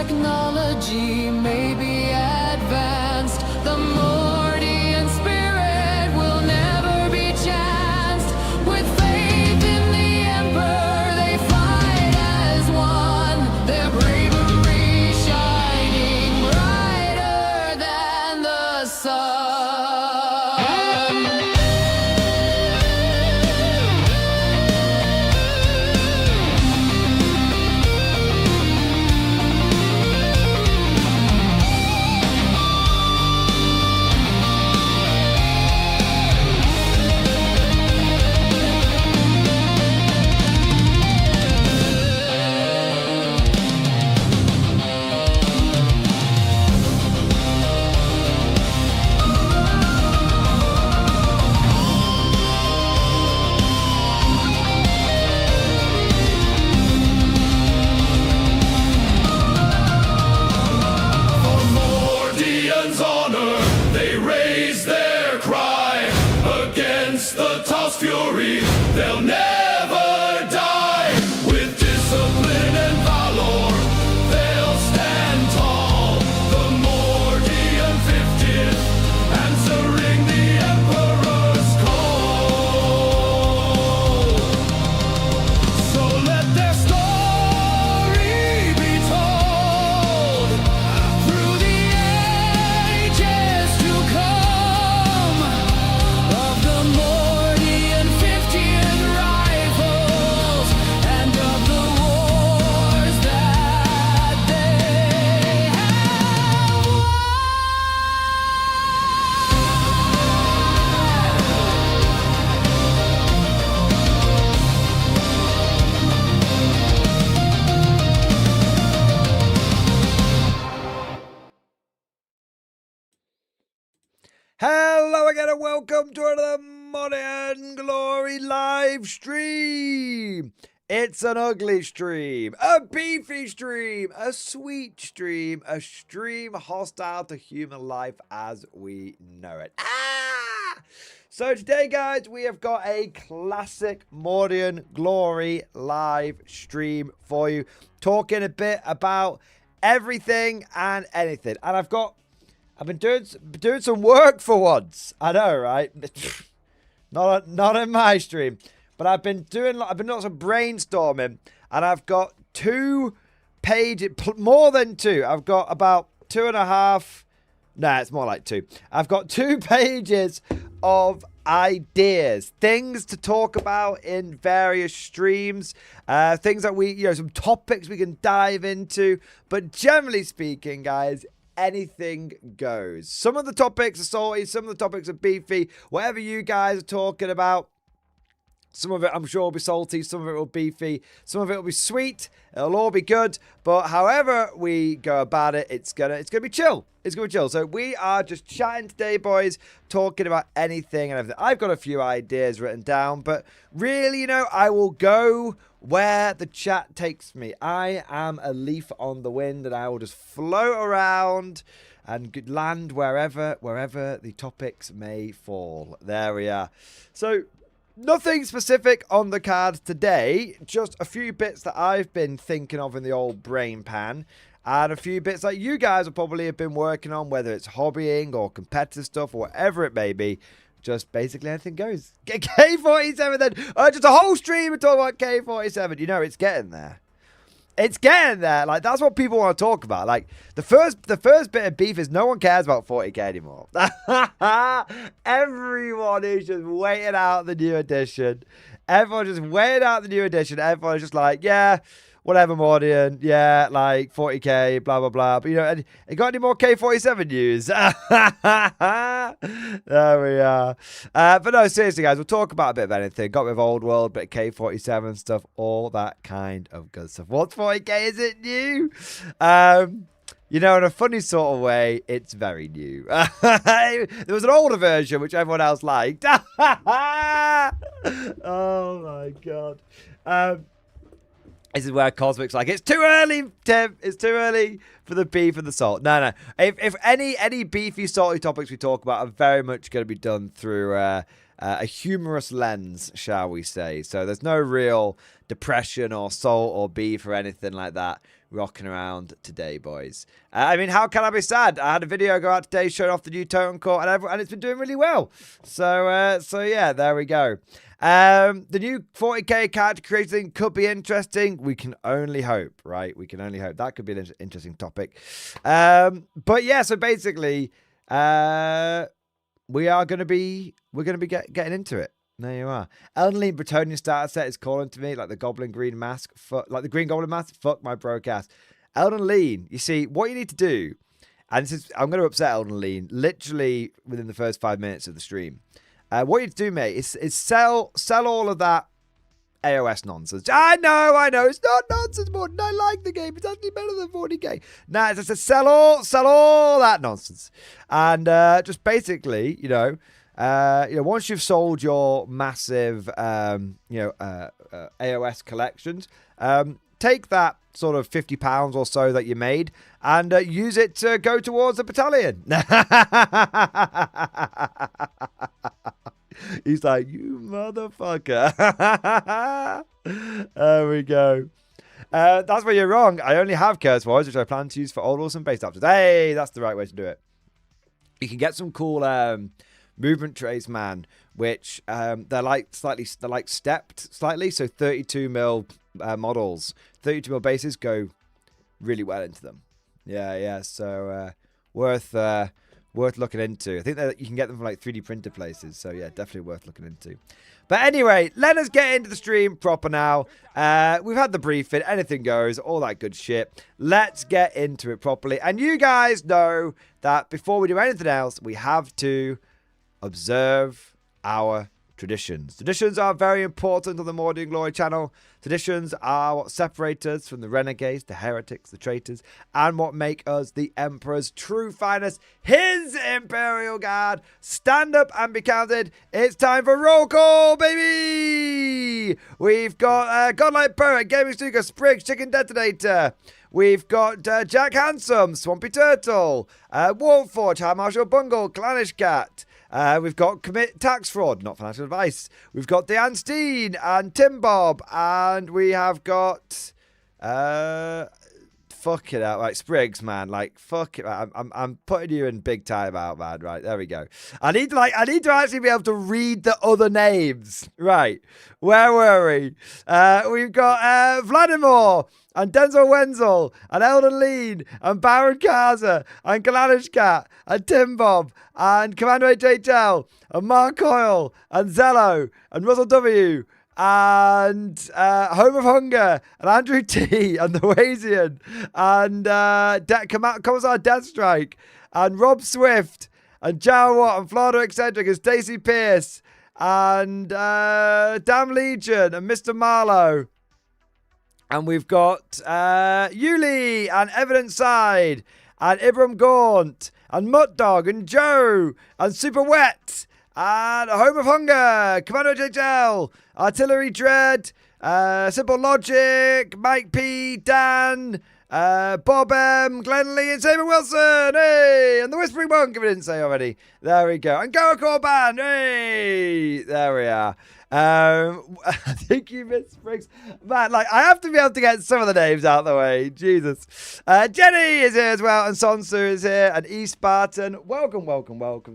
technology may be advanced, the Mordian spirit will never be chanced. With faith in the Emperor, they fight as one, their bravery shining brighter than the sun. Fury, they'll never die. With discipline and valor, they'll stand tall. The Mordian 50th, answering the Emperor's call. So let their story be told through the ages to come of the Mordian 50th rifles and of the wars that they have won. Hello again and welcome to another Modern Glory live stream. It's an ugly stream, a beefy stream, a sweet stream, a stream hostile to human life as we know it. So today, guys, we have got a classic Modern Glory live stream for you, talking a bit about everything and anything. And I've been doing some work for once. I know, right? Not in my stream, but I've been doing lots of brainstorming, and I've got 2 pages, more than 2. I've got about 2.5. Nah, it's more like 2. I've got 2 pages of ideas, things to talk about in various streams, things that some topics we can dive into. But generally speaking, guys, anything goes. Some of the topics are salty, some of the topics are beefy. Whatever you guys are talking about, some of it I'm sure will be salty, some of it will be beefy, some of it will be sweet. It'll all be good, but however we go about it, it's gonna be chill. It's gonna be chill. So we are just chatting today, boys, talking about anything and everything. I've got a few ideas written down, but really, I will go where the chat takes me. I am a leaf on the wind, and I will just float around and land wherever the topics may fall. There we are. So nothing specific on the cards today, just a few bits that I've been thinking of in the old brain pan, and a few bits that you guys will probably have been working on, whether it's hobbying or competitive stuff or whatever it may be. Just basically anything goes. Get K47 then. Just a whole stream and talk about K47. It's getting there. It's getting there. Like, that's what people want to talk about. Like, the first bit of beef is no one cares about 40k anymore. Everyone is just waiting out the new edition. Everyone's just waiting out the new edition. Everyone's just like, yeah, whatever, Mordian. Yeah, like 40k, blah, blah, blah. But, you got any more K47 news? There we are. But no, seriously, guys, we'll talk about a bit of anything. Got with Old World, bit of K47 stuff, all that kind of good stuff. What's 40k? Is it new? In a funny sort of way, it's very new. There was an older version, which everyone else liked. Oh, my God. This is where Cosmic's like, it's too early, Tim. It's too early for the beef and the salt. No. If any beefy, salty topics we talk about are very much going to be done through a humorous lens, shall we say. So there's no real depression or soul or beef or anything like that rocking around today, boys. I mean, how can I be sad? I had a video go out today showing off the new totem core, and it's been doing really well. So yeah, there we go. The new 40k character creation thing could be interesting. We can only hope, right? We can only hope. That could be an interesting topic. But yeah, so basically, we're going to be getting into it. There you are. Elden Ring Bretonian starter set is calling to me, like the Goblin Green Mask, like the Green Goblin Mask. Fuck my broke ass. Elden Ring, you see, what you need to do, and this is, I'm going to upset Elden Ring literally within the first 5 minutes of the stream. What you need to do, mate, is sell all of that AOS nonsense. I know, it's not nonsense, Morton. I like the game. It's actually better than 40k. Nah, it's just sell all that nonsense, and just basically, once you've sold your massive, AOS collections, take that sort of £50 or so that you made and use it to go towards the battalion. He's like, you motherfucker. There we go. That's where you're wrong. I only have Curse Warriors, which I plan to use for Old Awesome base options. Hey, that's the right way to do it. You can get some cool movement trays, man, which they're stepped slightly. So 32 mil models, 32 mil bases go really well into them. Yeah. So worth looking into. I think that you can get them from like 3D printed places. So yeah, definitely worth looking into. But anyway, let us get into the stream proper now. We've had the briefing, anything goes, all that good shit. Let's get into it properly. And you guys know that before we do anything else, we have to observe our traditions. Traditions are very important on the More Doing Glory channel. Traditions are what separate us from the renegades, the heretics, the traitors, and what make us the Emperor's true finest, his Imperial Guard. Stand up and be counted. It's time for roll call, baby! We've got Godlike Poet, Gaming Stuka, Spriggs, Chicken Detonator. We've got Jack Handsome, Swampy Turtle, Warforge, High Marshal Bungle, Clannish Cat. We've got Commit Tax Fraud, not financial advice. We've got Deanne Steen and Tim Bob. And we have got... fuck it out. Right, Spriggs, man. Like, fuck it. I'm putting you in big time out, man. Right, there we go. I need to actually be able to read the other names. Right, where were we? We've got Vladimir and Denzel Wenzel and Elden Lean and Baron Kaza and Kalanish Cat and Tim Bob and Commander HHL and Mark Coyle and Zello and Russell W. and Home of Hunger and Andrew T and the Wasian and Commissar Deathstrike and Rob Swift and Jow Watt and Florida Eccentric and Stacey Pierce and Damn Legion and Mr. Marlowe. And we've got Yuli and Evidence Side and Ibram Gaunt and Mutt Dog and Joe and Super Wet and Home of Hunger, Commander HHL, Artillery Dread, Simple Logic, Mike P, Dan, Bob M, Glenn Lee and Saber Wilson, hey, and the Whispering Monk, if I didn't say already. There we go. And Goa Corban, hey, there we are. I think you missed Spriggs. Man, like, I have to be able to get some of the names out of the way. Jesus. Jenny is here as well, and Sonsu is here, and E Spartan. Welcome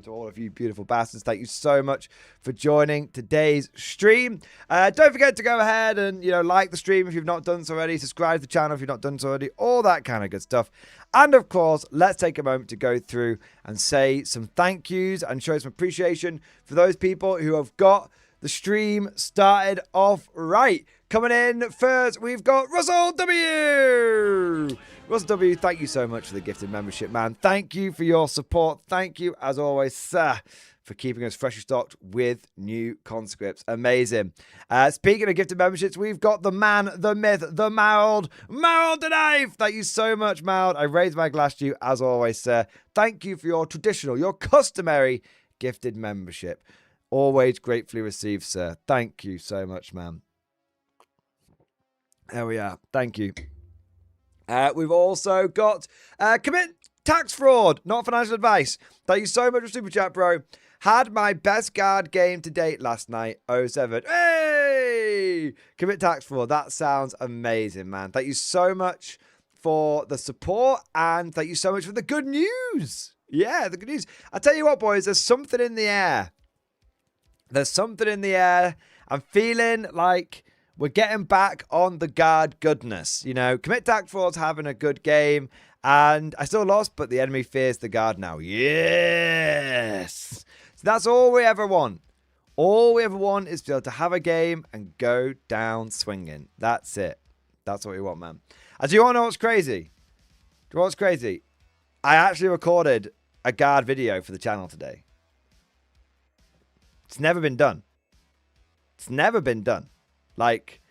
to all of you beautiful bastards. Thank you so much for joining today's stream. Don't forget to go ahead and, like the stream if you've not done so already. Subscribe to the channel if you've not done so already. All that kind of good stuff. And of course, let's take a moment to go through and say some thank yous and show some appreciation for those people who have got the stream started off right. Coming in first, we've got Russell W. Russell W, thank you so much for the gifted membership, man. Thank you for your support. Thank you, as always, sir, for keeping us freshly stocked with new conscripts. Amazing. Speaking of gifted memberships, we've got the man, the myth, the Mauld the Knife. Thank you so much, Mauld. I raise my glass to you, as always, sir. Thank you for your traditional, your customary gifted membership. Always gratefully received, sir. Thank you so much, man. There we are. Thank you. We've also got Commit Tax Fraud, not financial advice. Thank you so much for Super Chat, bro. Had my best guard game to date last night. 07. Hey! Commit tax for. That sounds amazing, man. Thank you so much for the support, and thank you so much for the good news. Yeah, the good news. I tell you what, boys, there's something in the air. There's something in the air. I'm feeling like we're getting back on the guard goodness. You know, Commit tax for's having a good game, and I still lost, but the enemy fears the guard now. Yes! So that's all we ever want. All we ever want is to be able to have a game and go down swinging. That's it. That's what we want, man. And do you want to know what's crazy? Do you know what's crazy? I actually recorded a guard video for the channel today. It's never been done. It's never been done. Like,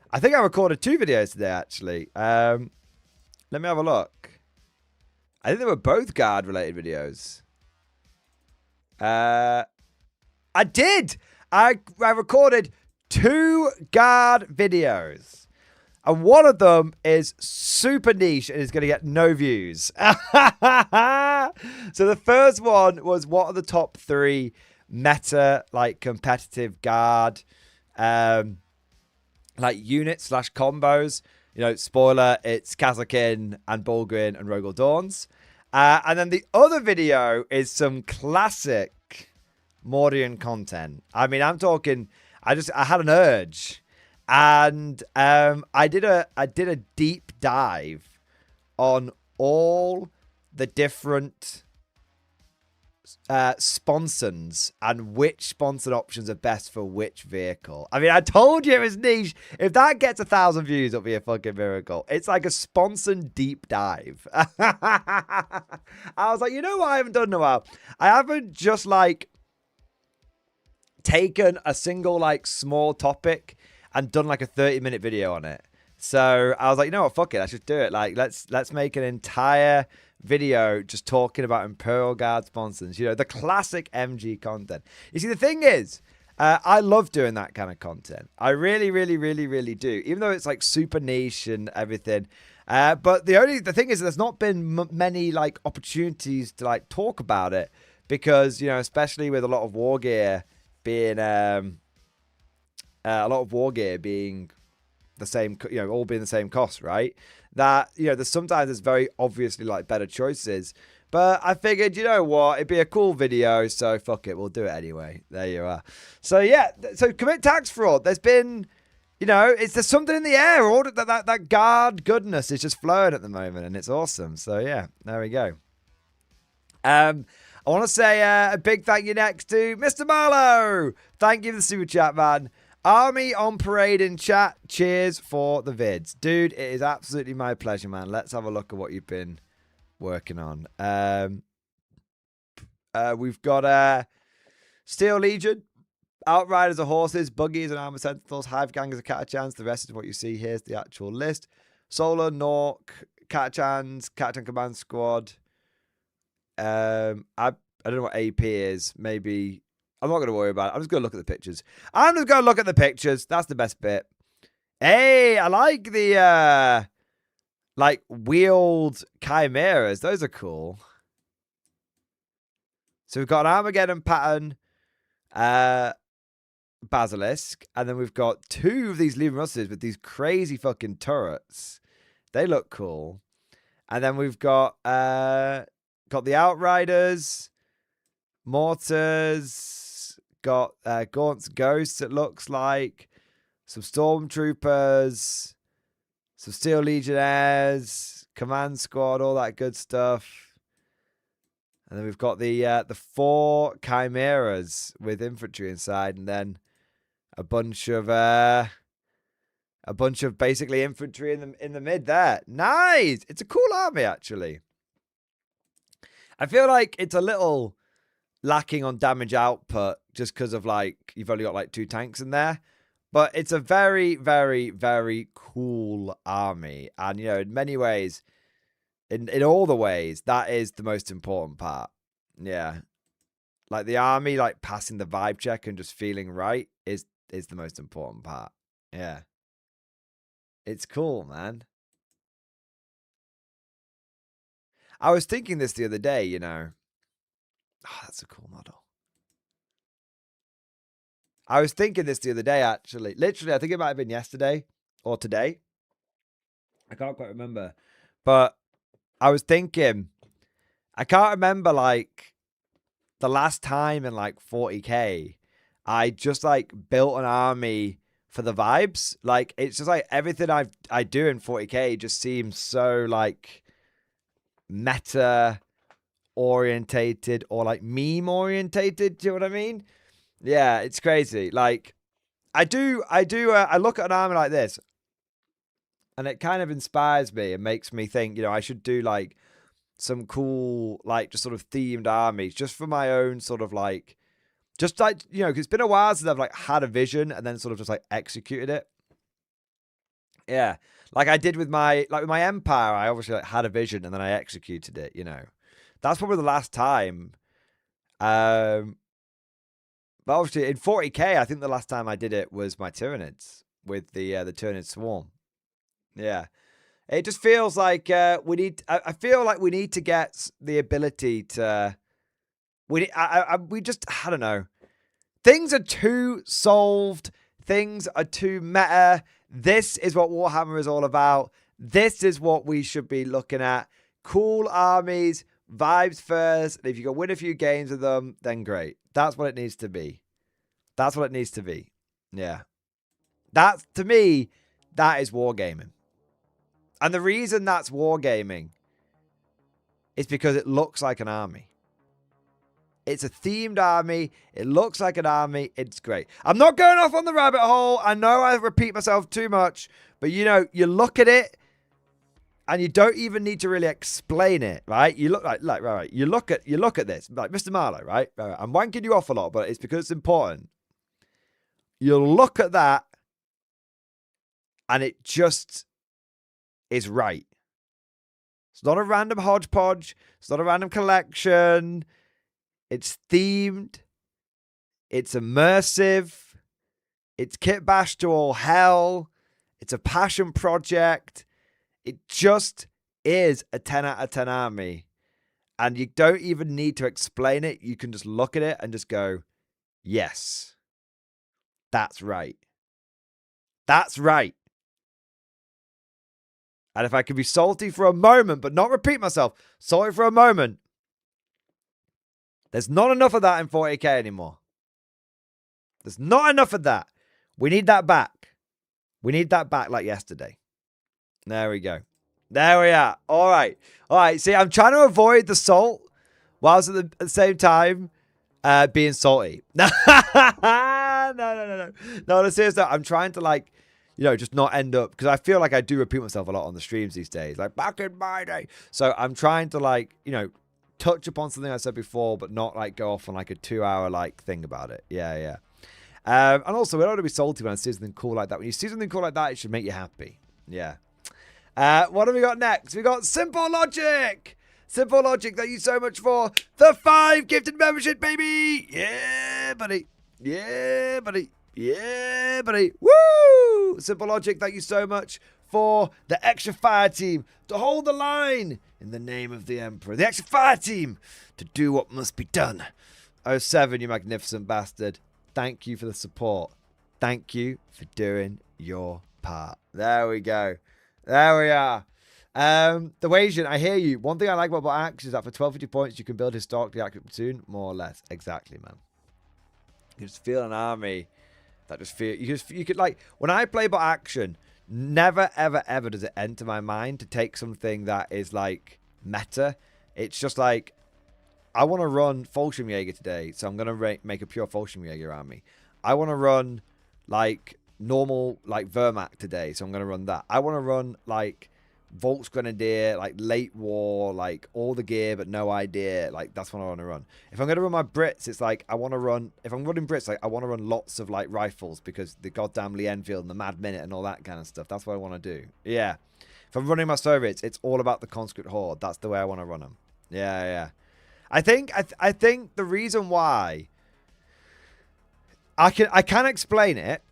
I think I recorded 2 videos today, actually. Let me have a look. I think they were both guard-related videos. I did! I recorded 2 guard videos. And one of them is super niche and is going to get no views. So the first one was, what are the top 3 meta, like, competitive guard, like, units / combos? You know, spoiler, it's Kazakin and Bulgrin and Rogel Dawns. And then the other video is some classic Mordian content. I mean, I'm talking, I had an urge. And I did a deep dive on all the different sponsons and which sponsored options are best for which vehicle. I mean, I told you it was niche. If that gets 1,000 views, it'll be a fucking miracle. It's like a sponsored deep dive. I was like, you know what I haven't done in a while? I haven't just like taken a single like small topic and done like a 30-minute video on it. So I was like, you know what, fuck it, I should do it. Like, let's make an entire video just talking about Imperial Guard sponsors. You know, the classic MG content. You see, the thing is, I love doing that kind of content. I really, really, really, really do. Even though it's like super niche and everything. But the thing is, there's not been many like opportunities to like talk about it because, you know, especially with a lot of war gear being the same, you know, all being the same cost, right? That, you know, there's very obviously like better choices. But I figured, you know what, it'd be a cool video, so fuck it, we'll do it anyway. There you are. So yeah, so commit tax fraud. There's been, you know, there's something in the air. All that guard goodness is just flowing at the moment, and it's awesome. So yeah, there we go. I want to say a big thank you next to Mr. Marlowe. Thank you for the super chat, man. Army on parade in chat. Cheers for the vids. Dude, it is absolutely my pleasure, man. Let's have a look at what you've been working on. We've got Steel Legion, Outriders are horses, Buggies and Armor Sentinels, Hive Gangers are Catachans. The rest is what you see. Here's the actual list. Solar, Nork, Catachans, Catachan Command Squad. I don't know what AP is. Maybe... I'm not going to worry about it. I'm just going to look at the pictures. I'm just going to look at the pictures. That's the best bit. Hey, I like the, like, wheeled chimeras. Those are cool. So we've got an Armageddon pattern Basilisk. And then we've got 2 of these Leman Russes with these crazy fucking turrets. They look cool. And then we've got the Outriders, Mortars... Got Gaunt's Ghosts, it looks like. Some Stormtroopers. Some Steel Legionnaires. Command Squad, all that good stuff. And then we've got the 4 Chimeras with infantry inside. And then a bunch of basically infantry in the mid there. Nice! It's a cool army, actually. I feel like it's a little... lacking on damage output just because of like you've only got like 2 tanks in there, but it's a very, very, very cool army, and you know, in many ways, in all the ways, that is the most important part. Yeah, like the army like passing the vibe check and just feeling right is the most important part. Yeah, it's cool, man. I was thinking this the other day, you know. Oh, that's a cool model. I was thinking this the other day, actually. Literally, I think it might have been yesterday or today. I can't quite remember. But I was thinking, I can't remember, like, the last time in, like, 40k, I just, like, built an army for the vibes. Like, it's just, like, everything I do in 40k just seems so, like, meta orientated or, like, meme orientated. Do you know what I mean? Yeah, it's crazy. Like, I look at an army like this, and it kind of inspires me and makes me think, I should do, like, some cool, like, just sort of themed armies just for my own sort of, like, just, like, because it's been a while since I've, like, had a vision and then sort of just, like, executed it. Yeah. Like I did with my empire, I obviously, like, had a vision and then I executed it, That's probably the last time. But obviously in 40k, I think the last time I did it was my Tyranids with the Tyranid Swarm. Yeah. It just feels like I feel like we need to get the ability to. I don't know. Things are too solved. Things are too meta. This is what Warhammer is all about. This is what we should be looking at. Cool armies, vibes first. And if you can win a few games with them, then great. That's what it needs to be. That's what it needs to be. Yeah. That's, to me, that is wargaming. And the reason that's wargaming is because it looks like an army. It's a themed army. It looks like an army. It's great. I'm not going off on the rabbit hole. I know I repeat myself too much, but you look at it and you don't even need to really explain it, right? You look right. You look at this, like Mr. Marlowe, right? I'm wanking you off a lot, but it's because it's important. You look at that and it just is right. It's not a random hodgepodge. It's not a random collection. It's themed. It's immersive. It's kit bash to all hell. It's a passion project. It just is a 10 out of 10 army. And you don't even need to explain it. You can just look at it and just go, yes, that's right. That's right. And if I could be salty for a moment, but not repeat myself, salty for a moment, there's not enough of that in 40k anymore. There's not enough of that. We need that back. We need that back like yesterday. There we go. There we are. All right. All right. See, I'm trying to avoid the salt whilst at the same time being salty. No, seriously, I'm trying to, like, just not end up, because I feel like I do repeat myself a lot on the streams these days, like back in my day. So I'm trying to, like, touch upon something I said before, but not, like, go off on, like, a 2-hour, like, thing about it. Yeah. And also, we don't want to be salty when I see something cool like that. When you see something cool like that, it should make you happy. Yeah. What have we got next? We got Simple Logic. Simple Logic, thank you so much for the 5 gifted membership, baby. Yeah, buddy. Yeah, buddy. Yeah, buddy. Woo! Simple Logic, thank you so much for the extra fire team to hold the line in the name of the Emperor. The extra fire team to do what must be done. 07, you magnificent bastard. Thank you for the support. Thank you for doing your part. There we go. There we are. The Wasian, I hear you. One thing I like about Axe is that for 1250 points, you can build historically accurate platoon, more or less. Exactly, man. You just feel an army that just feel. You could, like, when I play bot action, never, ever, ever does it enter my mind to take something that is, like, meta. It's just like, I want to run Fallschirmjäger today, so I'm going to make a pure Fallschirmjäger army. I want to run, like, normal, like, Wehrmacht today, so I'm going to run that. I want to run, like, Volksgrenadier, like, late war, like, all the gear but no idea. Like, that's what I want to run. If I'm going to run my Brits, it's like, I want to run, if I'm running Brits, like, I want to run lots of, like, rifles, because the goddamn Lee Enfield and the Mad Minute and all that kind of stuff. That's what I want to do. Yeah. If I'm running my Soviets, it's all about the conscript horde. That's the way I want to run them. Yeah. I think the reason why I can explain it.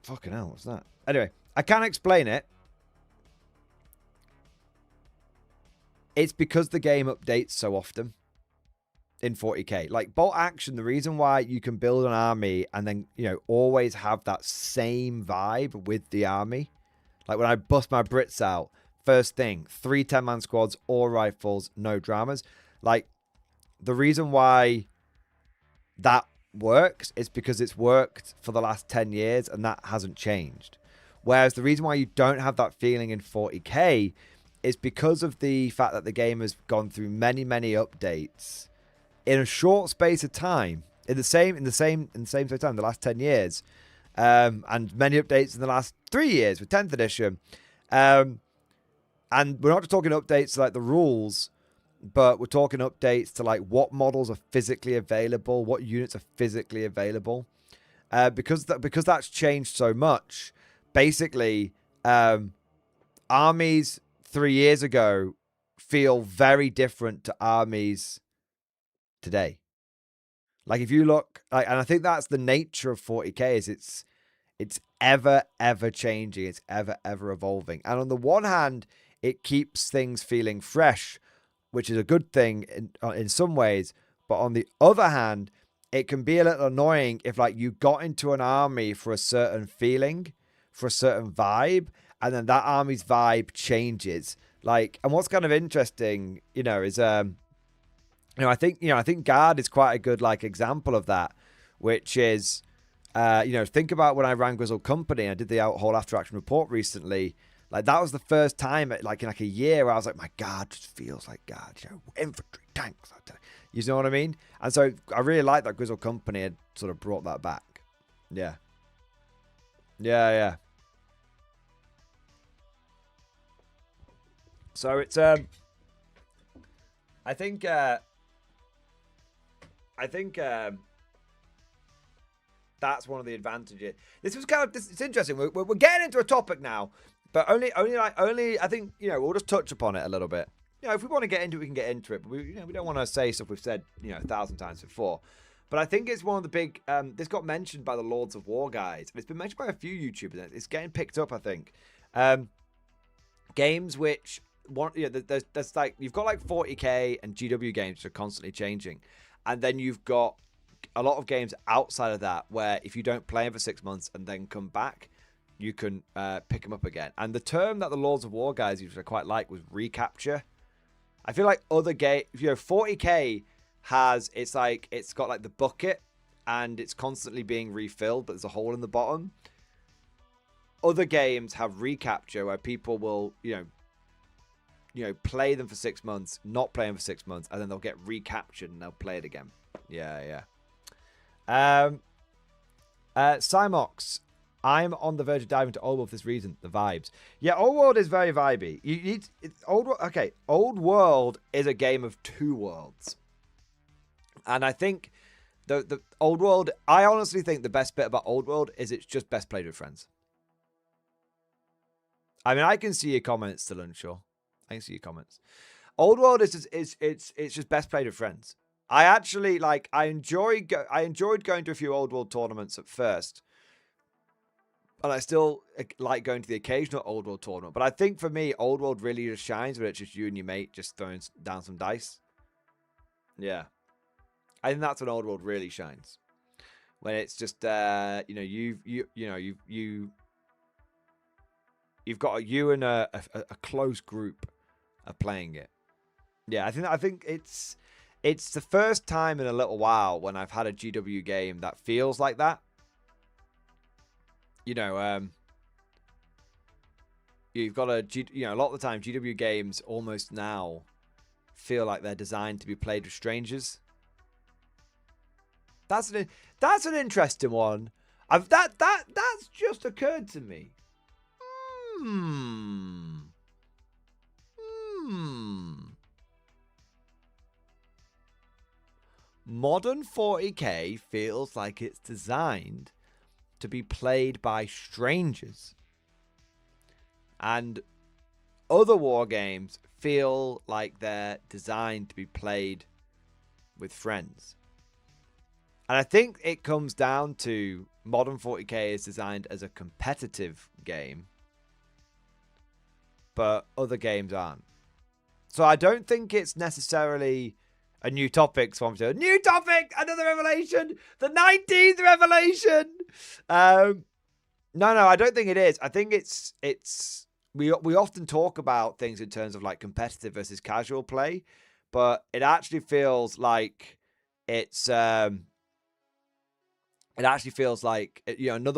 Fucking hell, what's that? Anyway, I can explain it. It's because the game updates so often. in 40k. Like bolt action, the reason why you can build an army and then, you know, always have that same vibe with the army. Like when I bust my Brits out, first thing, 3 10-man squads, all rifles, no dramas. Like the reason why that works is because it's worked for the last 10 years and that hasn't changed. Whereas the reason why you don't have that feeling in 40k is because of the fact that the game has gone through many updates in a short space of time, in the same space of time, the last 10 years, and many updates in the last 3 years with 10th edition. And we're not just talking updates to like the rules, but we're talking updates to like what models are physically available, what units are physically available. Because that's changed so much. Basically, armies 3 years ago feel very different to armies today. Like if you look, like, and I think that's the nature of 40k is it's ever changing, it's ever evolving. And on the one hand, it keeps things feeling fresh, which is a good thing in some ways. But on the other hand, it can be a little annoying if like you got into an army for a certain feeling, for a certain vibe, and then that army's vibe changes. Like, and what's kind of interesting, you know, is I think Guard is quite a good like example of that, which is, think about when I ran Grizzled Company. I did the whole after action report recently. Like that was the first time, like in like a year, where I was like, my Guard just feels like Guard. You know, infantry, tanks. You know what I mean? And so I really like that Grizzled Company had sort of brought that back. Yeah. So it's I think that's one of the advantages. This was kind of it's interesting. We're getting into a topic now, but only I think, you know, we'll just touch upon it a little bit. You know, if we want to get into it, we can get into it. But we don't want to say stuff we've said 1,000 times before. But I think it's one of the big. This got mentioned by the Lords of War guys. It's been mentioned by a few YouTubers. It's getting picked up, I think. Games which there's like you've got like 40k and GW games which are constantly changing, and then you've got a lot of games outside of that where if you don't play them for 6 months and then come back, you can pick them up again. And the term that the Lords of War guys used, which I quite like, was recapture. I feel like other games, 40k it's got like the bucket and it's constantly being refilled, but there's a hole in the bottom. Other games have recapture where people will, play them for 6 months, not play them for 6 months, and then they'll get recaptured and they'll play it again. Yeah. Cymox, I'm on the verge of diving to Old World for this reason, the vibes. Yeah, Old World is very vibey. Old World is a game of two worlds. And I think the Old World, I honestly think the best bit about Old World is it's just best played with friends. I mean, I can see your comments still, unsure. I can see your comments. Old World is just best played with friends. I actually I enjoyed going to a few Old World tournaments at first, and I still like going to the occasional Old World tournament. But I think for me, Old World really just shines when it's just you and your mate just throwing down some dice. Yeah, I think that's when Old World really shines. When it's just you've got you and a close group are playing it. Yeah, I think it's the first time in a little while when I've had a GW game that feels like that. You've got a lot of the time GW games almost now feel like they're designed to be played with strangers. That's an interesting one. That's just occurred to me. Modern 40k feels like it's designed to be played by strangers, and other war games feel like they're designed to be played with friends. And I think it comes down to modern 40k is designed as a competitive game, but other games aren't. So I don't think it's necessarily A new topic, Swamp. New topic, another revelation, the 19th revelation. No, I don't think it is. I think we often talk about things in terms of like competitive versus casual play, but it actually feels like it's another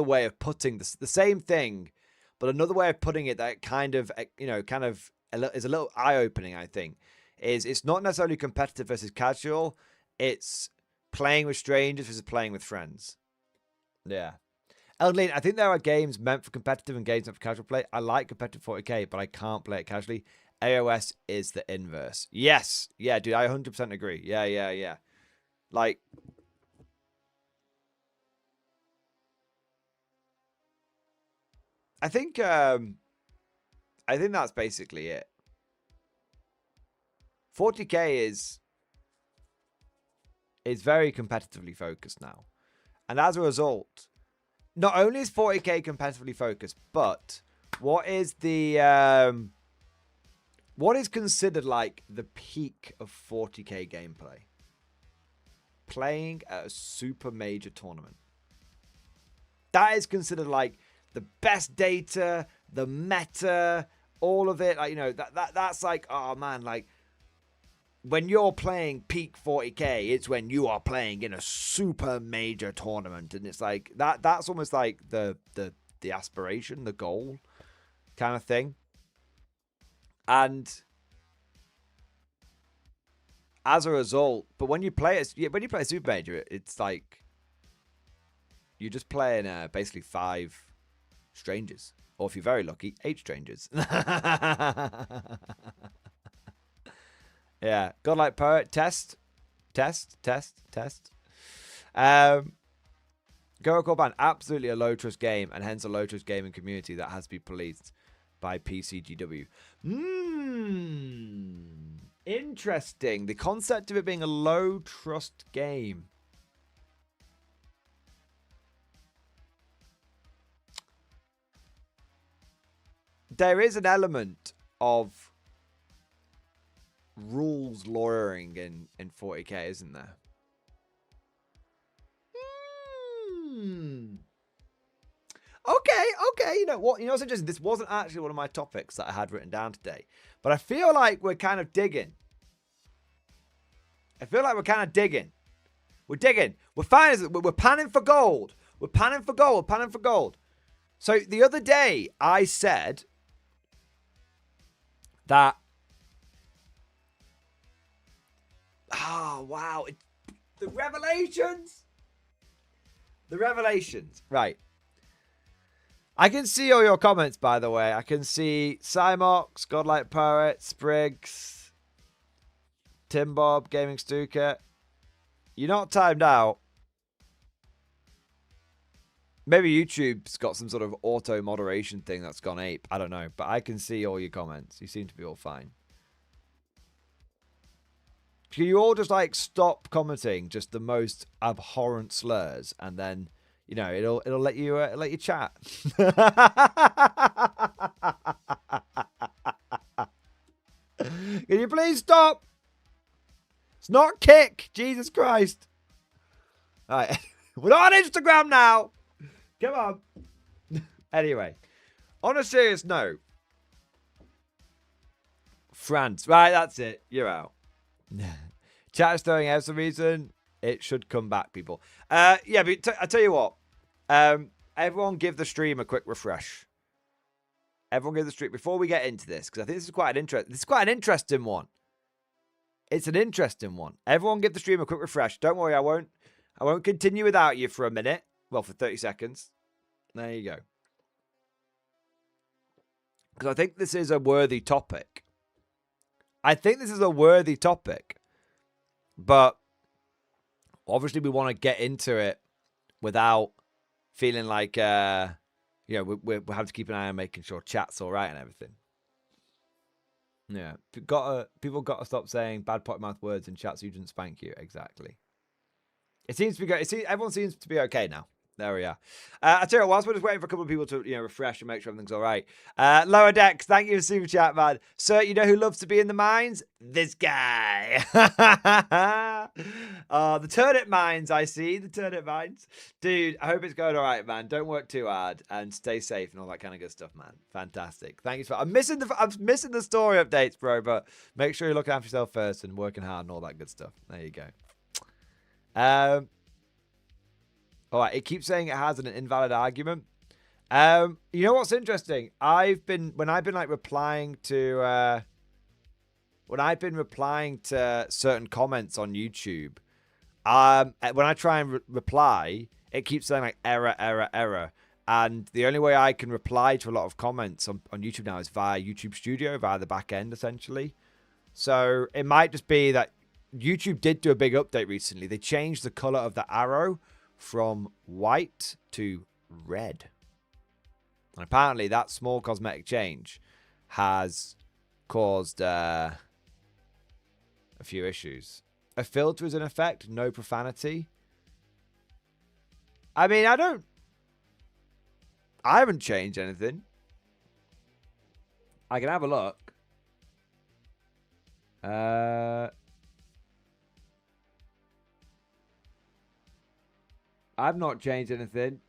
way of putting the same thing, but another way of putting it that kind of is a little eye-opening, I think. It's not necessarily competitive versus casual. It's playing with strangers versus playing with friends. Yeah. Eldlene, I think there are games meant for competitive and games meant for casual play. I like competitive 40k, but I can't play it casually. AOS is the inverse. Yes. Yeah, dude, I 100% agree. Yeah. Like, I think that's basically it. 40k is very competitively focused now. And as a result, not only is 40k competitively focused, but what is considered like the peak of 40k gameplay? Playing at a super major tournament. That is considered like the best data, the meta, all of it. Like, that's like, oh man, like, when you're playing peak 40k, it's when you are playing in a super major tournament, and it's like that's almost like the aspiration, the goal kind of thing. And as a result, but when you play a super major, it's like you're just playing basically 5 strangers, or if you're very lucky, 8 strangers. Yeah, Godlike Poet, test. Go Record Band, absolutely a low trust game, and hence a low trust gaming community that has to be policed by PCGW. Interesting. The concept of it being a low trust game. There is an element of rules lawyering in 40k, isn't there? Okay. You know what? You know what's interesting? This wasn't actually one of my topics that I had written down today, but I feel like we're kind of digging. We're digging. We're finding. We're panning for gold. We're panning for gold. So the other day I said that. Oh, wow. The revelations. Right. I can see all your comments, by the way. I can see Cymox, Godlike Poet, Spriggs, Tim Bob, Gaming Stuka. You're not timed out. Maybe YouTube's got some sort of auto moderation thing that's gone ape. I don't know. But I can see all your comments. You seem to be all fine. Can you all just like stop commenting just the most abhorrent slurs, and then it'll let you chat. Can you please stop? It's not kick. Jesus Christ. All right. We're on Instagram now. Come on. Anyway, on a serious note, France. Right, that's it. You're out. Chat is throwing out some reason. It should come back, people. Yeah, but I tell you what. Everyone give the stream a quick refresh. Everyone give the stream before we get into this, because I think this is quite an interesting one. It's an interesting one. Everyone give the stream a quick refresh. Don't worry, I won't continue without you for a minute. Well, for 30 seconds. There you go. Because I think this is a worthy topic. But obviously we want to get into it without feeling like, we have to keep an eye on making sure chat's all right and everything. Yeah. People got to stop saying bad potty mouth words in chat so you didn't spank you. Exactly. It seems to be good. Everyone seems to be okay now. There we are. I tell you what, whilst we're just waiting for a couple of people to, refresh and make sure everything's all right. Lower Decks, thank you for super chat, man. Sir, you know who loves to be in the mines? This guy. The turnip mines, I see. The turnip mines. Dude, I hope it's going all right, man. Don't work too hard and stay safe and all that kind of good stuff, man. Fantastic. Thank you for I'm missing the story updates, bro, but make sure you're looking after yourself first and working hard and all that good stuff. There you go. All right, it keeps saying it has an invalid argument. You know what's interesting? When I've been replying to certain comments on YouTube, when I try and reply, it keeps saying error, error, error. And the only way I can reply to a lot of comments on YouTube now is via YouTube Studio, via the back end, essentially. So it might just be that YouTube did do a big update recently. They changed the color of the arrow from white to red. And apparently that small cosmetic change has caused a few issues. A filter is in effect, no profanity. I mean, I haven't changed anything. I can have a look. I've not changed anything.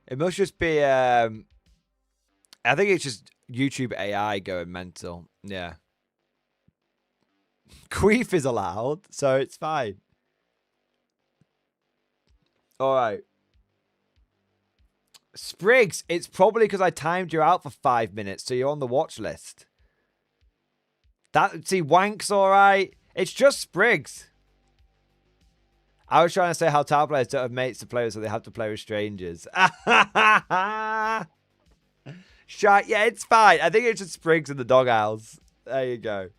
It must just be, I think it's just YouTube AI going mental. Yeah. Queef is allowed, so it's fine. All right. Spriggs, it's probably because I timed you out for 5 minutes, so you're on the watch list. See, Wank's all right. It's just Spriggs. I was trying to say how tower players don't have mates to play with, so they have to play with strangers. Shy, yeah, it's fine. I think it's just Spriggs in the doghouse. There you go.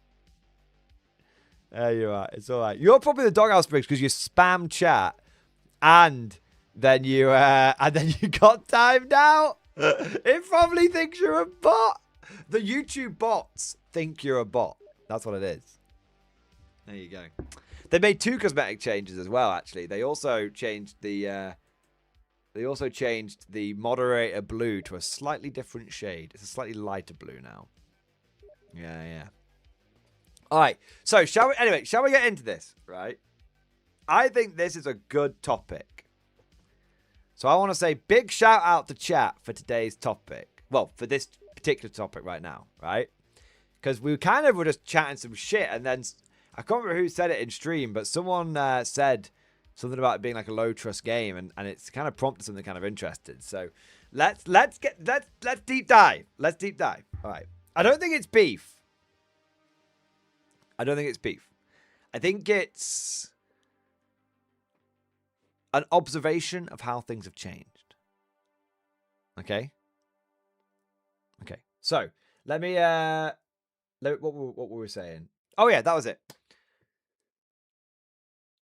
There you are. It's all right. You're probably the doghouse, Spriggs, because you spam chat and then you got timed out. It probably thinks you're a bot. The YouTube bots think you're a bot. That's what it is. There you go. They made 2 cosmetic changes as well, actually. They also changed the moderator blue to a slightly different shade. It's a slightly lighter blue now. Yeah. All right. So, shall we get into this, right? I think this is a good topic. So, I want to say big shout out to chat for today's topic. Well, for this particular topic right now, right? Because we kind of were just chatting some shit, and then I can't remember who said it in stream, but someone said something about it being like a low trust game, and it's kind of prompted something kind of interested. So let's deep dive. Let's deep dive. All right. I don't think it's beef. I think it's an observation of how things have changed. Okay. So let me what were we saying? Oh yeah, that was it.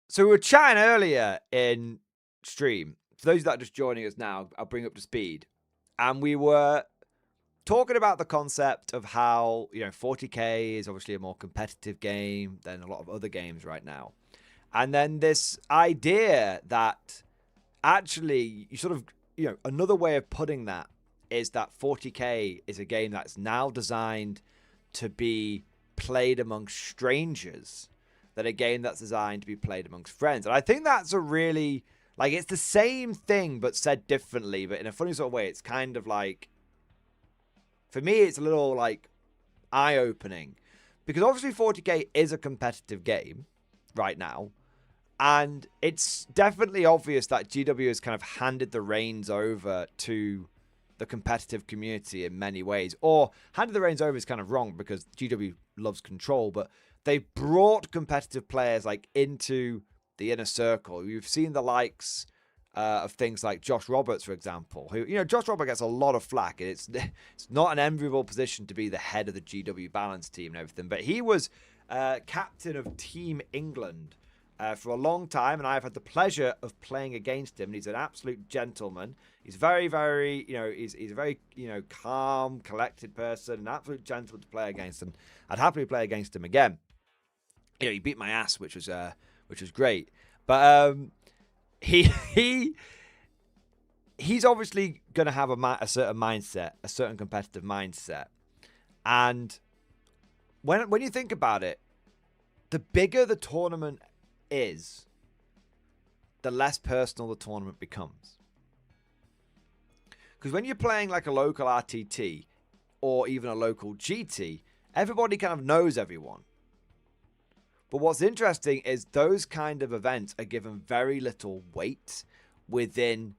So we were chatting earlier in stream. For those that are just joining us now, I'll bring up to speed. And we were talking about the concept of how, 40K is obviously a more competitive game than a lot of other games right now. And then this idea that actually you sort of, another way of putting that is that 40K is a game that's now designed to be played amongst strangers than a game that's designed to be played amongst friends. And I think that's a really, it's the same thing but said differently, but in a funny sort of way. It's kind of like, for me, it's a little eye-opening, because obviously 40K is a competitive game right now, and it's definitely obvious that GW has kind of handed the reins over to the competitive community in many ways. Or handed the reins over is kind of wrong, because GW loves control, but they've brought competitive players into the inner circle. You've seen the likes of things like Josh Roberts, for example, who, Josh Roberts gets a lot of flack, and it's not an enviable position to be the head of the GW balance team and everything, but he was captain of Team England for a long time, and I've had the pleasure of playing against him. And he's an absolute gentleman. He's very, very, he's a very, calm, collected person, an absolute gentleman to play against, and I'd happily play against him again. He beat my ass, which was great. But he's obviously going to have a certain mindset, a certain competitive mindset, and when you think about it, the bigger the tournament is, the less personal the tournament becomes. Because when you're playing like a local RTT or even a local GT, everybody kind of knows everyone. But what's interesting is those kind of events are given very little weight within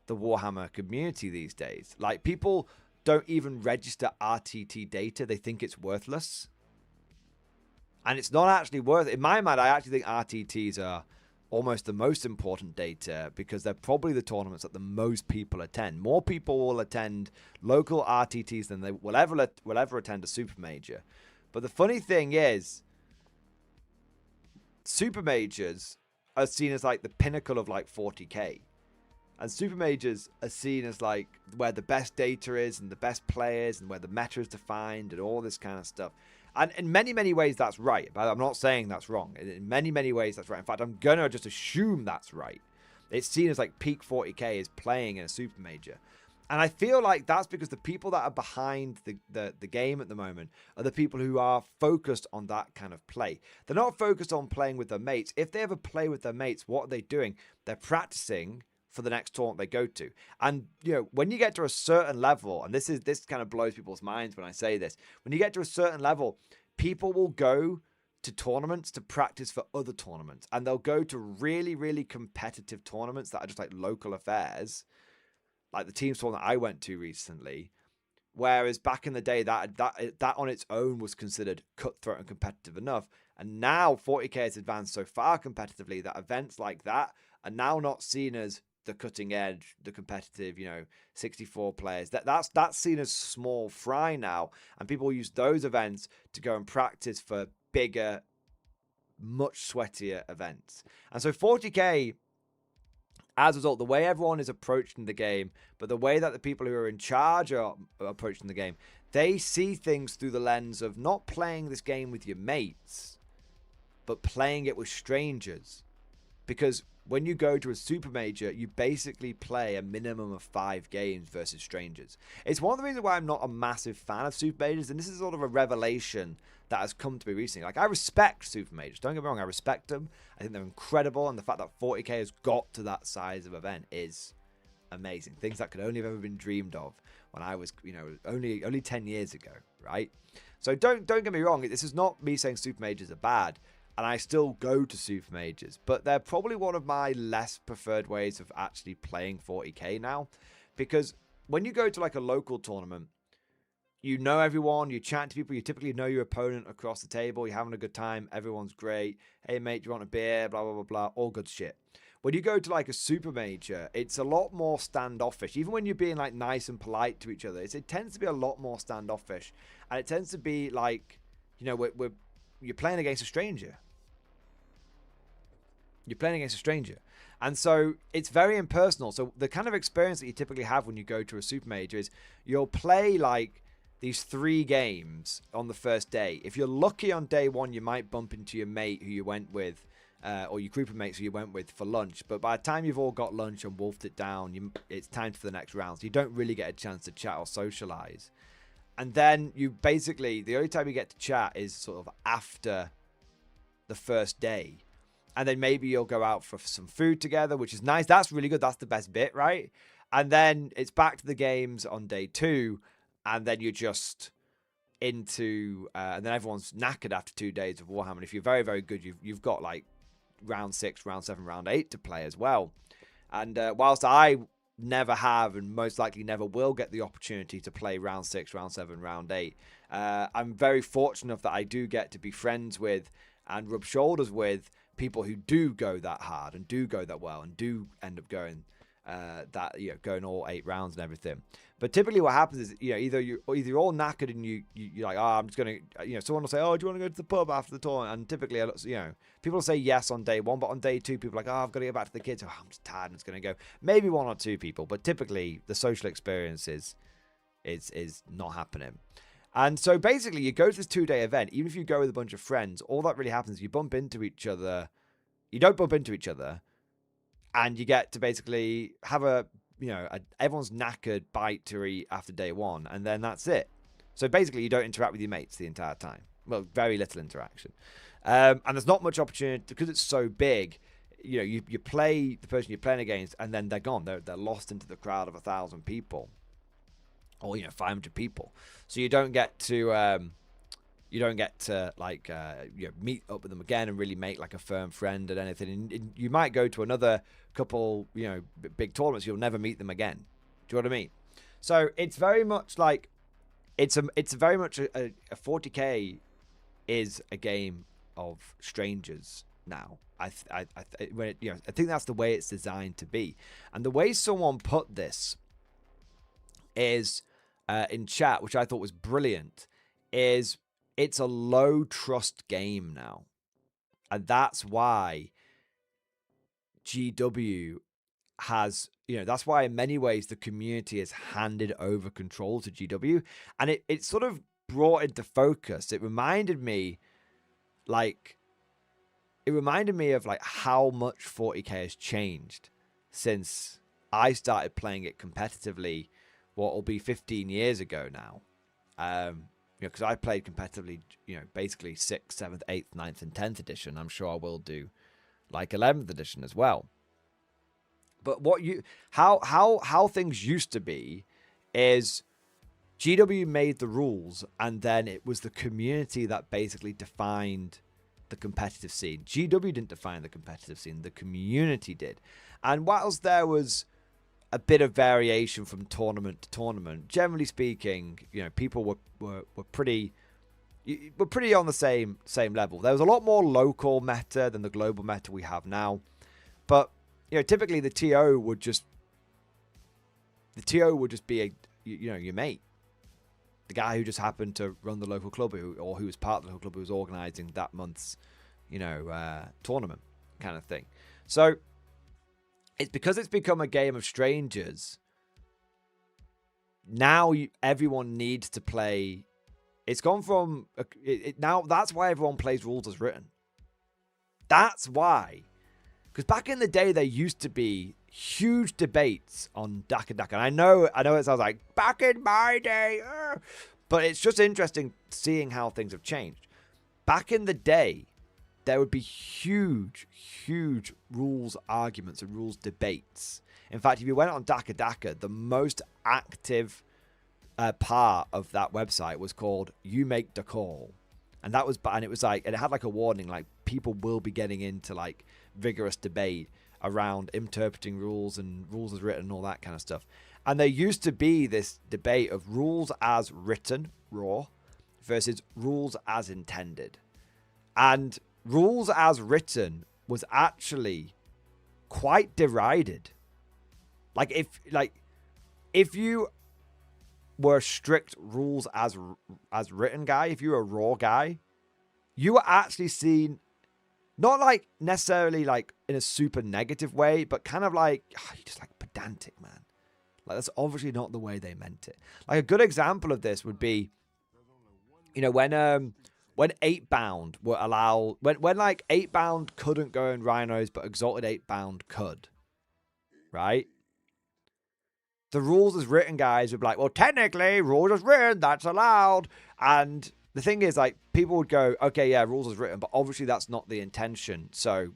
the Warhammer community these days. Like, people don't even register RTT data. They think it's worthless. And it's not actually worth it. In my mind, I actually think RTTs are almost the most important data because they're probably the tournaments that the most people attend. More people will attend local RTTs than they will ever attend a super major. But the funny thing is, super majors are seen as like the pinnacle of like 40k. And super majors are seen as like where the best data is and the best players and where the meta is defined and all this kind of stuff. And in many, many ways, that's right. But I'm not saying that's wrong. In many, many ways, that's right. In fact, I'm going to just assume that's right. It's seen as like peak 40k is playing in a super major. And I feel like that's because the people that are behind the game at the moment are the people who are focused on that kind of play. They're not focused on playing with their mates. If they ever play with their mates, what are they doing? They're practicing for the next tournament they go to. And when you get to a certain level, and this kind of blows people's minds when I say this, when you get to a certain level, people will go to tournaments to practice for other tournaments, and they'll go to really, really competitive tournaments that are just like local affairs, like the team tournament I went to recently. Whereas back in the day, that on its own was considered cutthroat and competitive enough, and now 40k has advanced so far competitively that events like that are now not seen as the cutting edge, the competitive, 64 players. That's seen as small fry now, and people use those events to go and practice for bigger, much sweatier events. And so 40k, as a result, the way everyone is approaching the game, but the way that the people who are in charge are approaching the game, they see things through the lens of not playing this game with your mates, but playing it with strangers. Because when you go to a super major, you basically play a minimum of 5 games versus strangers. It's one of the reasons why I'm not a massive fan of super majors, and this is sort of a revelation that has come to me recently. Like, I respect super majors. Don't get me wrong, I respect them. I think they're incredible, and the fact that 40k has got to that size of event is amazing. Things that could only have ever been dreamed of when I was, only 10 years ago, right? So don't get me wrong. This is not me saying super majors are bad. And I still go to super majors, but they're probably one of my less preferred ways of actually playing 40k now. Because when you go to like a local tournament, you know everyone, you chat to people, you typically know your opponent across the table, you're having a good time, everyone's great. Hey mate, do you want a beer? Blah, blah, blah, blah, all good shit. When you go to like a super major, it's a lot more standoffish. Even when you're being like nice and polite to each other, it tends to be a lot more standoffish. And it tends to be like, you're playing against a stranger. You're playing against a stranger. And so it's very impersonal. So the kind of experience that you typically have when you go to a super major is you'll play like these 3 games on the first day. If you're lucky on day 1, you might bump into your mate who you went with, or your group of mates who you went with for lunch. But by the time you've all got lunch and wolfed it down, it's time for the next round. So you don't really get a chance to chat or socialize. And then you basically, the only time you get to chat is sort of after the first day. And then maybe you'll go out for some food together, which is nice. That's really good. That's the best bit, right? And then it's back to the games on day 2. And then you're just into... and then everyone's knackered after 2 days of Warhammer. And if you're very, very good, you've got like round 6, round 7, round 8 to play as well. And whilst I never have and most likely never will get the opportunity to play round 6, round 7, round 8, I'm very fortunate that I do get to be friends with and rub shoulders with people who do go that hard and do go that well and do end up going that going all 8 rounds and everything. But typically what happens is either you're all knackered and you're like, I'm just gonna someone will say, oh, do you want to go to the pub after the tournament? And typically people say yes on day 1, but on day 2 people are like, oh, I've got to get back to the kids. Oh, I'm just tired. I'm just gonna go. Maybe 1 or 2 people, but typically the social experience is not happening. And so basically you go to this 2-day event. Even if you go with a bunch of friends, all that really happens is you bump into each other. You don't bump into each other, and you get to basically have everyone's knackered bite to eat after day 1, and then that's it. So basically you don't interact with your mates the entire time. Well, very little interaction. And there's not much opportunity because it's so big. You play the person you're playing against, and then they're gone. They're lost into the crowd of 1,000 people, or 500 people. So you don't get to meet up with them again and really make like a firm friend and anything. And you might go to another couple big tournaments, you'll never meet them again. Do you know what I mean? So it's very much like it's very much a 40k is a game of strangers now. I think that's the way it's designed to be. And the way someone put this is in chat, which I thought was brilliant, is it's a low trust game now. And that's why GW has, that's why in many ways the community has handed over control to GW. And it sort of brought into focus. It reminded me of like how much 40k has changed since I started playing it competitively, what will be 15 years ago now. Because I played competitively, basically 6th, 7th, 8th, 9th, and 10th edition. I'm sure I will do like 11th edition as well. But how things used to be is GW made the rules, and then it was the community that basically defined the competitive scene. GW didn't define the competitive scene, the community did. And whilst there was a bit of variation from tournament to tournament, generally speaking, people were pretty on the same level. There was a lot more local meta than the global meta we have now, but typically the TO would just be your mate, the guy who just happened to run the local club or who was part of the local club who was organizing that month's tournament kind of thing. So it's because it's become a game of strangers. Now everyone needs to play. It's gone from now. That's why everyone plays rules as written. That's why, because back in the day there used to be huge debates on Daka Daka. And I know it sounds like back in my day, but it's just interesting seeing how things have changed. Back in the day, there would be huge rules arguments and rules debates. In fact, if you went on Daka Daka, the most active part of that website was called "You Make the Call," and it was like, and it had like a warning, like people will be getting into like vigorous debate around interpreting rules and rules as written and all that kind of stuff. And there used to be this debate of rules as written, raw, versus rules as intended. And rules as written was actually quite derided. Like if you were a strict rules as written guy, if you were a raw guy, you were actually seen not like necessarily like in a super negative way, but kind of like, you're just like pedantic, man. Like that's obviously not the way they meant it. Like a good example of this would be, when 8-bound were allowed, when like 8-bound couldn't go in rhinos, but exalted 8-bound could, right? The rules as written guys would be like, well, technically, rules as written, that's allowed. And the thing is, like, people would go, okay, yeah, rules as written, but obviously that's not the intention, so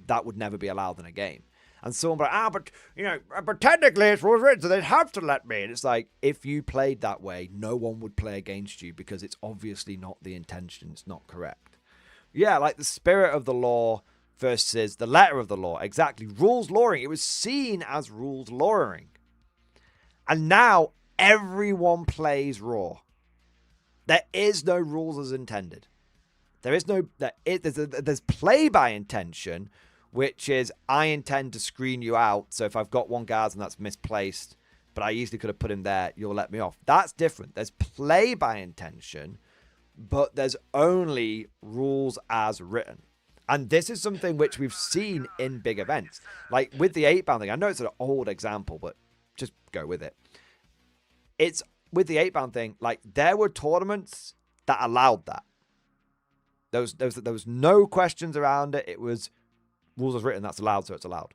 that would never be allowed in a game. And someone would be like, but technically it's rules written, so they'd have to let me. And it's like, if you played that way, no one would play against you because it's obviously not the intention. It's not correct. Yeah, like the spirit of the law versus the letter of the law. Exactly. Rules lawing. It was seen as rules lawing. And now everyone plays raw. There is no rules as intended. There's play by intention, which is I intend to screen you out. So if I've got one guardsman that's misplaced, but I easily could have put him there, you'll let me off. That's different. There's play by intention, but there's only rules as written. And this is something which we've seen in big events. Like with the 8-bound thing, I know it's an old example, but just go with it. It's with the 8-bound thing, like there were tournaments that allowed that. There was no questions around it. It was rules as written, that's allowed, so it's allowed.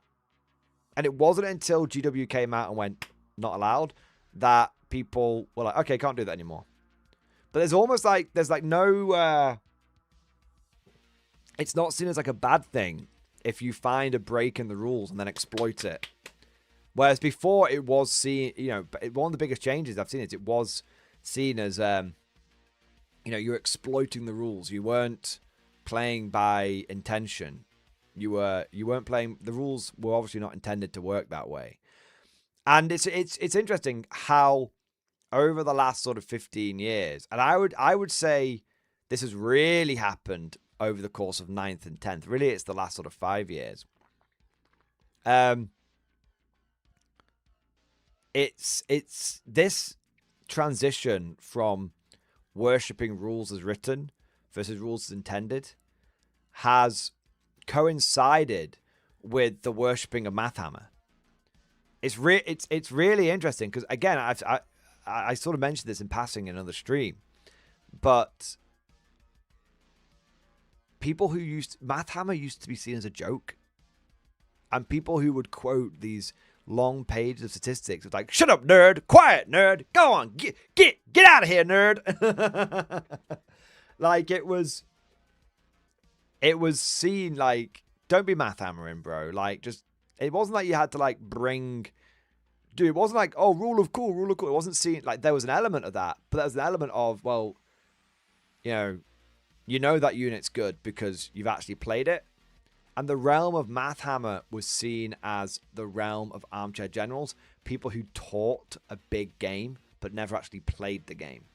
And it wasn't until GW came out and went, not allowed, that people were like, okay, can't do that anymore. But there's almost like, there's like no, it's not seen as like a bad thing if you find a break in the rules and then exploit it. Whereas before it was seen, you know, one of the biggest changes I've seen is it was seen as, you know, you're exploiting the rules. You weren't playing by intention. You weren't playing, the rules were obviously not intended to work that way. And it's interesting how over the last sort of 15 years, and I would say this has really happened over the course of 9th and 10th. Really, it's the last sort of 5 years. It's this transition from worshipping rules as written versus rules as intended has coincided with the worshipping of Mathhammer. It's really interesting because again, I sort of mentioned this in passing in another stream, but people who Mathhammer used to be seen as a joke, and people who would quote these long pages of statistics of like, shut up, nerd, quiet, nerd, go on, get out of here, nerd. Like it was seen like, don't be Mathhammering, bro. Like just, it wasn't like you had to like it wasn't like, oh, rule of cool. It wasn't seen like there was an element of that, but there was an element of, well, you know that unit's good because you've actually played it. And the realm of Mathhammer was seen as the realm of armchair generals, people who taught a big game but never actually played the game.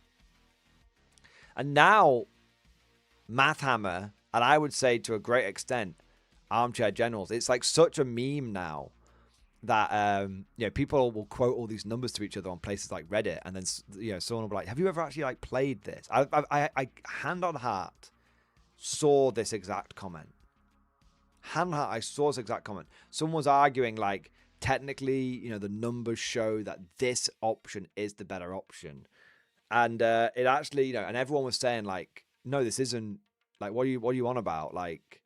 And now Mathhammer, and I would say to a great extent, armchair generals, it's like such a meme now that you know, people will quote all these numbers to each other on places like Reddit, and then someone will be like, have you ever actually like played this? I hand on heart saw this exact comment. Hand on heart, I saw this exact comment. Someone was arguing like, technically, the numbers show that this option is the better option, and it actually, and everyone was saying like, no, this isn't. Like, what are you on about? Like,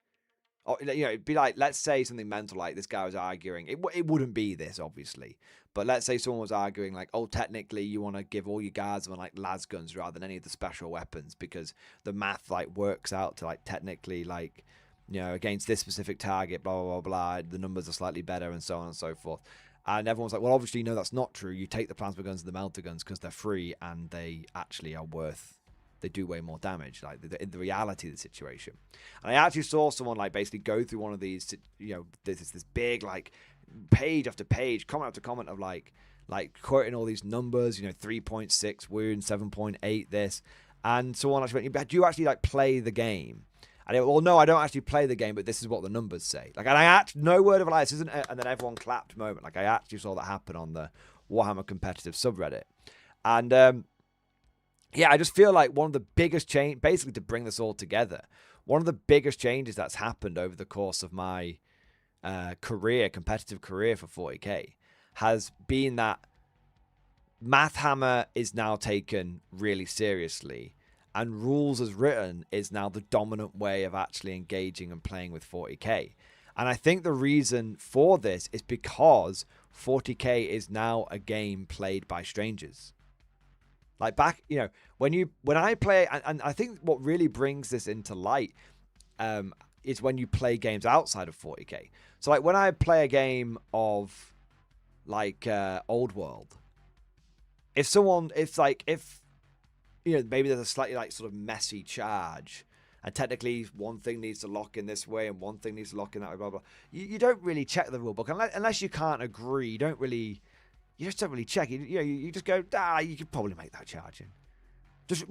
it'd be like, let's say something mental like this guy was arguing. It wouldn't be this, obviously. But let's say someone was arguing like, oh, technically you want to give all your guardsmen like las guns rather than any of the special weapons because the math like works out to like technically like, against this specific target, blah, blah, blah, blah. The numbers are slightly better and so on and so forth. And everyone's like, well, obviously, no, that's not true. You take the plasma guns and the melter guns because they're free and they actually are worth. They do way more damage, like the reality of the situation. And I actually saw someone like basically go through one of these, this big like page after page, comment after comment of like quoting all these numbers, 3.6 wound, 7.8 this, and someone actually went, do you actually like play the game? And they went, well, no, I don't actually play the game, but this is what the numbers say. Like, and I actually, no word of a lie, this isn't, and then everyone clapped moment. Like I actually saw that happen on the Warhammer competitive subreddit, and yeah, I just feel like one of the biggest change, basically to bring this all together, one of the biggest changes that's happened over the course of my competitive career for 40k, has been that Mathhammer is now taken really seriously, and rules as written is now the dominant way of actually engaging and playing with 40k. And I think the reason for this is because 40k is now a game played by strangers. Like back, when I play, and I think what really brings this into light is when you play games outside of 40k. So like when I play a game of like Old World, if maybe there's a slightly like sort of messy charge, and technically one thing needs to lock in this way and one thing needs to lock in that way, blah blah. You don't really check the rule book unless you can't agree. You just don't really check. You just go, you could probably make that charge in. Just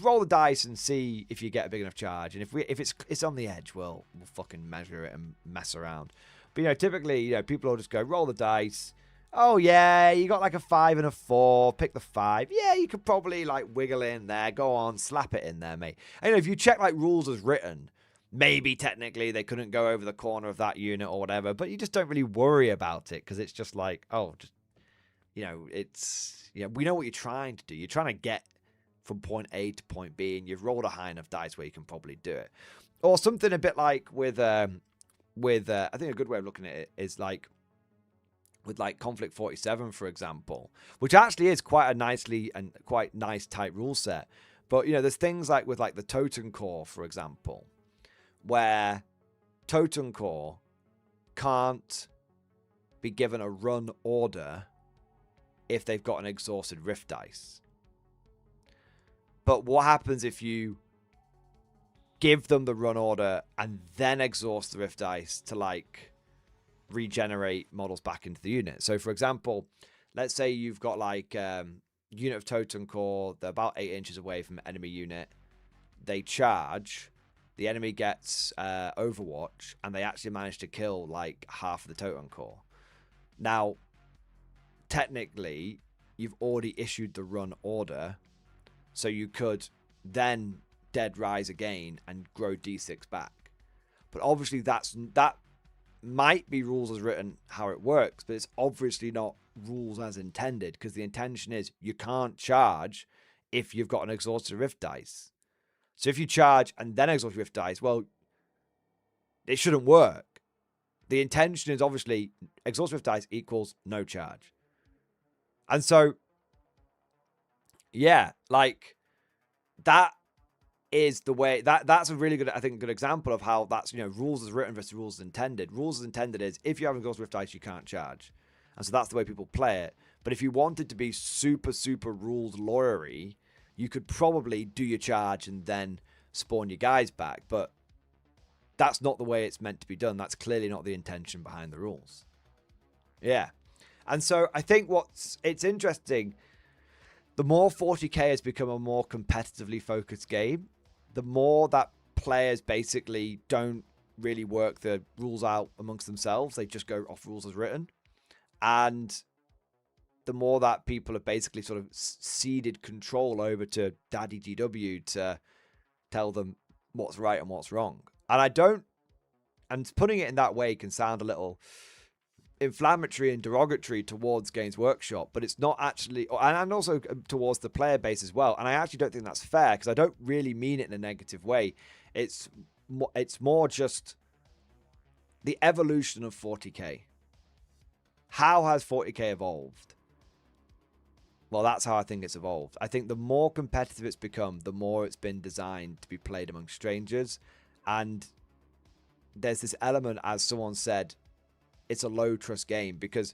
roll the dice and see if you get a big enough charge. And if it's on the edge, we'll fucking measure it and mess around. But typically, people will just go roll the dice. Oh yeah, you got like a 5 and a 4. Pick the 5. Yeah, you could probably like wiggle in there. Go on, slap it in there, mate. And if you check like rules as written, maybe technically they couldn't go over the corner of that unit or whatever. But you just don't really worry about it because it's just like, oh, just we know what you're trying to do. You're trying to get from point A to point B, and you've rolled a high enough dice where you can probably do it. Or something a bit like with I think a good way of looking at it is like with like Konflikt 47, for example, which actually is quite a nicely and quite nice tight rule set. But there's things like with like the Totem Core, for example, where Totem Core can't be given a run order if they've got an exhausted rift dice. But what happens if you give them the run order and then exhaust the rift dice to like regenerate models back into the unit? So for example, let's say you've got like unit of Totem Core, they're about 8 inches away from an enemy unit. They charge, the enemy gets Overwatch, and they actually manage to kill like half of the Totem Core. Now, technically, you've already issued the run order, so you could then dead rise again and grow D6 back. But obviously that might be rules as written how it works, but it's obviously not rules as intended, because the intention is you can't charge if you've got an exhausted rift dice. So if you charge and then exhaust rift dice, well, it shouldn't work. The intention is obviously exhaust rift dice equals no charge. And so, yeah, like that is the way that's a really good, I think, good example of how that's, rules as written versus rules as intended. Rules as intended is if you have an exhaust rift dice, you can't charge. And so that's the way people play it. But if you wanted to be super, super rules lawyery, you could probably do your charge and then spawn your guys back. But that's not the way it's meant to be done. That's clearly not the intention behind the rules. Yeah. And so I think it's interesting, the more 40k has become a more competitively focused game, the more that players basically don't really work the rules out amongst themselves. They just go off rules as written. And the more that people have basically sort of ceded control over to Daddy GW to tell them what's right and what's wrong. And putting it in that way can sound a little inflammatory and derogatory towards Games Workshop, but it's not actually, and also towards the player base as well. And I actually don't think that's fair, because I don't really mean it in a negative way. It's more just the evolution of 40k. How has 40k evolved? Well, that's how I think it's evolved. I think the more competitive it's become, the more it's been designed to be played among strangers. And there's this element, as someone said, it's a low trust game, because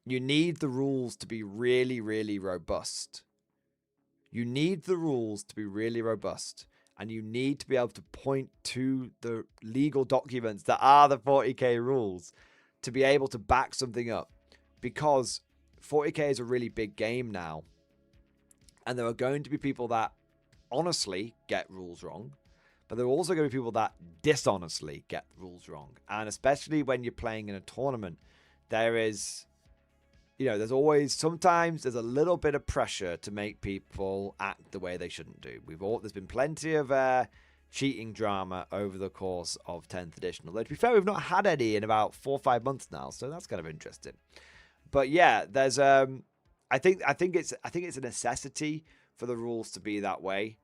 you need the rules to be really, really robust. You need the rules to be really robust, and you need to be able to point to the legal documents that are the 40k rules to be able to back something up, because 40k is a really big game now, and there are going to be people that honestly get rules wrong, but there are also going to be people that dishonestly get rules wrong. And especially when you're playing in a tournament, there is, there's always, sometimes there's a little bit of pressure to make people act the way they shouldn't do. There's been plenty of cheating drama over the course of 10th edition. Although, to be fair, we've not had any in about 4 or 5 months now, so that's kind of interesting. But yeah, there's I think it's a necessity for the rules to be that way.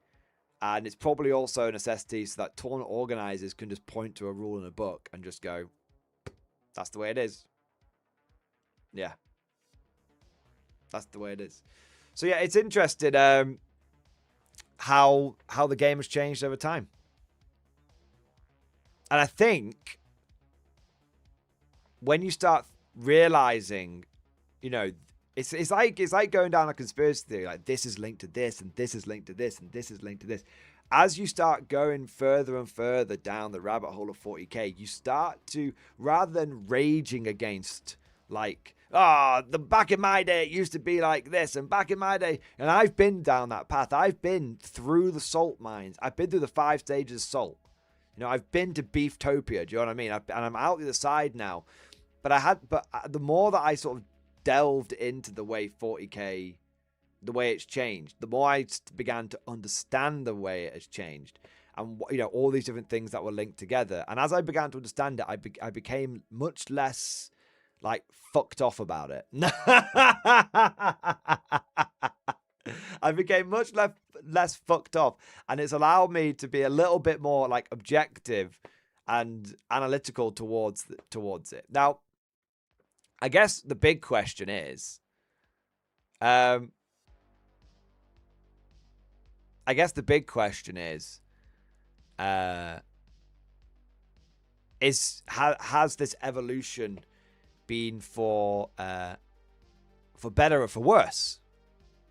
And it's probably also a necessity so that tournament organizers can just point to a rule in a book and just go, that's the way it is. Yeah. That's the way it is. So yeah, it's interesting how the game has changed over time. And I think when you start realizing, it's like going down a conspiracy theory, like this is linked to this, and this is linked to this, and this is linked to this. As you start going further and further down the rabbit hole of 40k, you start to, rather than raging against Like, the back in my day, it used to be like this, and back in my day, and I've been down that path. I've been through the salt mines. I've been through the 5 stages of salt. You know, I've been to Beeftopia. Do you know what I mean? And I'm out the other side now. But the more that I sort of delved into the way 40k, the way it's changed, the more I began to understand the way it has changed, and you know, all these different things that were linked together. And as I began to understand it, I became much less like fucked off about it. I became much less fucked off, and it's allowed me to be a little bit more like objective and analytical towards it. Now, I guess the big question is, has this evolution been for better or for worse?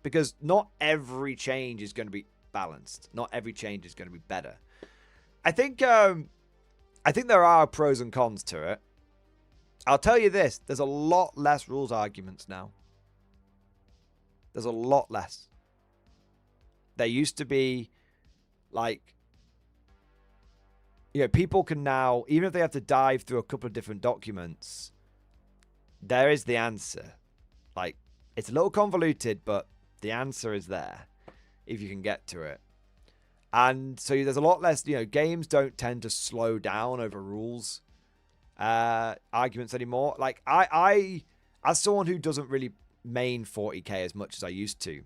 Because not every change is going to be balanced. Not every change is going to be better. I think there are pros and cons to it. I'll tell you this: there's a lot less rules arguments now. There's a lot less. There used to be, like, you know, people can now, even if they have to dive through a couple of different documents, there is the answer. Like, it's a little convoluted, but the answer is there if you can get to it. And so there's a lot less, you know, games don't tend to slow down over rules arguments anymore. Like, I as someone who doesn't really main 40k as much as I used to,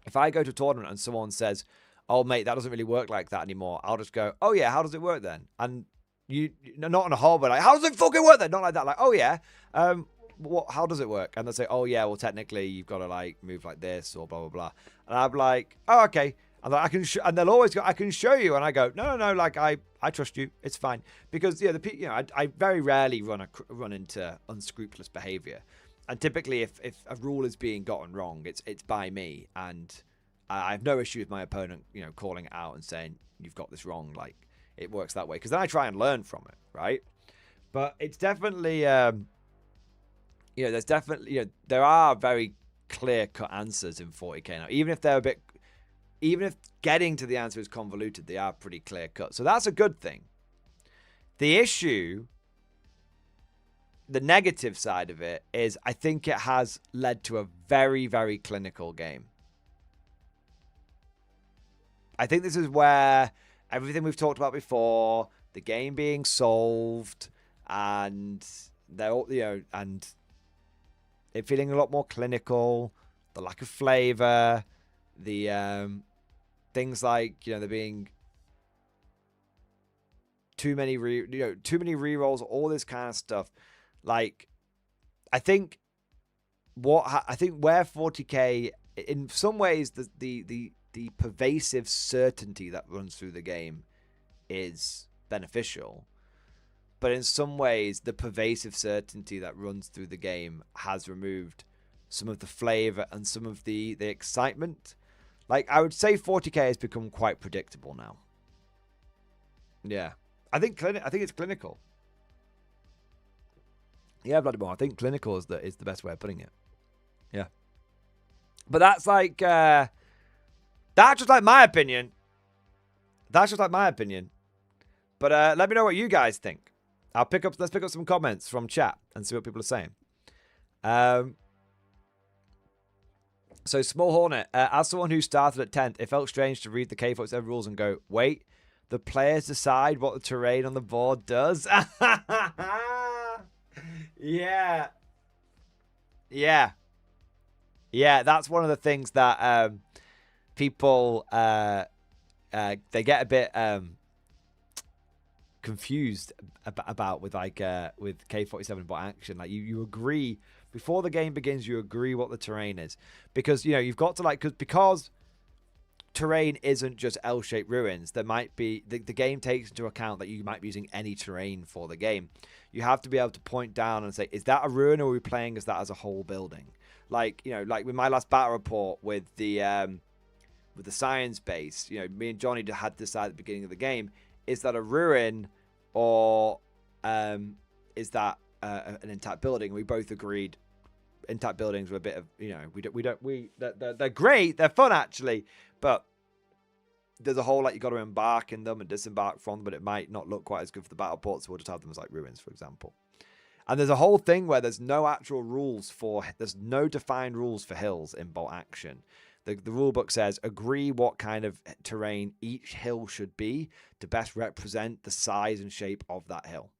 if I go to a tournament and someone says, oh mate, that doesn't really work like that anymore, I'll just go, oh yeah, how does it work then? And you not on a whole, but like, how does it fucking work then? Not like that. Like, oh yeah, how does it work? And they'll say, oh yeah, well technically you've got to like move like this or blah blah blah. And I'm like, oh okay. And I can, and they'll always go, I can show you. And I go, no, like I trust you. It's fine, because yeah, I very rarely run into unscrupulous behavior, and typically if a rule is being gotten wrong, it's by me, and I have no issue with my opponent, you know, calling it out and saying you've got this wrong. Like, it works that way, because then I try and learn from it, right? But it's definitely, you know, there's definitely, you know, there are very clear-cut answers in 40k now. Even if getting to the answer is convoluted, they are pretty clear-cut. So that's a good thing. The issue, the negative side of it, is I think it has led to a very, very clinical game. I think this is where everything we've talked about before, the game being solved, and they're all, you know, and it feeling a lot more clinical, the lack of flavor, the things like, you know, there being too many rerolls, all this kind of stuff. Like, I think where 40k, in some ways, the pervasive certainty that runs through the game is beneficial, but in some ways the pervasive certainty that runs through the game has removed some of the flavor and some of the excitement. Like, I would say 40k has become quite predictable now. Yeah, I think it's clinical. Yeah, Vladimir, I think clinical is the best way of putting it. Yeah, but that's like that's just like my opinion. That's just like my opinion. But let me know what you guys think. Let's pick up some comments from chat and see what people are saying. So Small Hornet, as someone who started at 10th, it felt strange to read the K47 rules and go, wait, the players decide what the terrain on the board does? Yeah. Yeah. Yeah, that's one of the things that people they get a bit confused about with with K47 bot action. Like, you agree before the game begins, you agree what the terrain is, because, you know, you've got to, because terrain isn't just L-shaped ruins. There might be the game takes into account that you might be using any terrain for the game. You have to be able to point down and say, is that a ruin, or are we playing as that as a whole building? Like, you know, like with my last battle report with the science base, you know, me and Johnny had to decide at the beginning of the game, is that a ruin, or is that an intact building. We both agreed intact buildings were a bit of, you know, they're great, they're fun actually, but there's a whole, like, you got to embark in them and disembark from them, but it might not look quite as good for the battle port, so we'll just have them as like ruins, for example. And there's a whole thing where there's no actual rules there's no defined rules for hills in bolt action. The rule book says, agree what kind of terrain each hill should be to best represent the size and shape of that hill.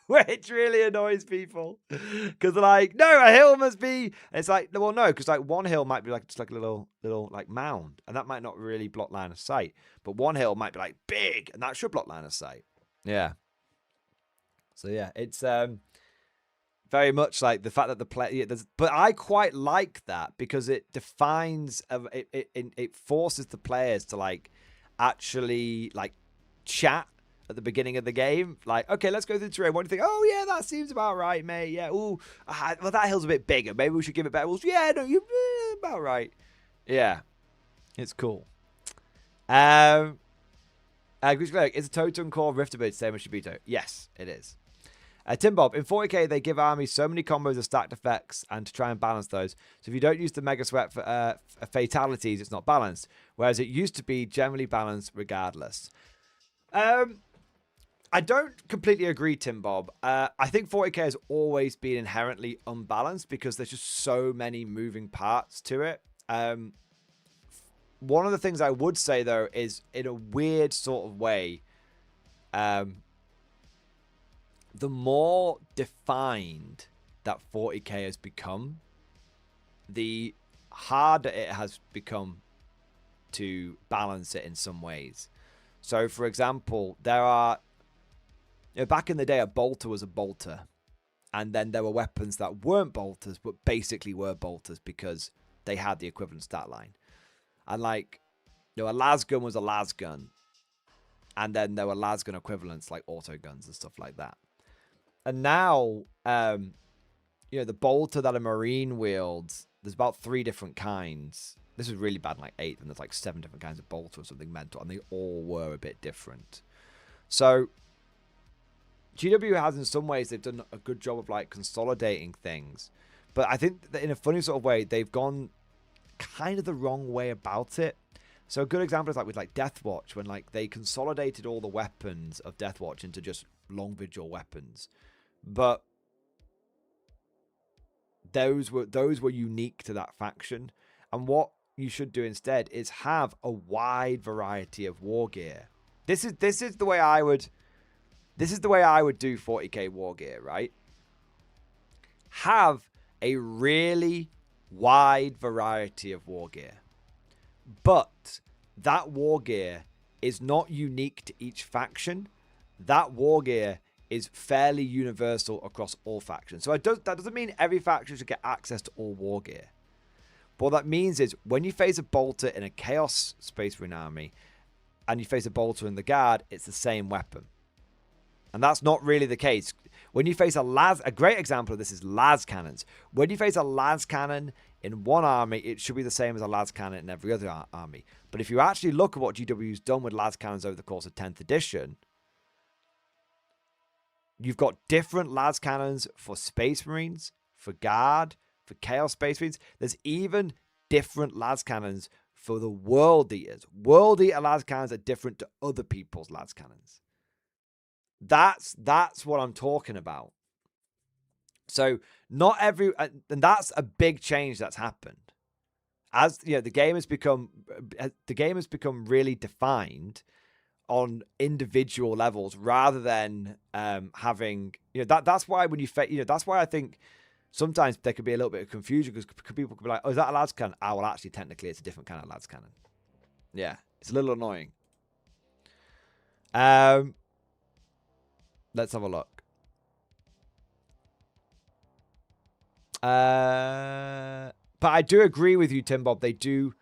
Which really annoys people, because they're like, no, a hill must be. And it's like, well, no, because like one hill might be like just like a little like mound, and that might not really block line of sight. But one hill might be like big, and that should block line of sight. Yeah. So yeah, it's very much like the fact that the play. But I quite like that because it defines. It forces the players to like actually like chat at the beginning of the game, like, okay, let's go through the terrain. What do you think? Oh yeah, that seems about right, mate. Yeah. Ooh, well, that hill's a bit bigger. Maybe we should give it better rules. Yeah, no, you're about right. Yeah, it's cool. Is a Totem Core Rift ability the same as Shibito? Yes, it is. Tim Bob, in 40k, they give armies so many combos of stacked effects and to try and balance those. So if you don't use the Mega Sweat for fatalities, it's not balanced. Whereas it used to be generally balanced regardless. I don't completely agree, Tim Bob. I think 40k has always been inherently unbalanced because there's just so many moving parts to it. One of the things I would say, though, is in a weird sort of way, the more defined that 40k has become, the harder it has become to balance it in some ways. So, for example, there are... back in the day, a bolter was a bolter. And then there were weapons that weren't bolters, but basically were bolters because they had the equivalent stat line. And like, a lasgun was a lasgun. And then there were lasgun equivalents like auto guns and stuff like that. And now, the bolter that a marine wields, there's about 3 different kinds. This was really bad in like 8th, and there's like 7 different kinds of bolter or something mental. And they all were a bit different. So... GW has, in some ways, they've done a good job of like consolidating things, but I think that in a funny sort of way, they've gone kind of the wrong way about it. So a good example is like with like Deathwatch, when like they consolidated all the weapons of Deathwatch into just long vigil weapons, but those were unique to that faction. And what you should do instead is have a wide variety of war gear. This is the way I would. This is the way I would do 40k war gear, right? Have a really wide variety of war gear. But that war gear is not unique to each faction. That war gear is fairly universal across all factions. So that doesn't mean every faction should get access to all war gear. But what that means is when you face a bolter in a Chaos Space Marine army and you face a bolter in the Guard, it's the same weapon. And that's not really the case. When you face a great example of this is las cannons. When you face a las cannon in one army, it should be the same as a las cannon in every other army. But if you actually look at what GW's done with las cannons over the course of 10th edition, you've got different las cannons for Space Marines, for Guard, for Chaos Space Marines. There's even different las cannons for the World Eaters. World Eater las cannons are different to other people's las cannons. That's what I'm talking about. So not every, and that's a big change that's happened. As the game has become really defined on individual levels rather than having that's why when you that's why I think sometimes there could be a little bit of confusion because people could be like, oh, is that a lads cannon? Ah, well, actually, technically, it's a different kind of lads cannon. Yeah, it's a little annoying. Let's have a look. But I do agree with you, Tim Bob. They do.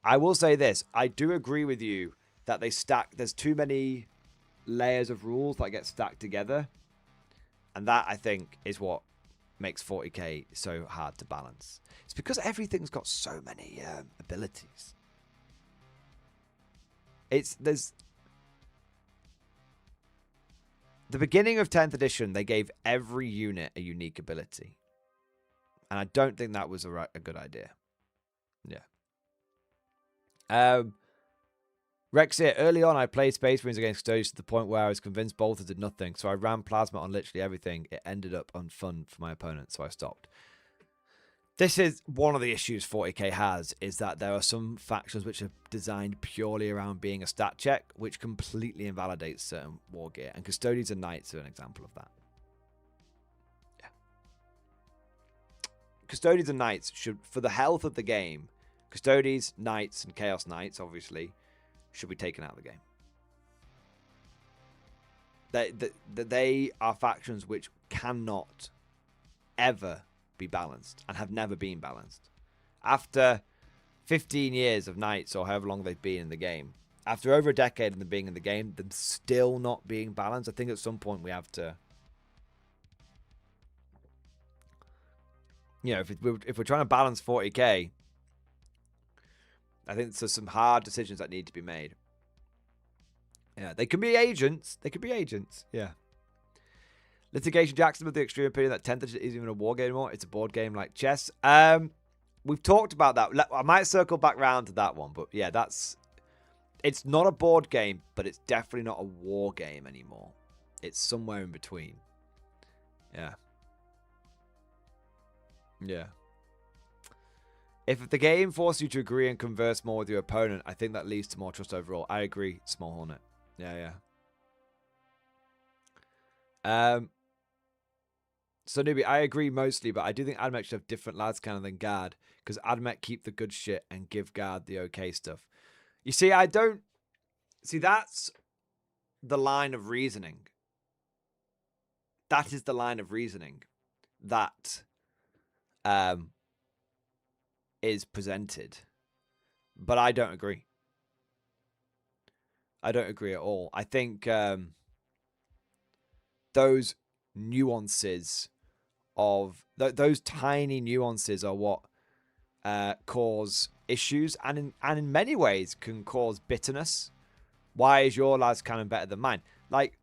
I will say this. I do agree with you that they stack. There's too many layers of rules that get stacked together. And that, I think, is what makes 40k so hard to balance. It's because everything's got so many abilities. the beginning of 10th edition, they gave every unit a unique ability. And I don't think that was a good idea. Yeah. Rex here. Early on, I played Space Marines against Custodians to the point where I was convinced bolters did nothing. So I ran plasma on literally everything. It ended up unfun for my opponent, so I stopped. This is one of the issues 40k has, is that there are some factions which are designed purely around being a stat check, which completely invalidates certain war gear. And Custodians and Knights are an example of that. Yeah. Custodians and Knights should, for the health of the game, Custodians, Knights, and Chaos Knights, obviously, should be taken out of the game. They are factions which cannot ever be balanced and have never been balanced. After 15 years of Knights, or however long they've been in the game, after over a decade of them being in the game, them still not being balanced, I think at some point we have to, you know, if we're trying to balance 40k, I think there's some hard decisions that need to be made. Yeah, they can be agents. They could be agents. Yeah. Litigation Jackson with the extreme opinion that 10th isn't even a war game anymore. It's a board game like chess. We've talked about that. I might circle back round to that one, but yeah, it's not a board game, but it's definitely not a war game anymore. It's somewhere in between. Yeah. Yeah. If the game forces you to agree and converse more with your opponent, I think that leads to more trust overall. I agree, Small Hornet. Yeah, yeah. So, Newbie, I agree mostly, but I do think Admech should have different lads cannon than Guard, because Admech keep the good shit and give Guard the okay stuff. You see, I don't... See, that's the line of reasoning. That is the line of reasoning that... is presented, but I don't agree. I don't agree at all. I think those nuances of those tiny nuances are what cause issues, and in many ways can cause bitterness. Why is your lads cannon better than mine? Like,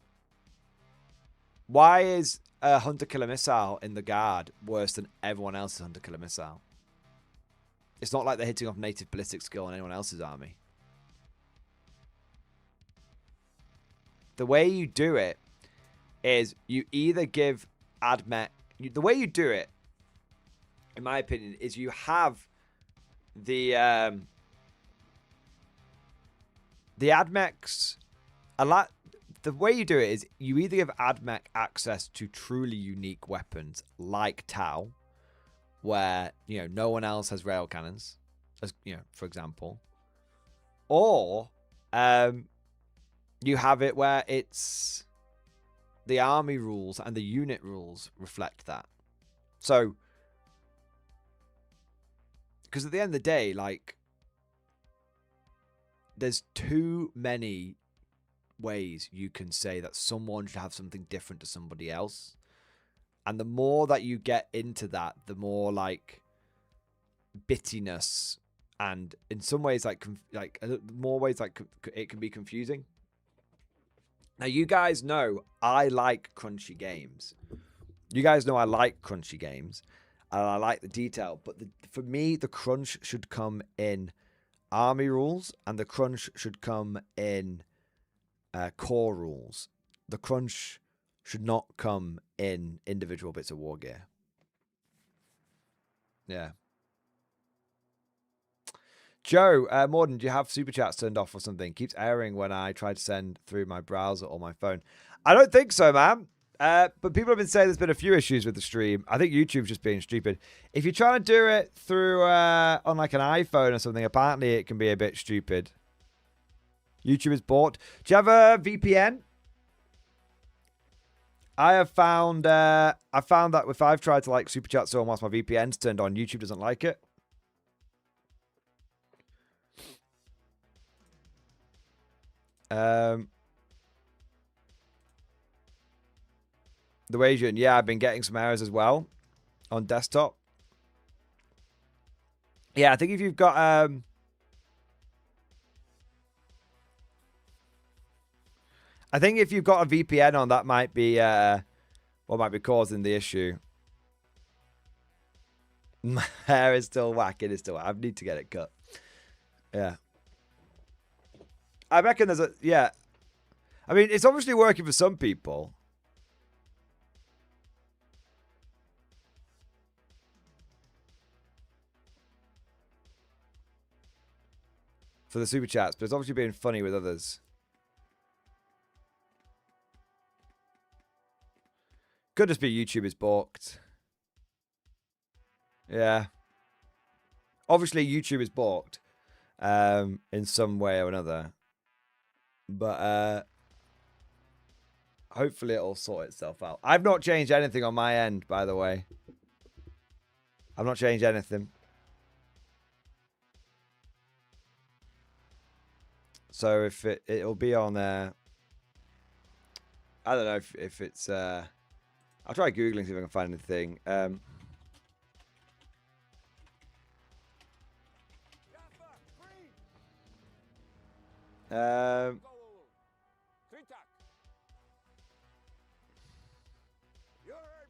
why is a hunter killer missile in the Guard worse than everyone else's hunter killer missile? It's not like they're hitting off native ballistic skill on anyone else's army. The way you do it is you either give Admech... The way you do it, in my opinion, is you have the Admechs... The way you do it is you either give Admech access to truly unique weapons like Tau, where, you know, no one else has rail cannons, as, you know, for example, or you have it where it's the army rules and the unit rules reflect that. So, because at the end of the day, like, there's too many ways you can say that someone should have something different to somebody else. And the more that you get into that, the more, like, bittiness and in some ways, like more ways, like, it can be confusing. Now, you guys know I like crunchy games. You guys know I like crunchy games. And I like the detail. But for me, the crunch should come in army rules. And the crunch should come in core rules. The crunch should not come in individual bits of war gear. Yeah. Joe, Morden, do you have super chats turned off or something? Keeps airing when I try to send through my browser or my phone. I don't think so, man. But people have been saying there's been a few issues with the stream. I think YouTube's just being stupid. If you're trying to do it through on like an iPhone or something, apparently it can be a bit stupid. YouTube is bought. Do you have a VPN? I have found that if I've tried to like super chat someone whilst my VPN's turned on, YouTube doesn't like it. The Asian, yeah, I've been getting some errors as well on desktop. Yeah, I think if you've got I think if you've got a VPN on, that might be what might be causing the issue. My hair is still whack. It is still whack. I need to get it cut. Yeah. I reckon there's a... Yeah. I mean, it's obviously working for some people. For the super chats, but it's obviously being funny with others. Could just be YouTube is balked. Yeah. Obviously, YouTube is balked in some way or another. But hopefully it'll sort itself out. I've not changed anything on my end, by the way. I've not changed anything. So if it'll be on there. I don't know if it's... I'll try Googling, see if I can find anything. You heard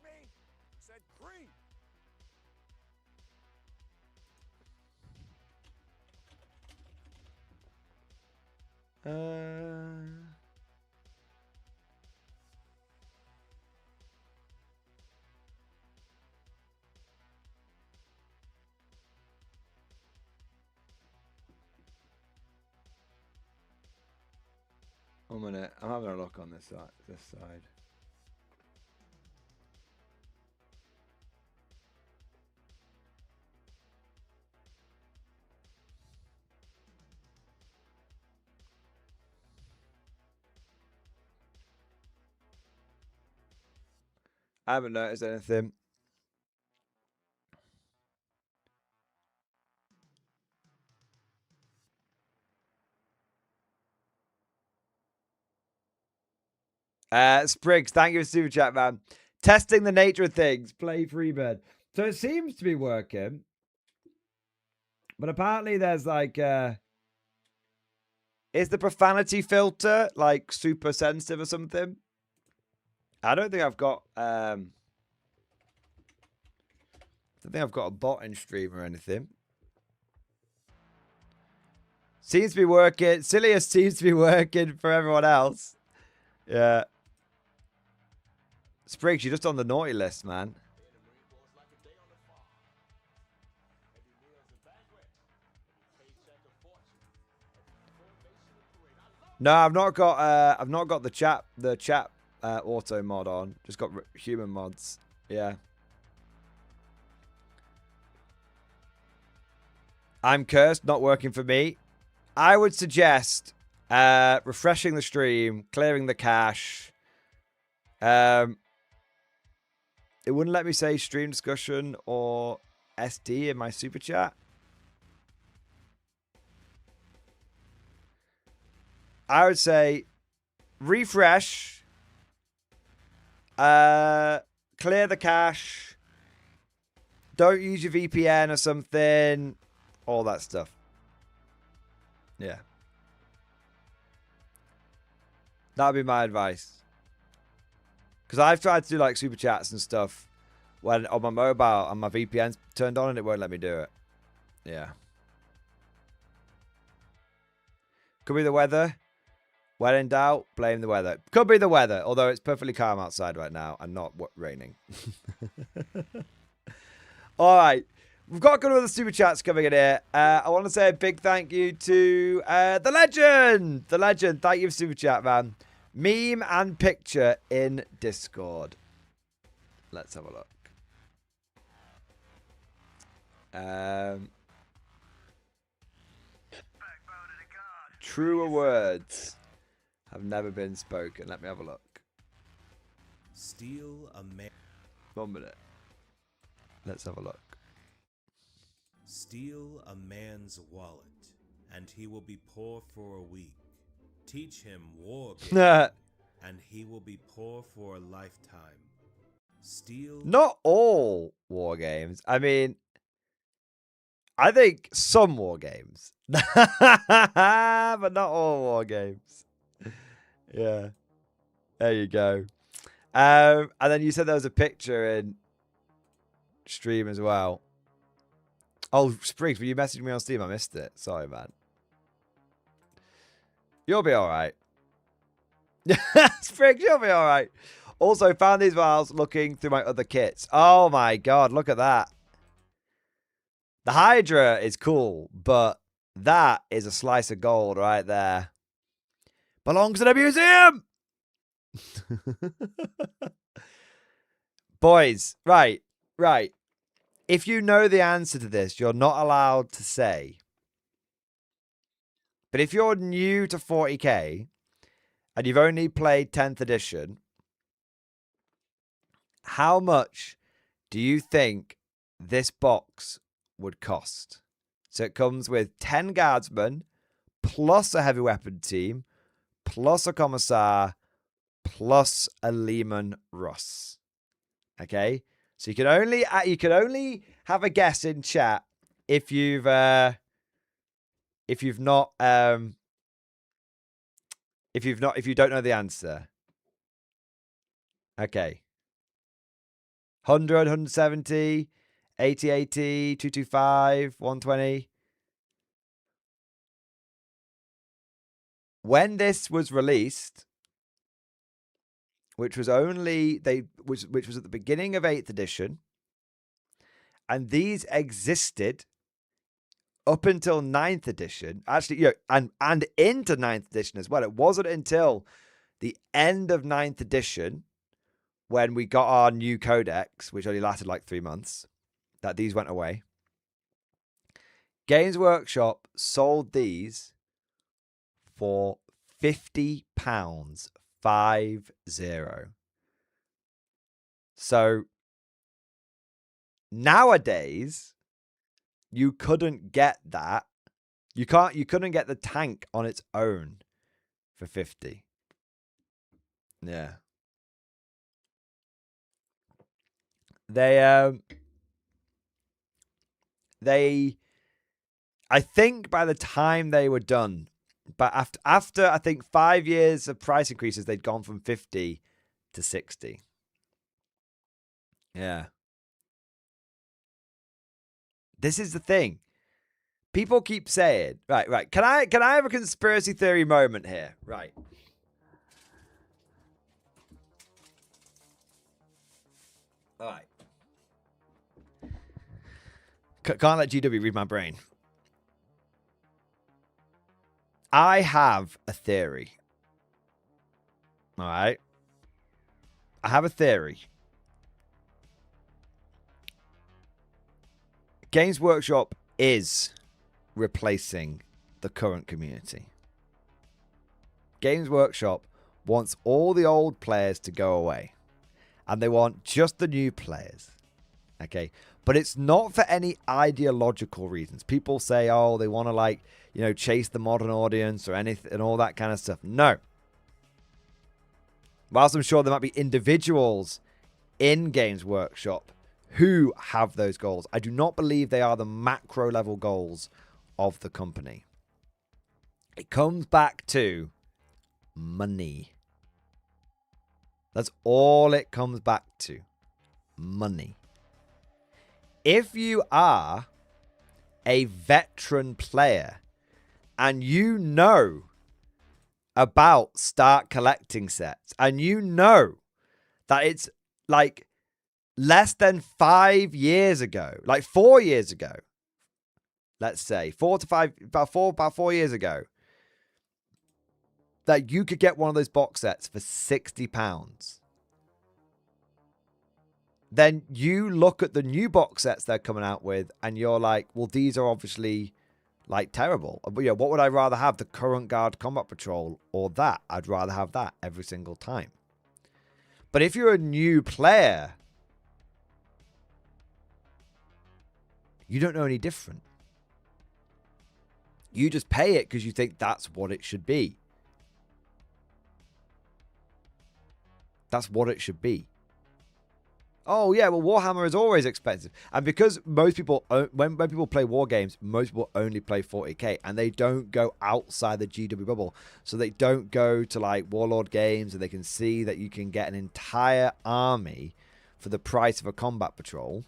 me? Said green. One minute. I'm having a look on this side. I haven't noticed anything. Spriggs, thank you for super chat, man. Testing the nature of things. Play Freebird. So it seems to be working. But apparently there's like... is the profanity filter like super sensitive or something? I don't think I've got... I don't think I've got a bot in stream or anything. Seems to be working. Silius seems to be working for everyone else. Yeah. Spriggs, you're just on the naughty list, man. No, I've not got the chat auto mod on. Just got human mods. Yeah. I'm cursed, not working for me. I would suggest refreshing the stream, clearing the cache. It wouldn't let me say stream discussion or SD in my super chat. I would say refresh, clear the cache, don't use your VPN or something, all that stuff. Yeah. That would be my advice. Because I've tried to do like super chats and stuff when on my mobile and my VPN's turned on and it won't let me do it. Yeah. Could be the weather. When in doubt, blame the weather. Could be the weather, although it's perfectly calm outside right now and not raining. All right. We've got good other super chats coming in here. I want to say a big thank you to the legend. The legend. Thank you for super chat, man. Meme and picture in Discord. Let's have a look. Truer words have never been spoken. Let me have a look. Steal a man. 1 minute. Let's have a look. Steal a man's wallet, and he will be poor for a week. Teach him war games, and he will be poor for a lifetime. Steal. Not all war games. I mean, I think some war games, but not all war games. Yeah. There you go. And then you said there was a picture in stream as well. Oh, Spriggs, will you message me on Steam? I missed it. Sorry, man. You'll be all right. Spriggs, you'll be all right. Also, found these files looking through my other kits. Oh, my God. Look at that. The Hydra is cool, but that is a slice of gold right there. Belongs in a museum! Boys, right. If you know the answer to this, you're not allowed to say. But if you're new to 40k and you've only played 10th edition, how much do you think this box would cost? So it comes with 10 guardsmen, plus a heavy weapon team, plus a commissar, plus a Lehman Russ. Okay? So you can only have a guess in chat if you don't know the answer. Okay. 100, 170, 80, 80, 225, 120. When this was released, which was only which was at the beginning of 8th edition, and these existed up until 9th edition, actually, and into 9th edition as well. It wasn't until the end of 9th edition, when we got our new codex, which only lasted like 3 months, that these went away. Games Workshop sold these for £50. 50. So nowadays, you couldn't get that. You couldn't get the tank on its own for 50. Yeah. They I think by the time they were done, but after I think 5 years of price increases, they'd gone from 50 to 60. Yeah. This is the thing. People keep saying, right. Can I have a conspiracy theory moment here? Right. All right. Can't let GW read my brain. I have a theory. All right. I have a theory. Games Workshop is replacing the current community. Games Workshop wants all the old players to go away, and they want just the new players. Okay. But it's not for any ideological reasons. People say, oh, they want to chase the modern audience or anything and all that kind of stuff. No. Whilst I'm sure there might be individuals in Games Workshop who have those goals, I do not believe they are the macro level goals of the company. It comes back to money. That's all it comes back to. Money. If you are a veteran player and you know about start collecting sets and you know that it's like less than 5 years ago, like 4 years ago, let's say about 4 years ago, that you could get one of those box sets for £60. Then you look at the new box sets they're coming out with and you're like, well, these are obviously like terrible. But what would I rather have? The current Guard Combat Patrol or that? I'd rather have that every single time. But if you're a new player, you don't know any different. You just pay it because you think that's what it should be. That's what it should be. Oh yeah, well Warhammer is always expensive, and because most people when people play war games, most people only play 40k, and they don't go outside the GW bubble, so they don't go to like Warlord games, and they can see that you can get an entire army for the price of a combat patrol.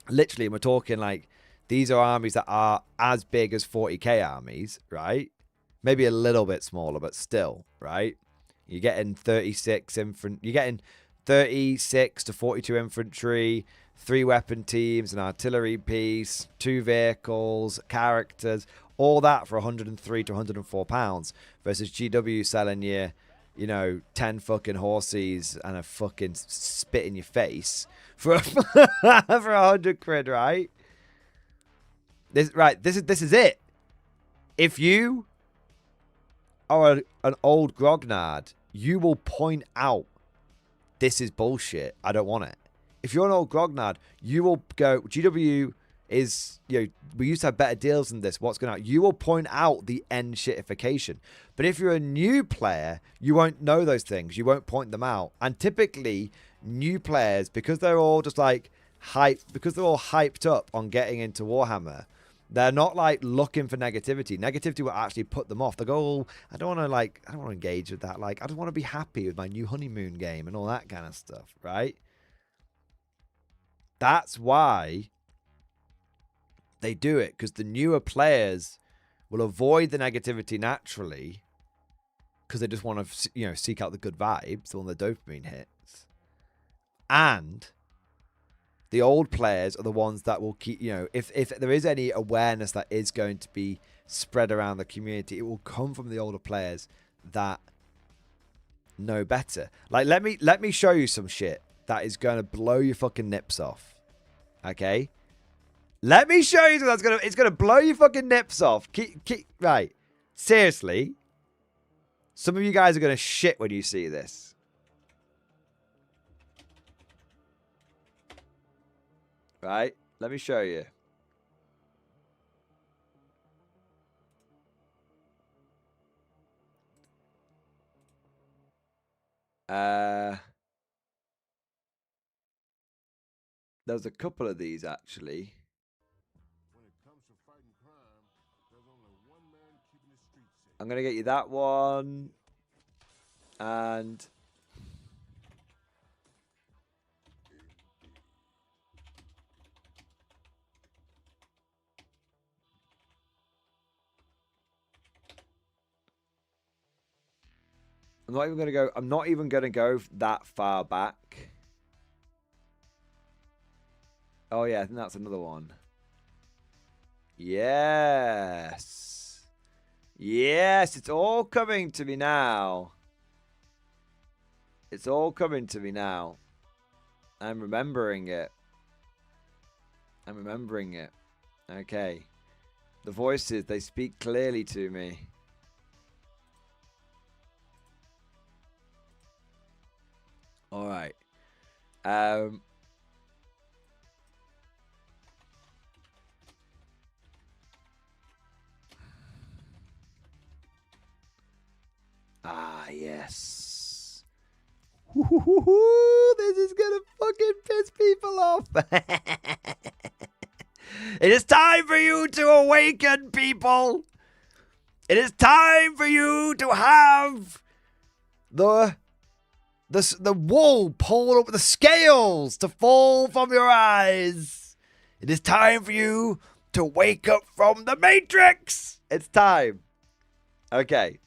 Literally, we're talking like these are armies that are as big as 40k armies, right? Maybe a little bit smaller, but still, right? You're getting 36 infantry. You're getting 36 to 42 infantry, 3 weapon teams, an artillery piece, 2 vehicles, characters, all that for 103 to 104 pounds versus GW selling you know, 10 fucking horses and a fucking spit in your face for for 100 quid, right? This is it. If you are an old grognard, you will point out this is bullshit. I don't want it. If you're an old grognard, you will go, GW is, you know, we used to have better deals than this. What's going on? You will point out the end shitification. But if you're a new player, you won't know those things. You won't point them out. And typically, new players, because they're all just like because they're all hyped up on getting into Warhammer, they're not like looking for negativity. Negativity will actually put them off. They go, oh, I don't want to engage with that. Like, I just want to be happy with my new honeymoon game and all that kind of stuff, right? That's why they do it, because the newer players will avoid the negativity naturally because they just want to, you know, seek out the good vibes when the dopamine hits. And the old players are the ones that will keep, you know, if there is any awareness that is going to be spread around the community, it will come from the older players that know better. Like, let me show you some shit that is going to blow your fucking nips off. Okay? Let me show you something it's gonna blow your fucking nips off. Right. Seriously. Some of you guys are gonna shit when you see this. Right? Let me show you. There's a couple of these actually. I'm gonna get you that one. And I'm not even gonna go that far back. Oh yeah, I think that's another one. Yes. Yes, it's all coming to me now. It's all coming to me now. I'm remembering it. I'm remembering it. Okay. The voices, they speak clearly to me. All right. Ah, yes. This is gonna fucking piss people off. It is time for you to awaken, people. It is time for you to have the wool pulled up, the scales to fall from your eyes. It is time for you to wake up from the Matrix. It's time. Okay.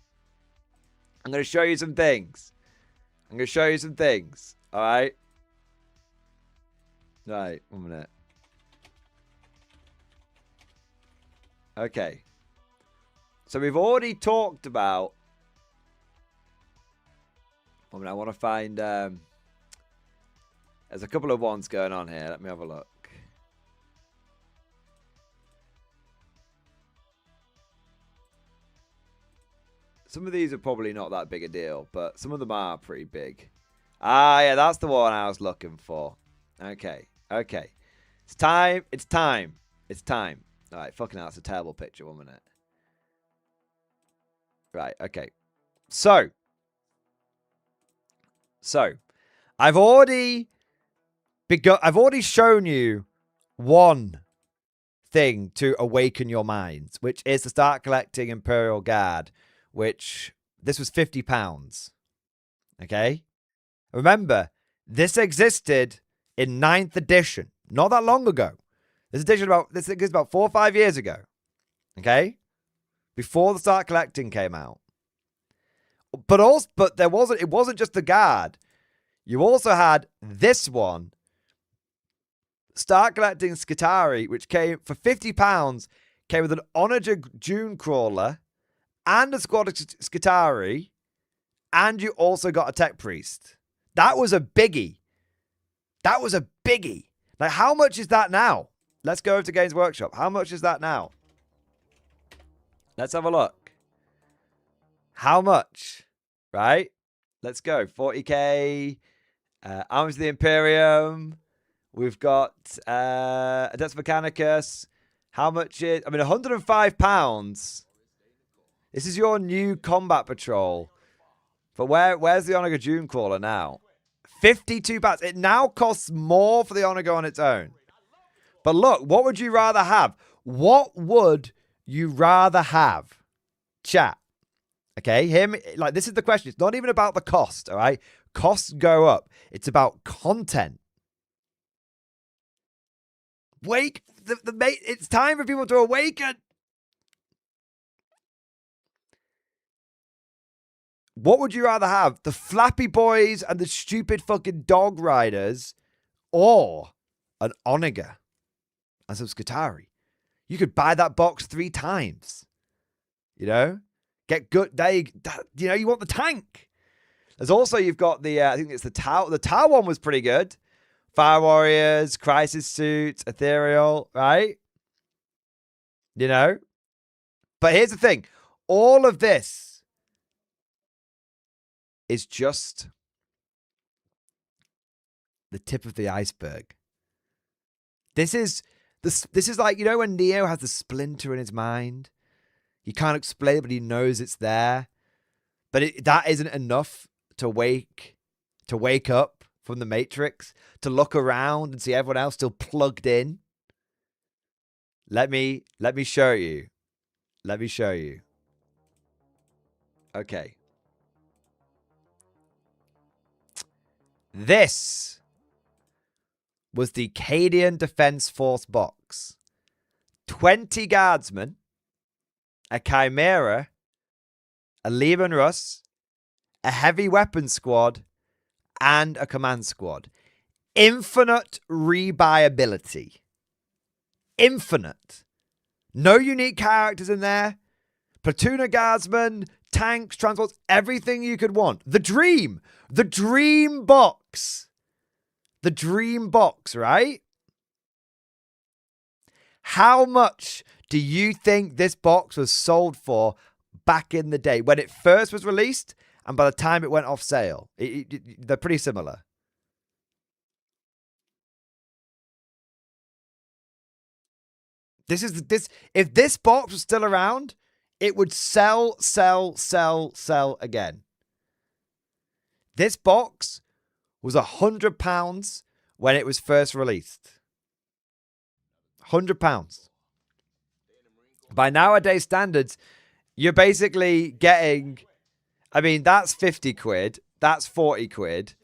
I'm going to show you some things. All right? Right, 1 minute. Okay. So we've already talked about... I mean, I want to find... there's a couple of ones going on here. Let me have a look. Some of these are probably not that big a deal, but some of them are pretty big. Ah, yeah, that's the one I was looking for. Okay, okay. It's time. It's time. It's time. All right, fucking hell, that's a terrible picture. 1 minute. Right, okay. So, I've already Because I've already shown you one thing to awaken your minds, which is to start collecting Imperial Guard, which this was £50. Okay? Remember, this existed in 9th edition, not that long ago. This existed about 4 or 5 years ago. Okay? Before the Start Collecting came out. But it wasn't just the Guard. You also had this one, Start Collecting Skitarii, which came for £50, came with an Onager Dune Crawler and a squad of Skitarii, and you also got a Tech Priest. That was a biggie. That was a biggie. Like, how much is that now? Let's go over to Games Workshop. How much is that now? Let's have a look. How much? Right? Let's go. 40k. Arms of the Imperium. We've got Adeptus Mechanicus. How much is... I mean, £105. This is your new combat patrol. But where's the Onager Dune Crawler now? £52. It now costs more for the Onager on its own. But look, what would you rather have? What would you rather have? Chat. Okay, like, this is the question. It's not even about the cost, all right? Costs go up. It's about content. It's time for people to awaken. What would you rather have? The Flappy Boys and the stupid fucking Dog Riders, or an Onager and some Skitarii? You could buy that box 3 times. You know? Get good. You want the tank. There's also, you've got the, I think it's the Tau. The Tau one was pretty good. Fire Warriors, Crisis Suits, Ethereal, right? You know? But here's the thing. All of this is just the tip of the iceberg. This is like, you know, when Neo has the splinter in his mind? He can't explain it, but he knows it's there. But that isn't enough to wake up from the Matrix, to look around and see everyone else still plugged in. Let me show you. Let me show you. Okay. This was the Cadian Defense Force box. 20 guardsmen, a Chimera, a Leman Russ, a heavy weapon squad, and a command squad. Infinite rebuyability. Infinite. No unique characters in there. Platoon of guardsmen, tanks, transports, everything you could want. The dream. The dream box. The dream box, right? How much do you think this box was sold for back in the day when it first was released and by the time it went off sale? They're pretty similar. If this box was still around, it would sell again. This box was £100 when it was first released. £100. By nowadays standards, you're basically getting, I mean, that's 50 quid. That's 40 quid.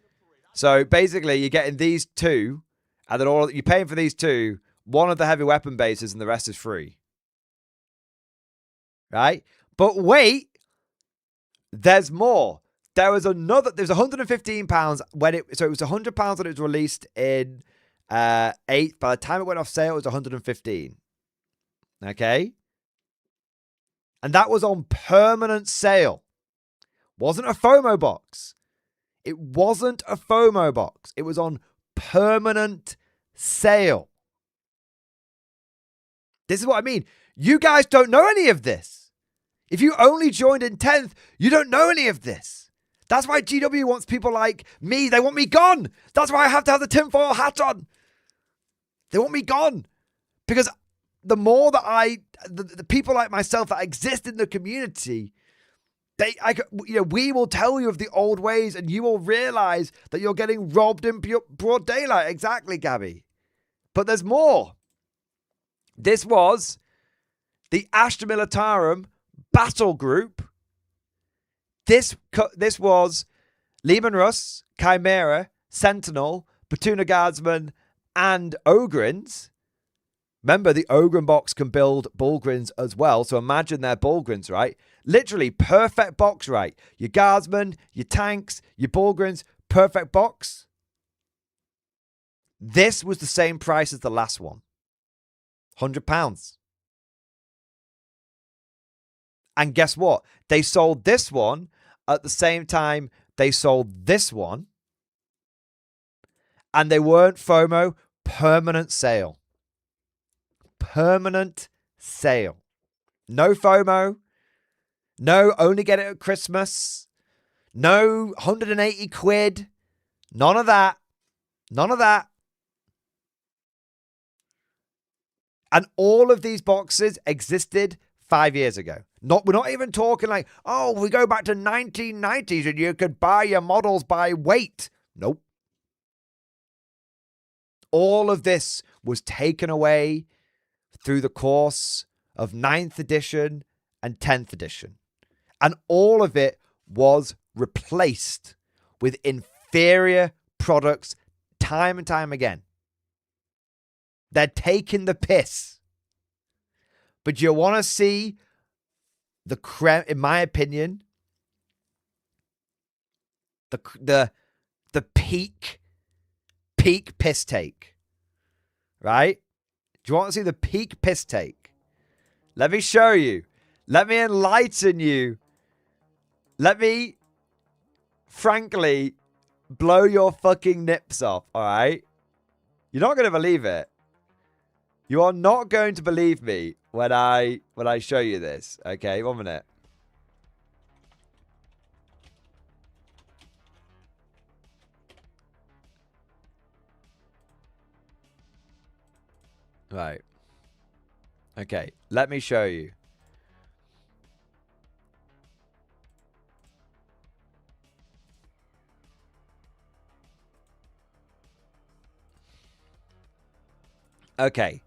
So basically you're getting these two, and then you're paying for these two, one of the heavy weapon bases and the rest is free. Right? But wait, there's more. There's £115 so it was £100 when it was released in 8th. By the time it went off sale, it was £115. Okay? And that was on permanent sale. Wasn't a FOMO box. It wasn't a FOMO box. It was on permanent sale. This is what I mean. You guys don't know any of this. If you only joined in 10th, you don't know any of this. That's why GW wants people like me. They want me gone. That's why I have to have the tinfoil hat on. They want me gone. Because the more that the people like myself that exist in the community, We will tell you of the old ways, and you will realize that you're getting robbed in broad daylight. Exactly, Gabby. But there's more. This was the Astra Militarum battle group. This was Leman Russ, Chimera, Sentinel, Batuna Guardsman, and Ogrins. Remember, the Ogren box can build Bullgrins as well, so imagine they're Bullgrins, right? Literally, perfect box, right? Your Guardsmen, your tanks, your Bullgrins, perfect box. This was the same price as the last one. £100. And guess what? They sold this one at the same time they sold this one. And they weren't FOMO, permanent sale. Permanent sale. No FOMO. No, only get it at Christmas. No, 180 quid. None of that. None of that. And all of these boxes existed 5 years ago. We're not even talking like, oh, we go back to 1990s and you could buy your models by weight. Nope. All of this was taken away through the course of 9th edition and 10th edition. And all of it was replaced with inferior products time and time again. They're taking the piss. But you want to see the creme, in my opinion, the peak piss take, right? Do you want to see the peak piss take? Let me show you. Let me enlighten you. Let me, frankly, blow your fucking nips off, all right? You're not going to believe it. You are not going to believe me when I show you this. Okay, 1 minute. Right. Okay, let me show you. Okay.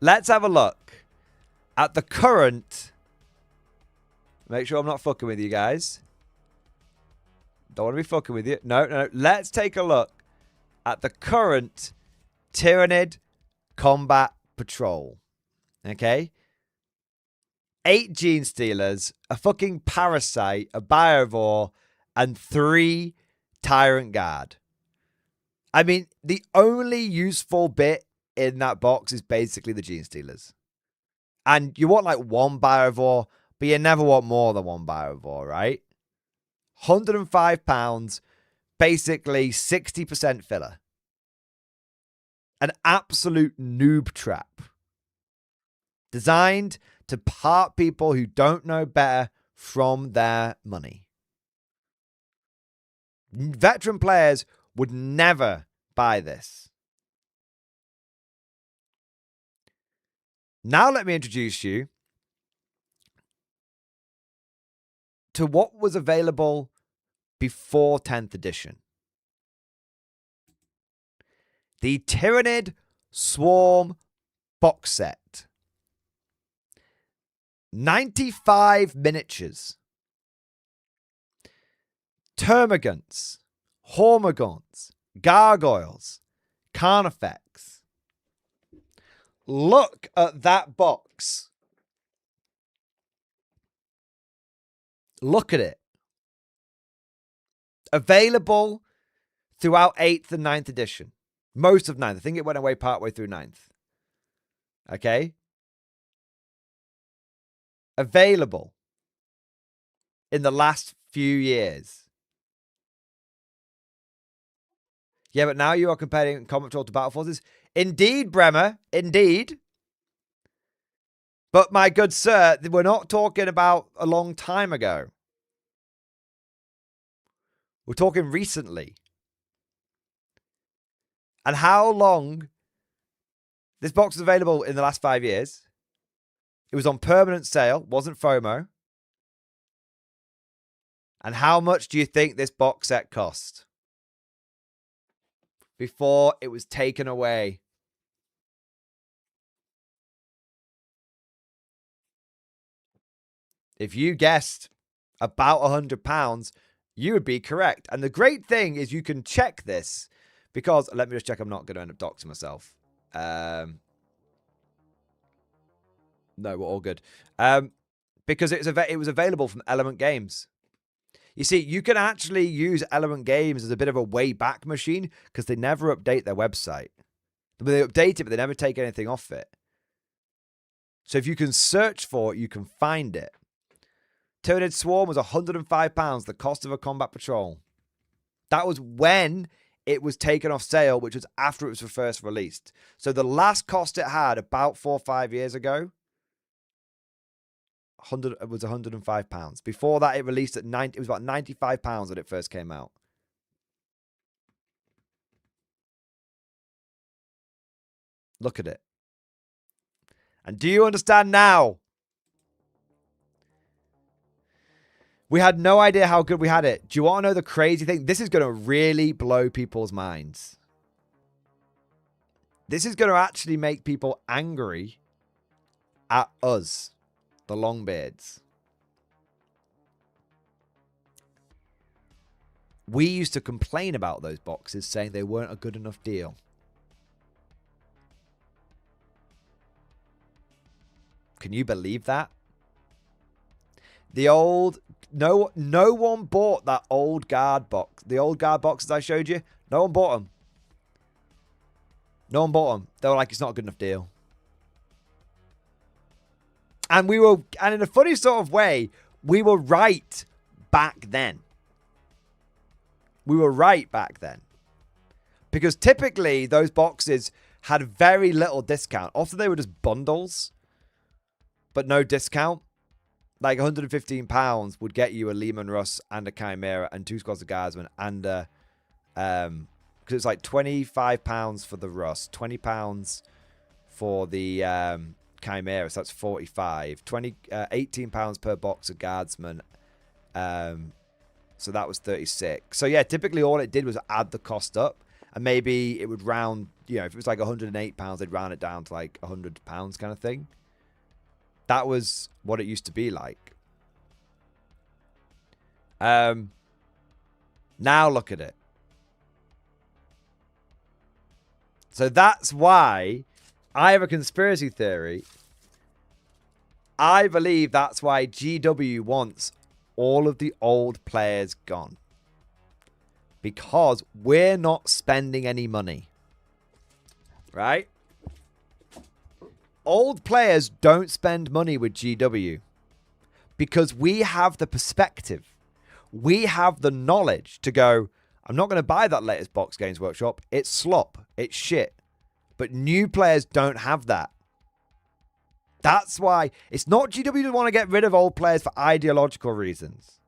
Let's have a look at the current. Make sure I'm not fucking with you guys. Don't want to be fucking with you. No. Let's take a look at the current Tyrannid Combat Patrol. Okay? 8 Gene Stealers, a fucking Parasite, a Biovore, and 3 Tyrant Guard. I mean, the only useful bit in that box is basically the Gene Stealers. And you want like 1 Biovore, but you never want more than 1 Biovore, right? £105, basically 60% filler. An absolute noob trap. Designed to part people who don't know better from their money. Veteran players would never buy this. Now let me introduce you to what was available before 10th edition. The Tyrannid Swarm box set. 95 miniatures. Termagants, Hormagaunts, Gargoyles, Carnifex. Look at that box. Look at it. Available throughout 8th and 9th edition. Most of 9th. I think it went away partway through 9th. Okay? Available in the last few years. Yeah, but now you are comparing Combat Patrol to Battle Forces. Indeed, Bremer. Indeed. But my good sir, we're not talking about a long time ago. We're talking recently. And how long? This box was available in the last 5 years. It was on permanent sale. Wasn't FOMO. And how much do you think this box set cost before it was taken away? If you guessed about £100, you would be correct. And the great thing is you can check this because, let me just check I'm not going to end up doxing myself. No, we're all good. Because it was available from Element Games. You see, you can actually use Element Games as a bit of a way back machine because they never update their website. They update it, but they never take anything off it. So if you can search for it, you can find it. Tyranid Swarm was £105, the cost of a combat patrol. That was when it was taken off sale, which was after it was first released. So the last cost it had about 4 or 5 years ago it was £105. Before that, it released at it was about £95 when it first came out. Look at it. And do you understand now? We had no idea how good we had it. Do you want to know the crazy thing? This is going to really blow people's minds. This is going to actually make people angry at us, the Longbeards. We used to complain about those boxes, saying they weren't a good enough deal. Can you believe that? The old... No one bought that old guard box. The old guard boxes I showed you. No one bought them. No one bought them. They were like, it's not a good enough deal. And in a funny sort of way, we were right back then. We were right back then. Because typically those boxes had very little discount. Often they were just bundles, but no discount. Like £115 would get you a Lehman Russ and a Chimera and 2 squads of guardsmen and because it's like £25 for the Russ, £20 for the Chimera, so that's 45. £18 per box of guardsmen. So that was 36. So yeah, typically all it did was add the cost up, and maybe it would round, if it was like £108, they'd round it down to like £100 kind of thing. That was what it used to be like. Now look at it. So that's why I have a conspiracy theory. I believe that's why GW wants all of the old players gone. Because we're not spending any money. Right? Old players don't spend money with GW because we have the perspective. We have the knowledge to go, I'm not going to buy that latest box Games Workshop. It's slop. It's shit. But new players don't have that. That's why it's not GW to want to get rid of old players for ideological reasons.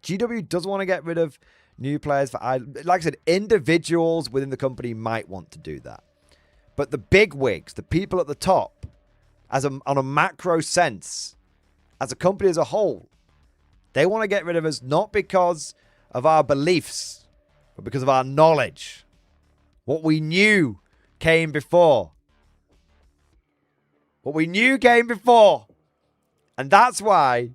GW does want to get rid of new players for, like I said, individuals within the company might want to do that. But the big wigs, the people at the top, on a macro sense, as a company as a whole, they want to get rid of us not because of our beliefs, but because of our knowledge. What we knew came before. What we knew came before. And that's why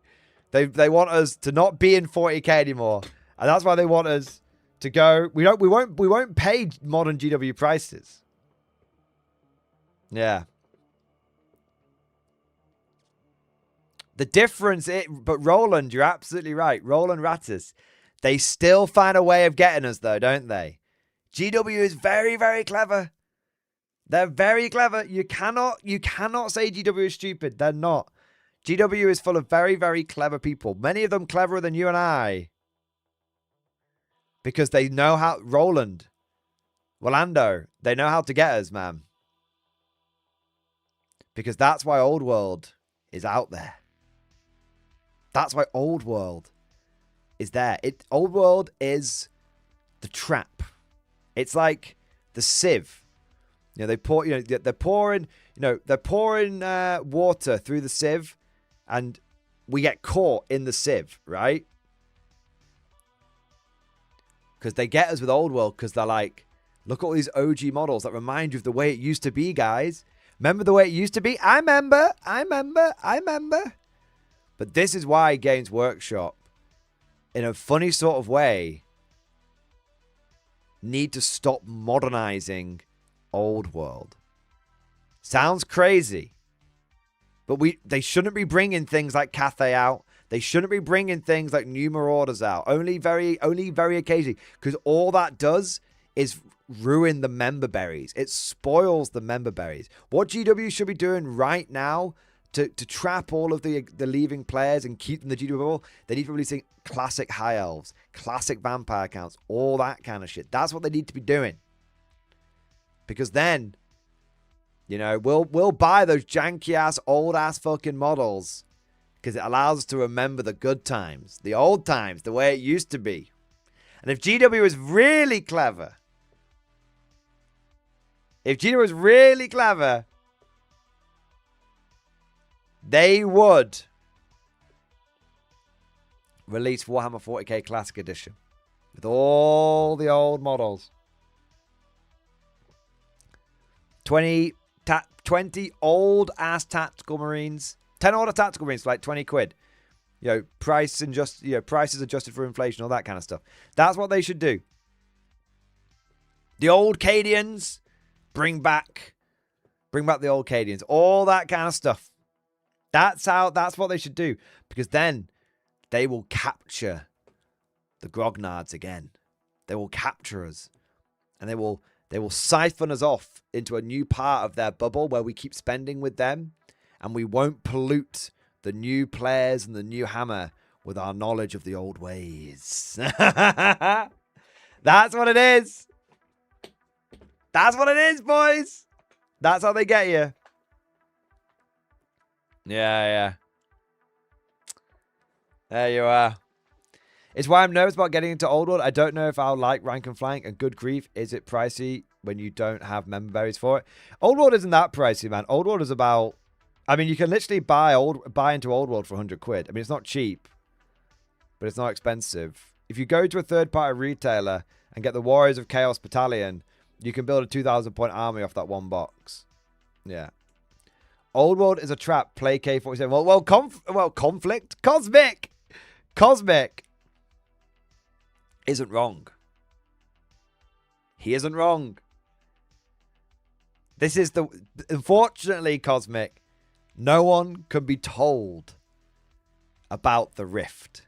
they want us to not be in 40k anymore. And that's why they want us to go. We won't pay modern GW prices. Yeah. The difference, but Roland, you're absolutely right. Roland Rattus, they still find a way of getting us though, don't they? GW is very, very clever. They're very clever. You cannot say GW is stupid. They're not. GW is full of very, very clever people. Many of them cleverer than you and I. Because they know how, Roland, Rolando, they know how to get us, man. Because that's why Old World is out there. That's why Old World is there. Old World is the trap. It's like the sieve. They're pouring water through the sieve, and we get caught in the sieve, right? Because they get us with Old World because they're like, look at all these OG models that remind you of the way it used to be, guys. Remember the way it used to be? I remember. But this is why Games Workshop, in a funny sort of way, need to stop modernizing Old World. Sounds crazy. But they shouldn't be bringing things like Cathay out. They shouldn't be bringing things like New Marauders out. Only very occasionally. Because all that does is ruin the member berries. It spoils the member berries. What GW should be doing right now to trap all of the leaving players and keep them in the GW bubble, they need to be releasing classic High Elves, classic Vampire counts, all that kind of shit. That's what they need to be doing. Because then, you know, we'll buy those janky-ass, old-ass fucking models because it allows us to remember the good times, the old times, the way it used to be. And if GW was really clever, they would release Warhammer 40k Classic Edition with all the old models. 20 old-ass tactical marines. 10 older tactical marines for like 20 quid. You know, prices adjusted for inflation, all that kind of stuff. That's what they should do. The old Cadians, bring back the old Cadians. All that kind of stuff. That's what they should do. Because then they will capture the grognards again. They will capture us. And they will siphon us off into a new part of their bubble where we keep spending with them. And we won't pollute the new players and the new hammer with our knowledge of the old ways. That's what it is. That's what it is, boys. That's how they get you. Yeah. There you are. It's why I'm nervous about getting into Old World. I don't know if I'll like Rank and Flank, and good grief, is it pricey when you don't have member berries for it? Old World isn't that pricey, man. Old World is about... I mean, you can literally buy into Old World for 100 quid. I mean, it's not cheap, but it's not expensive. If you go to a third-party retailer and get the Warriors of Chaos Battalion, you can build a 2,000-point army off that one box. Yeah. Old World is a trap. Play K47. Well, Konflikt. Cosmic isn't wrong. He isn't wrong. This is the... Unfortunately, Cosmic, no one can be told about the rift.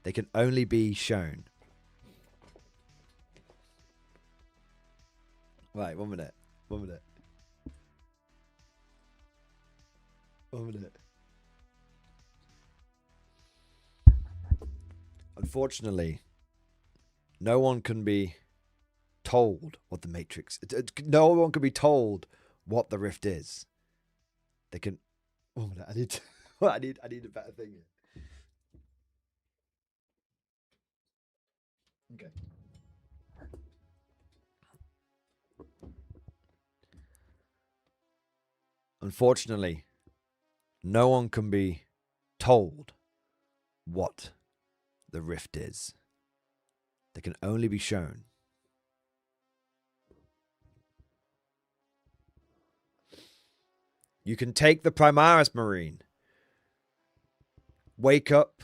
They can only be shown. Right, 1 minute. Unfortunately, no one can be told what the Matrix... No one can be told what the rift is. They can... 1 minute, I need a better thing here. Okay. Unfortunately, no one can be told what the rift is. They can only be shown. You can take the Primaris Marine, wake up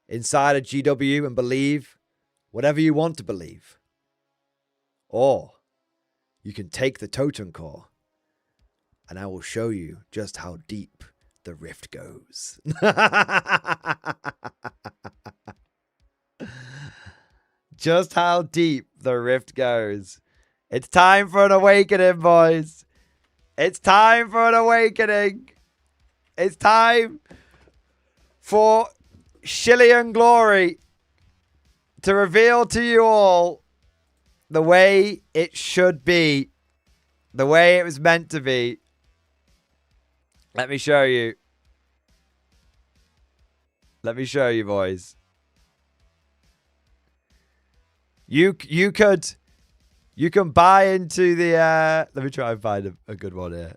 inside a GW and believe whatever you want to believe. Or you can take the Totem Core and I will show you just how deep the rift goes. Just how deep the rift goes. It's time for an awakening, boys. It's time for an awakening. It's time for Shillian Glory to reveal to you all the way it should be. The way it was meant to be. Let me show you. Let me show you, boys. You can buy into the let me try and find a good one here.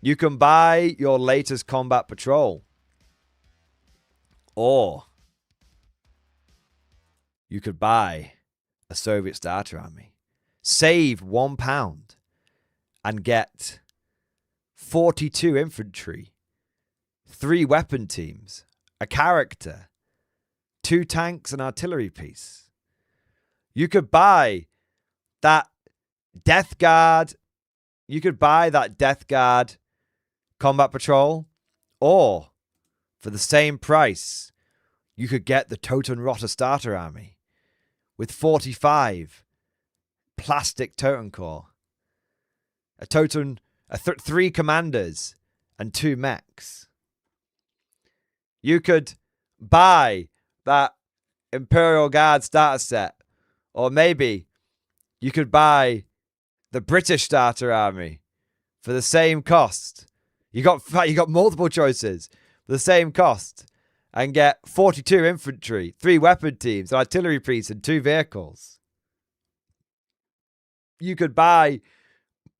You can buy your latest combat patrol. Or you could buy a Soviet starter army. Save £1 and get 42 infantry, 3 weapon teams, a character, 2 tanks, and artillery piece. You could buy that Death Guard. You could buy that Death Guard combat patrol, or for the same price, you could get the Totenrotter starter army with 45 plastic Toten Core, a Toten, 3 commanders, and 2 mechs. You could buy that Imperial Guard starter set, or maybe you could buy the British starter army for the same cost. You got multiple choices for the same cost, and get 42 infantry, 3 weapon teams, an artillery piece, and 2 vehicles. You could buy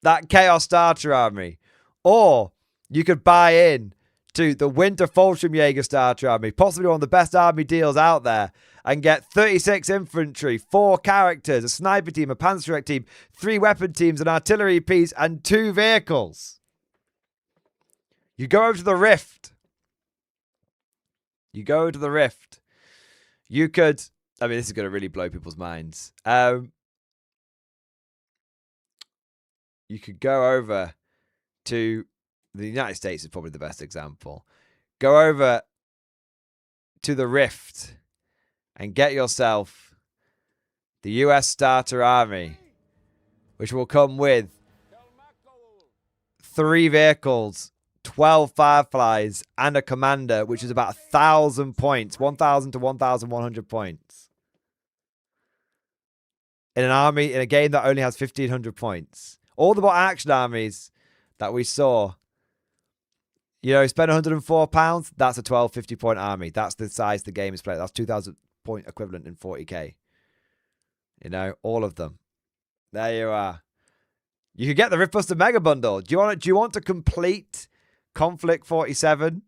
that Chaos starter army, or you could buy in to the Winter Fallschirmjäger starter army, possibly one of the best army deals out there, and get 36 infantry, 4 characters, a sniper team, a Panzerjäger team, 3 weapon teams, an artillery piece, and 2 vehicles. You go over to the Rift. You go to the Rift. You could... I mean, this is going to really blow people's minds. You could go over to... The United States is probably the best example. Go over to the Rift and get yourself the US Starter Army, which will come with 3 vehicles, 12 Fireflies, and a commander, which is about 1,000 points, 1,000 to 1,100 points. In an army, in a game that only has 1,500 points. All the bot action armies that we saw, you know, spend £104, that's a 1250 point army. That's the size the game is played. That's 2,000 point equivalent in 40k. You know, all of them. There you are. You could get the Riftbuster Mega Bundle. Do you want to complete Konflikt 47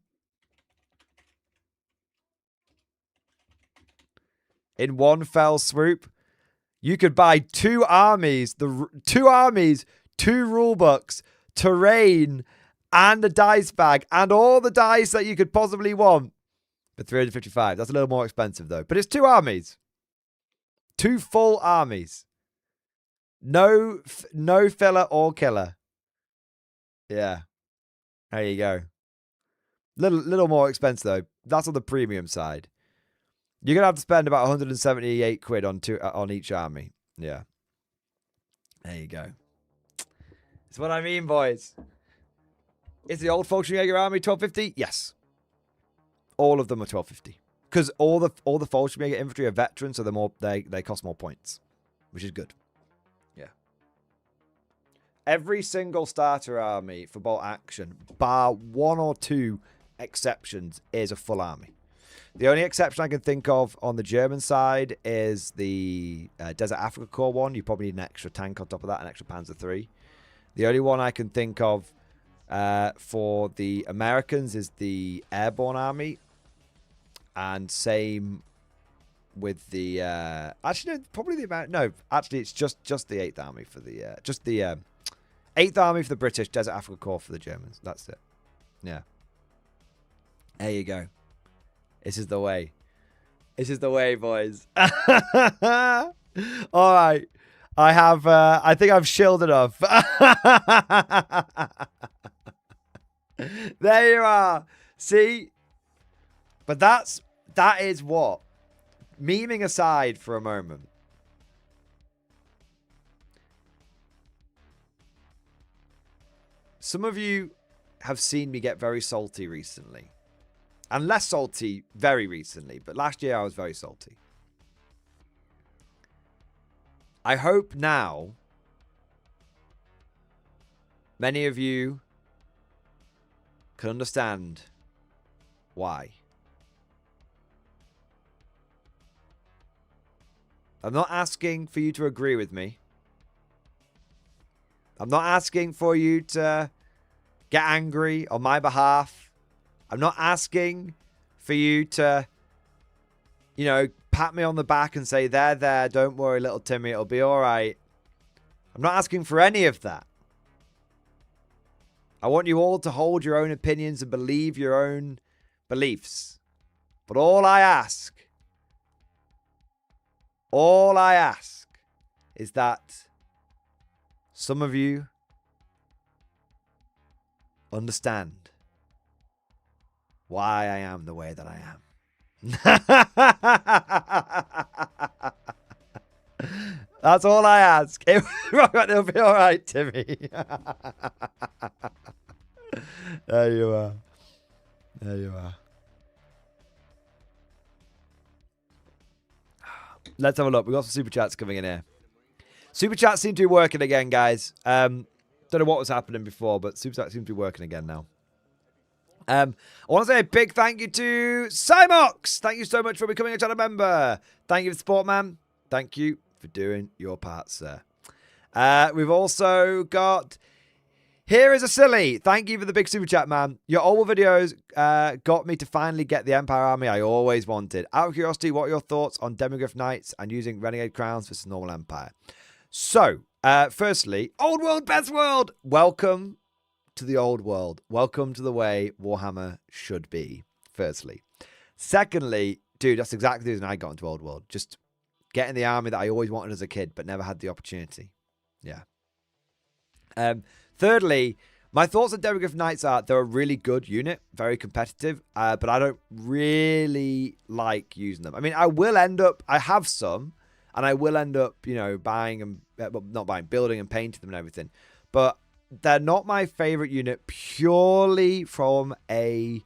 in one fell swoop? You could buy 2 armies, 2 rule books, terrain, and a dice bag, and all the dice that you could possibly want for 355. That's a little more expensive though, but it's 2 armies, 2 full armies, no filler or killer. Yeah, there you go. Little more expensive though. That's on the premium side. You're gonna have to spend about 178 quid on each army. Yeah, there you go. That's what I mean, boys. Is the old Fallschirmjäger army 1250? Yes. All of them are 1250. Because all the Fallschirmjäger infantry are veterans, so they cost more points. Which is good. Yeah. Every single starter army for bolt action, bar 1 or 2 exceptions, is a full army. The only exception I can think of on the German side is the Desert Africa Corps one. You probably need an extra tank on top of that, an extra Panzer III. The only one I can think of for the Americans is the Airborne Army, and same with the actually no, probably the American. No, actually it's just the 8th Army for the 8th Army for the British, Desert Africa Corps for the Germans. That's it. Yeah. There you go. This is the way. This is the way, boys. All right. I have. I think I've shilled enough. There you are. See? But that is what, memeing aside for a moment, some of you have seen me get very salty recently. And less salty very recently, but last year I was very salty. I hope now many of you can understand why. I'm not asking for you to agree with me. I'm not asking for you to get angry on my behalf. I'm not asking for you to, you know, pat me on the back and say, there, don't worry, little Timmy, it'll be all right. I'm not asking for any of that. I want you all to hold your own opinions and believe your own beliefs. But all I ask is that some of you understand why I am the way that I am. That's all I ask. It'll be all right, Timmy. There you are. There you are. Let's have a look. We've got some super chats coming in here. Super chats seem to be working again, guys. Don't know what was happening before, but super chats seem to be working again now. I want to say a big thank you to Cymox. Thank you so much for becoming a channel member. Thank you for the support, man. Thank you for doing your part, sir. We've also got Here is a Silly. Thank you for the big super chat, man. Your old videos got me to finally get the Empire Army I always wanted. Out of curiosity, what are your thoughts on Demigryph Knights and using Renegade Crowns versus normal Empire? So, firstly, Old World, Best World. Welcome to the old world. Welcome to the way Warhammer should be, firstly. Secondly, dude, that's exactly the reason I got into Old World. Just getting the army that I always wanted as a kid, but never had the opportunity. Yeah. Thirdly, my thoughts on Demigryph Knights are they're a really good unit, very competitive, but I don't really like using them. I mean, I have some, and I will end up, you know, building and painting them and everything. But they're not my favorite unit purely from a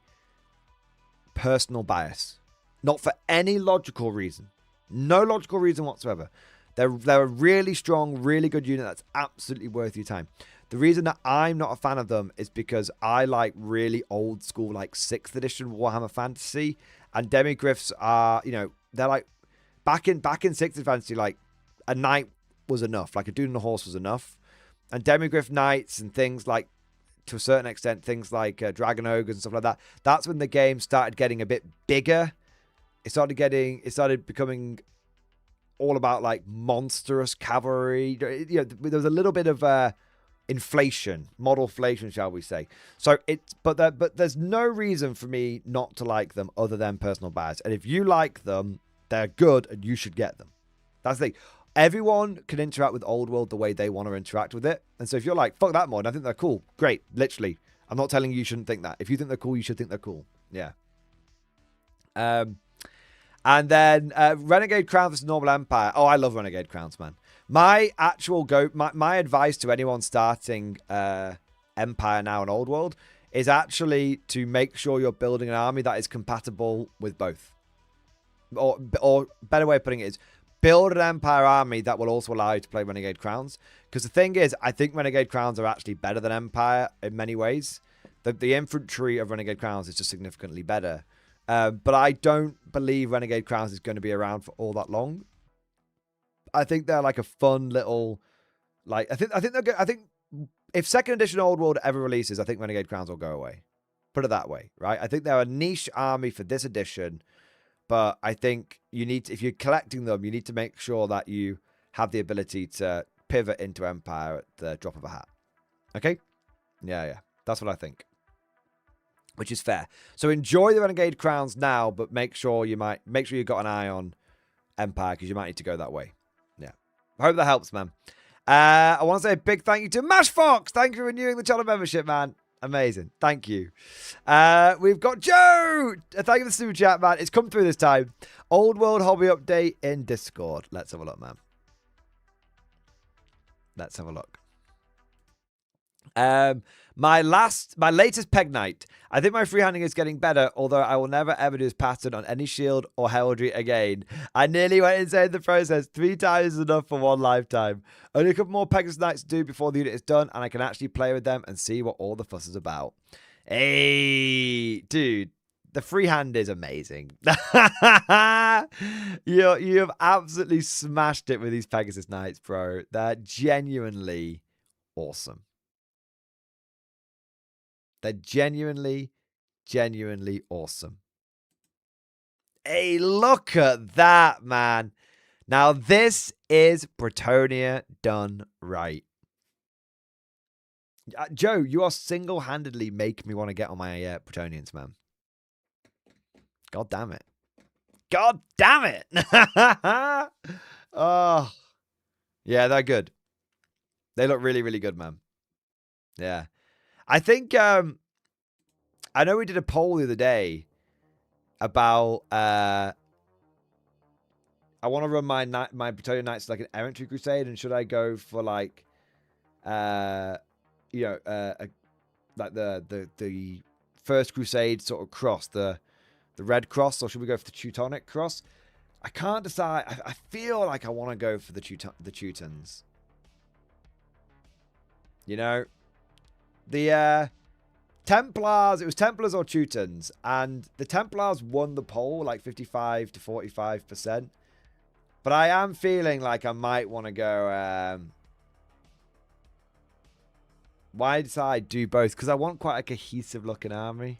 personal bias. Not for any logical reason. No logical reason whatsoever. They're a really strong, really good unit that's absolutely worth your time. The reason that I'm not a fan of them is because I like really old school, like 6th edition Warhammer Fantasy. And Demigryphs are, you know, they're like, back in 6th edition Fantasy, like, a knight was enough. Like, a dude and a horse was enough. And Demigryph Knights and things like, to a certain extent, things like Dragon Ogres and stuff like that, that's when the game started getting a bit bigger. It started becoming all about, like, monstrous cavalry. You know, there was a little bit of inflation, model inflation, shall we say. So but there's no reason for me not to like them other than personal bias. And if you like them, they're good and you should get them. That's the thing. Everyone can interact with Old World the way they want to interact with it. And so if you're like, fuck that mod, I think they're cool. Great. Literally. I'm not telling you shouldn't think that. If you think they're cool, you should think they're cool. Yeah. And then Renegade Crowns versus Normal Empire. Oh, I love Renegade Crowns, man. My advice to anyone starting Empire now in Old World is actually to make sure you're building an army that is compatible with both. Or better way of putting it is, build an Empire army that will also allow you to play Renegade Crowns. Because the thing is, I think Renegade Crowns are actually better than Empire in many ways. The infantry of Renegade Crowns is just significantly better. But I don't believe Renegade Crowns is going to be around for all that long. I think they're like a fun little, like, I think if 2nd edition Old World ever releases, I think Renegade Crowns will go away. Put it that way, right? I think they're a niche army for this edition. But I think you need to, if you're collecting them, you need to make sure that you have the ability to pivot into Empire at the drop of a hat. Okay? Yeah. That's what I think. Which is fair. So enjoy the Renegade Crowns now, but make sure you've got an eye on Empire, because you might need to go that way. Yeah. I hope that helps, man. I want to say a big thank you to Mash Fox. Thank you for renewing the channel membership, man. Amazing. Thank you. We've got Joe. Thank you for the super chat, man. It's come through this time. Old World Hobby Update in Discord. Let's have a look, man. Let's have a look. My latest Peg Knight. I think my freehanding is getting better, although I will never ever do this pattern on any shield or heraldry again. I nearly went insane in the process. 3 times is enough for one lifetime. Only a couple more Pegasus Knights to do before the unit is done, and I can actually play with them and see what all the fuss is about. Hey, dude. The freehand is amazing. You have absolutely smashed it with these Pegasus Knights, bro. They're genuinely awesome. They're genuinely, genuinely awesome. Hey, look at that, man. Now, this is Bretonia done right. Joe, you are single-handedly making me want to get on my Bretonians, man. God damn it. God damn it. Oh. Yeah, they're good. They look really, really good, man. Yeah. I think, I know we did a poll the other day about, I want to run my Bretonian Knights like an Errantry Crusade, and should I go for like, like the First Crusade sort of cross, the Red Cross, or should we go for the Teutonic Cross? I can't decide. I feel like I want to go for the Teutons. You know, the Templars. It was Templars or Teutons, and the Templars won the poll like 55 to 45%. But I am feeling like I might want to go. Why did I do both? Because I want quite a cohesive looking army.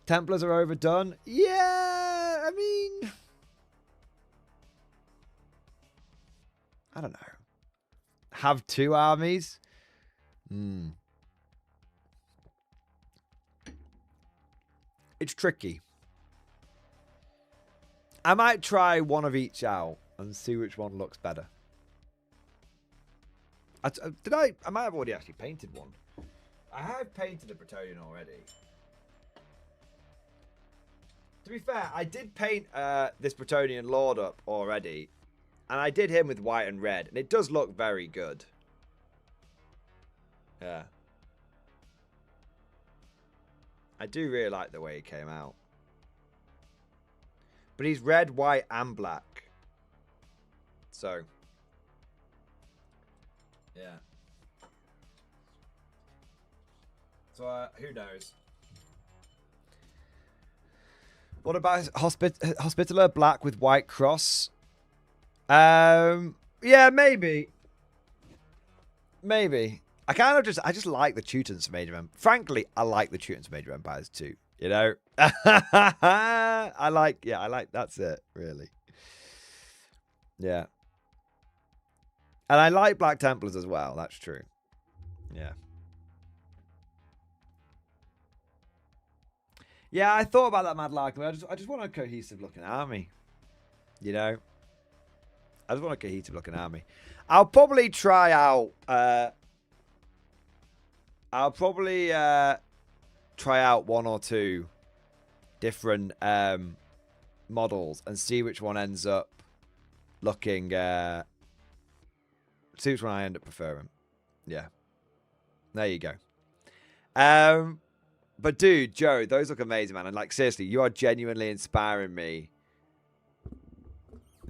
Templars are overdone. Yeah, I mean, I don't know. Have two armies? It's tricky. I might try one of each out and see which one looks better. I might have already actually painted one. I have painted a Bretonian already. To be fair, I did paint this Bretonian Lord up already. And I did him with white and red. And it does look very good. Yeah. I do really like the way he came out. But he's red, white, and black. So. Yeah. So, who knows? What about Hospitaller black with white cross? Yeah, maybe. Maybe. I just like the Teutons from Age of Empires. Frankly, I like the Teutons from Age of Empires too. You know? I like, that's it, really. Yeah. And I like Black Templars as well, that's true. Yeah. Yeah, I thought about that, Mad Lark, but I just want a cohesive looking army. You know? I just want a cohesive looking army. I'll probably try out try out one or two different models and see which one ends up looking see which one I end up preferring. Yeah. There you go. But dude, Joe, those look amazing, man. And like seriously, you are genuinely inspiring me.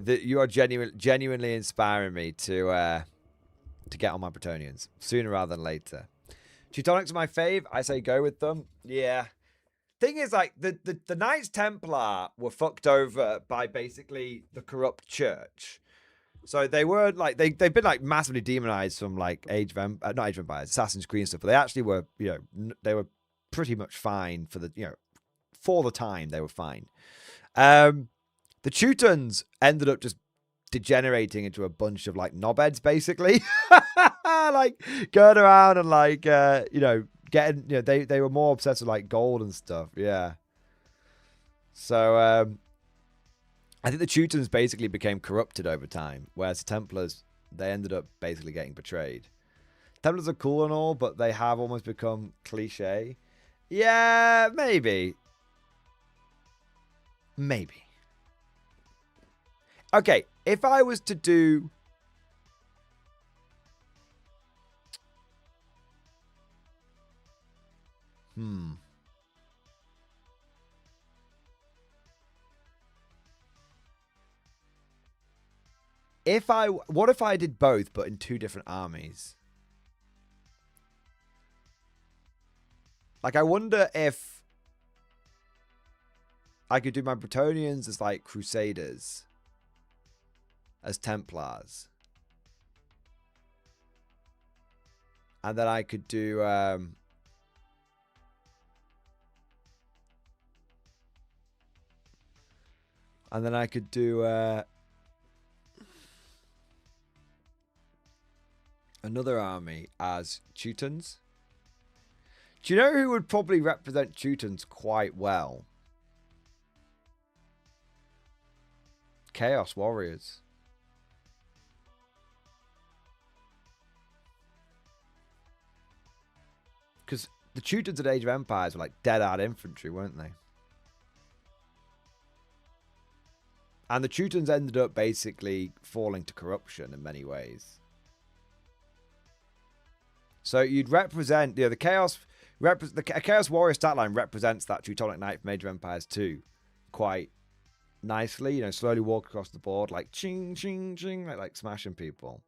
You are genuinely inspiring me to get on my Bretonians sooner rather than later. Teutonics are my fave. I say go with them. Yeah. Thing is, like, the Knights Templar were fucked over by basically the corrupt church. So they were like they've been like massively demonized from like not Age of Empires, Assassin's Creed and stuff. But they actually were, you know, they were pretty much fine for the, you know, for the time they were fine. The Teutons ended up just degenerating into a bunch of like knobheads, basically. Like going around and like you know, getting, you know, they were more obsessed with like gold and stuff. Yeah. So I think the Teutons basically became corrupted over time, whereas the Templars, they ended up basically getting betrayed. Templars are cool and all, but they have almost become cliche. Yeah, maybe. Maybe. Okay, if I was to do... What if I did both, but in two different armies? Like, I wonder if I could do my Bretonians as, like, Crusaders. As Templars. And then I could do... and then I could do... another army as Teutons. Do you know who would probably represent Teutons quite well? Chaos Warriors. Because the Teutons at Age of Empires were like dead-hard infantry, weren't they? And the Teutons ended up basically falling to corruption in many ways. So you'd represent, the Chaos Warrior stat line represents that Teutonic Knight from Age of Empires 2 quite nicely. Slowly walk across the board, like ching, ching, ching, like smashing people.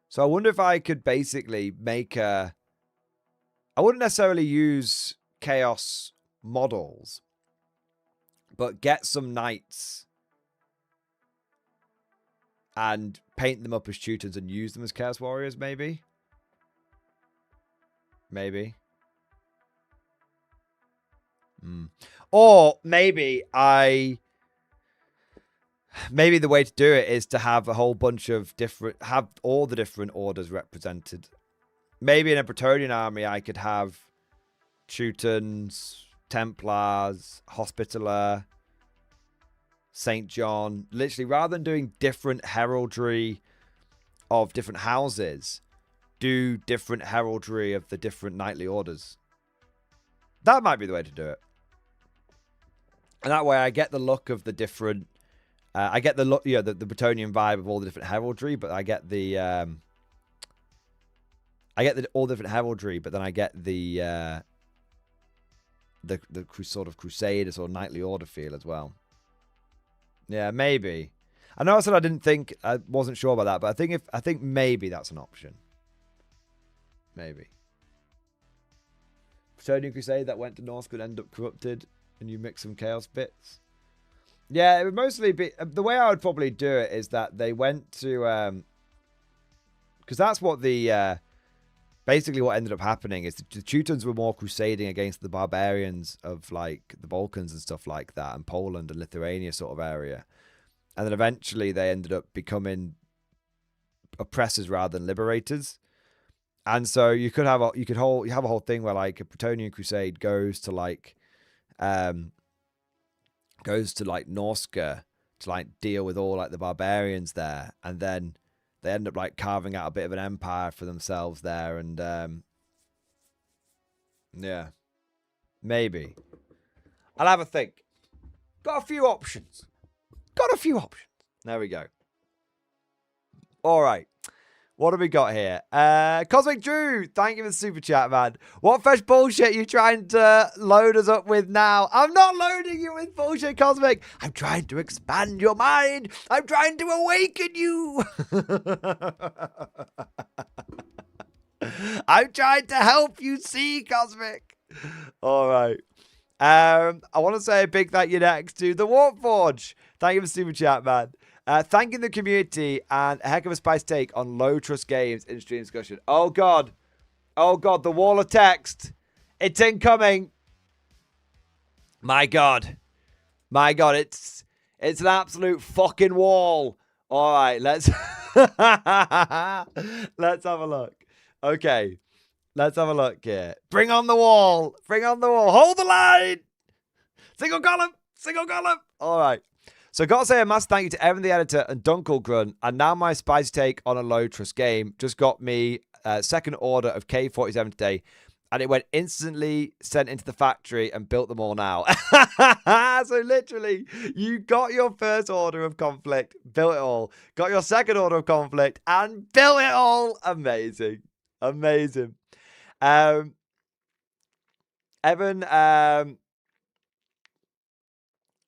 So I wonder if I could basically make a... I wouldn't necessarily use Chaos models, but get some knights and paint them up as Teutons and use them as Chaos Warriors, maybe. Maybe. Or maybe the way to do it is to have a whole bunch of different... have all the different orders represented. Maybe in a Bretonnian army I could have Teutons, Templars, Hospitaller, St. John. Literally, rather than doing different heraldry of different houses, do different heraldry of the different knightly orders. That might be the way to do it. And that way I get the look of the different... I get the look, the Bretonnian vibe of all the different heraldry, but I get the... all different heraldry, but then I get the sort of Crusader or knightly order feel as well. Yeah, maybe. I know I said I wasn't sure about that, but I think maybe that's an option. Maybe. Bretonnian Crusade that went to Norse could end up corrupted, and you mix some chaos bits. Yeah, it would mostly be... the way I would probably do it is that they went to... because that's what the... basically what ended up happening is the Teutons were more crusading against the barbarians of like the Balkans and stuff like that, and Poland and Lithuania sort of area. And then eventually they ended up becoming oppressors rather than liberators. And so you could have a whole thing where like a Bretonnian Crusade goes to Norska to like deal with all like the barbarians there, and then they end up like carving out a bit of an empire for themselves there, and yeah, maybe I'll have a think. Got a few options. There we go. All right. What have we got here? Cosmic Drew, thank you for the super chat, man. What fresh bullshit are you trying to load us up with now? I'm not loading you with bullshit, Cosmic. I'm trying to expand your mind. I'm trying to awaken you. I'm trying to help you see, Cosmic. All right. I want to say a big thank you next to the Warforge. Thank you for the super chat, man. Thanking the community and a heck of a spice take on low trust games in stream discussion. Oh God, the wall of text. It's incoming. My God, it's an absolute fucking wall. All right, let's let's have a look. Okay, let's have a look here. Bring on the wall. Hold the line. Single column. All right. So got to say a massive thank you to Evan the editor and Dunkelgrun, and now my spicy take on a low trust game just got me second order of K47 today, and it went instantly sent into the factory and built them all now. So literally, you got your first order of Konflikt, built it all, got your second order of Konflikt, and built it all. Amazing. Evan,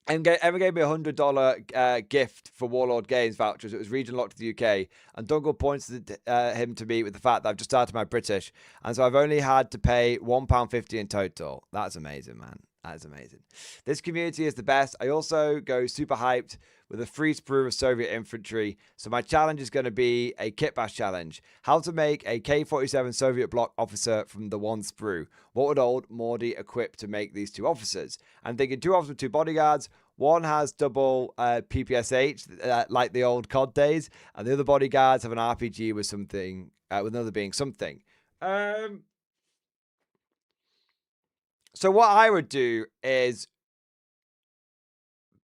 Evan gave me $100 gift for Warlord Games vouchers. It was region locked to the UK. And Dougal pointed him to me with the fact that I've just started my British. And so I've only had to pay £1.50 in total. That's amazing, man. That is amazing. This community is the best. I also go super hyped with a free sprue of Soviet infantry. So my challenge is going to be a kit bash challenge. How to make a K-47 Soviet block officer from the one sprue. What would old Mordy equip to make these 2 officers? I'm thinking 2 officers with 2 bodyguards. One has double PPSH, like the old COD days. And the other bodyguards have an RPG with something, with another being something. So what I would do is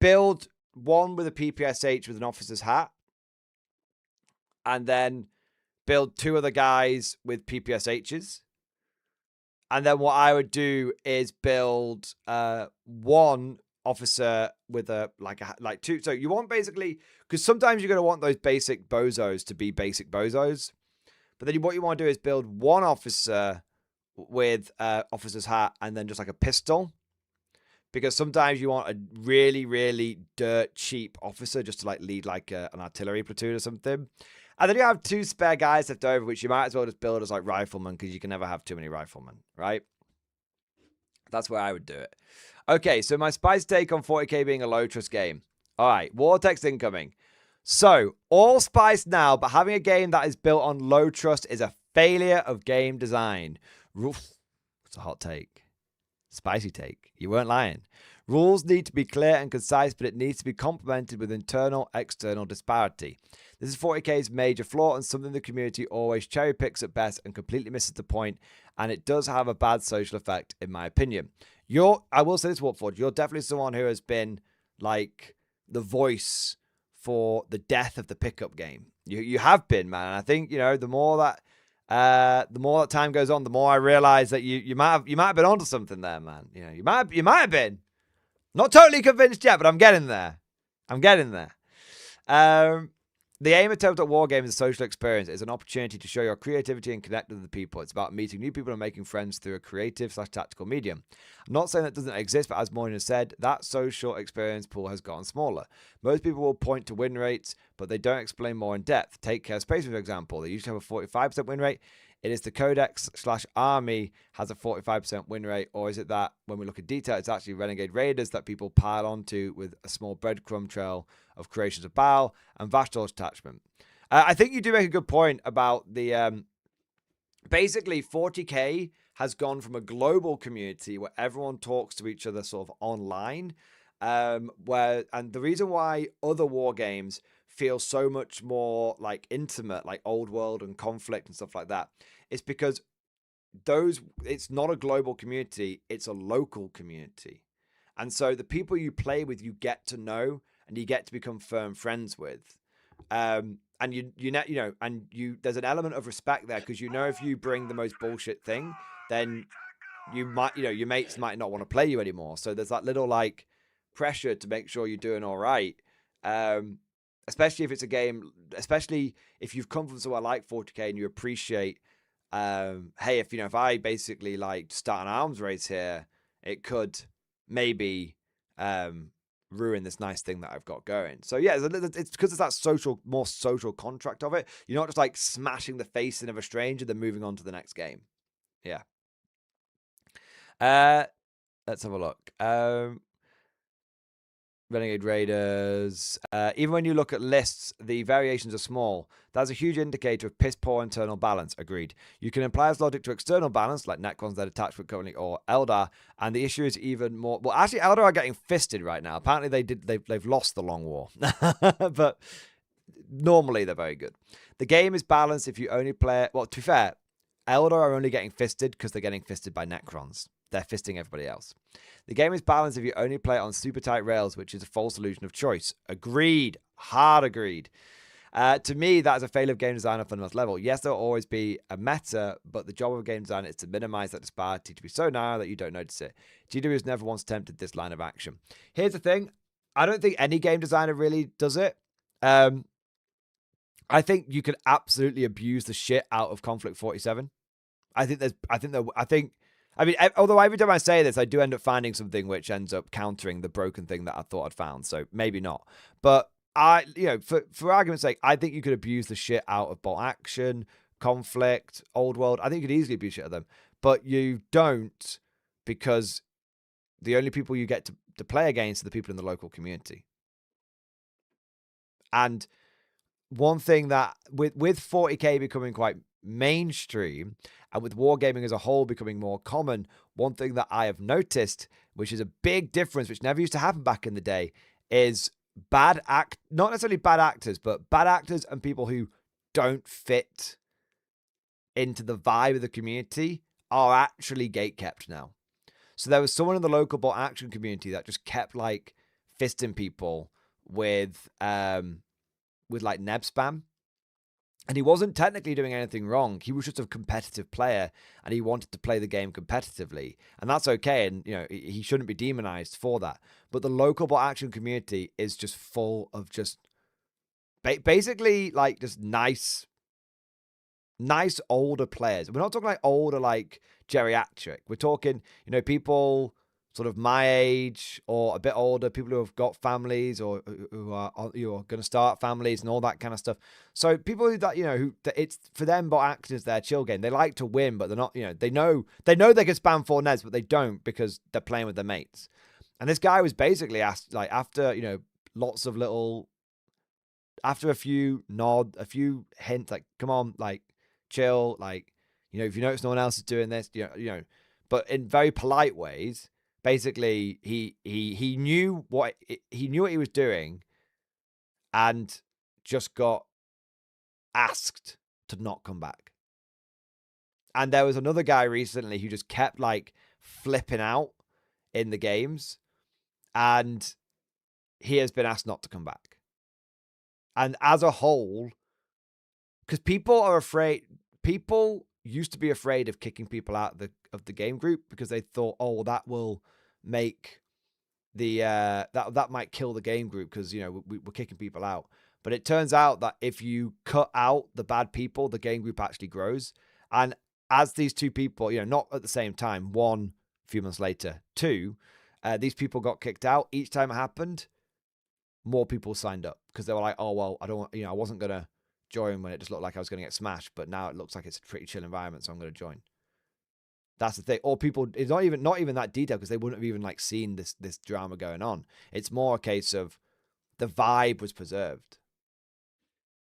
build one with a PPSH with an officer's hat, and then build 2 other guys with PPSHs. And then what I would do is build one officer with like 2. So you want basically, because sometimes you're going to want those basic bozos to be basic bozos. But then what you want to do is build one officer with officer's hat and then just like a pistol, because sometimes you want a really, really dirt cheap officer just to like lead like an artillery platoon or something. And then you have 2 spare guys left over, which you might as well just build as like riflemen, because you can never have too many riflemen, right? That's where I would do it. Okay, so my spicy take on 40k being a low trust game. All right, war text incoming. So all spice now, but having a game that is built on low trust is a failure of game design. It's a hot take. Spicy take. You weren't lying. Rules need to be clear and concise, but it needs to be complemented with internal-external disparity. This is 40k's major flaw and something the community always cherry picks at best and completely misses the point, and it does have a bad social effect, in my opinion. I will say this, Warpforge, you're definitely someone who has been like the voice for the death of the pickup game. You have been, man. And I think, the more that time goes on, the more I realize that you might have been onto something there, man. You might have been. Not totally convinced yet, but I'm getting there. The aim of Tabletop Wargames is a social experience. It's an opportunity to show your creativity and connect with the people. It's about meeting new people and making friends through a creative/tactical medium. I'm not saying that doesn't exist, but as Moynihan said, that social experience pool has gotten smaller. Most people will point to win rates, but they don't explain more in depth. Take Space, for example. They usually have a 45% win rate. It is the Codex/Army has a 45% win rate, or is it that when we look at detail, it's actually Renegade Raiders that people pile onto with a small breadcrumb trail of Creations of Baal and Vashdor's attachment? I think you do make a good point about the basically 40k has gone from a global community where everyone talks to each other sort of online, and the reason why other war games feel so much more like intimate, like Old World and Konflikt and stuff like that, is because it's not a global community, it's a local community. And so the people you play with, you get to know and you get to become firm friends with. And there's an element of respect there, because if you bring the most bullshit thing, then you might, your mates might not want to play you anymore. So there's that little like pressure to make sure you're doing all right. Especially if it's a game, especially if you've come from somewhere like 40k and you appreciate, hey, if I basically like start an arms race here, it could maybe ruin this nice thing that I've got going. So yeah, it's because it's that more social contract of it. You're not just like smashing the face in of a stranger, then moving on to the next game. Yeah. Let's have a look. Renegade Raiders. Even when you look at lists, the variations are small. That's a huge indicator of piss poor internal balance. Agreed. You can apply as logic to external balance, like Necrons that attach with currently, or Eldar, and the issue is even more. Well, actually, Eldar are getting fisted right now. Apparently, they've lost the long war, but normally they're very good. The game is balanced if you only play it. Well, to be fair, Eldar are only getting fisted because they're getting fisted by Necrons. They're fisting everybody else. The game is balanced if you only play it on super tight rails, which is a false illusion of choice. Agreed. Hard agreed. To me, that is a failure of game design on a fundamental level. Yes, there will always be a meta, but the job of a game designer is to minimize that disparity to be so narrow that you don't notice it. GW has never once attempted this line of action. Here's the thing. I don't think any game designer really does it. I think you could absolutely abuse the shit out of Konflikt 47. I mean, although every time I say this, I do end up finding something which ends up countering the broken thing that I thought I'd found. So maybe not. But for argument's sake, I think you could abuse the shit out of Bolt Action, Konflikt, Old World. I think you could easily abuse shit out of them. But you don't, because the only people you get to play against are the people in the local community. And one thing that with 40k becoming quite mainstream and with wargaming as a whole becoming more common, one thing that I have noticed, which is a big difference, which never used to happen back in the day, is not necessarily bad actors, but bad actors and people who don't fit into the vibe of the community are actually gatekept now. So there was someone in the local bot action community that just kept like fisting people with like neb spam. And he wasn't technically doing anything wrong. He was just a competitive player and he wanted to play the game competitively. And that's okay. And, you know, he shouldn't be demonized for that. But the local bot action community is just full of just basically like just nice older players. We're not talking like older, like geriatric. We're talking, you know, people sort of my age or a bit older, people who have got families or who are going to start families and all that kind of stuff. So people that, you know, who it's for them, bot action is their chill game. They like to win, but they're not, you know, they know they can spam 4 neds, but they don't because they're playing with their mates. And this guy was basically asked, like, after, you know, lots of little, after a few hints, like, come on, like, chill, like, you know, if you notice no one else is doing this, you know, but in very polite ways. Basically, he knew what he was doing, and just got asked to not come back. And there was another guy recently who just kept like flipping out in the games, and he has been asked not to come back. And as a whole, because people used to be afraid of kicking people out of the game group because they thought, oh, well, that will make the that might kill the game group because, you know, we're kicking people out. But it turns out that if you cut out the bad people, the game group actually grows. And as these two people, you know, not at the same time, one a few months later, two, these people got kicked out. Each time it happened, more people signed up because they were like, oh, well, I don't want, you know, I wasn't going to join when it just looked like I was going to get smashed, but now it looks like it's a pretty chill environment, so I'm going to join. That's the thing. Or people, it's not even that detailed because they wouldn't have even like seen this drama going on. It's more a case of the vibe was preserved.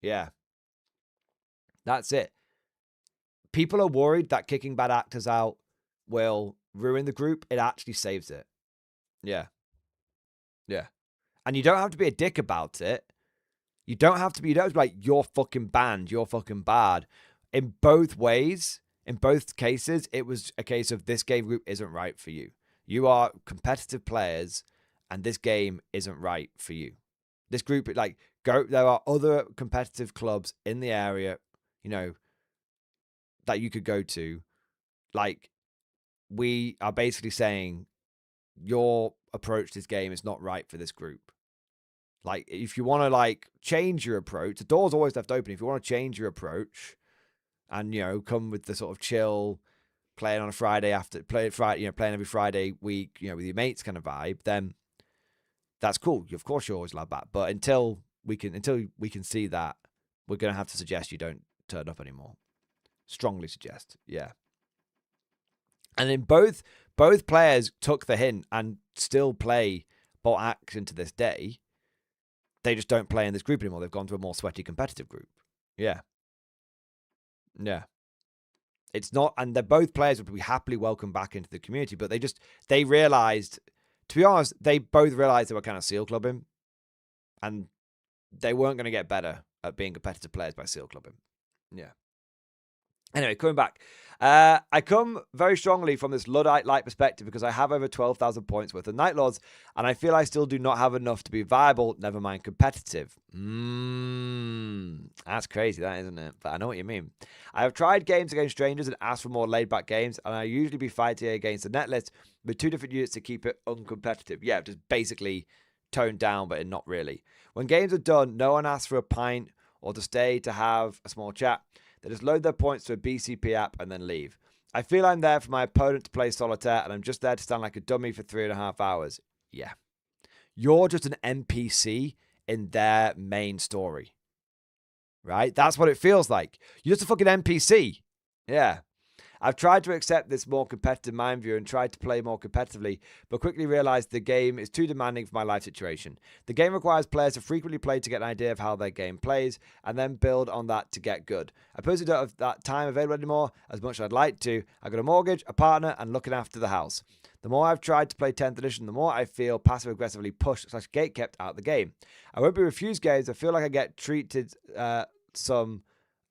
Yeah. That's it. People are worried that kicking bad actors out will ruin the group. It actually saves it. Yeah. Yeah. And you don't have to be a dick about it. You don't have to be like, you're fucking banned, you're fucking bad. In both ways, in both cases, it was a case of this game group isn't right for you. You are competitive players, and this game isn't right for you. This group, like, there are other competitive clubs in the area, you know, that you could go to. Like, we are basically saying your approach to this game is not right for this group. Like, if you want to, like, change your approach, the door's always left open. If you want to change your approach and, you know, come with the sort of chill, playing on a Friday playing every Friday week, you know, with your mates kind of vibe, then that's cool. Of course, you're always allowed that. But until we can see that, we're going to have to suggest you don't turn up anymore. Strongly suggest. Yeah. And then both players took the hint and still play bot action to this day. They just don't play in this group anymore. They've gone to a more sweaty competitive group. Yeah. Yeah. It's not, and they're both players would be happily welcomed back into the community, but they realized, to be honest, they both realized they were kind of seal clubbing, and they weren't going to get better at being competitive players by seal clubbing. Yeah. Anyway, coming back. I come very strongly from this Luddite-like perspective because I have over 12,000 points worth of Night Lords, and I feel I still do not have enough to be viable, never mind competitive. That's crazy, that, isn't it? But I know what you mean. I have tried games against strangers and asked for more laid-back games, and I usually be fighting against the net list with 2 different units to keep it uncompetitive. Yeah, just basically toned down, but not really. When games are done, no one asks for a pint or to stay to have a small chat. They just load their points to a BCP app and then leave. I feel I'm there for my opponent to play solitaire, and I'm just there to stand like a dummy for 3.5 hours. Yeah. You're just an NPC in their main story. Right? That's what it feels like. You're just a fucking NPC. Yeah. I've tried to accept this more competitive mind view and tried to play more competitively, but quickly realized the game is too demanding for my life situation. The game requires players to frequently play to get an idea of how their game plays, and then build on that to get good. I personally don't have that time available anymore, as much as I'd like to. I've got a mortgage, a partner, and looking after the house. The more I've tried to play 10th edition, the more I feel passive-aggressively pushed / gate-kept out of the game. I won't be refused games. I feel like I get treated some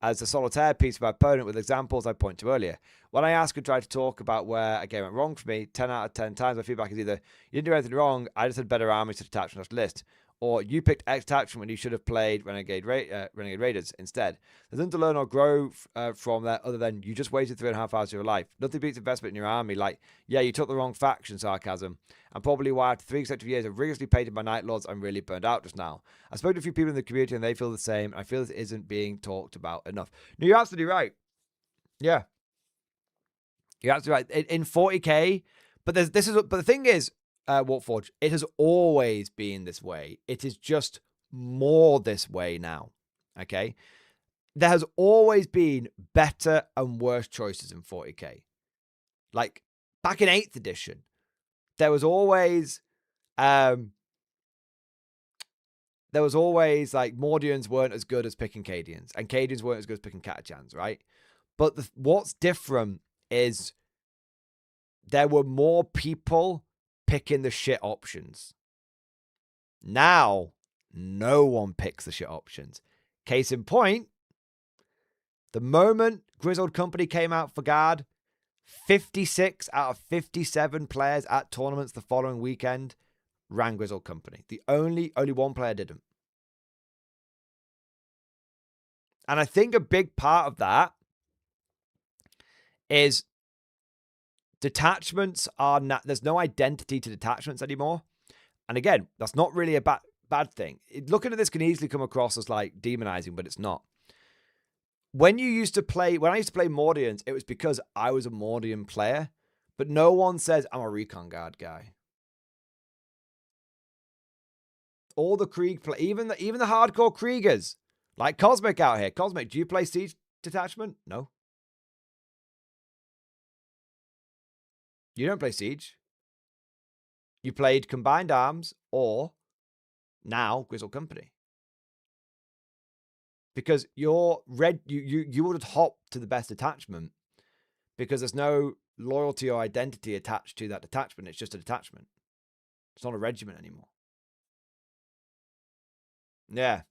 as a solitaire piece of my opponent with examples I point to earlier. When I ask and try to talk about where a game went wrong for me, 10 out of 10 times my feedback is either, you didn't do anything wrong, I just had better armies to attach on this list, or you picked X attachment when you should have played Renegade Raiders instead. There's nothing to learn or grow from that other than you just wasted 3.5 hours of your life. Nothing beats investment in your army. Like, yeah, you took the wrong faction, sarcasm. And probably why after 3 consecutive years of rigorously painted my Night Lords, I'm really burned out just now. I spoke to a few people in the community and they feel the same. I feel this isn't being talked about enough. No, you're absolutely right. Yeah. You're absolutely right. In 40k, but the thing is, Warforge, it has always been this way. It is just more this way now. Okay? There has always been better and worse choices in 40k. Like, back in 8th edition, there was always like Mordians weren't as good as picking Cadians, and Cadians weren't as good as picking Catachans, right? But what's different is there were more people picking the shit options. Now, no one picks the shit options. Case in point, the moment Grizzled Company came out for Guard, 56 out of 57 players at tournaments the following weekend ran Grizzled Company. The only one player didn't. And I think a big part of that is detachments are not, there's no identity to detachments anymore. And again, that's not really a bad thing. Looking at this can easily come across as like demonizing, but it's not. When I used to play Mordians, it was because I was a Mordian player, but no one says I'm a Recon Guard guy. All the Krieg play, even the hardcore Kriegers, like Cosmic out here. Cosmic, do you play Siege Detachment? No. You don't play Siege. You played Combined Arms or now Grizzled Company. Because you're red, you would hop to the best detachment because there's no loyalty or identity attached to that detachment. It's just a detachment. It's not a regiment anymore. Yeah.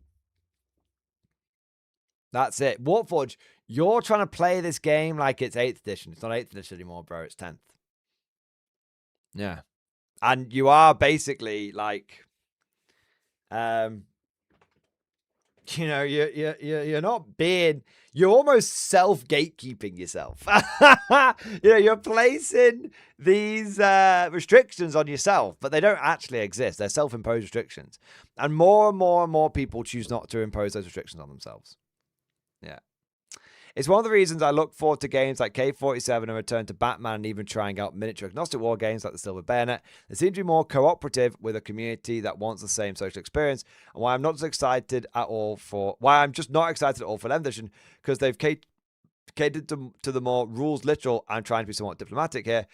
That's it. Warforge, you're trying to play this game like it's 8th edition. It's not 8th edition anymore, bro. It's 10th. Yeah. And you are basically like, you're not being, you're almost self-gatekeeping yourself. You're placing these restrictions on yourself, but they don't actually exist. They're self-imposed restrictions. And more people choose not to impose those restrictions on themselves. Yeah. It's one of the reasons I look forward to games like K47 and return to Batman and even trying out miniature agnostic war games like the Silver Bayonet. They seem to be more cooperative with a community that wants the same social experience, and why I'm just not excited at all for 11th edition, because they've catered to the more rules literal. I'm trying to be somewhat diplomatic here.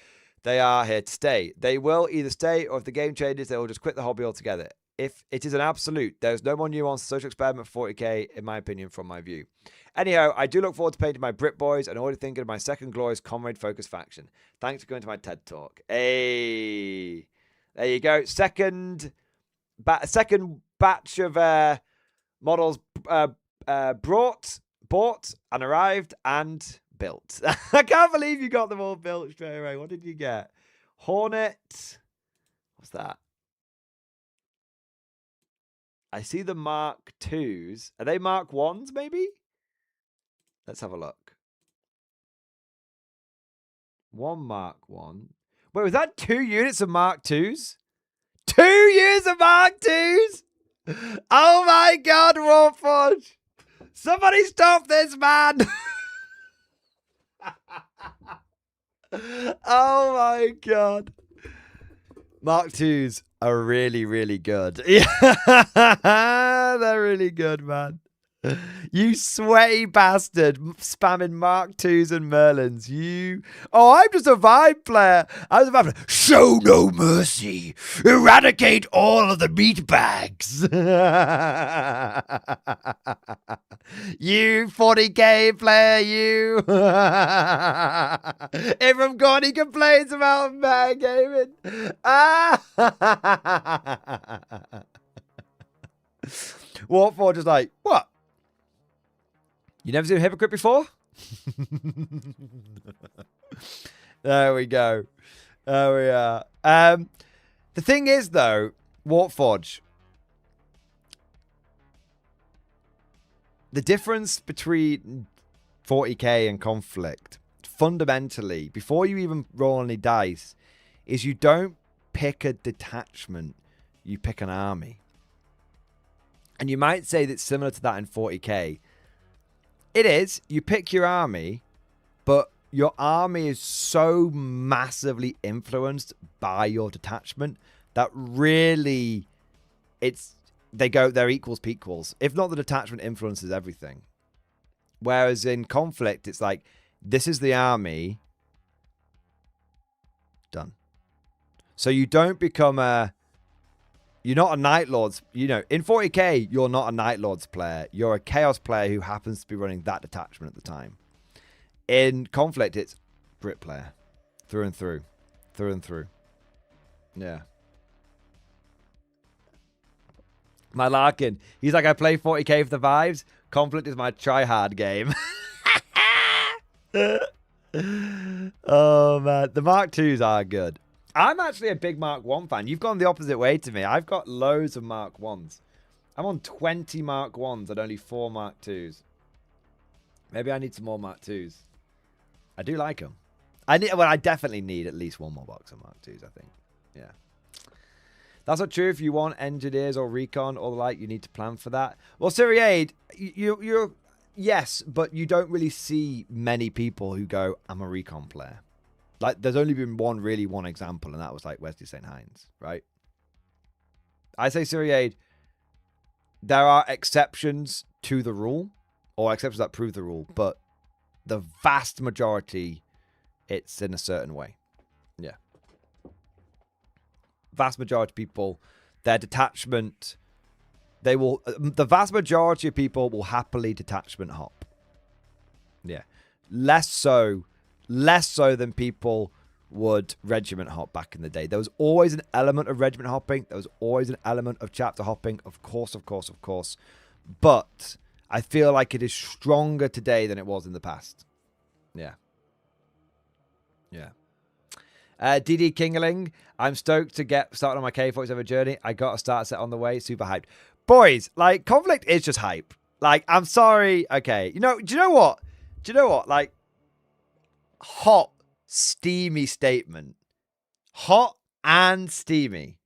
They are here to stay. They will either stay, or if the game changes, they will just quit the hobby altogether. If it is an absolute, there's no more nuance social experiment for 40k, in my opinion, from my view. Anyhow, I do look forward to painting my Brit Boys and already thinking of my second glorious comrade-focused faction. Thanks for going to my TED Talk. Hey, there you go. Second batch of models bought and arrived and built. I can't believe you got them all built straight away. What did you get? Hornet. What's that? I see the Mark 2s. Are they Mark 1s, maybe? Let's have a look. One Mark 1. Wait, was that 2 units of Mark 2s? 2 units of Mark 2s? Oh my God, Warforge! Somebody stop this, man! Oh my God. Mark 2s are really, really good. Yeah, they're really good, man. You sweaty bastard, spamming Mark IIs and Merlins. You. Oh, I'm just a vibe player. I was a vibe player. Show no mercy. Eradicate all of the meat bags. You 40k player, you. Everyone got any complaints about bad gaming? Warforge is like, what? You never seen a hypocrite before? There we go. There we are. The thing is, though, Warforge, the difference between 40k and Konflikt, fundamentally, before you even roll any dice, is you don't pick a detachment, you pick an army. And you might say that's similar to that in 40k. It is. You pick your army, but your army is so massively influenced by your detachment that really they're equals to equals. If not, the detachment influences everything. Whereas in Konflikt, it's like, this is the army. Done. So you don't become you're not a Night Lords. You know, in 40k, you're not a Night Lords player. You're a Chaos player who happens to be running that detachment at the time. In Konflikt, it's Brit player. Through and through. Through and through. Yeah. My Larkin. He's like, I play 40k for the vibes. Konflikt is my try-hard game. Oh, man. The Mark IIs are good. I'm actually a big Mark 1 fan. You've gone the opposite way to me. I've got loads of Mark 1s. I'm on 20 Mark 1s and only 4 Mark 2s. Maybe I need some more Mark 2s. I do like them. I definitely need at least one more box of Mark 2s, I think. Yeah. That's not true. If you want engineers or recon or the like, you need to plan for that. Well, Syriade, you're yes, but you don't really see many people who go, I'm a recon player. Like, there's only been one example, and that was like Wesley St. Hines, right? I say, Syriade, there are exceptions to the rule, or exceptions that prove the rule, but the vast majority, it's in a certain way. Yeah. Vast majority of people, their detachment, the vast majority of people will happily detachment hop. Yeah. Less so than people would regiment hop back in the day. There was always an element of regiment hopping. There was always an element of chapter hopping. Of course. But I feel like it is stronger today than it was in the past. Yeah. Yeah. DD Kingeling, I'm stoked to get started on my K47 journey. I got a start set on the way. Super hyped. Boys, like, Konflikt is just hype. Like, I'm sorry. Okay. Do you know what? Like, hot, steamy statement. Hot and steamy.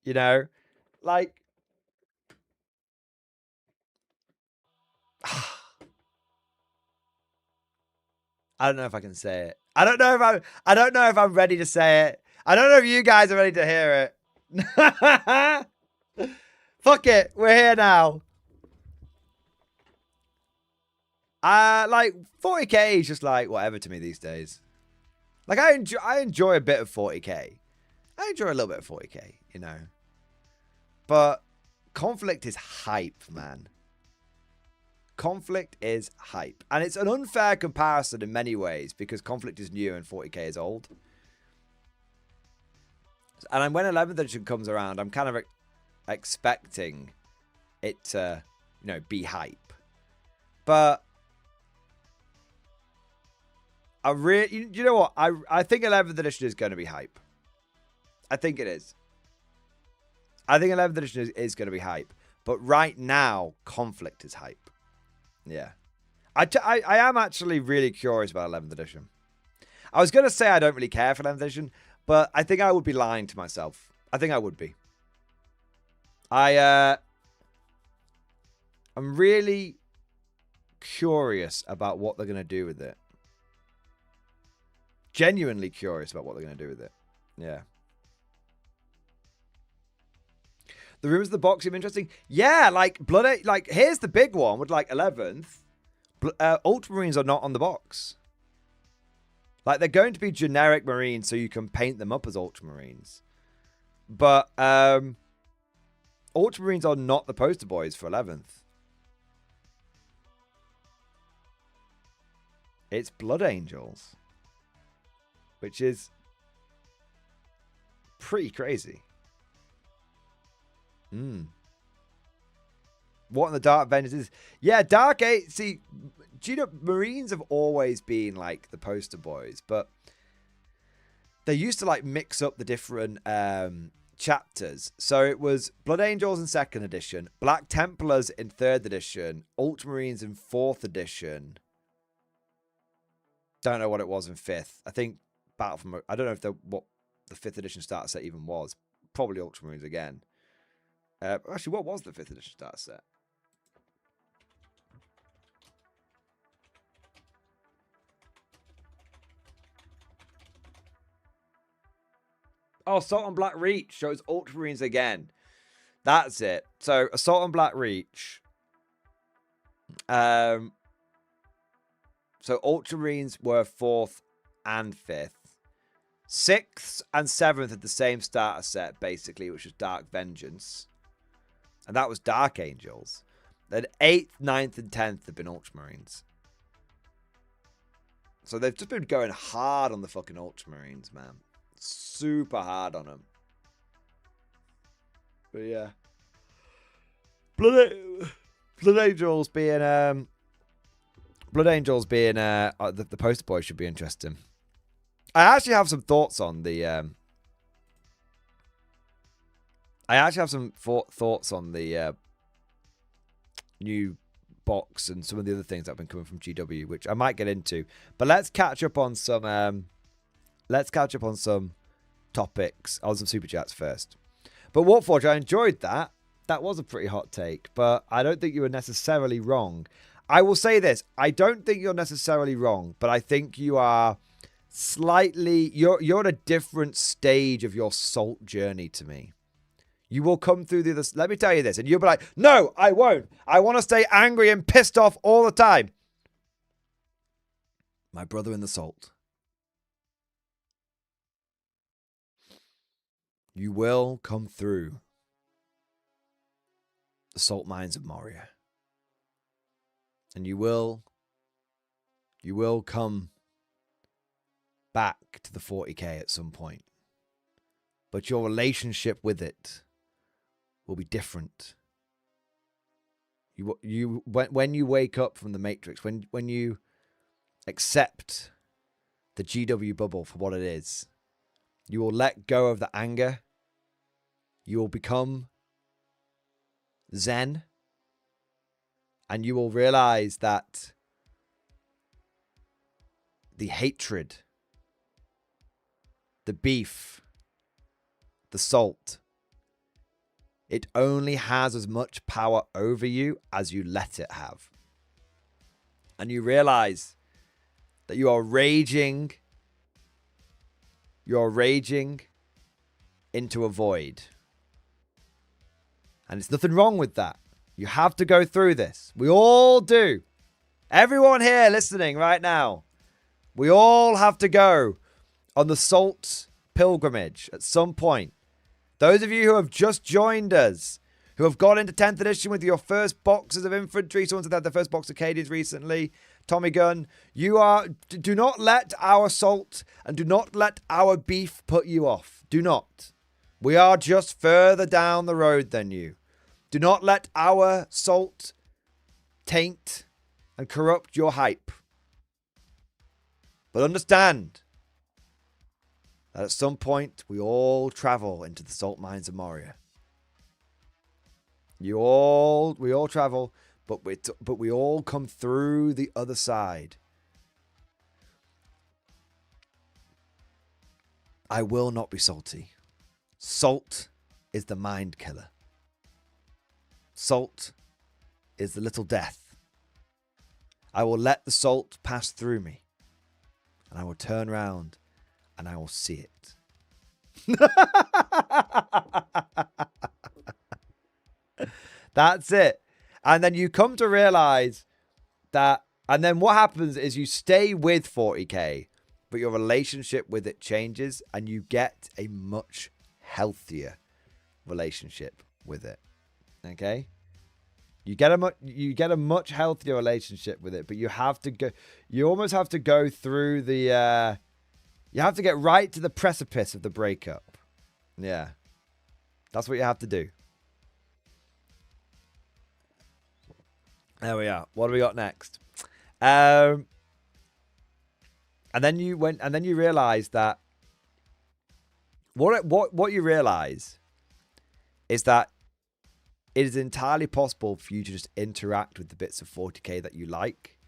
Like, I don't know if I can say it. I don't know if I'm ready to say it. I don't know if you guys are ready to hear it. Fuck it. We're here now. Like, 40k is just like whatever to me these days. Like, I enjoy a bit of 40k. I enjoy a little bit of 40k, But Konflikt is hype, man. Konflikt is hype. And it's an unfair comparison in many ways because Konflikt is new and 40k is old. And when 11th edition comes around, I'm kind of expecting it to, be hype. But you know what? I think 11th edition is going to be hype. I think it is. I think 11th edition is going to be hype. But right now, Konflikt is hype. Yeah. I am actually really curious about 11th edition. I was going to say I don't really care for 11th edition, but I think I would be lying to myself. I think I would be. I'm really curious about what they're going to do with it. Genuinely curious about what they're going to do with it. Yeah. The rumors of the box seem interesting. Yeah, like like here's the big one with like 11th. Ultramarines are not on the box. Like they're going to be generic Marines, so you can paint them up as Ultramarines. But Ultramarines are not the poster boys for 11th. It's Blood Angels, which is pretty crazy. What in the Dark Vengeance is? Yeah, Dark 8. See, Marines have always been like the poster boys, but they used to like mix up the different chapters. So it was Blood Angels in 2nd edition, Black Templars in 3rd edition, Ultramarines in 4th edition. Don't know what it was in 5th. I think Battle from... I don't know if what the 5th edition starter set even was. Probably Ultramarines again. Actually, what was the 5th edition starter set? Oh, Assault on Black Reach shows Ultramarines again. That's it. So, Assault on Black Reach. So, Ultramarines were 4th and 5th. 6th and 7th had the same starter set, basically, which was Dark Vengeance. And that was Dark Angels. Then 8th, 9th, and 10th have been Ultramarines. So they've just been going hard on the fucking Ultramarines, man. Super hard on them. But yeah. Blood Angels being the poster boy should be interesting. I actually have some thoughts on the new box and some of the other things that have been coming from GW, which I might get into. But let's catch up on some topics. On some super chats first. But Warforge, I enjoyed that. That was a pretty hot take, but I don't think you were necessarily wrong. I will say this: I don't think you're necessarily wrong, but I think you are slightly. You're at a different stage of your salt journey to me. You will come through this. Let me tell you this, and you'll be like, "No, I won't. I want to stay angry and pissed off all the time." My brother in the salt. You will come through the salt mines of Moria. And you will come back to the 40k at some point. But your relationship with it will be different. When you wake up from the Matrix, when you accept the GW bubble for what it is, you will let go of the anger. You will become Zen. And you will realize that the hatred, the beef, the salt, it only has as much power over you as you let it have. And you realize that you are raging into a void. And there's nothing wrong with that. You have to go through this. We all do. Everyone here listening right now, we all have to go on the salt pilgrimage at some point. Those of you who have just joined us, who have got into 10th edition with your first boxes of infantry, someone said they had their first box of Cadians recently, Tommy Gunn, do not let our salt and do not let our beef put you off. Do not. We are just further down the road than you. Do not let our salt taint and corrupt your hype. But understand that at some point we all travel into the salt mines of Moria. We all travel, but we all come through the other side. I will not be salty. Salt is the mind killer. Salt is the little death. I will let the salt pass through me, and I will turn around and I will see it. That's it. And then you come to realize that, and then what happens is you stay with 40k, but your relationship with it changes and you get a much healthier relationship with it. Okay? You get a much healthier relationship with it, but you almost have to go through the you have to get right to the precipice of the breakup. Yeah. That's what you have to do. There we are. What do we got next? And then you realize that what you realize is that it is entirely possible for you to just interact with the bits of 40k that you like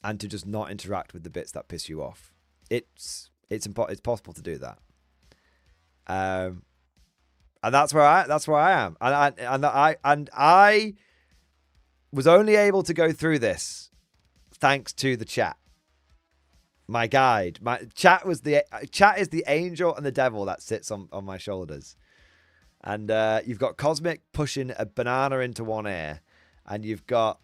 and to just not interact with the bits that piss you off. It's possible to do that. And that's where I am. And I was only able to go through this thanks to the chat. My guide. My chat is the angel and the devil that sits on my shoulders. And you've got Cosmic pushing a banana into one ear, and you've got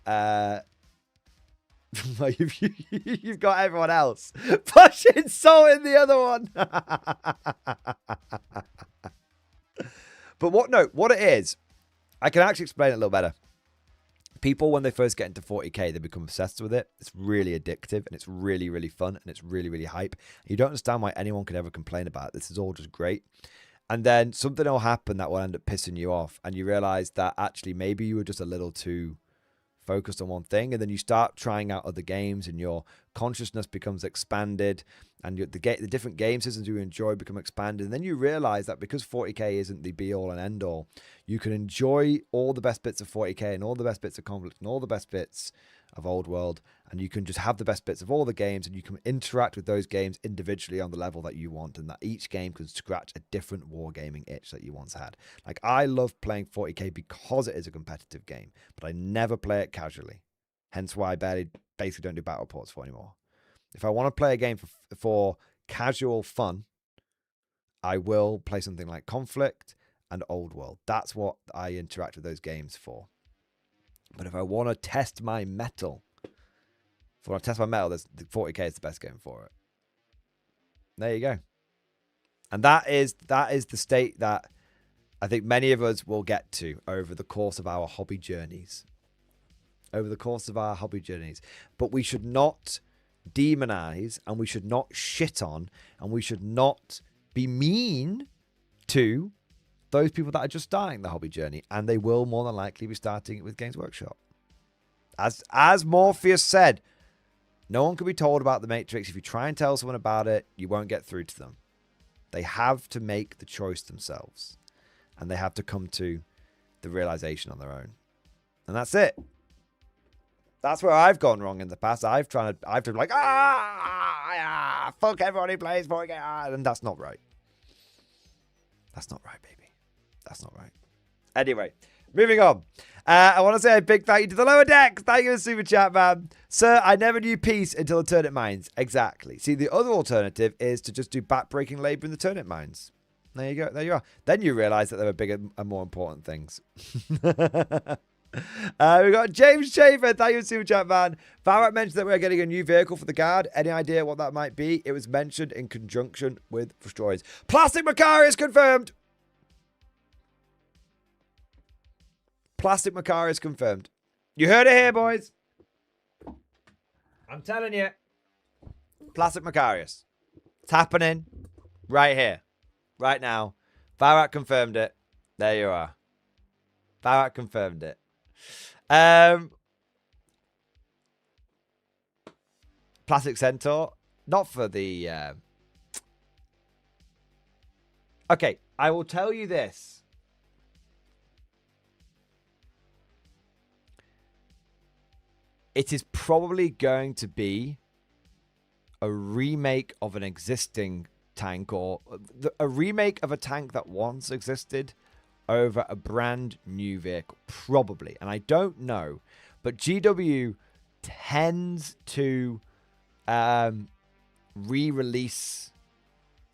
you've got everyone else pushing salt in the other one. But what it is, I can actually explain it a little better. People, when they first get into 40k, they become obsessed with it. It's really addictive, and it's really, really fun, and it's really, really hype. You don't understand why anyone could ever complain about it. This is all just great. And then something will happen that will end up pissing you off, and you realize that actually maybe you were just a little too focused on one thing, and then you start trying out other games, and your consciousness becomes expanded, and the different game systems you enjoy become expanded. And then you realize that because 40k isn't the be all and end all, you can enjoy all the best bits of 40k and all the best bits of Konflikt and all the best bits of Old World, and you can just have the best bits of all the games, and you can interact with those games individually on the level that you want, and that each game can scratch a different wargaming itch that you once had. Like, I love playing 40k because it is a competitive game, but I never play it casually. Hence why I basically don't do battle reports for anymore. If I want to play a game for casual fun, I will play something like Konflikt and Old World. That's what I interact with those games for. But if I want to test my mettle, the 40k is the best game for it. There you go. And that is the state that I think many of us will get to over the course of our hobby journeys. But we should not demonize, and we should not shit on, and we should not be mean to those people that are just starting the hobby journey, and they will more than likely be starting it with Games Workshop. As Morpheus said, no one can be told about the Matrix. If you try and tell someone about it, you won't get through to them. They have to make the choice themselves, and they have to come to the realization on their own. And that's it. That's where I've gone wrong in the past. I've tried to be like, fuck everyone who plays 40k, and that's not right. That's not right, baby. That's not right. Anyway, moving on. I want to say a big thank you to the Lower Decks. Thank you for the super chat, man. Sir, I never knew peace until the turnip mines. Exactly. See, the other alternative is to just do backbreaking labor in the turnip mines. There you go. There you are. Then you realize that there are bigger and more important things. We got James Schaefer. Thank you for the super chat, man. Farrat mentioned that we're getting a new vehicle for the guard. Any idea what that might be? It was mentioned in conjunction with Destroyers. Plastic Macarius confirmed. Plastic Macarius confirmed. You heard it here, boys. I'm telling you. Plastic Macarius. It's happening right here. Right now. Farrat confirmed it. There you are. Farrat confirmed it. Plastic Centaur. Not for the... Okay, I will tell you this. It is probably going to be a remake of an existing tank, or a remake of a tank that once existed over a brand new vehicle. Probably. And I don't know. But GW tends to re-release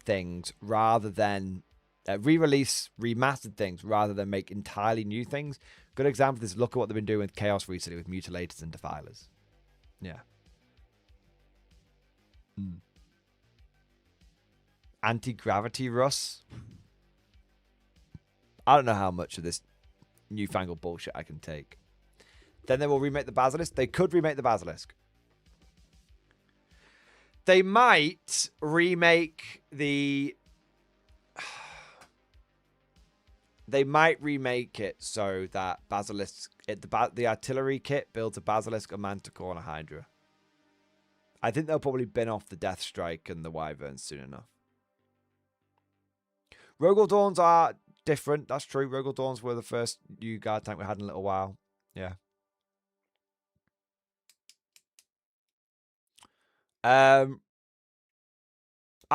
things rather than re-release remastered things rather than make entirely new things. Good example of this, look at what they've been doing with Chaos recently with Mutilators and Defilers. Yeah. Anti-gravity Russ. I don't know how much of this newfangled bullshit I can take. Then they will remake the Basilisk. They could remake the Basilisk. They might remake the... They might remake it so that Basilisk... the artillery kit builds a Basilisk, a Manticore, and a Hydra. I think they'll probably bin off the Death Strike and the Wyverns soon enough. Rogel Dawns are different. That's true. Rogel Dawns were the first new guard tank we had in a little while. Yeah. I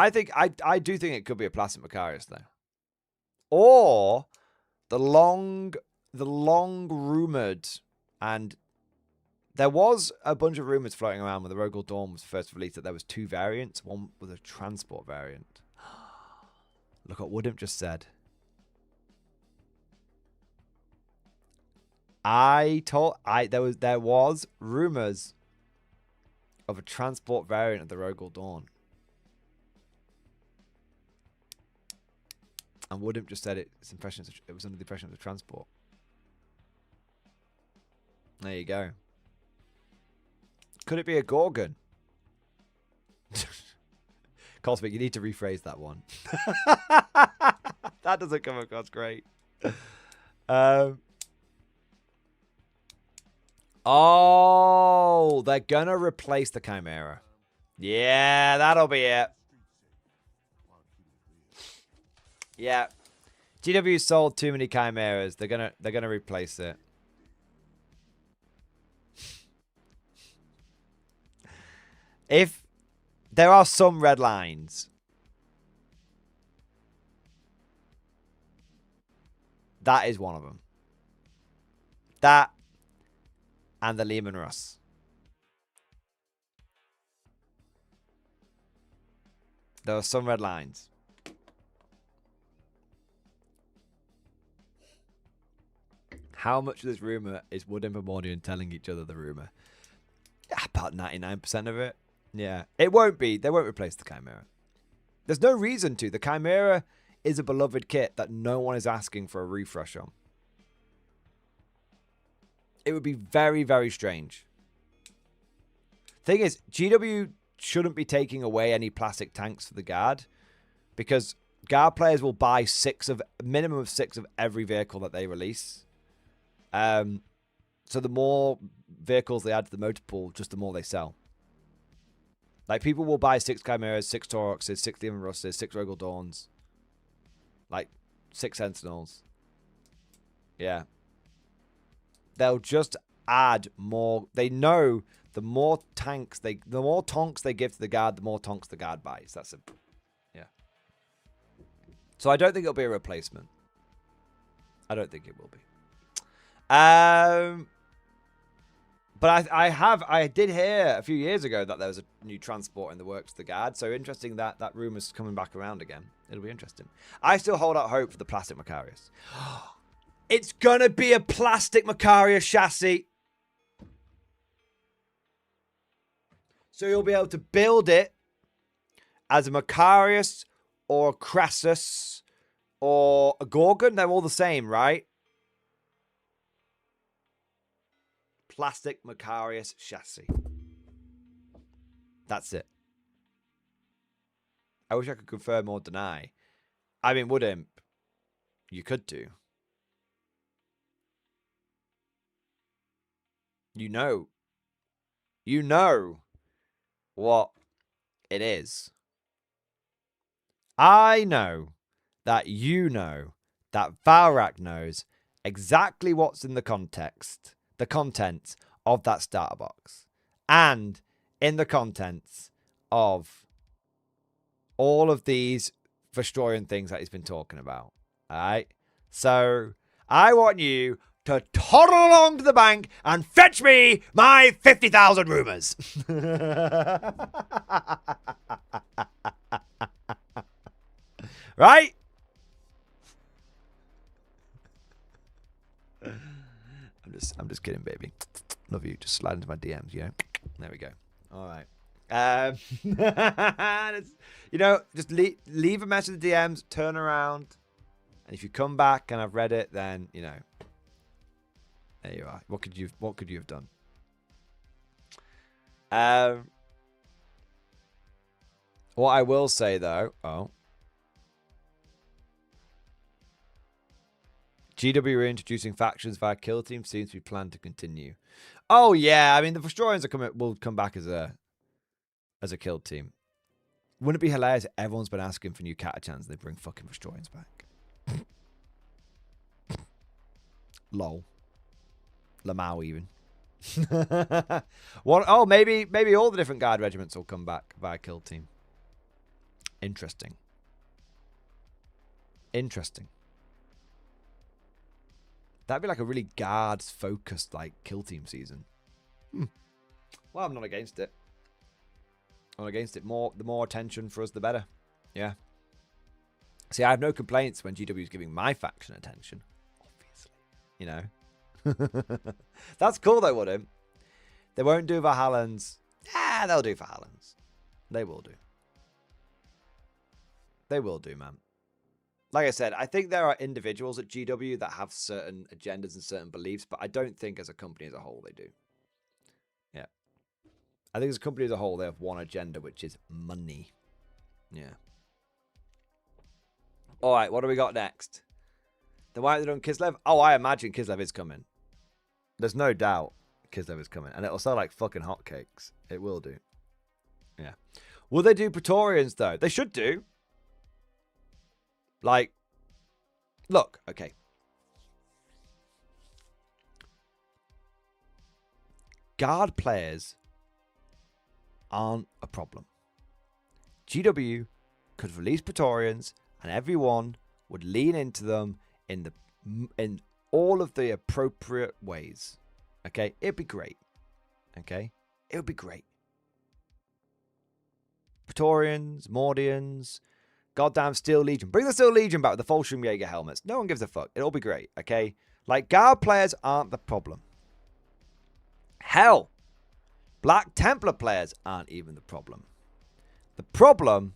do think it could be a plastic Macarius though, or the long rumored, and there was a bunch of rumors floating around when the Rogel Dawn was first released that there was two variants. One was a transport variant. Look what Woodimp just said. There was rumors of a transport variant of the Rogel Dawn. And Woodimp just said it was under the impression of the transport. There you go. Could it be a Gorgon? Cosmic, you need to rephrase that one. That doesn't come across great. Oh, they're gonna replace the Chimera. Yeah, that'll be it. Yeah. GW sold too many Chimeras. They're gonna replace it. If there are some red lines, that is one of them. That and the Lehman Russ. There are some red lines. How much of this rumor is Woodimp and Mordian telling each other the rumor? About 99% of it. Yeah. It won't be. They won't replace the Chimera. There's no reason to. The Chimera is a beloved kit that no one is asking for a refresh on. It would be very, very strange. Thing is, GW shouldn't be taking away any plastic tanks for the Guard, because Guard players will buy a minimum of 6 of every vehicle that they release. So the more vehicles they add to the motor pool, just the more they sell. Like, people will buy 6 Chimeras, 6 Tauroxes, 6 Lehman Russes, 6 Rogel Dawns. Like, 6 Sentinels. Yeah. They'll just add more. They know the more tonks they give to the Guard, the more tonks the Guard buys. That's simple. Yeah. So I don't think it'll be a replacement. I don't think it will be. But I did hear a few years ago that there was a new transport in the works to the Guard. So interesting that rumor's coming back around again. It'll be interesting. I still hold out hope for the plastic Macarius. It's gonna be a plastic Macarius chassis. So you'll be able to build it as a Macarius or a Crassus or a Gorgon. They're all the same, right? Plastic Macarius chassis. That's it. I wish I could confirm or deny. I mean, Woodimp, you could do. You know what it is. I know that you know that Valrak knows exactly what's in the contents of that starter box, and in the contents of all of these Vestroyan things that he's been talking about. All right, so I want you to toddle along to the bank and fetch me my 50,000 rumors. Right? I'm just kidding, baby. Love you. Just slide into my DMs, you know. There we go. All right. You know, just leave a message in the DMs, turn around, and if you come back and I've read it, then you know. There you are. What could you have done? What I will say though, GW reintroducing factions via kill team seems to be planned to continue. Oh yeah, I mean the Destroyers will come back as a kill team. Wouldn't it be hilarious if everyone's been asking for new Catachans and they bring fucking Destroyers back? Lol. Lamau even. What? Oh, maybe all the different guard regiments will come back via kill team. Interesting. Interesting. That'd be like a really guards focused like kill team season. Well, I'm not against it. I'm not against it. The more attention for us, the better. Yeah. See, I have no complaints when GW is giving my faction attention. Obviously, you know. That's cool though, wouldn't it? They won't do for Helens. Yeah, they'll do for Helens. They will do. They will do, man. Like I said, I think there are individuals at GW that have certain agendas and certain beliefs, but I don't think as a company as a whole they do. Yeah. I think as a company as a whole, they have one agenda, which is money. Yeah. All right, what do we got next? Then why have they done Kislev? Oh, I imagine Kislev is coming. There's no doubt Kislev is coming. And it'll sell like fucking hotcakes. It will do. Yeah. Will they do Praetorians, though? They should do. Like, look, okay. Guard players aren't a problem. GW could release Praetorians and everyone would lean into them in all of the appropriate ways. Okay? It'd be great. Okay? It would be great. Praetorians, Mordians, goddamn Steel Legion. Bring the Steel Legion back with the Fallschirmjäger helmets. No one gives a fuck. It'll be great. Okay? Like, guard players aren't the problem. Hell, Black Templar players aren't even the problem. The problem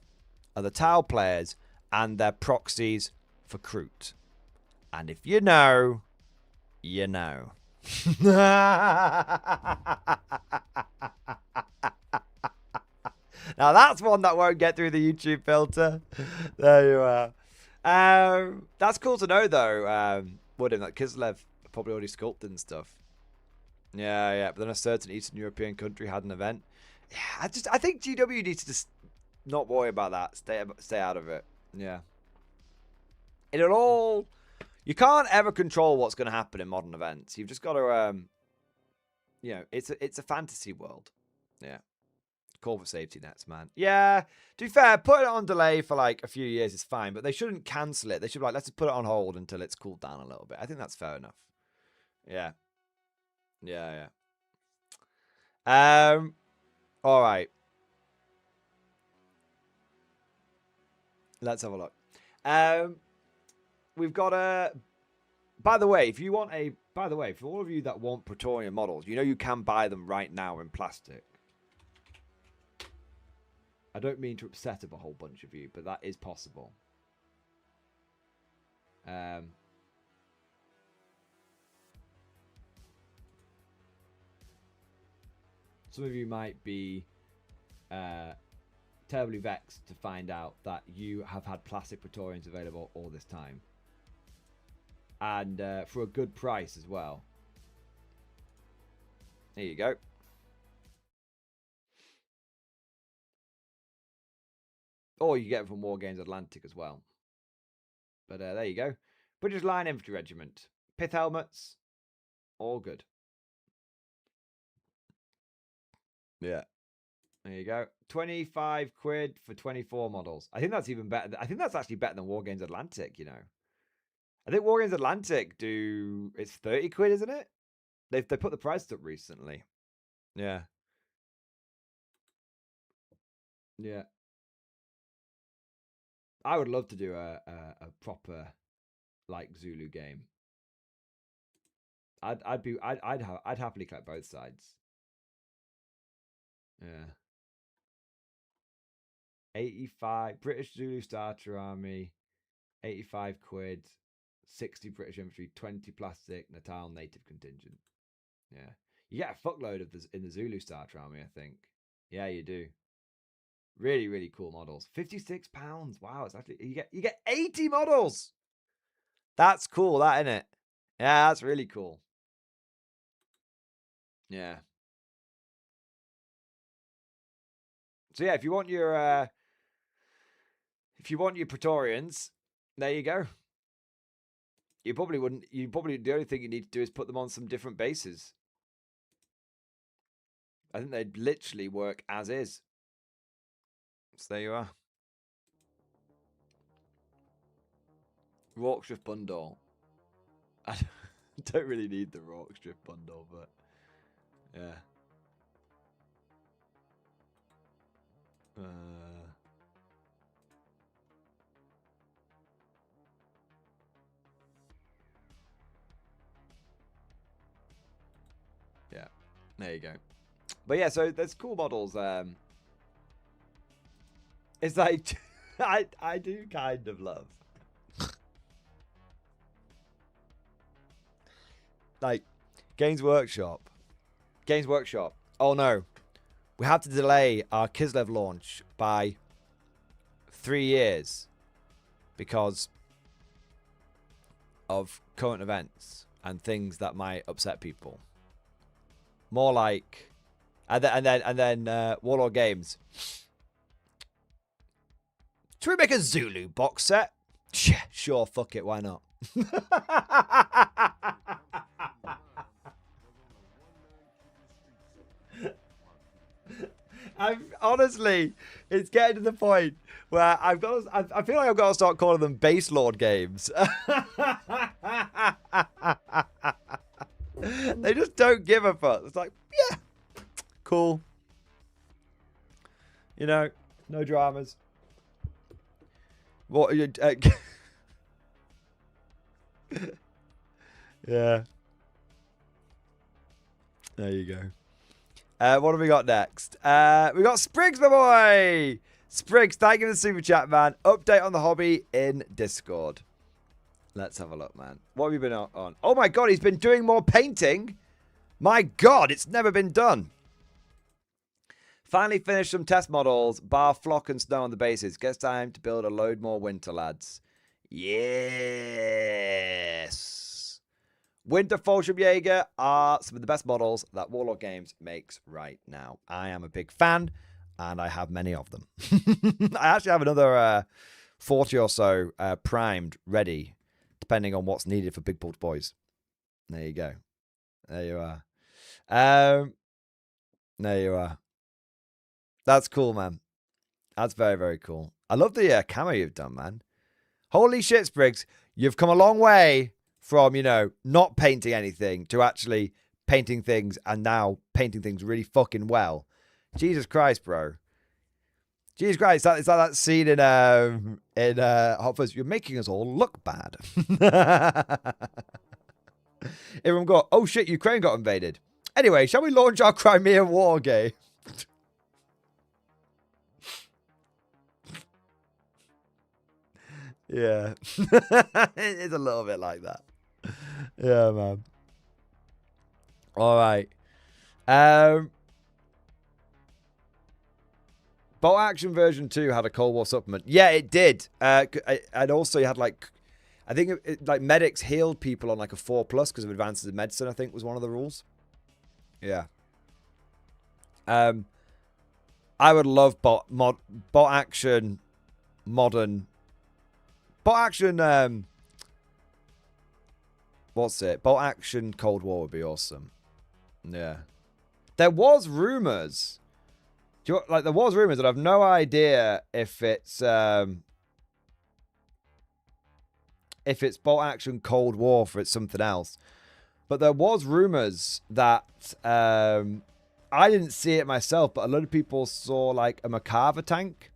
are the Tau players and their proxies for Kroot. And if you know, you know. Now that's one that won't get through the YouTube filter. There you are. That's cool to know though. Wouldn't that Kislev probably already sculpted and stuff. Yeah. But then a certain Eastern European country had an event. Yeah, I think GW needs to just not worry about that. Stay out of it. Yeah. It'll all. You can't ever control what's going to happen in modern events. You've just got to, you know, it's a fantasy world. Yeah. Call for safety nets, man. Yeah. To be fair, put it on delay for like a few years is fine, but they shouldn't cancel it. They should be like, let's just put it on hold until it's cooled down a little bit. I think that's fair enough. Yeah. Yeah. All right. Let's have a look. We've got a. By the way, for all of you that want Praetorian models, you know you can buy them right now in plastic. I don't mean to upset a whole bunch of you, but that is possible. Some of you might be terribly vexed to find out that you have had plastic Praetorians available all this time. And for a good price as well. There you go. Or you get it from War Games Atlantic as well. But there you go. British Line Infantry Regiment. Pith helmets. All good. Yeah. There you go. 25 quid for 24 models. I think that's even better. I think that's actually better than War Games Atlantic, you know. I think War Games Atlantic it's 30 quid, isn't it? They put the price up recently. Yeah. Yeah. I would love to do a proper like Zulu game. I'd happily collect both sides. Yeah. 85 British Zulu Starter Army, 85 quid, 60 British Infantry, 20 plastic Natal native contingent. Yeah. You get a fuckload of this in the Zulu Starter Army, I think. Yeah, you do. Really, really cool models. £56. Wow, it's actually you get 80 models. That's cool, that, isn't it? Yeah, that's really cool. Yeah. So yeah, if you want your Praetorians, there you go. You probably the only thing you need to do is put them on some different bases. I think they'd literally work as is. So there you are. Rorkestrip bundle. I don't really need the Rorkestrip bundle, but yeah. Yeah, there you go. But yeah, so there's cool models. It's like I do kind of love like Games Workshop. Oh no, we have to delay our Kislev launch by 3 years because of current events and things that might upset people. More like, and then Warlord Games. Should we make a Zulu box set? Sure, fuck it, why not? Honestly, it's getting to the point where I feel like I've got to start calling them Base Lord games. They just don't give a fuck. It's like, yeah, cool. You know, no dramas. What are you? Yeah. There you go. What have we got next? We got Spriggs, my boy. Spriggs, thank you for the super chat, man. Update on the hobby in Discord. Let's have a look, man. What have you been on? Oh my god, he's been doing more painting. My god, it's never been done. Finally finished some test models, bar flock and snow on the bases. Gets time to build a load more winter, lads. Yes. Winter Fallschirmjäger are some of the best models that Warlord Games makes right now. I am a big fan, and I have many of them. I actually have another 40 or so primed, ready, depending on what's needed for Big Bald Boys. There you go. There you are. There you are. That's cool, man. That's very, very cool. I love the camo you've done, man. Holy shit, Spriggs. You've come a long way from, you know, not painting anything to actually painting things and now painting things really fucking well. Jesus Christ, bro. Jesus Christ. It's like that scene in Hot Fuzz. You're making us all look bad. Everyone got, oh shit, Ukraine got invaded. Anyway, shall we launch our Crimea war game? Yeah. It's a little bit like that. Yeah, man. All right. Bolt Action version 2 had a Cold War supplement. Yeah, it did. And also you had like, I think like medics healed people on like a 4+ because of advances in medicine, I think was one of the rules. Yeah. I would love Bolt Action modern. Bolt Action, what's it? Bolt Action Cold War would be awesome. Yeah. There was rumors. There was rumors that I have no idea if it's Bolt Action Cold War or it's something else. But there was rumors that I didn't see it myself, but a lot of people saw like a Macarva tank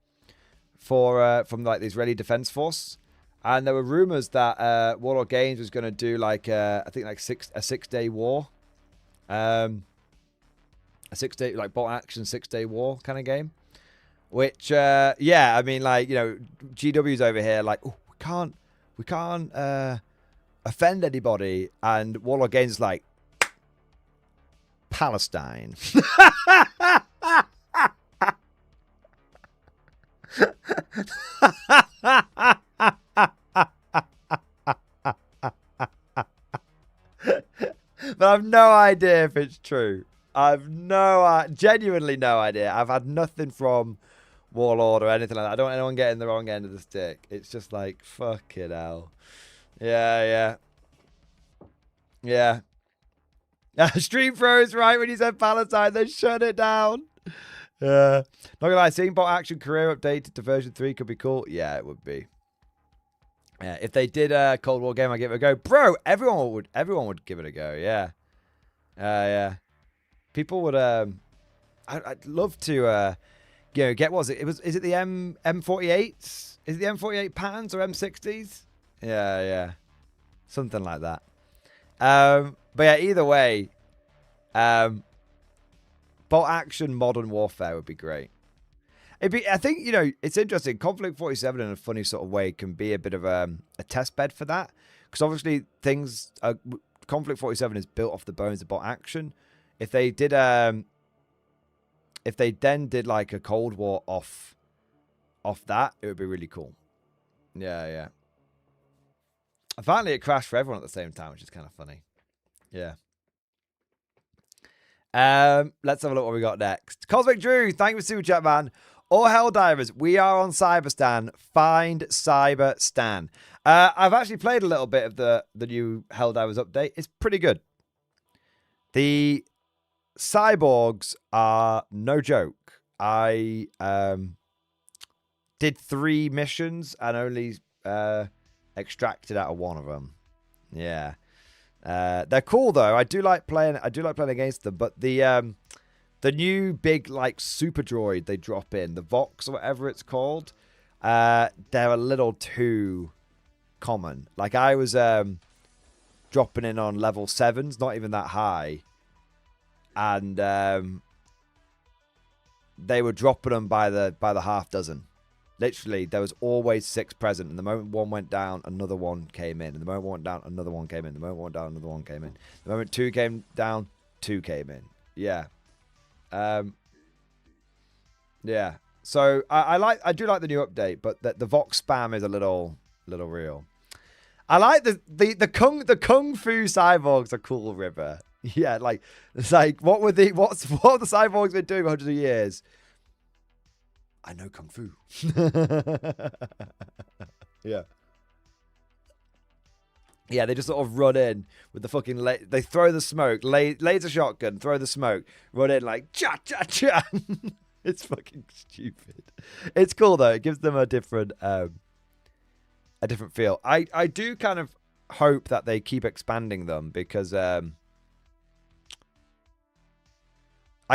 for from like the Israeli Defense Force. And there were rumors that Warlord Games was going to do like I think like a 6-day war, a 6-day like bolt action 6-day war kind of game. Which yeah, I mean like GW's over here like we can't offend anybody, and Warlord Games is like Palestine. But I've no idea if it's true. Genuinely no idea. I've had nothing from Warlord or anything like that. I don't want anyone getting the wrong end of the stick. It's just like, fucking hell. Yeah. Stream froze right when you said Palestine. They shut it down. Not gonna lie, seeing bot action career updated to version 3 could be cool. Yeah, it would be. Yeah, if they did a Cold War game, I'd give it a go. Bro, everyone would give it a go, yeah. Yeah. People would I'd love to get is it the M48s? Is it the M48 patterns or M60s? Yeah. Something like that. But yeah, either way, bolt action modern warfare would be great. I think, it's interesting. Konflikt 47 in a funny sort of way can be a bit of a test bed for that. Because obviously Konflikt 47 is built off the bones of bot action. If they then did like a Cold War off that, it would be really cool. Yeah. Apparently it crashed for everyone at the same time, which is kind of funny. Yeah. Let's have a look what we got next. Cosmic Drew, thank you for super chat, man. All Helldivers, we are on Cyberstan. Find Cyberstan. I've actually played a little bit of the new Helldivers update. It's pretty good. The cyborgs are no joke. I did 3 missions and only extracted out of one of them. Yeah. They're cool though. I do like playing against them, but the new big like super droid they drop in, the Vox or whatever it's called, they're a little too common. Like I was dropping in on level 7s, not even that high, and they were dropping them by the half dozen. Literally, there was always 6 present, and the moment one went down, another one came in. And the moment one went down, another one came in. The moment one went down, another one came in. The moment 2 came down, 2 came in. Yeah. Yeah. So I do like the new update, but the Vox spam is a little real. I like the kung fu cyborgs are cool, River. Yeah, like it's like what have the cyborgs been doing for hundreds of years? I know kung fu. Yeah. Yeah, they just sort of run in with the fucking... they throw the smoke, laser shotgun, throw the smoke, run in like, cha-cha-cha. It's fucking stupid. It's cool, though. It gives them a different feel. I do kind of hope that they keep expanding them because... I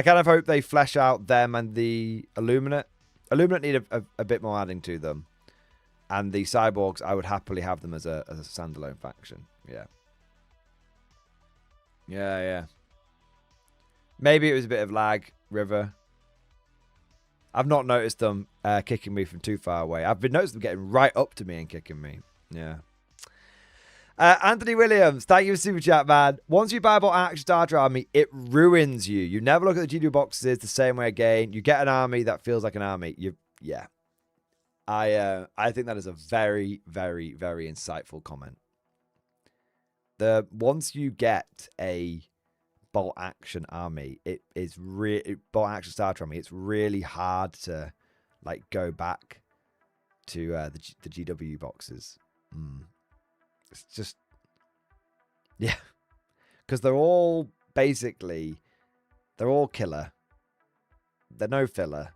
kind of hope they flesh out them and the Illuminate. Illuminate need a bit more adding to them. And the cyborgs, I would happily have them as a standalone faction. Yeah. Yeah. Maybe it was a bit of lag, River. I've not noticed them kicking me from too far away. I've been noticing them getting right up to me and kicking me. Yeah. Anthony Williams, thank you for super chat, man. Once you buy a bot action starter army, it ruins you. You never look at the GW boxes the same way again. You get an army that feels like an army. Yeah. I think that is a very, very, very insightful comment. Once you get a bolt action army, bolt action starter army, it's really hard to like go back to the GW boxes. It's just, yeah, because they're all killer. They're no filler.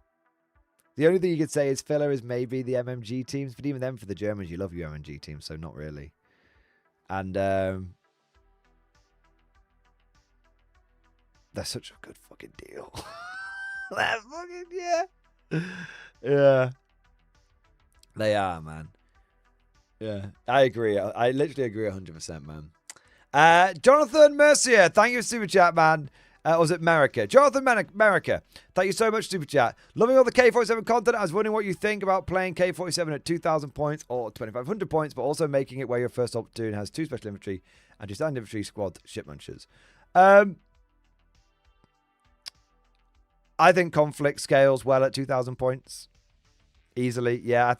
The only thing you could say is filler is maybe the MMG teams, but even then for the Germans, you love your MMG teams, so not really. And they're such a good fucking deal. They're fucking, yeah. They are, man. Yeah, I agree. I literally agree 100%, man. Jonathan Mercier, thank you for Super Chat, man. Was it America? Jonathan America, thank you so much, Super Chat. Loving all the K47 content. I was wondering what you think about playing K47 at 2,000 points or 2,500 points, but also making it where your first platoon has 2 special infantry and 2 standard infantry squad ship munchers. I think Konflikt scales well at 2,000 points. Easily, yeah.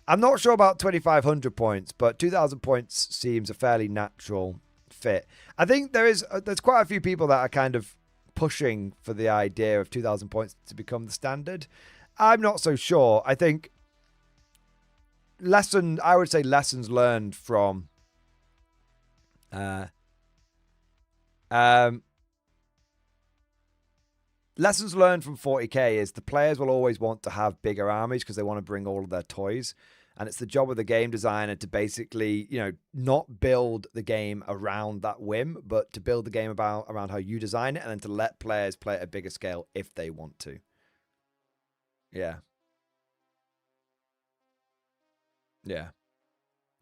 I'm not sure about 2,500 points, but 2,000 points seems a fairly natural fit. I think there's quite a few people that are kind of pushing for the idea of 2,000 points to become the standard. I'm not so sure. I think I would say lessons learned from lessons learned from 40k is the players will always want to have bigger armies because they want to bring all of their toys. And it's the job of the game designer to basically, not build the game around that whim, but to build the game around how you design it and then to let players play at a bigger scale if they want to. Yeah. Yeah.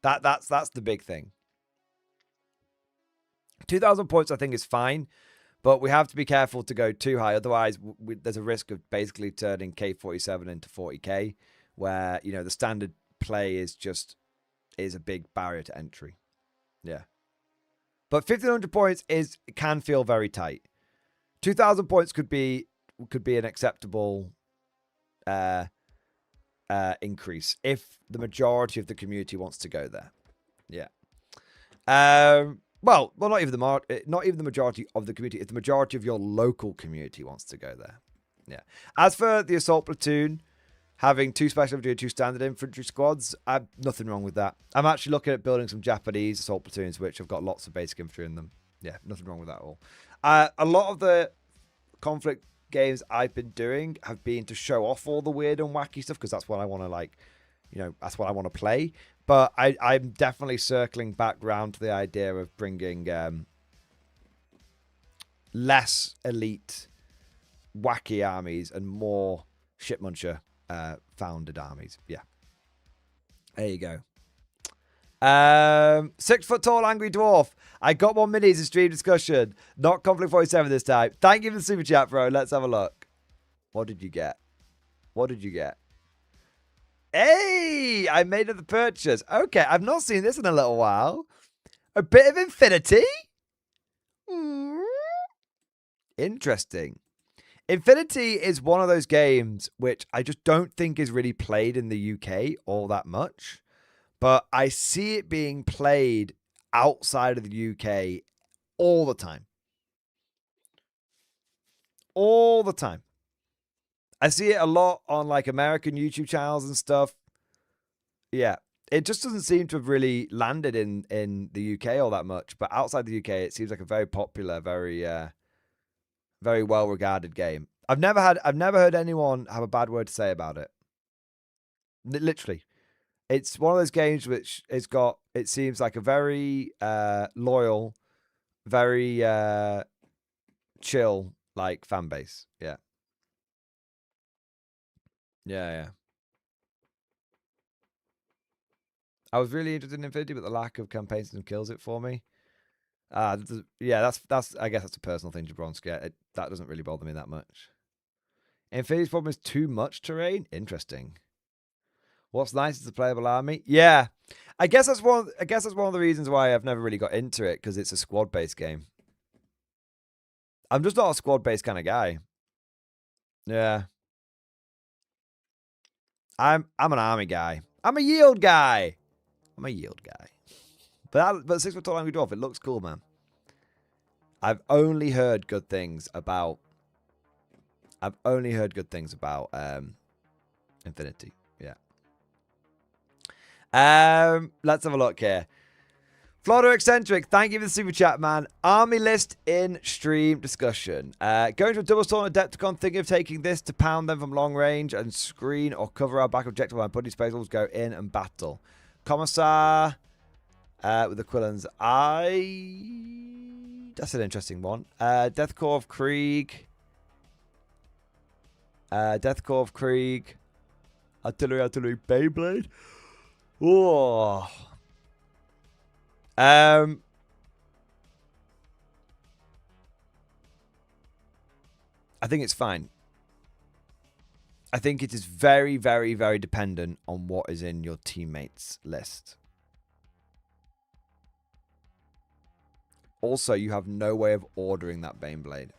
That's the big thing. 2,000 points I think is fine, but we have to be careful to go too high. Otherwise, there's a risk of basically turning K47 into 40k, where, the standard play is a big barrier to entry. Yeah. But 1,500 points can feel very tight. 2,000 points could be an acceptable increase if the majority of the community wants to go there. Yeah. Well, not even the majority of the community. If the majority of your local community wants to go there. Yeah. As for the assault platoon, having 2 special infantry and 2 standard infantry squads, I've nothing wrong with that. I'm actually looking at building some Japanese assault platoons, which have got lots of basic infantry in them. Yeah, nothing wrong with that at all. A lot of the Konflikt games I've been doing have been to show off all the weird and wacky stuff, because that's what I want to that's what I want to play. But I'm definitely circling back round to the idea of bringing less elite, wacky armies and more ship muncher founded armies. Yeah. There you go. 6 foot tall angry dwarf. I got more minis in stream discussion. Not Konflikt 47 this time. Thank you for the super chat, bro. Let's have a look. What did you get? What did you get? Hey, I made the purchase. Okay, I've not seen this in a little while. A bit of Infinity? Interesting. Infinity is one of those games which I just don't think is really played in the UK all that much. But I see it being played outside of the UK all the time. All the time. I see it a lot on like American YouTube channels and stuff. Yeah. It just doesn't seem to have really landed in the UK all that much. But outside the UK, it seems like a very popular, very very well-regarded game. I've never heard anyone have a bad word to say about it. Literally. It's one of those games which it seems like a very loyal, very chill like fan base. Yeah. Yeah. I was really interested in Infinity, but the lack of campaign system kills it for me. Yeah, that's I guess that's a personal thing, Jabronsky. That doesn't really bother me that much. Infinity's problem is too much terrain. Interesting. What's nice is the playable army. Yeah, I guess that's one of the reasons why I've never really got into it, because it's a squad-based game. I'm just not a squad-based kind of guy. Yeah. I'm an army guy. I'm a yield guy. But 6 foot tall angry dwarf, it looks cool, man. I've only heard good things about Infinity. Yeah. Let's have a look here. Florida Eccentric, thank you for the super chat, man. Army list in stream discussion. Going to a double storm Adepticon, thinking of taking this to pound them from long range and screen or cover our back objective while buddy spaceballs go in and battle. Commissar with the Quillans. That's an interesting one. Death Corps of Krieg. Artillery, Beyblade. Ooh. I think it's fine. I think it is very, very, very dependent on what is in your teammates' list. Also, you have no way of ordering that Baneblade.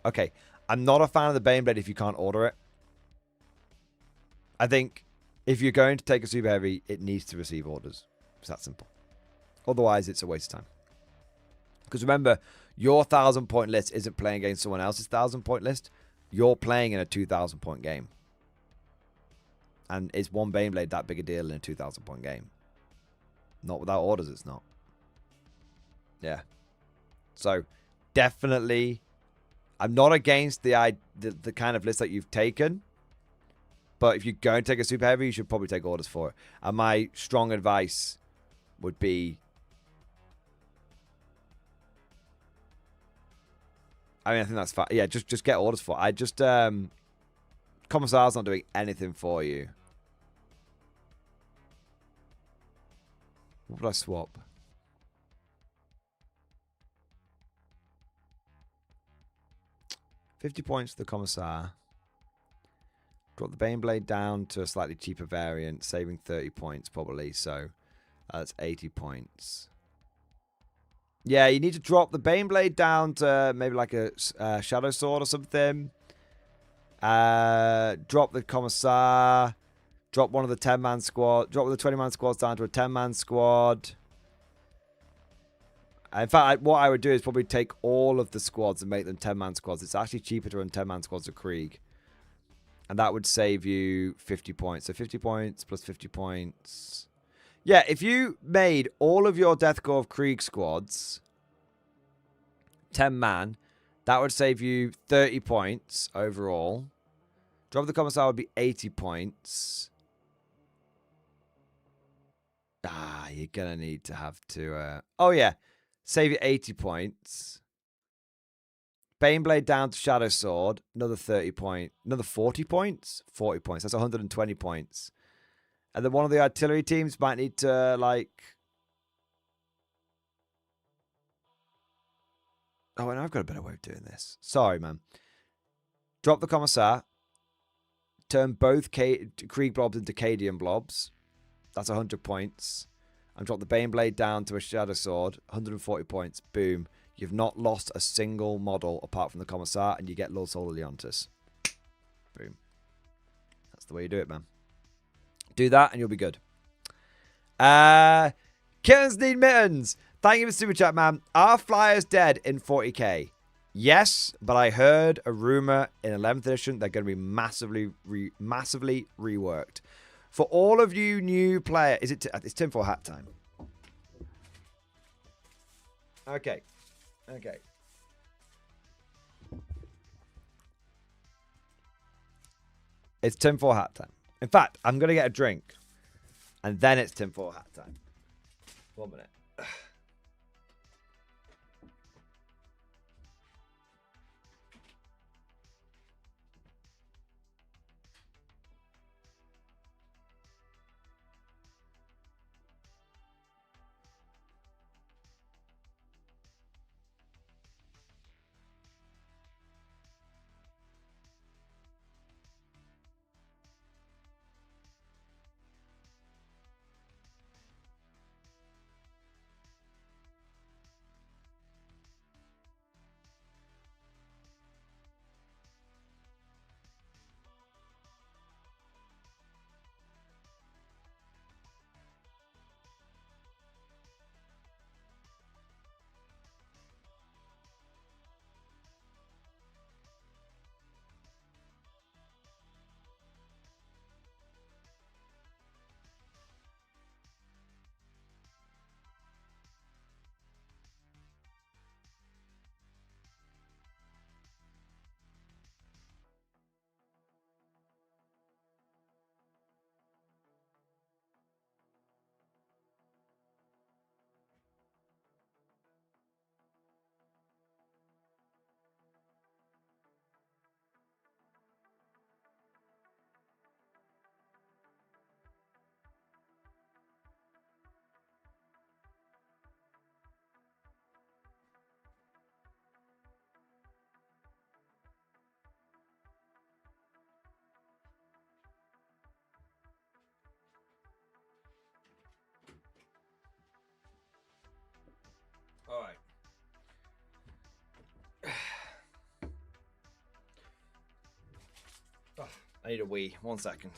Okay, I'm not a fan of the Baneblade if you can't order it. I think if you're going to take a super heavy, it needs to receive orders. It's that simple. Otherwise, it's a waste of time. Because remember, your 1,000-point list isn't playing against someone else's 1,000-point list. You're playing in a 2,000-point game. And is one Baneblade that big a deal in a 2,000-point game? Not without orders, it's not. Yeah. So, definitely, I'm not against the kind of list that you've taken. But if you're going to take a super heavy, you should probably take orders for it. And my strong advice would be... I mean, I think that's fine. Yeah, just get orders for it. I just... Commissar's not doing anything for you. What would I swap? $50 points for the Commissar. Drop the Baneblade down to a slightly cheaper variant, saving 30 points probably. So that's 80 points. Yeah, you need to drop the Baneblade down to maybe like a Shadow Sword or something. Drop the Commissar. Drop one of the 10-man squad. Drop the 20-man squads down to a 10-man squad. In fact, what I would do is probably take all of the squads and make them 10-man squads. It's actually cheaper to run 10-man squads of Krieg. And that would save you 50 points. So 50 points plus 50 points. Yeah, if you made all of your Death Corps of Krieg squads 10-man, that would save you 30 points overall. Drop the Commissar would be 80 points. You're going to need to have to... Oh, yeah. Save you 80 points. Baneblade down to Shadow Sword. Another 30 points. Another 40 points? 40 points. That's 120 points. And then one of the artillery teams might need to, like... Oh, and I've got a better way of doing this. Sorry, man. Drop the Commissar. Turn both Krieg blobs into Cadian blobs. That's 100 points. And drop the Baneblade down to a Shadow Sword. 140 points. Boom. You've not lost a single model apart from the Commissar, and you get Lord Solar Leontis. Boom. That's the way you do it, man. Do that, and you'll be good. Kittens Need Mittens. Thank you for super chat, man. Are Flyers dead in 40k? Yes, but I heard a rumor in 11th edition they're going to be massively reworked. For all of you new players, it's tinfoil hat time. Okay. Okay. It's tinfoil hat time. In fact, I'm going to get a drink. And then it's tinfoil hat time. 1 minute. I need a wee. 1 second.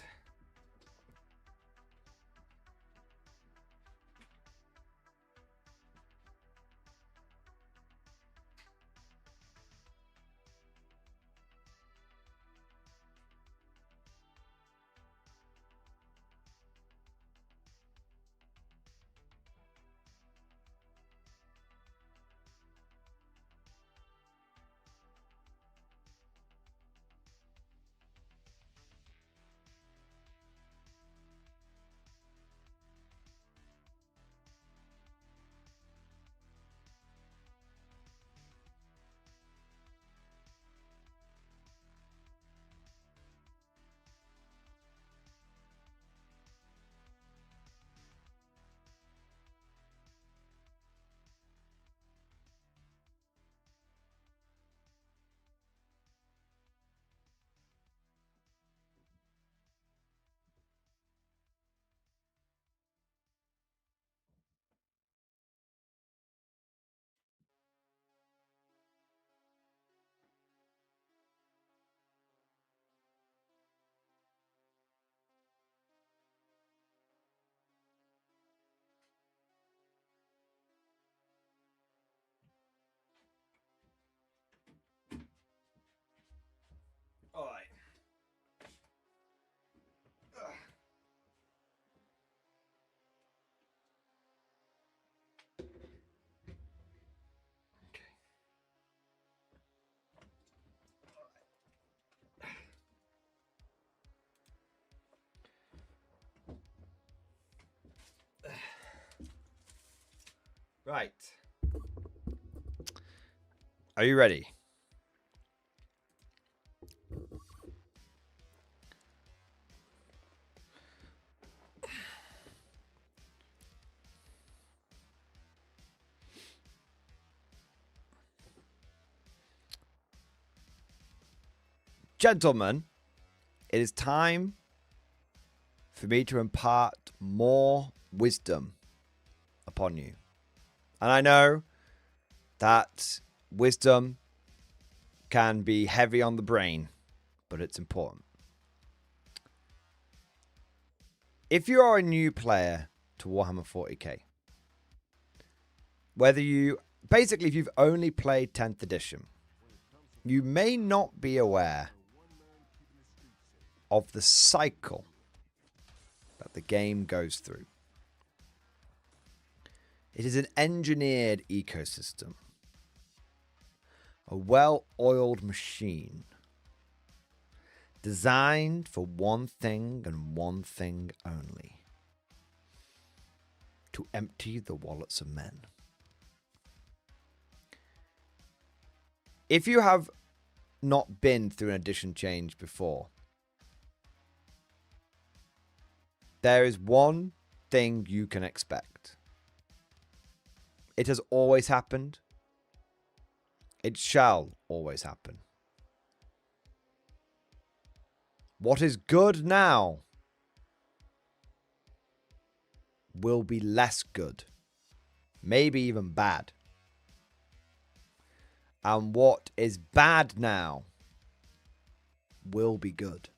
All right. Right. Are you ready? Gentlemen, it is time for me to impart more wisdom upon you. And I know that wisdom can be heavy on the brain, but it's important. If you are a new player to Warhammer 40k, if you've only played 10th edition, you may not be aware of the cycle that the game goes through. It is an engineered ecosystem, a well-oiled machine designed for one thing and one thing only: to empty the wallets of men. If you have not been through an edition change before, there is one thing you can expect. It has always happened. It shall always happen. What is good now will be less good, maybe even bad. And what is bad now will be good.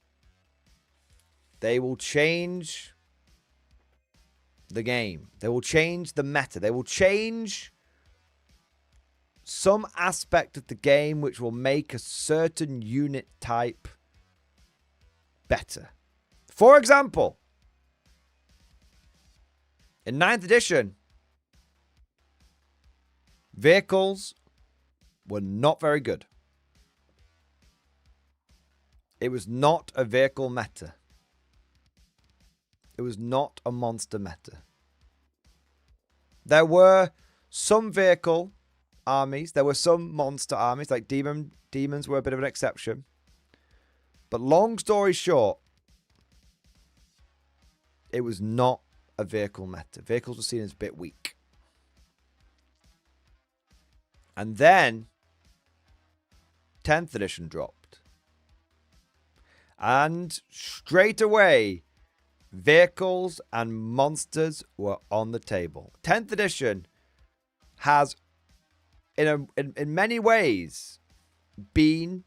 They will change the game. They will change the meta. They will change some aspect of the game which will make a certain unit type better. For example, in 9th edition, vehicles were not very good. It was not a vehicle meta. It was not a monster meta. There were some vehicle armies. There were some monster armies, like demons were a bit of an exception. But long story short, it was not a vehicle meta. Vehicles were seen as a bit weak. And then 10th edition dropped. And straight away, vehicles and monsters were on the table. 10th edition has, in many ways, been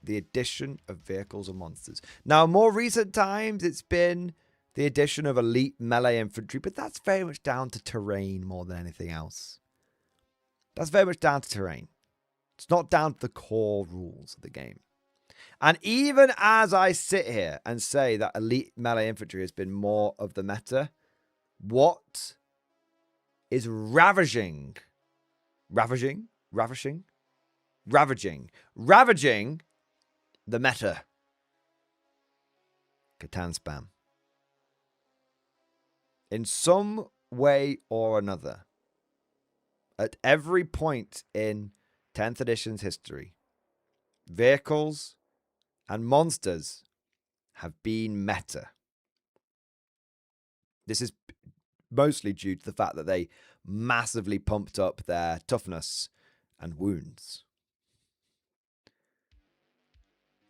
the addition of vehicles and monsters. Now, in more recent times, it's been the addition of elite melee infantry, but that's very much down to terrain more than anything else. That's very much down to terrain. It's not down to the core rules of the game. And even as I sit here and say that elite melee infantry has been more of the meta, what is ravaging the meta? Catan spam. In some way or another, at every point in 10th edition's history, vehicles and monsters have been meta. This is mostly due to the fact that they massively pumped up their toughness and wounds.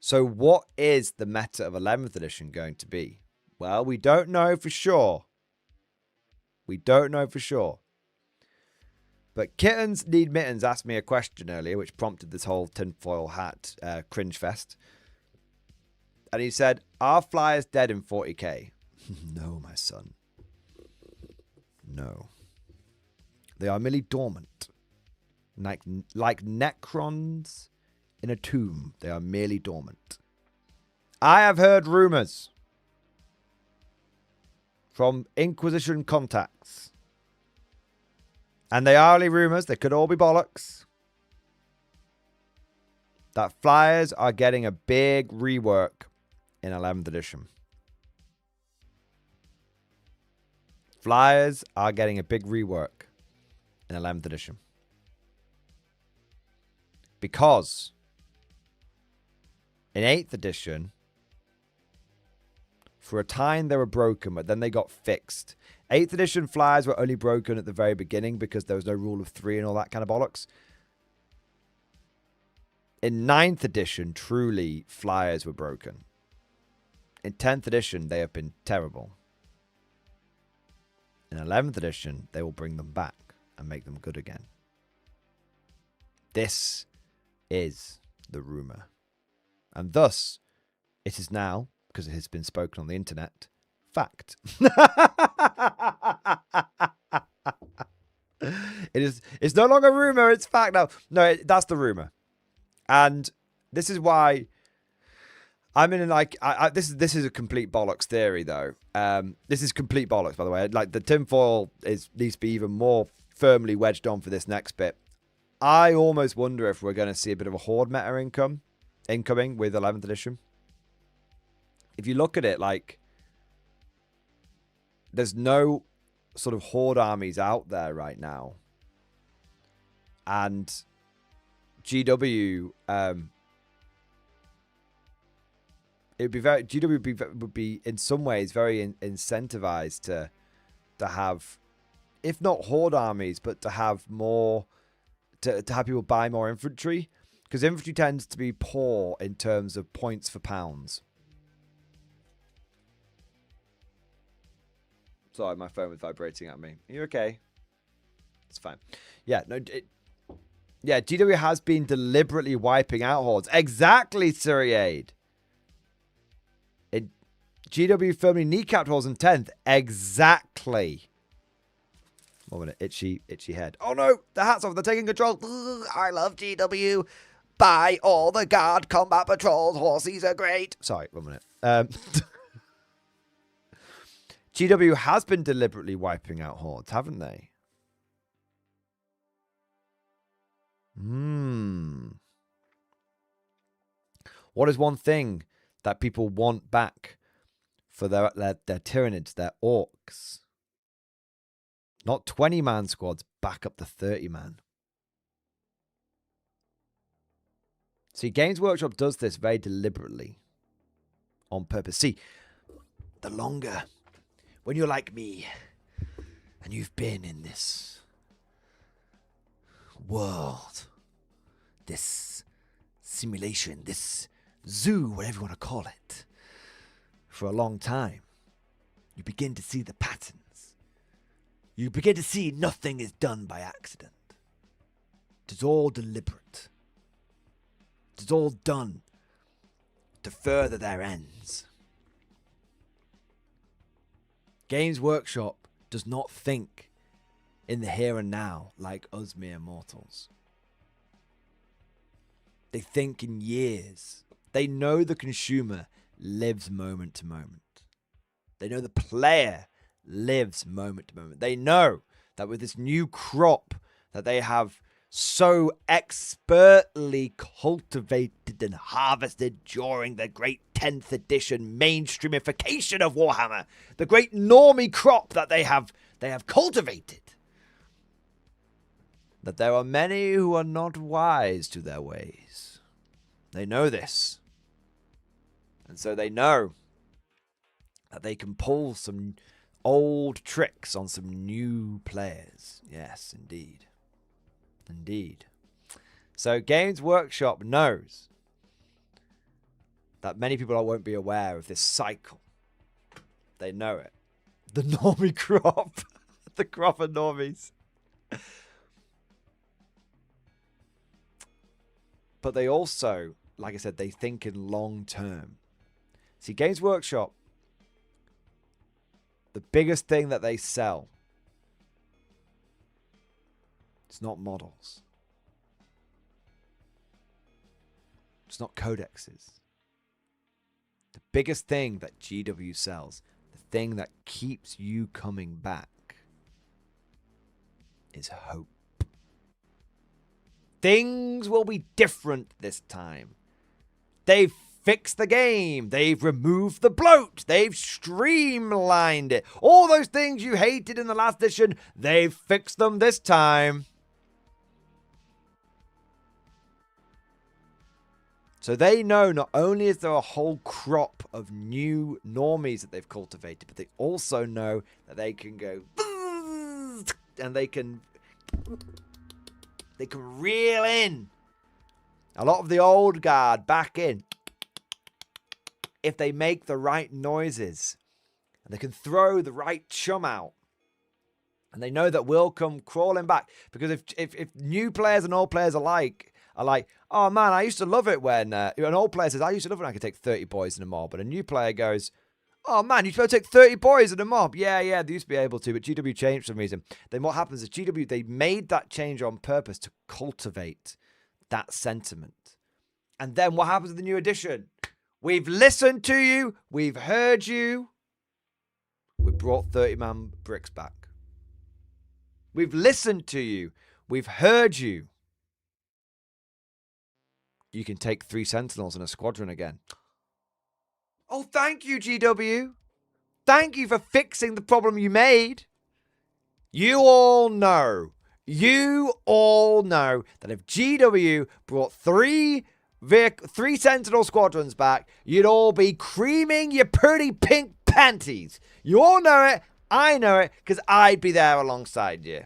So what is the meta of 11th edition going to be? Well, we don't know for sure. We don't know for sure. But Kittens Need Mittens asked me a question earlier, which prompted this whole tinfoil hat cringe fest. And he said, are flyers dead in 40k? No, my son. No. They are merely dormant. Like necrons in a tomb, they are merely dormant. I have heard rumors from Inquisition contacts. And they are only rumors, they could all be bollocks. That flyers are getting a big rework in 11th edition. Flyers are getting a big rework in 11th edition. Because in 8th edition, for a time they were broken, but then they got fixed. 8th edition flyers were only broken at the very beginning because there was no rule of 3 and all that kind of bollocks. In 9th edition, truly, flyers were broken. In 10th edition, they have been terrible. In 11th edition, they will bring them back and make them good again. This is the rumor. And thus, it is now, because it has been spoken on the internet, fact. It's no longer rumor, it's fact now. No, that's the rumor. And this is why I'm in this is a complete bollocks theory though. This is complete bollocks, by the way. Like the tinfoil needs to be even more firmly wedged on for this next bit. I almost wonder if we're going to see a bit of a horde meta incoming with 11th edition. If you look at it, like there's no sort of horde armies out there right now, and GW would be in some ways very incentivized to have, if not horde armies, but to have more, to have people buy more infantry, because infantry tends to be poor in terms of points for pounds. Sorry, my phone was vibrating at me. Are you okay? It's fine. Yeah, no. Yeah, GW has been deliberately wiping out hordes. Exactly, Siriade. GW firmly kneecapped hordes in 10th. Exactly. 1 minute. Itchy head. Oh no, the hat's off. They're taking control. Ugh, I love GW. Buy all the guard combat patrols. Horsies are great. Sorry, 1 minute. GW has been deliberately wiping out hordes, haven't they? What is one thing that people want back for their Tyranids, their orcs? Not 20-man squads, back up to 30-man. See, Games Workshop does this very deliberately. On purpose. See, the longer, when you're like me, and you've been in this world, this simulation, this zoo, whatever you want to call it, for a long time, you begin to see the patterns. You begin to see nothing is done by accident. It is all deliberate. It is all done to further their ends. Games Workshop does not think in the here and now like us mere mortals. They think in years. They know the consumer lives moment to moment. They know the player lives moment to moment. They know that with this new crop that they have so expertly cultivated and harvested during the great 10th edition mainstreamification of Warhammer, the great normie crop that they have cultivated, that there are many who are not wise to their ways. They know this. And so they know that they can pull some old tricks on some new players. Yes, indeed. Indeed. So Games Workshop knows that many people won't be aware of this cycle. They know it. The normie crop. The crop of normies. But they also, like I said, they think in long term. See, Games Workshop, the biggest thing that they sell, it's not models. It's not codexes. The biggest thing that GW sells, the thing that keeps you coming back, is hope. Things will be different this time. They've fixed the game. They've removed the bloat. They've streamlined it. All those things you hated in the last edition, they've fixed them this time. So they know not only is there a whole crop of new normies that they've cultivated, but they also know that they can go and they can reel in a lot of the old guard back in if they make the right noises, and they can throw the right chum out, and they know that we'll come crawling back. Because if new players and old players alike are like, oh man, I used to love it when an old player says, I used to love it when I could take 30 boys in a mob, but a new player goes, oh man, you supposed to take 30 boys in a mob. Yeah, they used to be able to, but GW changed for some reason. Then what happens is GW, they made that change on purpose to cultivate that sentiment. And then what happens in the new edition? We've listened to you. We've heard you. We brought 30-man bricks back. We've listened to you. We've heard you. You can take 3 sentinels in a squadron again. Oh, thank you, GW. Thank you for fixing the problem you made. You all know that if GW brought 3 Sentinel squadrons back, you'd all be creaming your pretty pink panties. You all know it. I know it, because I'd be there alongside you.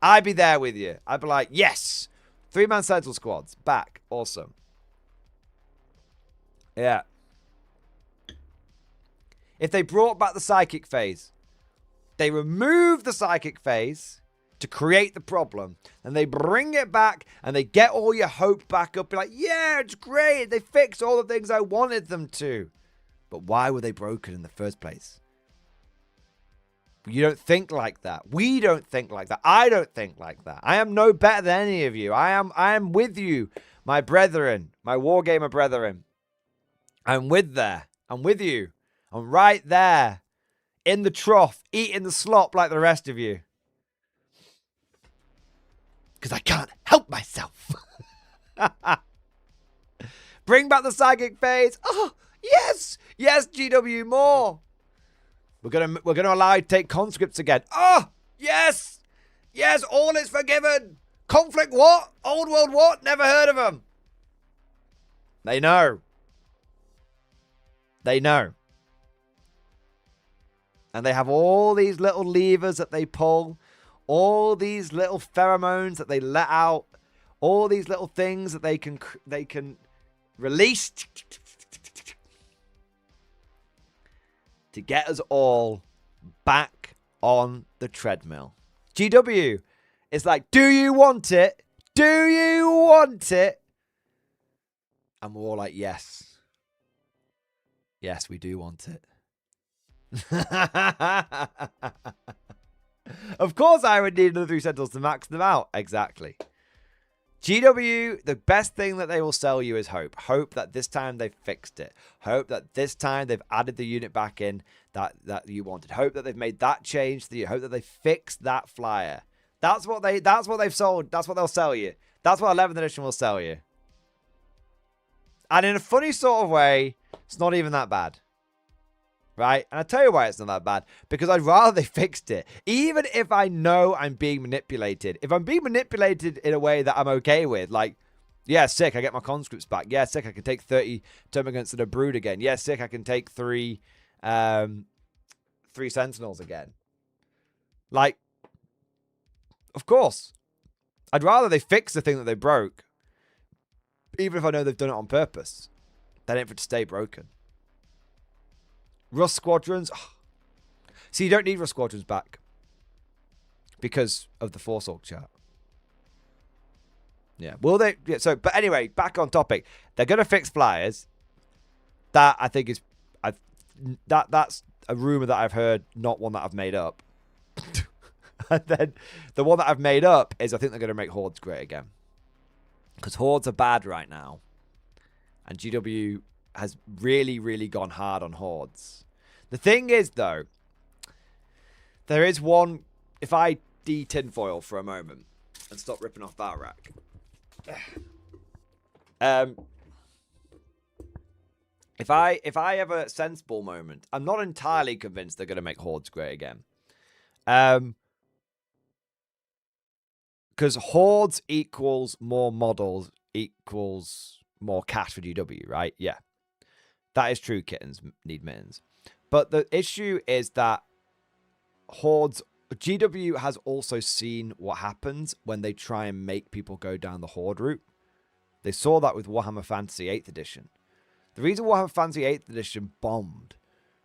I'd be there with you. I'd be like, yes, 3-man Sentinel squads back. Awesome. Yeah. If they brought back the psychic phase, they remove the psychic phase to create the problem, and they bring it back, and they get all your hope back up. Be like, yeah, it's great. They fixed all the things I wanted them to. But why were they broken in the first place? You don't think like that. We don't think like that. I don't think like that. I am no better than any of you. I am with you, my brethren, my wargamer brethren. I'm with you. I'm right there in the trough, eating the slop like the rest of you. Because I can't help myself. Bring back the psychic phase. Oh, yes. Yes, GW, more. We're gonna allow you to take conscripts again. Oh, yes. Yes, all is forgiven. Konflikt what? Old world what? Never heard of them. They know. They know. And they have all these little levers that they pull, all these little pheromones that they let out, all these little things that they can release to get us all back on the treadmill. GW is like, do you want it? Do you want it? And we're all like, yes. Yes, we do want it. Of course I would need another 3 Sentinels to max them out. Exactly. GW, the best thing that they will sell you is hope. Hope that this time they've fixed it. Hope that this time they've added the unit back in that you wanted. Hope that they've made that change to you. Hope that they fixed that flyer. That's what they've sold. That's what they'll sell you. That's what 11th edition will sell you. And in a funny sort of way, it's not even that bad. Right? And I'll tell you why it's not that bad. Because I'd rather they fixed it. Even if I know I'm being manipulated. If I'm being manipulated in a way that I'm okay with. Like, yeah, sick, I get my conscripts back. Yeah, sick, I can take 30 termagants that are brood again. Yeah, sick, I can take 3 sentinels again. Like, of course. I'd rather they fix the thing that they broke. Even if I know they've done it on purpose. Than it for it to stay broken. Rust squadrons. Oh. See, you don't need Rust squadrons back. Because of the Force Org chart. Yeah. Will they? Yeah, so, but anyway, back on topic. They're going to fix flyers. That, I think, is... That's a rumor that I've heard, not one that I've made up. And then the one that I've made up is I think they're going to make Hordes great again. Because Hordes are bad right now. And GW has really, really gone hard on Hordes. The thing is, though, there is one... If I de-tinfoil for a moment and stop ripping off that rack. If I have a sensible moment, I'm not entirely convinced they're going to make Hordes great again. Because Hordes equals more models equals more cash for GW, right? Yeah. That is true, kittens need mittens. But the issue is that Hordes... GW has also seen what happens when they try and make people go down the Horde route. They saw that with Warhammer Fantasy 8th Edition. The reason Warhammer Fantasy 8th Edition bombed,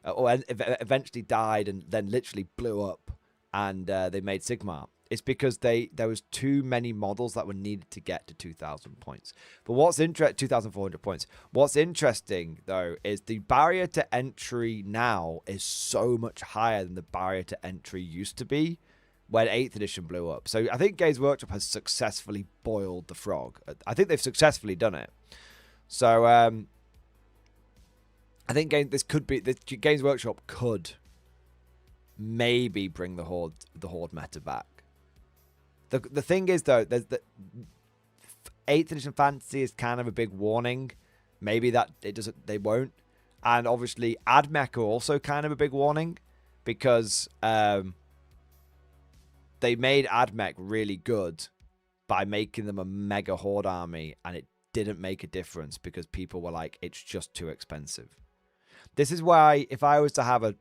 or eventually died and then literally blew up, and they made Sigmar, is because there was too many models that were needed to get to 2,000 points. But what's 2,400 points. What's interesting, though, is the barrier to entry now is so much higher than the barrier to entry used to be when 8th Edition blew up. So I think Games Workshop has successfully boiled the frog. I think they've successfully done it. So I think Games Workshop could maybe bring the Horde meta back. The thing is, though, there's the 8th Edition Fantasy is kind of a big warning. Maybe that they won't. And obviously, AdMech are also kind of a big warning because they made AdMech really good by making them a mega Horde army, and it didn't make a difference because people were like, it's just too expensive. This is why, if I was to have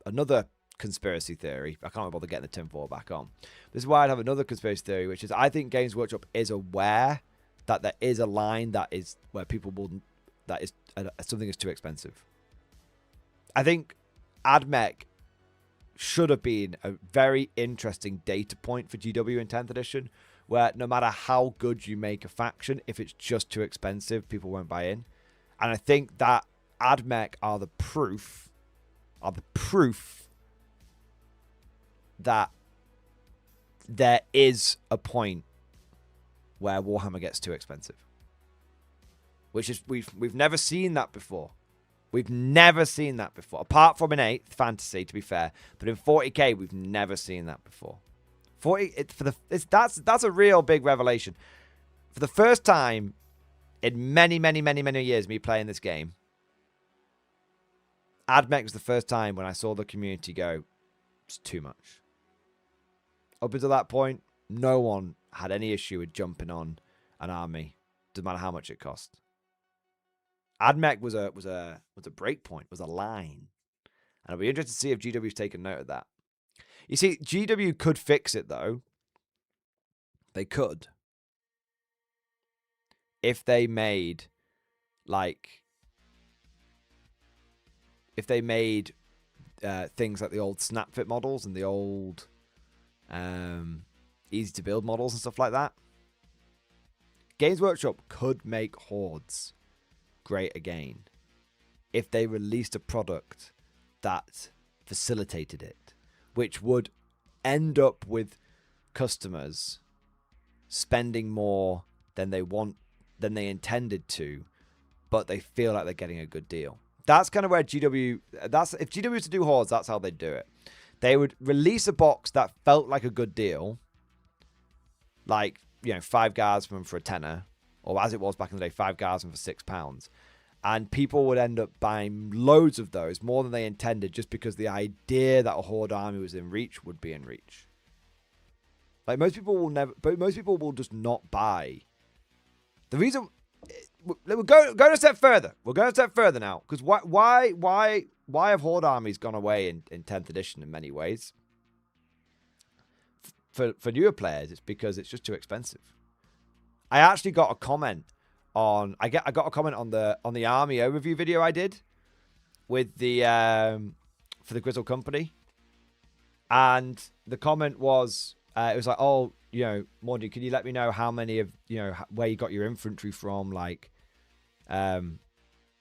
another conspiracy theory, I can't bother getting the tinfoil back on. This is why I'd have another conspiracy theory, which is I think Games Workshop is aware that there is a line that is where people will something is too expensive. I think AdMech should have been a very interesting data point for GW in 10th edition, where no matter how good you make a faction, if it's just too expensive, people won't buy in. And I think that AdMech are the proof that there is a point where Warhammer gets too expensive. Which is, we've never seen that before. We've never seen that before. Apart from in 8th Fantasy, to be fair. But in 40k, we've never seen that before. That's a real big revelation. For the first time in many, many, many, many years me playing this game, AdMech was the first time when I saw the community go, it's too much. Up until that point, no one had any issue with jumping on an army, doesn't matter how much it cost. AdMech was a break point, was a line. And I'll be interested to see if GW's taken note of that. You see, GW could fix it, though. They could. If they made, things like the old SnapFit models and the old easy to build models and stuff like that. Games Workshop could make Hordes great again. if they released a product that facilitated it, which would end up with customers spending more than they intended to, but they feel like they're getting a good deal. That's kind of where GW, if GW was to do Hordes, that's how they'd do it. They would release a box that felt like a good deal, like, 5 guardsmen for a tenner, or as it was back in the day, 5 guardsmen for £6. And people would end up buying loads of those, more than they intended, just because the idea that a Horde army was in reach would be in reach. Like, most people will just not buy. The reason, we're going a step further. We're going a step further now, because why have Horde armies gone away in 10th edition in many ways? For newer players, it's because it's just too expensive. I actually got a comment on I got a comment on the army overview video I did with the for the Grizzle Company, and the comment was it was like, oh, Mordy, can you let me know how many of where you got your infantry from, like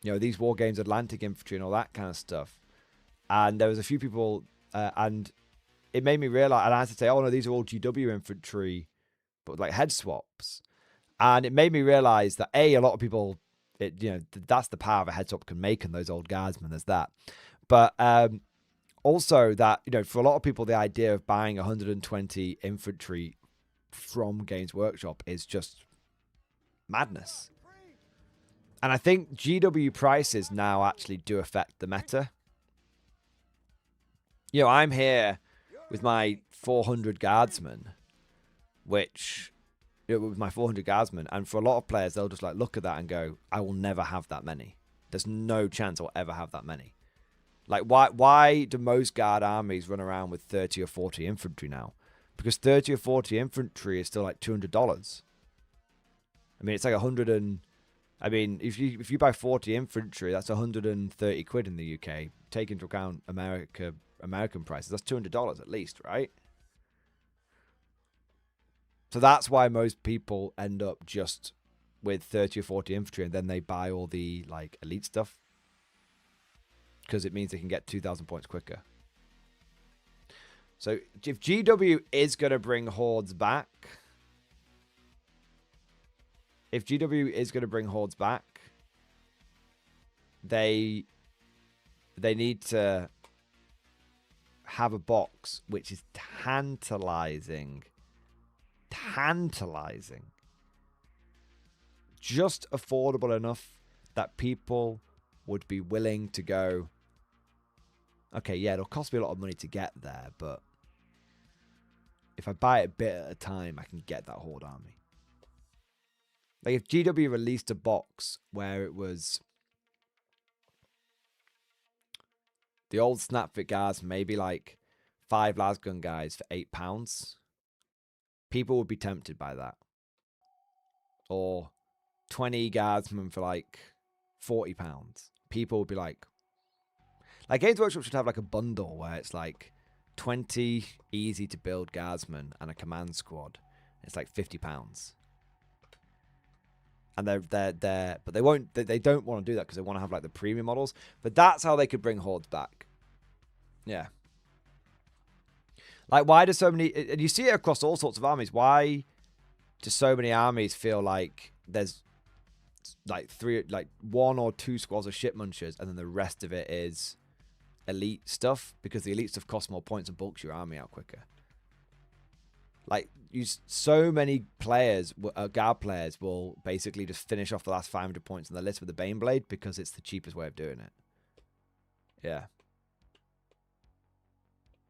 these War Games Atlantic infantry and all that kind of stuff. And there was a few people and it made me realize, and I had to say, oh no, these are all GW infantry, but like head swaps. And it made me realize that a lot of people, that's the power of a head swap can make, and those old guardsmen, there's that. But also that, for a lot of people, the idea of buying 120 infantry from Games Workshop is just madness. And I think GW prices now actually do affect the meta. I'm here with my 400 guardsmen, which, with my 400 guardsmen, and for a lot of players, they'll just like look at that and go, I will never have that many. There's no chance I'll ever have that many. Like, why do most guard armies run around with 30 or 40 infantry now? Because 30 or 40 infantry is still like $200. I mean, it's like 100 and... I mean, if you buy 40 infantry, that's 130 quid in the UK. Take into account American prices, that's $200 at least, right? So that's why most people end up just with 30 or 40 infantry, and then they buy all the like elite stuff, because it means they can get 2,000 points quicker. So if GW is going to bring Hordes back, they need to have a box which is tantalizing, just affordable enough that people would be willing to go, okay, yeah, it'll cost me a lot of money to get there, but if I buy it a bit at a time, I can get that Horde army. Like, if GW released a box where it was the old Snapfit guards, maybe like 5 lasgun guys for £8, people would be tempted by that. Or 20 guardsmen for like £40. People would be like Games Workshop should have like a bundle where it's like 20 easy to build guardsmen and a command squad. It's like £50. And they're but they don't want to do that because they want to have like the premium models. But that's how they could bring Hordes back. Yeah. Like, why do so many, and you see it across all sorts of armies, why do so many armies feel like there's like 1 or 2 squads of shit munchers and then the rest of it is elite stuff? Because the elite stuff costs more points and bulks your army out quicker. Like, so many players, guard players, will basically just finish off the last 500 points on the list with the Baneblade because it's the cheapest way of doing it. Yeah.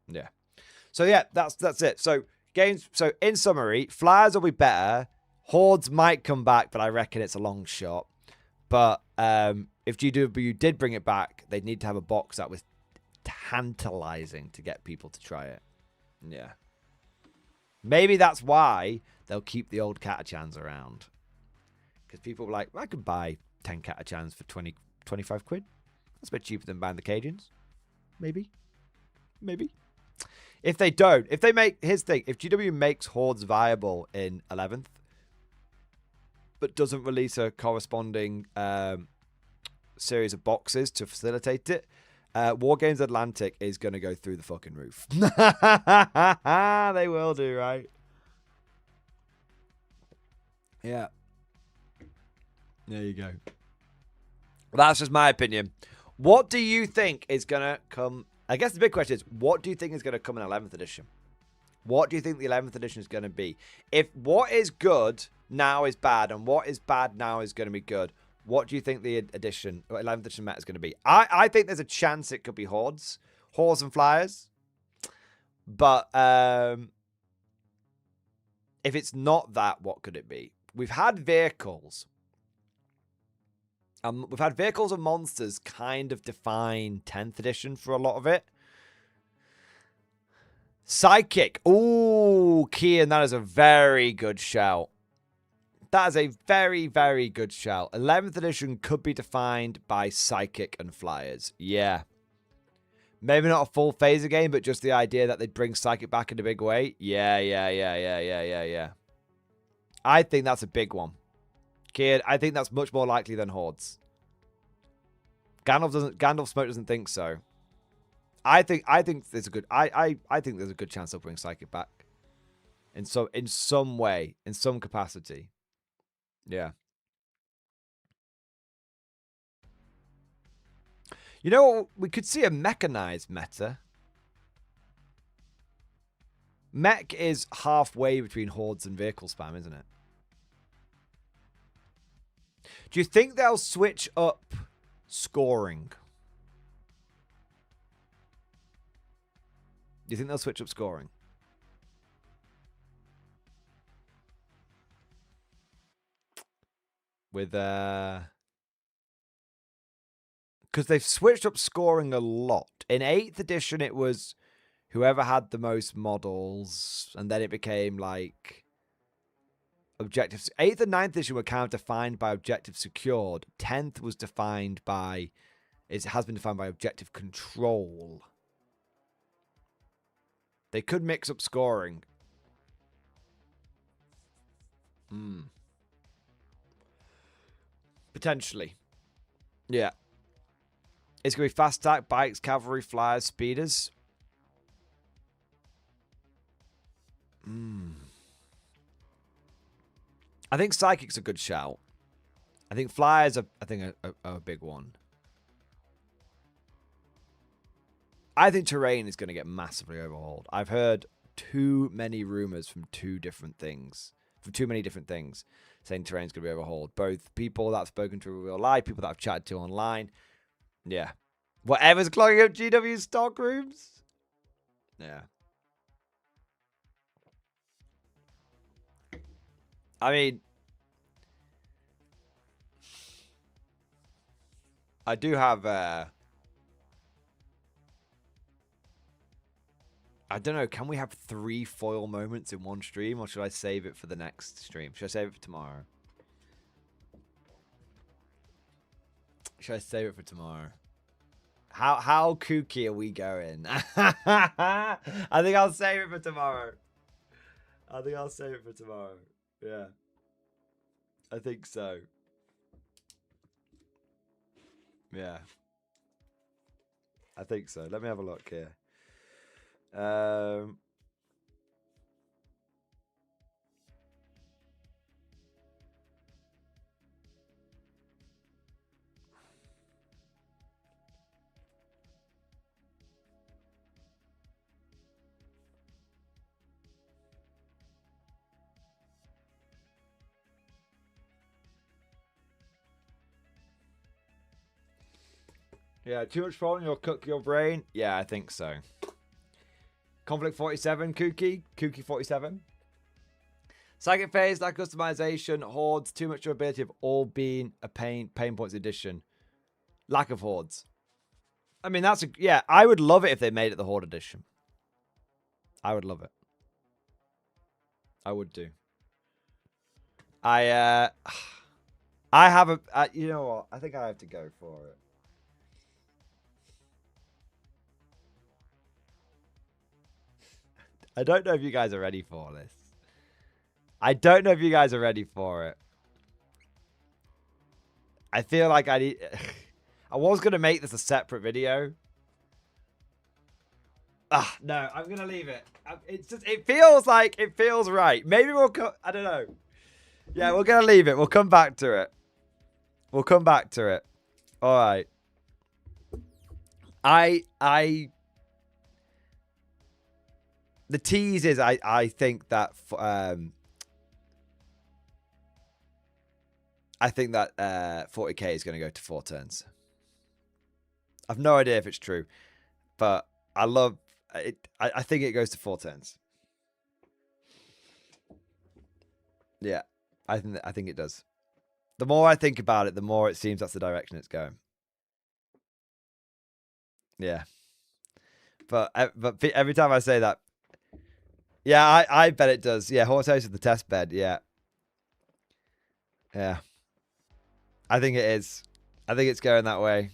Yeah. So yeah, that's it. So in summary, Flyers will be better. Hordes might come back, but I reckon it's a long shot. But if GW did bring it back, they'd need to have a box that was tantalizing to get people to try it. Yeah. Maybe that's why they'll keep the old Catachans around. Because people were like, well, I could buy 10 Catachans for 20, 25 quid. That's a bit cheaper than buying the Cajuns. Maybe. If they don't, if GW makes Hordes viable in 11th, but doesn't release a corresponding series of boxes to facilitate it. War Games Atlantic is going to go through the fucking roof. They will do, right? Yeah. There you go. That's just my opinion. What do you think is going to come? I guess the big question is, what do you think is going to come in 11th edition? What do you think the 11th edition is going to be? If what is good now is bad and what is bad now is going to be good, what do you think the edition, 11th edition meta is going to be? I think there's a chance it could be hordes and flyers. But if it's not that, what could it be? We've had vehicles. We've had vehicles and monsters kind of define 10th edition for a lot of it. Psychic. Ooh, Kian, that is a very good shout. That is a very, very good shout. 11th edition could be defined by Psychic and Flyers. Yeah. Maybe not a full phaser game, but just the idea that they'd bring Psychic back in a big way. Yeah. I think that's a big one. Kid, I think that's much more likely than Hordes. Gandalf Smoke doesn't think so. I think there's a good I think there's a good chance they'll bring Psychic back. In some way, in some capacity. Yeah. You know what? We could see a mechanized meta. Mech is halfway between hordes and vehicle spam, isn't it? Do you think they'll switch up scoring? Do you think they'll switch up scoring? With because they've switched up scoring a lot. In 8th edition, it was whoever had the most models, and then it became like objectives. 8th and 9th edition were kind of defined by objective secured. 10th was defined by, it has been defined by objective control. They could mix up scoring. Potentially. Yeah. It's going to be fast attack, bikes, cavalry, flyers, speeders. I think Psychic's a good shout. I think flyers are a big one. I think terrain is going to get massively overhauled. I've heard too many rumors from too many different things, saying terrain's going to be overhauled. Both people that I've spoken to in real life, people that I've chatted to online. Yeah. Whatever's clogging up GW stock rooms. Yeah. I mean, I do have I don't know, can we have 3 foil moments in one stream, or should I save it for the next stream? Should I save it for tomorrow? Should I save it for tomorrow? How kooky are we going? I think I'll save it for tomorrow. Yeah. I think so. Yeah. I think so. Let me have a look here. Yeah, too much falling, you'll cook your brain. Yeah, I think so. Konflikt 47, Kooky 47. Psychic phase, lack of customization, hordes, too much durability have all been a pain points edition. Lack of hordes. I mean, yeah, I would love it if they made it the horde edition. I would love it. I would do. I have a, you know what? I think I have to go for it. I don't know if you guys are ready for this. I don't know if you guys are ready for it. I feel like I need... I was going to make this a separate video. No, I'm going to leave it. It's just, it feels right. Maybe we'll I don't know. Yeah, we're going to leave it. We'll come back to it. We'll come back to it. All right. The tease is I think that 40k is going to go to 4 turns. I've no idea if it's true, but I love it. I think it goes to 4 turns. Yeah, I think it does. The more I think about it, the more it seems that's the direction it's going. Yeah, but every time I say that, yeah, I bet it does. Yeah, horse house is the test bed. Yeah, yeah. I think it is. I think it's going that way.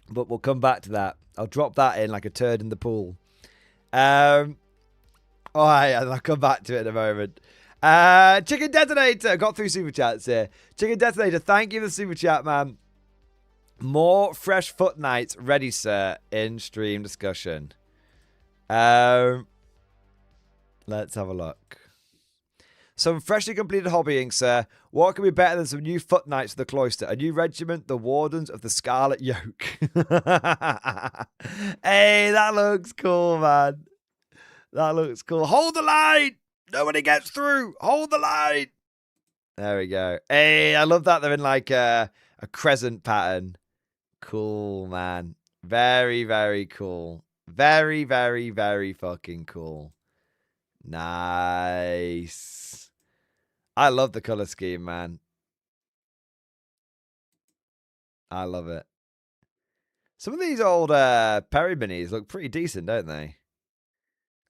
But we'll come back to that. I'll drop that in like a turd in the pool. All right, and I'll come back to it in a moment. Chicken Detonator. Got through super chats here. Chicken Detonator, thank you for the super chat, man. More fresh foot nights ready, sir, in stream discussion. Let's have a look. Some freshly completed hobbying, sir. What could be better than some new foot knights of the cloister? A new regiment, the Wardens of the Scarlet Yoke. Hey, that looks cool, man. That looks cool. Hold the line. Nobody gets through. Hold the line. There we go. Hey, I love that they're in like a crescent pattern. Cool, man. Very, very cool. Very, very, very fucking cool. Nice. I love the color scheme, man. I love it. Some of these old Perry minis look pretty decent, don't they?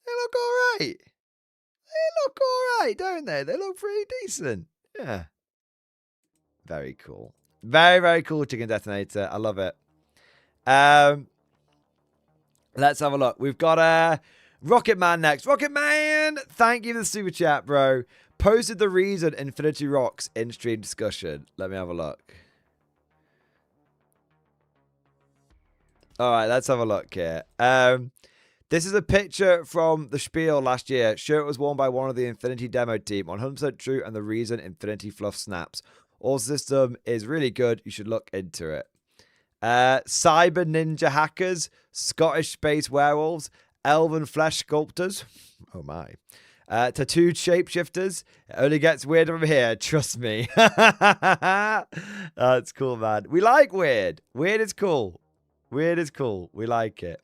They look all right. They look all right, don't they? They look pretty decent. Yeah. Very cool. Very, very cool, Chicken Detonator. I love it. Let's have a look. We've got Rocket Man next. Rocket Man, thank you for the super chat, bro. Posted the reason Infinity Rocks in stream discussion. Let me have a look. All right, let's have a look here. This is a picture from the Spiel last year. Shirt was worn by one of the Infinity demo team. 100% true, and the reason Infinity Fluff snaps. All system is really good. You should look into it. Cyber Ninja Hackers, Scottish Space Werewolves, Elven Flesh Sculptors. Oh my. Tattooed Shapeshifters. It only gets weirder from here. Trust me. That's cool, man. We like weird. Weird is cool. Weird is cool. We like it.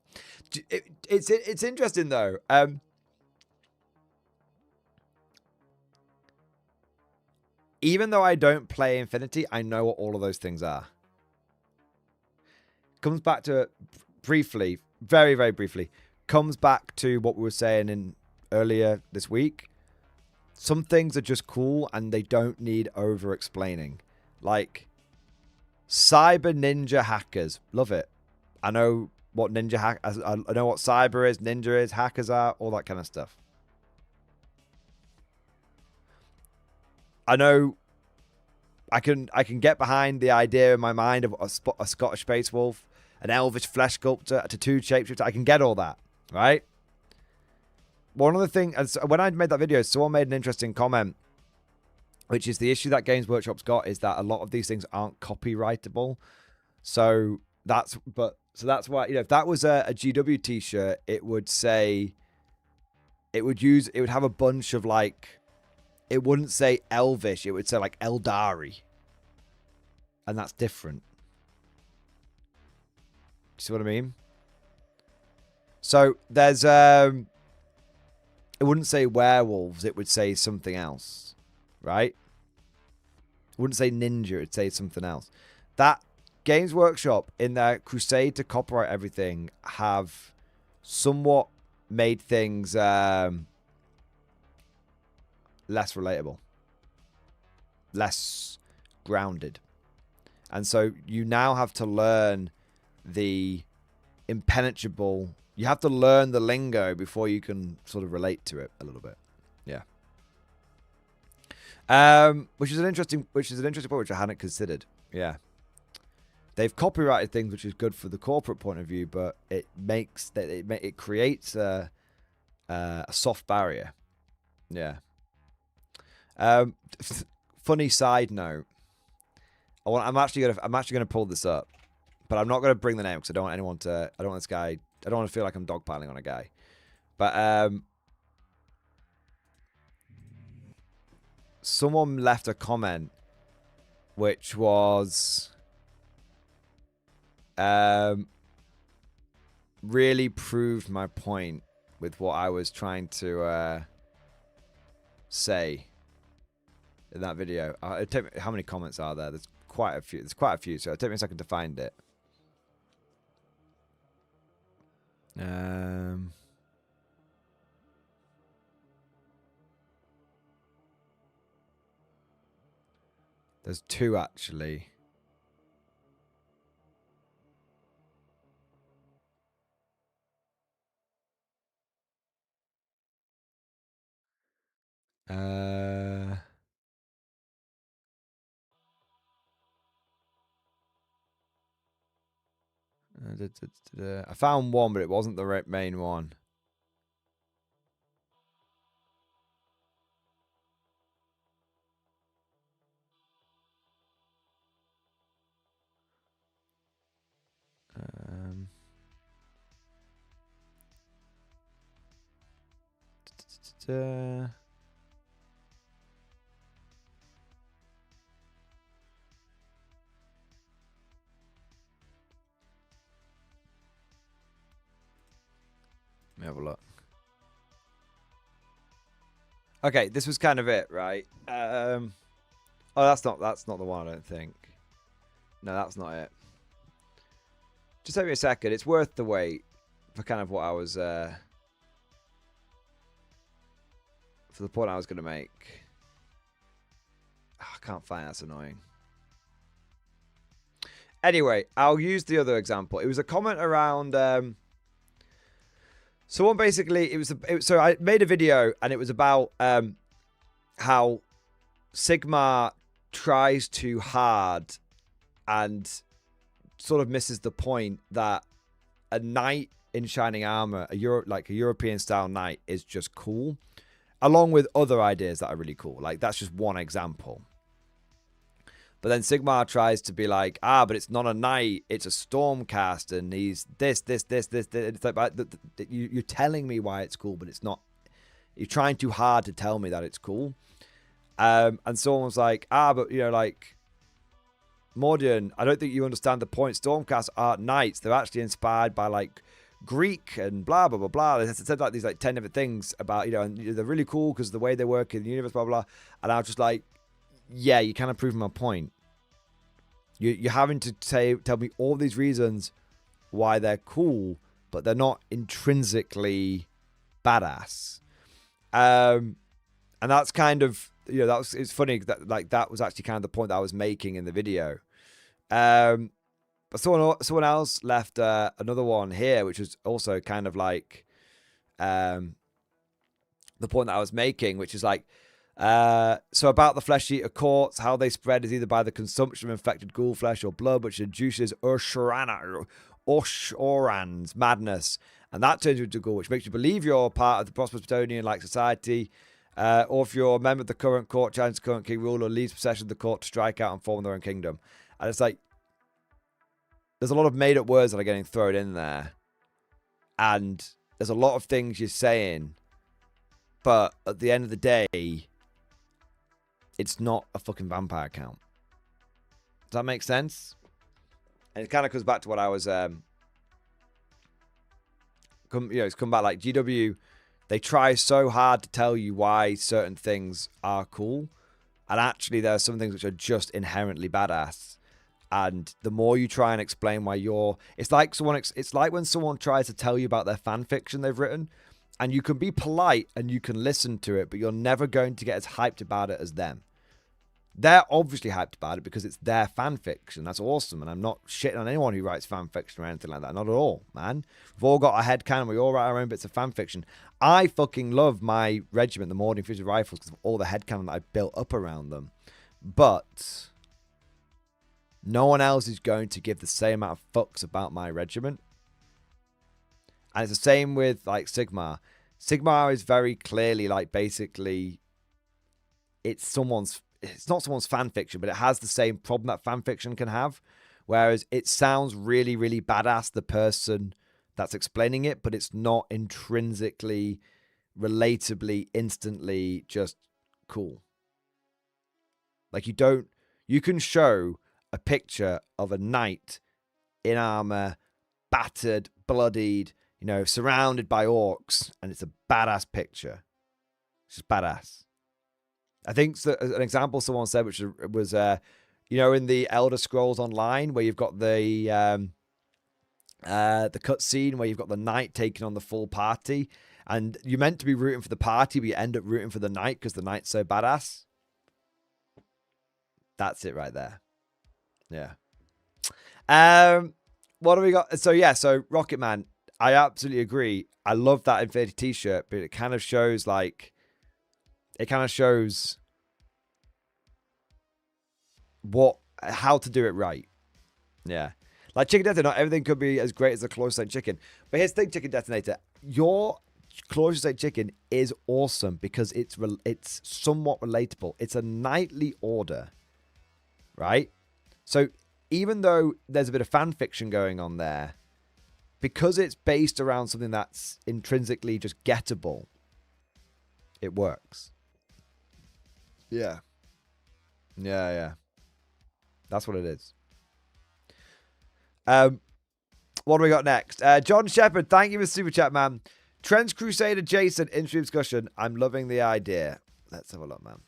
It's interesting though. Even though I don't play Infinity, I know what all of those things are. Comes back to it briefly, very, very briefly. Comes back to what we were saying in earlier this week. Some things are just cool and they don't need over explaining. Like Cyber Ninja Hackers. Love it. I know what ninja hack. I know what cyber is, ninja is, hackers are, all that kind of stuff. I know. I can get behind the idea in my mind of a Scottish Space Wolf, an Elvish Flesh Sculptor, a tattooed Shapeshifter. I can get all that, right? One of the things, when I made that video, someone made an interesting comment, which is the issue that Games Workshop's got is that a lot of these things aren't copyrightable. So that's why, you know, if that was a GW t-shirt, it would say, it would have a bunch of like, it wouldn't say Elvish, it would say like Eldari. And that's different. You see what I mean? So there's, it wouldn't say werewolves, it would say something else, right? It wouldn't say ninja, it'd say something else. That Games Workshop, in their crusade to copyright everything, have somewhat made things less relatable, less grounded. And so you now have to learn the impenetrable, you have to learn the lingo before you can sort of relate to it a little bit. Yeah. Which is an interesting point which I hadn't considered. Yeah. They've copyrighted things, which is good for the corporate point of view, but it makes that it creates a soft barrier. Yeah. Funny side note. I'm actually gonna pull this up, but I'm not gonna bring the name because I don't want anyone to. I don't want this guy. I don't want to feel like I'm dogpiling on a guy. But someone left a comment, which was really proved my point with what I was trying to say in that video. How many comments are there? There's quite a few. So it'll take me a second to find it. There's two actually. I found one, but it wasn't the main one. Let me have a look. Okay, this was kind of it, right? Oh, that's not the one, I don't think. No, that's not it. Just take me a second. It's worth the wait for kind of what I was for the point I was going to make. Oh, I can't find it. That's annoying. Anyway, I'll use the other example. It was a comment around someone basically so I made a video and it was about how Sigmar tries too hard and sort of misses the point that a knight in shining armor, a European style knight, is just cool, along with other ideas that are really cool. Like, that's just one example. But then Sigmar tries to be like, but it's not a knight, it's a stormcast, and he's this. It's like, you're telling me why it's cool, but it's not. You're trying too hard to tell me that it's cool. And someone was like, but, you know, like, Mordian, I don't think you understand the point. Stormcasts aren't knights. They're actually inspired by, like, Greek and blah, blah, blah, blah. They said, like, these, like, 10 different things about, you know, and they're really cool because of the way they work in the universe, blah, blah. And I was just like, yeah, you kind of proving my point. You're having to tell me all these reasons why they're cool, but they're not intrinsically badass. And that's kind of, you know, it's funny that, like, that was actually kind of the point that I was making in the video. But someone else left another one here, which was also kind of like the point that I was making, which is like, so about the flesh eater courts, how they spread is either by the consumption of infected ghoul flesh or blood, which induces Oran's madness, and that turns you into a ghoul, which makes you believe you're part of the prosperous Bretonnian-like society, or if you're a member of the current court, challenges the current king ruler, leaves possession of the court to strike out and form their own kingdom. And it's like, there's a lot of made-up words that are getting thrown in there, and there's a lot of things you're saying, but at the end of the day, it's not a fucking vampire account. Does that make sense? And it kind of comes back to what I was, it's come back like GW, they try so hard to tell you why certain things are cool, and actually there are some things which are just inherently badass. And the more you try and explain why it's like when someone tries to tell you about their fan fiction they've written, and you can be polite and you can listen to it, but you're never going to get as hyped about it as them. They're obviously hyped about it because it's their fan fiction. That's awesome. And I'm not shitting on anyone who writes fan fiction or anything like that. Not at all, man. We've all got a headcanon. We all write our own bits of fan fiction. I fucking love my regiment, the Mordian Fusion Rifles, because of all the headcanon that I built up around them. But no one else is going to give the same amount of fucks about my regiment. And it's the same with, like, Sigmar. Sigmar is very clearly, like, basically, it's not someone's fan fiction, but it has the same problem that fan fiction can have. Whereas it sounds really, really badass, the person that's explaining it, but it's not intrinsically, relatably, instantly just cool. Like, you can show a picture of a knight in armor, battered, bloodied, you know, surrounded by orcs, and it's a badass picture. It's just badass. I think an example someone said, which was, you know, in the Elder Scrolls Online, where you've got the cutscene where you've got the knight taking on the full party, and you're meant to be rooting for the party, but you end up rooting for the knight because the knight's so badass. That's it right there. Yeah. What do we got? So Rocket Man, I absolutely agree. I love that Infinity t-shirt, but it kind of shows how to do it right. Yeah. Like Chicken Detonator, not everything could be as great as a close-range chicken. But here's the thing, Chicken Detonator. Your close-range chicken is awesome because it's somewhat relatable. It's a knightly order, right? So even though there's a bit of fan fiction going on there, because it's based around something that's intrinsically just gettable, it works. Yeah. Yeah. That's what it is. What do we got next? John Shepard, thank you for Super Chat, man. Trench Crusader Jason, in-stream discussion. I'm loving the idea. Let's have a look, man.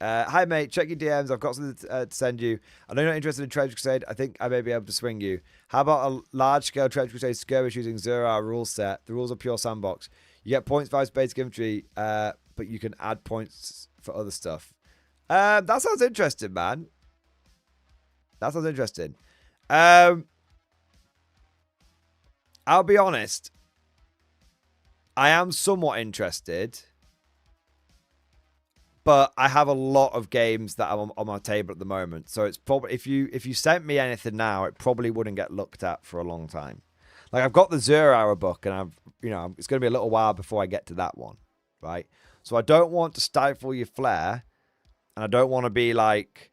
Hi, mate. Check your DMs. I've got something to send you. I know you're not interested in Trench Crusade. I think I may be able to swing you. How about a large-scale Trench Crusade skirmish using 0-hour rule set? The rules are pure sandbox. You get points for basic infantry, but you can add points for other stuff. That sounds interesting, man. That sounds interesting. I'll be honest. I am somewhat interested, but I have a lot of games that are on my table at the moment. So it's probably if you sent me anything now, it probably wouldn't get looked at for a long time. Like I've got the 0-hour book, and it's going to be a little while before I get to that one, right? So I don't want to stifle your flair, and I don't want to be like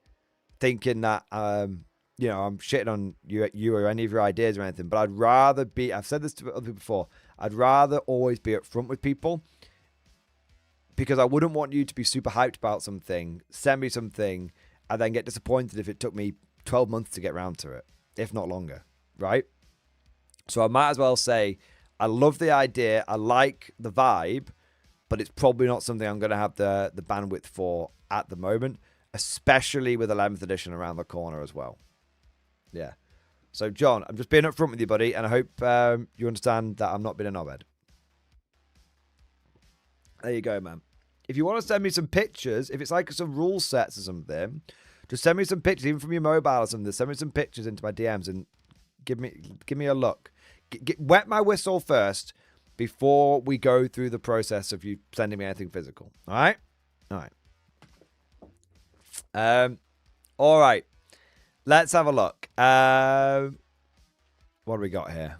thinking that I'm shitting on you or any of your ideas or anything. But I'd rather be. I've said this to other people before. I'd rather always be upfront with people, because I wouldn't want you to be super hyped about something, send me something, and then get disappointed if it took me 12 months to get around to it, if not longer, right? So I might as well say, I love the idea, I like the vibe, but it's probably not something I'm going to have the bandwidth for at the moment, especially with 11th edition around the corner as well. Yeah. So, John, I'm just being upfront with you, buddy, and I hope you understand that I'm not being a knobhead. There you go, man. If you want to send me some pictures, if it's like some rule sets or something, just send me some pictures, even from your mobile or something. Send me some pictures into my DMs and give me a look. Wet my whistle first before we go through the process of you sending me anything physical. All right? All right. All right. Let's have a look. What do we got here?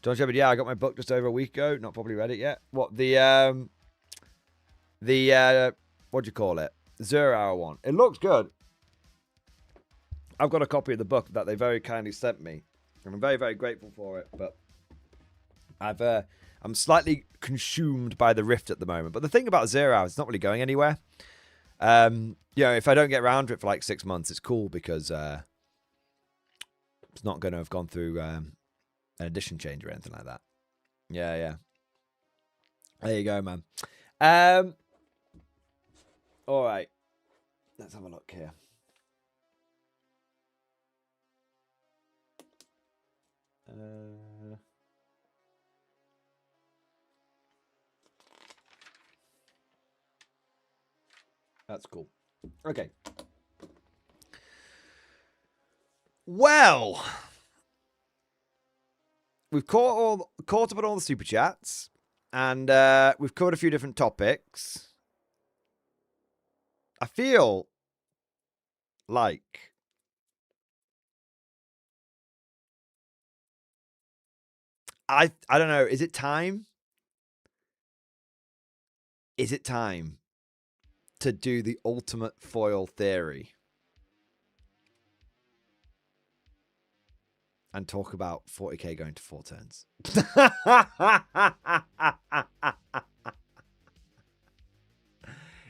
John Shepard, yeah, I got my book just over a week ago. Not probably read it yet. What, what do you call it? 0-hour one. It looks good. I've got a copy of the book that they very kindly sent me, and I'm very, very grateful for it. But I'm slightly consumed by the Rift at the moment. But the thing about 0-hour, it's not really going anywhere. If I don't get around to it for like 6 months, it's cool because it's not going to have gone through an edition change or anything like that. Yeah. There you go, man. All right. Let's have a look here. That's cool. Okay. Well, we've caught up on all the super chats, and we've covered a few different topics. I feel like I don't know. Is it time? Is it time to do the ultimate foil theory and talk about 40k going to 4 turns?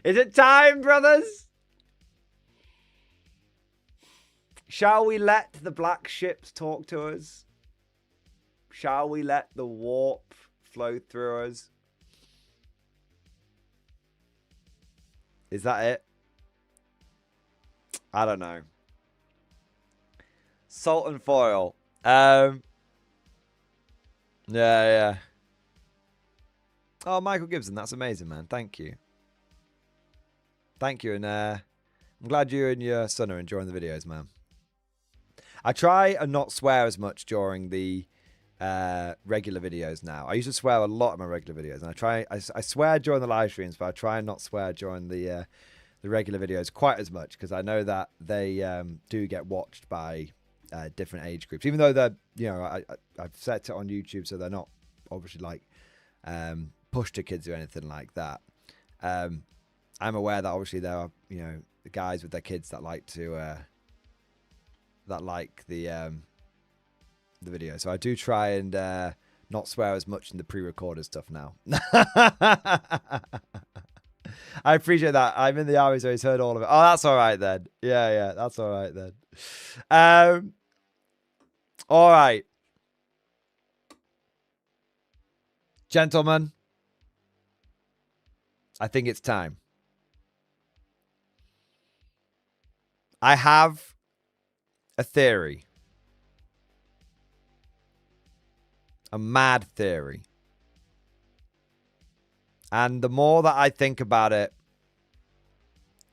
Is it time, brothers? Shall we let the black ships talk to us? Shall we let the warp flow through us? Is that it? I don't know. Salt and foil. Yeah. Oh, Michael Gibson, that's amazing, man. Thank you. Thank you, and I'm glad you and your son are enjoying the videos, man. I try and not swear as much during the regular videos now. I used to swear a lot in my regular videos, and I swear during the live streams, but I try and not swear during the regular videos quite as much, because I know that they do get watched by different age groups, even though they're, you know, I've set it on YouTube, so they're not obviously like pushed to kids or anything like that. I'm aware that obviously there are, you know, the guys with their kids that like to the video. So I do try and not swear as much in the pre-recorded stuff now. I appreciate that. I'm in the army, so he's heard all of it. Oh, that's all right then. Yeah, that's all right then. All right. Gentlemen, I think it's time. I have a theory. A mad theory. And the more that I think about it,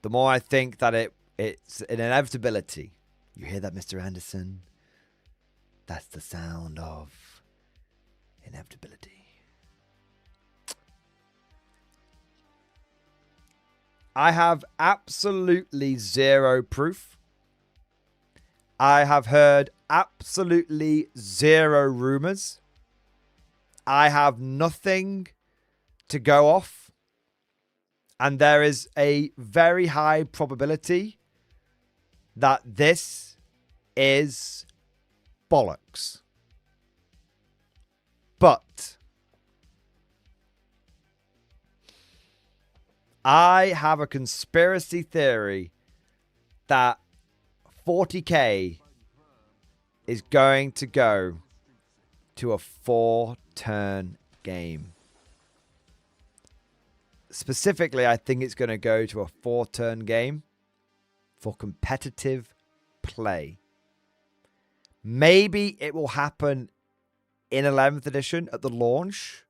the more I think that it's an inevitability. You hear that, Mr. Anderson? That's the sound of inevitability. I have absolutely zero proof. I have heard absolutely zero rumors. I have nothing to go off. And there is a very high probability that this is bollocks. But I have a conspiracy theory that 40k is going to go to a 4-turn game. Specifically, I think it's going to go to a 4-turn game for competitive play. Maybe it will happen in 11th edition at the launch.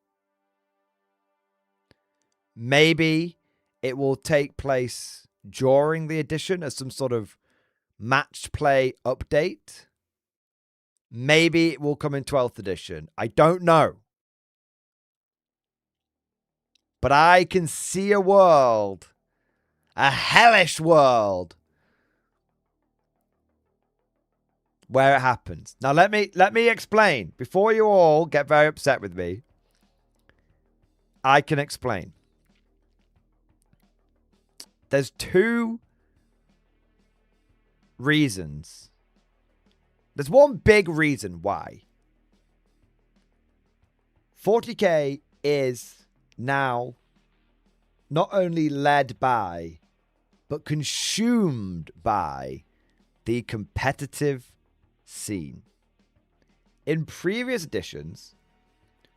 Maybe it will take place during the edition as some sort of matched play update. Maybe it will come in 12th edition. I don't know. But I can see a world, a hellish world, where it happens. Now let me explain. Before you all get very upset with me, I can explain. There's two reasons. There's one big reason why 40k is now not only led by, but consumed by the competitive scene. In previous editions,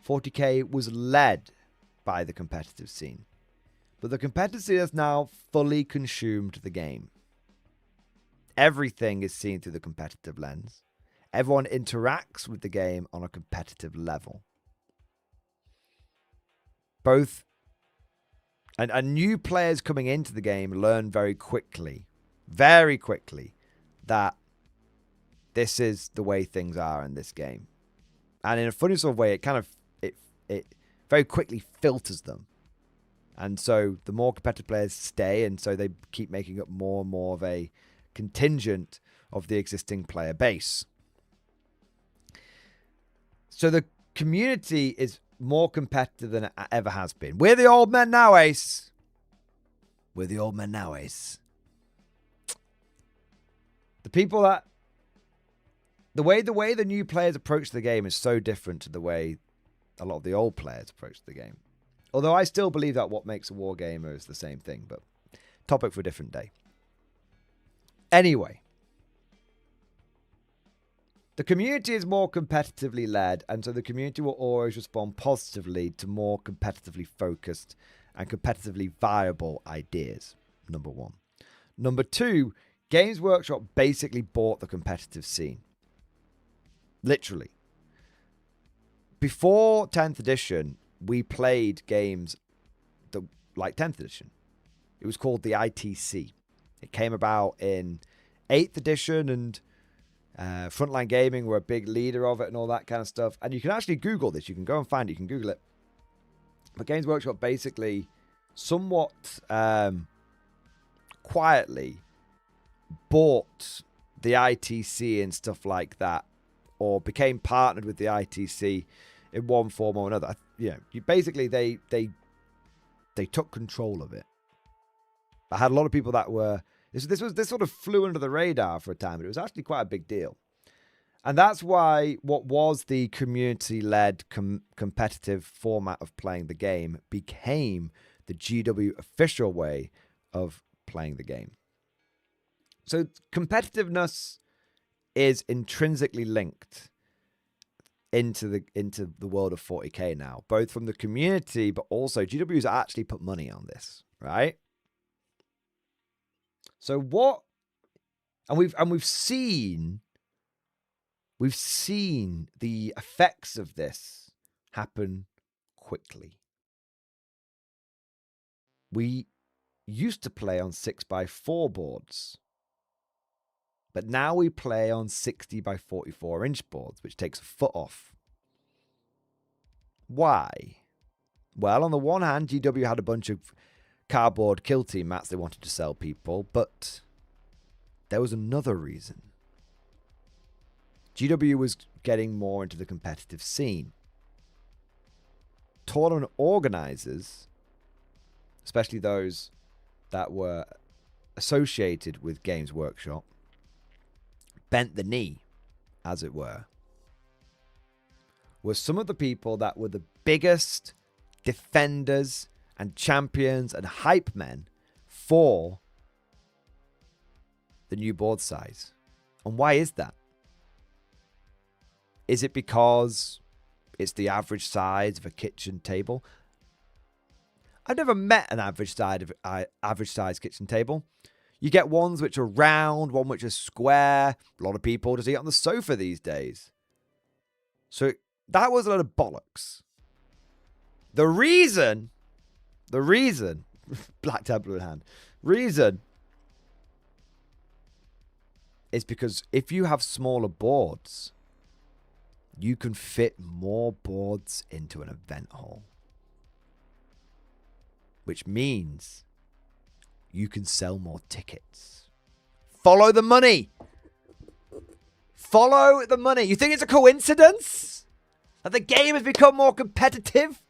40k was led by the competitive scene, but the competitive scene has now fully consumed the game. Everything is seen through the competitive lens. Everyone interacts with the game on a competitive level. Both And new players coming into the game learn very quickly, that this is the way things are in this game. And in a funny sort of way, it very quickly filters them. And so the more competitive players stay, and so they keep making up more and more of a contingent of the existing player base. So the community is more competitive than it ever has been. We're the old men now, Ace. We're the old men now, Ace. The people that... The way the new players approach the game is so different to the way a lot of the old players approach the game. Although I still believe that what makes a wargamer is the same thing, but topic for a different day. Anyway, the community is more competitively led, and so the community will always respond positively to more competitively focused and competitively viable ideas, number one. Number two, Games Workshop basically bought the competitive scene. Literally. Before 10th edition, we played games like 10th edition. It was called the ITC. It came about in 8th edition, and Frontline Gaming were a big leader of it and all that kind of stuff. And you can actually Google this. You can go and find it. You can Google it. But Games Workshop basically somewhat quietly bought the ITC and stuff like that, or became partnered with the ITC in one form or another. Basically they took control of it. I had a lot of people that were this sort of flew under the radar for a time, but it was actually quite a big deal. And that's why what was the community-led competitive format of playing the game became the GW official way of playing the game. So competitiveness is intrinsically linked into the world of 40k now, both from the community, but also GW's actually put money on this, right? So what? And we've seen the effects of this happen quickly. We used to play on 6x4 boards, but now we play on 60x44 boards, which takes a foot off. Why? Well, on the one hand, GW had a bunch of cardboard kill team mats they wanted to sell people, but there was another reason. GW was getting more into the competitive scene. Tournament organizers, especially those that were associated with Games Workshop, bent the knee, as it were some of the people that were the biggest defenders and champions and hype men for the new board size. And why is that? Is it because it's the average size of a kitchen table? I've never met an average size kitchen table. You get ones which are round, one which is square. A lot of people just eat on the sofa these days. So that was a lot of bollocks. The reason, Black Templar in hand, reason is because if you have smaller boards, you can fit more boards into an event hall. Which means you can sell more tickets. Follow the money. Follow the money. You think it's a coincidence that the game has become more competitive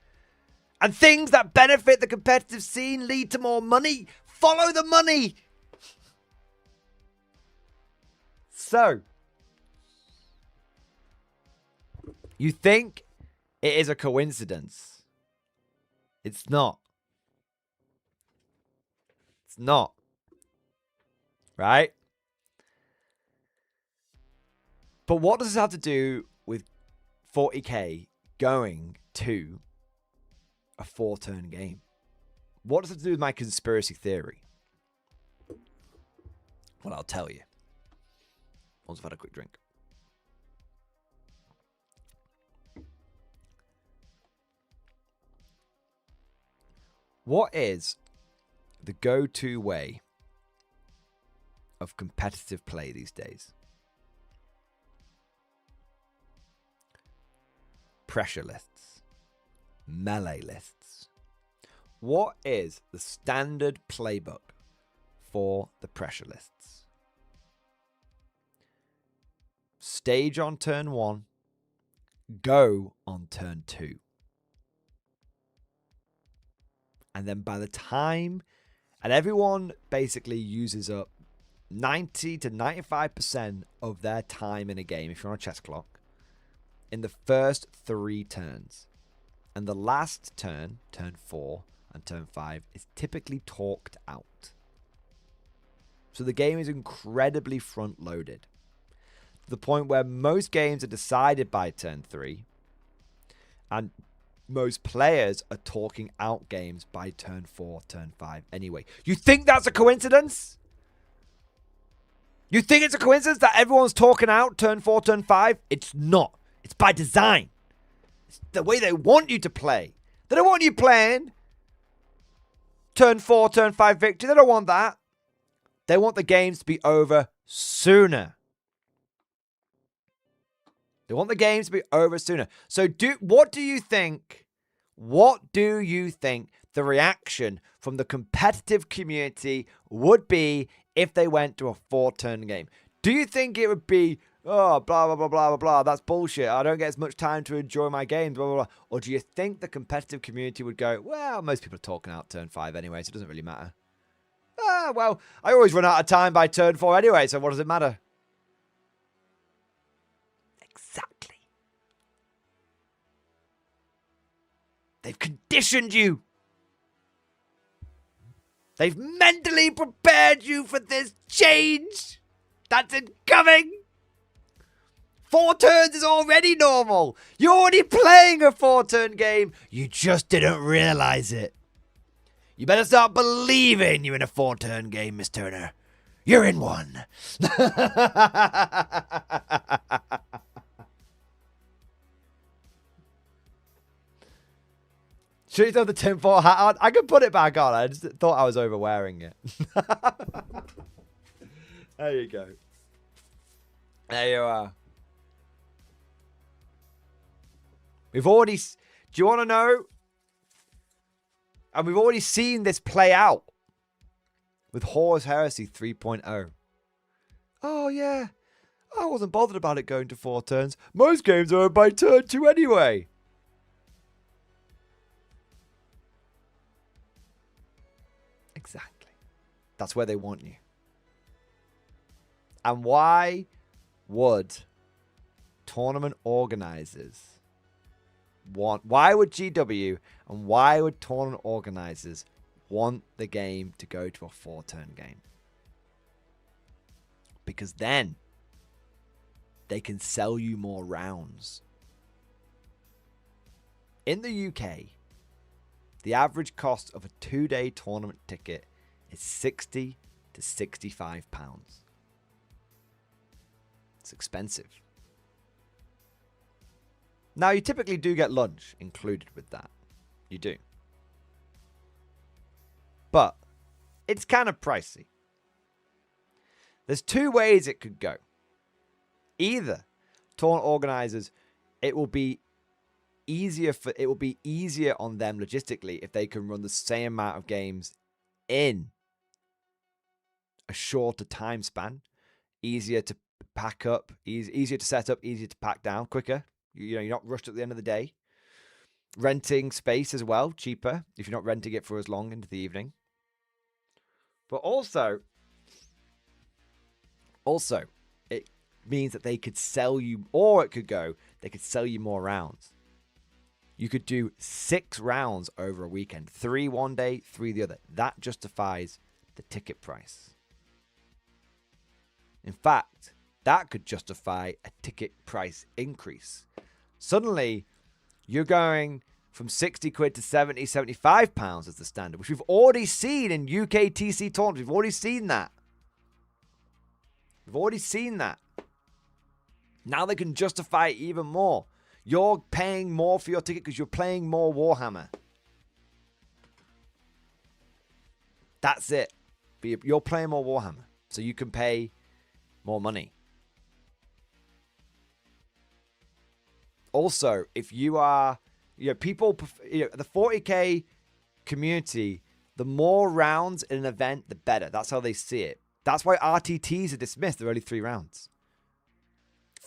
and things that benefit the competitive scene lead to more money? Follow the money. So, you think it is a coincidence? It's not. It's not. Right? But what does this have to do with 40k going to a 4-turn game? What does it do with my conspiracy theory? Well, I'll tell you. Once I've had a quick drink. What is the go-to way of competitive play these days? Pressure lists. Melee lists. What is the standard playbook for the pressure lists? Stage on turn 1. Go on turn 2. And then by the time, and everyone basically uses up 90 to 95% of their time in a game, if you're on a chess clock, in the first 3 turns. And the last turn, turn 4 and turn 5, is typically talked out. So the game is incredibly front-loaded, to the point where most games are decided by turn 3, and most players are talking out games by turn 4, turn 5 anyway. You think that's a coincidence? You think it's a coincidence that everyone's talking out turn 4, turn 5? It's not. It's by design. It's the way they want you to play. They don't want you playing turn 4, turn 5 victory. They don't want that. They want the games to be over sooner. They want the games to be over sooner. So what do you think the reaction from the competitive community would be if they went to a 4-turn game? Do you think it would be, oh, blah, blah, blah, blah, blah, blah, that's bullshit, I don't get as much time to enjoy my games, blah, blah, blah. Or do you think the competitive community would go, well, most people are talking out turn 5 anyway, so it doesn't really matter. Ah, well, I always run out of time by turn 4 anyway, so what does it matter? Exactly. They've conditioned you. They've mentally prepared you for this change that's incoming. 4 turns is already normal. You're already playing a 4-turn game. You just didn't realize it. You better start believing you're in a 4-turn game, Miss Turner. You're in one. Should you throw the tinfoil hat on? I could put it back on. I just thought I was overwearing it. There you go. There you are. We've already... Do you want to know? And we've already seen this play out with Horus Heresy 3.0. Oh, yeah. I wasn't bothered about it going to 4 turns. Most games are by turn 2 anyway. Exactly. That's where they want you. And why would tournament organizers why would GW and why would tournament organizers want the game to go to a 4-turn game? Because then they can sell you more rounds. In the UK, the average cost of a 2-day tournament ticket is £60 to £65. It's expensive. Now, you typically do get lunch included with that. You do. But it's kind of pricey. There's 2 ways it could go. Either tournament organizers, it will be easier on them logistically if they can run the same amount of games in a shorter time span. Easier to pack up, easier to set up, easier to pack down, quicker. You know, you're not rushed at the end of the day. Renting space as well, cheaper if you're not renting it for as long into the evening. But also, it means that they could sell you, or it could go, they could sell you more rounds. You could do 6 rounds over a weekend. 3 one day, 3 the other. That justifies the ticket price. In fact, that could justify a ticket price increase. Suddenly, you're going from 60 quid to 70, 75 pounds as the standard, which we've already seen in UK TC tournaments. We've already seen that. We've already seen that. Now they can justify it even more. You're paying more for your ticket because you're playing more Warhammer. That's it. But you're playing more Warhammer, so you can pay more money. Also, if you are, people, the 40k community, the more rounds in an event, the better. That's how they see it. That's why RTTs are dismissed. They're only 3 rounds.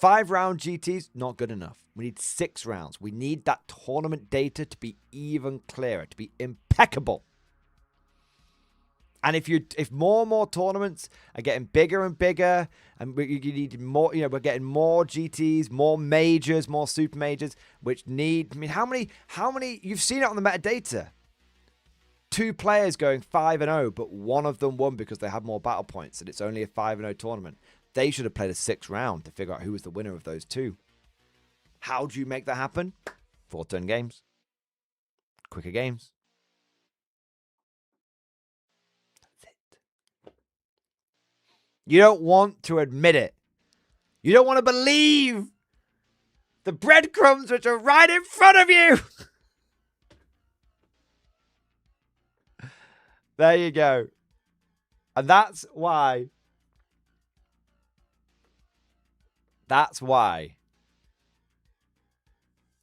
5-round GTs, not good enough. We need 6 rounds. We need that tournament data to be even clearer, to be impeccable. And if more and more tournaments are getting bigger and bigger, and you need more, we're getting more GTs, more majors, more super majors, which need, how many, you've seen it on the metadata. 2 players going 5-0, but one of them won because they had more battle points, and it's only a 5-0 tournament. They should have played a 6th round to figure out who was the winner of those 2. How do you make that happen? 4-turn games. Quicker games. That's it. You don't want to admit it. You don't want to believe the breadcrumbs which are right in front of you. There you go. And that's why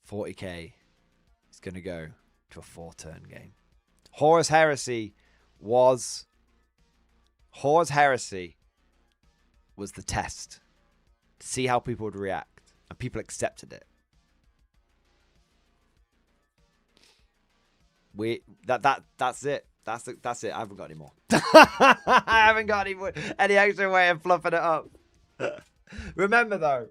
40k is going to go to a 4-turn game. Horus Heresy was the test to see how people would react, and people accepted it. That's it. That's it. I haven't got any more. I haven't got any extra way of fluffing it up. Remember though,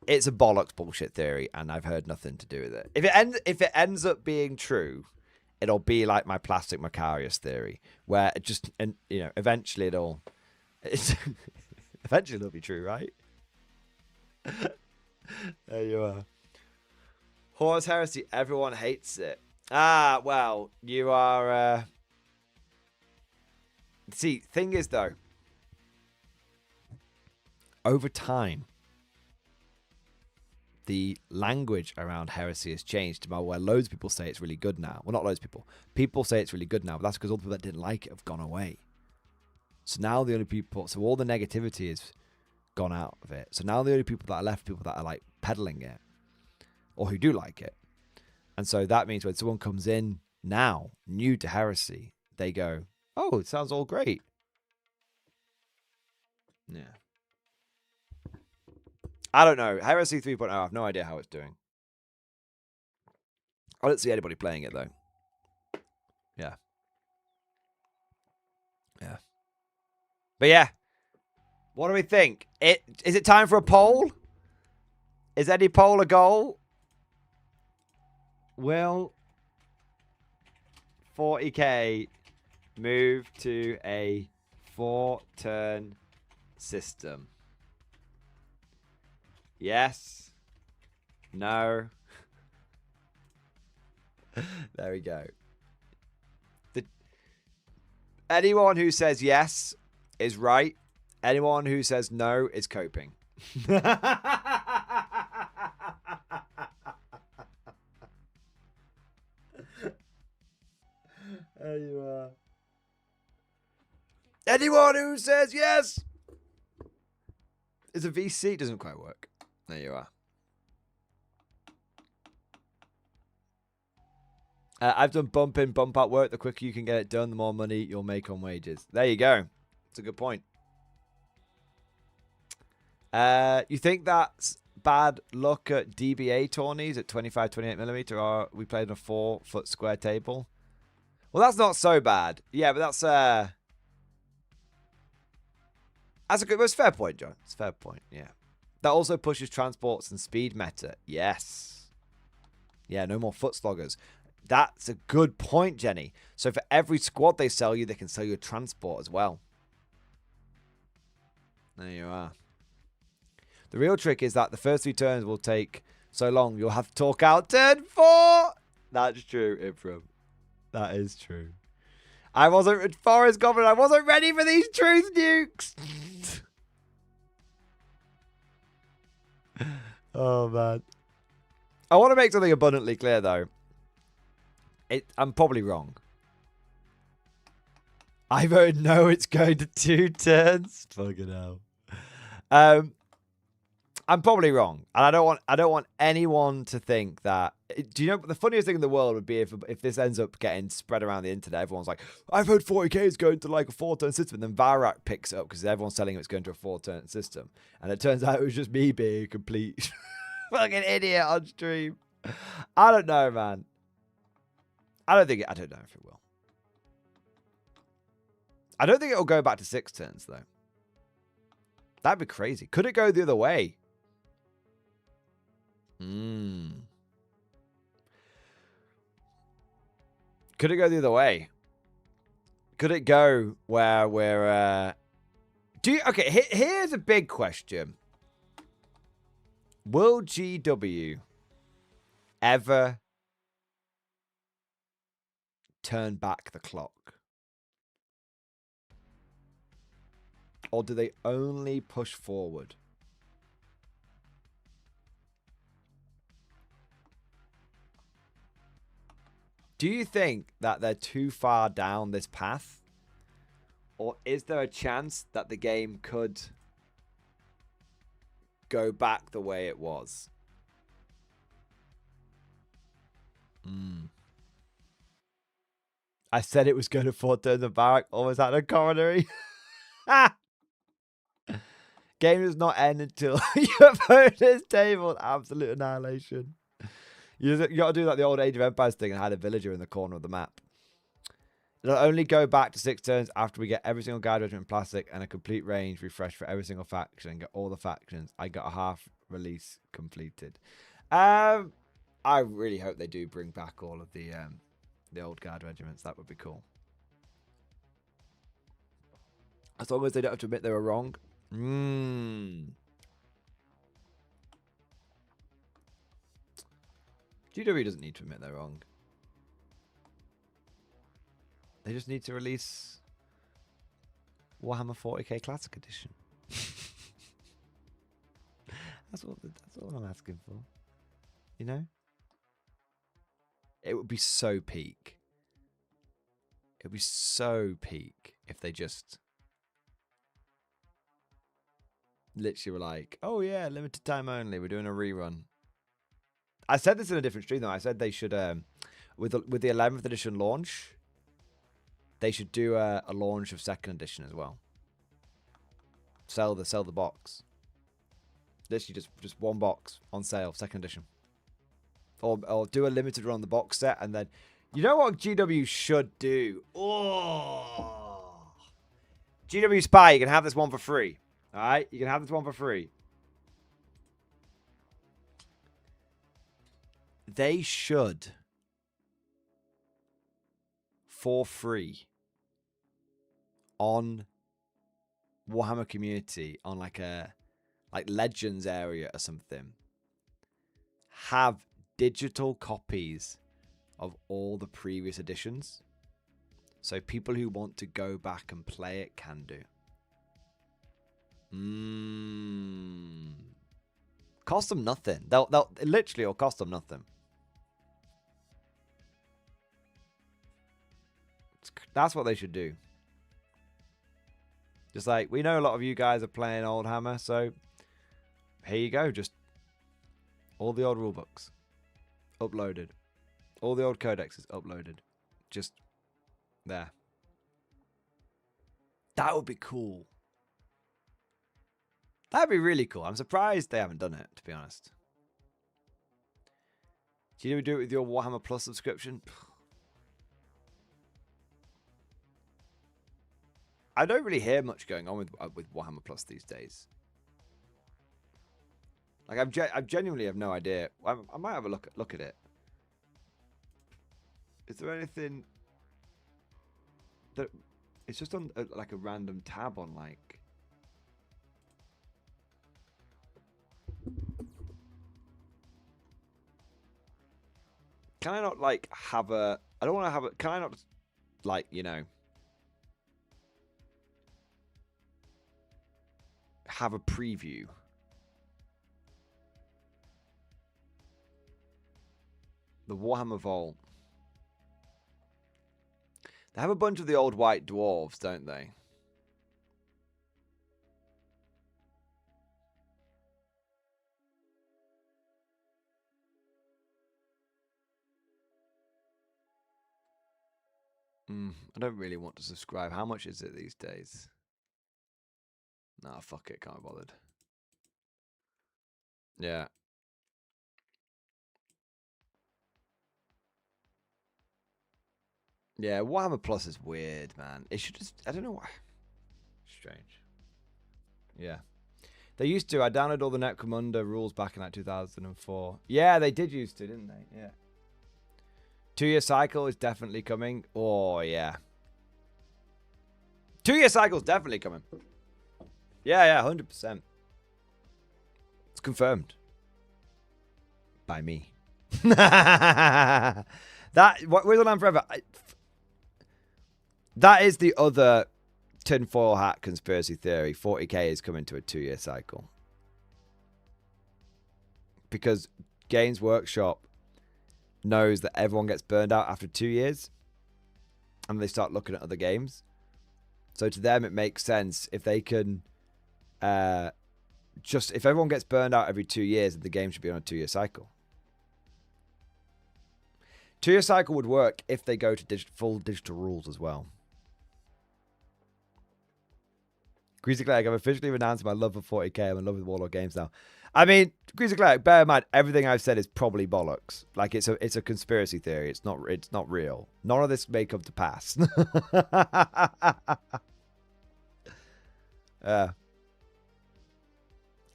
it's a bollocks bullshit theory, and I've heard nothing to do with it. If it ends up being true, it'll be like my plastic Macarius theory, where it just, eventually it'll be true, right? There you are. Horus Heresy, everyone hates it. Ah, well, you are... See, thing is, though, over time, the language around heresy has changed to where loads of people say it's really good now. Well, not loads of people. People say it's really good now, but that's because all the people that didn't like it have gone away. So now the only people... So all the negativity has gone out of it. So now the only people that are left, people that are, like, peddling it, or who do like it. And so that means when someone comes in now, new to heresy, they go, oh, it sounds all great. Yeah. I don't know. Heresy 3.0, I have no idea how it's doing. I don't see anybody playing it, though. Yeah. Yeah. But yeah. What do we think? Is it time for a poll? Is any poll a goal? Will 40k move to a 4-turn system? Yes. No. There we go. Anyone who says yes is right. Anyone who says no is coping. There you are. Anyone who says yes is a VC. It doesn't quite work. There you are. I've done bump in, bump out work. The quicker you can get it done, the more money you'll make on wages. There you go. It's a good point. You think that's bad luck at DBA tourneys at 25, 28mm, or are we playing a 4-foot square table? Well, that's not so bad. Yeah, but that's a good, it's a fair point, John. It's a fair point, yeah. That also pushes transports and speed meta. Yes. Yeah, no more foot sloggers. That's a good point, Jenny. So for every squad they sell you, they can sell you a transport as well. There you are. The real trick is that the first 3 turns will take so long, you'll have to talk out turn 4. That's true, Ibram. That is true. I wasn't, Forest Goblin, I wasn't ready for these truth nukes. Oh, man. I want to make something abundantly clear, though. I'm probably wrong. I vote no, it's going to 2 turns. Fucking hell. I'm probably wrong, and I don't want anyone to think that. Do you know the funniest thing in the world would be if this ends up getting spread around the internet? Everyone's like, "I've heard 40k is going to like a 4-turn system," and then Varak picks it up because everyone's telling him it's going to a 4-turn system, and it turns out it was just me being a complete fucking idiot on stream. I don't know, man. I don't know if it will. I don't think it'll go back to 6 turns though. That'd be crazy. Could it go the other way? Could it go the other way? Could it go where we're okay, here's a big question. Will GW ever turn back the clock? Or do they only push forward? Do you think that they're too far down this path? Or is there a chance that the game could go back the way it was? I said it was going to 4 turns of Barrack, or was that a coronary? Game does not end until your opponent's tabled. Absolute annihilation. You got to do like the old Age of Empires thing and hide a villager in the corner of the map. It'll only go back to 6 turns after we get every single guide regiment in plastic and a complete range refresh for every single faction and get all the factions. I got a half release completed. I really hope they do bring back all of the old guard regiments. That would be cool. As long as they don't have to admit they were wrong. GW doesn't need to admit they're wrong. They just need to release Warhammer 40k Classic Edition. That's all I'm asking for. You know? It would be so peak. It would be so peak if they just literally were like, oh yeah, limited time only, we're doing a rerun. I said this in a different stream though. I said they should with the 11th edition launch, they should do a launch of 2nd edition as well. Sell the box. Literally just one box on sale, 2nd edition. Or do a limited run on the box set, and then you know what GW should do? Oh, GW Spy, you can have this one for free. All right, you can have this one for free. They should, for free, on Warhammer Community, on like Legends area or something, have digital copies of all the previous editions, so people who want to go back and play it can do. Cost them nothing. They'll literally, it'll cost them nothing. That's what they should do. Just like, we know a lot of you guys are playing Old Hammer, so here you go. Just all the old rulebooks uploaded. All the old codexes uploaded. Just there. That would be cool. That'd be really cool. I'm surprised they haven't done it, to be honest. Do you do it with your Warhammer Plus subscription? I don't really hear much going on with Warhammer Plus these days. Like I genuinely have no idea. I might have a look at it. Is there anything that it's just on like a random tab on like? Can I not like have a? I don't want to have a. Can I not like, you know, have a preview? The Warhammer Vault. They have a bunch of the old white dwarves, don't they? I don't really want to subscribe. How much is it these days? Nah, fuck it. Can't be bothered. Yeah. Yeah, Warhammer Plus is weird, man. It should just... I don't know why. Strange. Yeah. They used to. I downloaded all the Necromunda rules back in like 2004. Yeah, they did used to, didn't they? Yeah. 2-year cycle is definitely coming. Oh, yeah. 2-year cycle is definitely coming. Yeah, 100%. It's confirmed. By me. Where's the Land Forever? That is the other tinfoil hat conspiracy theory. 40k is coming to a 2-year cycle. Because Games Workshop knows that everyone gets burned out after 2 years. And they start looking at other games. So to them, it makes sense if they can... if everyone gets burned out every 2 years, the game should be on a 2-year cycle. 2-year cycle would work if they go to full digital rules as well. Greasy Cleric, I've officially renounced my love for 40k. I'm in love with Warlord games now. I mean, Greasy Cleric, bear in mind, everything I've said is probably bollocks. Like, it's a conspiracy theory. It's not real. None of this may come to pass.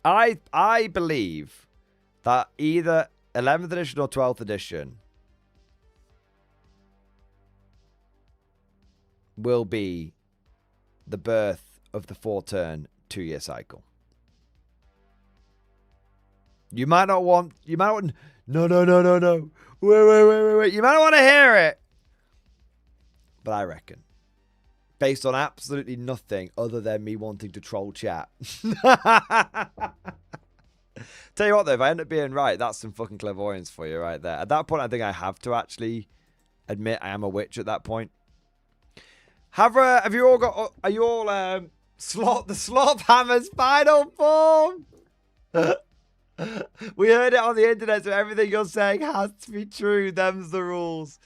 I believe that either 11th edition or 12th edition will be the birth of the 4-turn 2-year cycle. You might not want... No. Wait. You might not want to hear it. But I reckon. Based on absolutely nothing other than me wanting to troll chat. Tell you what, though, if I end up being right, that's some fucking clairvoyance for you right there. At that point, I think I have to actually admit I am a witch at that point. Have you all got... Are you all... the Slop Hammer's final form? We heard it on the internet, so everything you're saying has to be true. Them's the rules.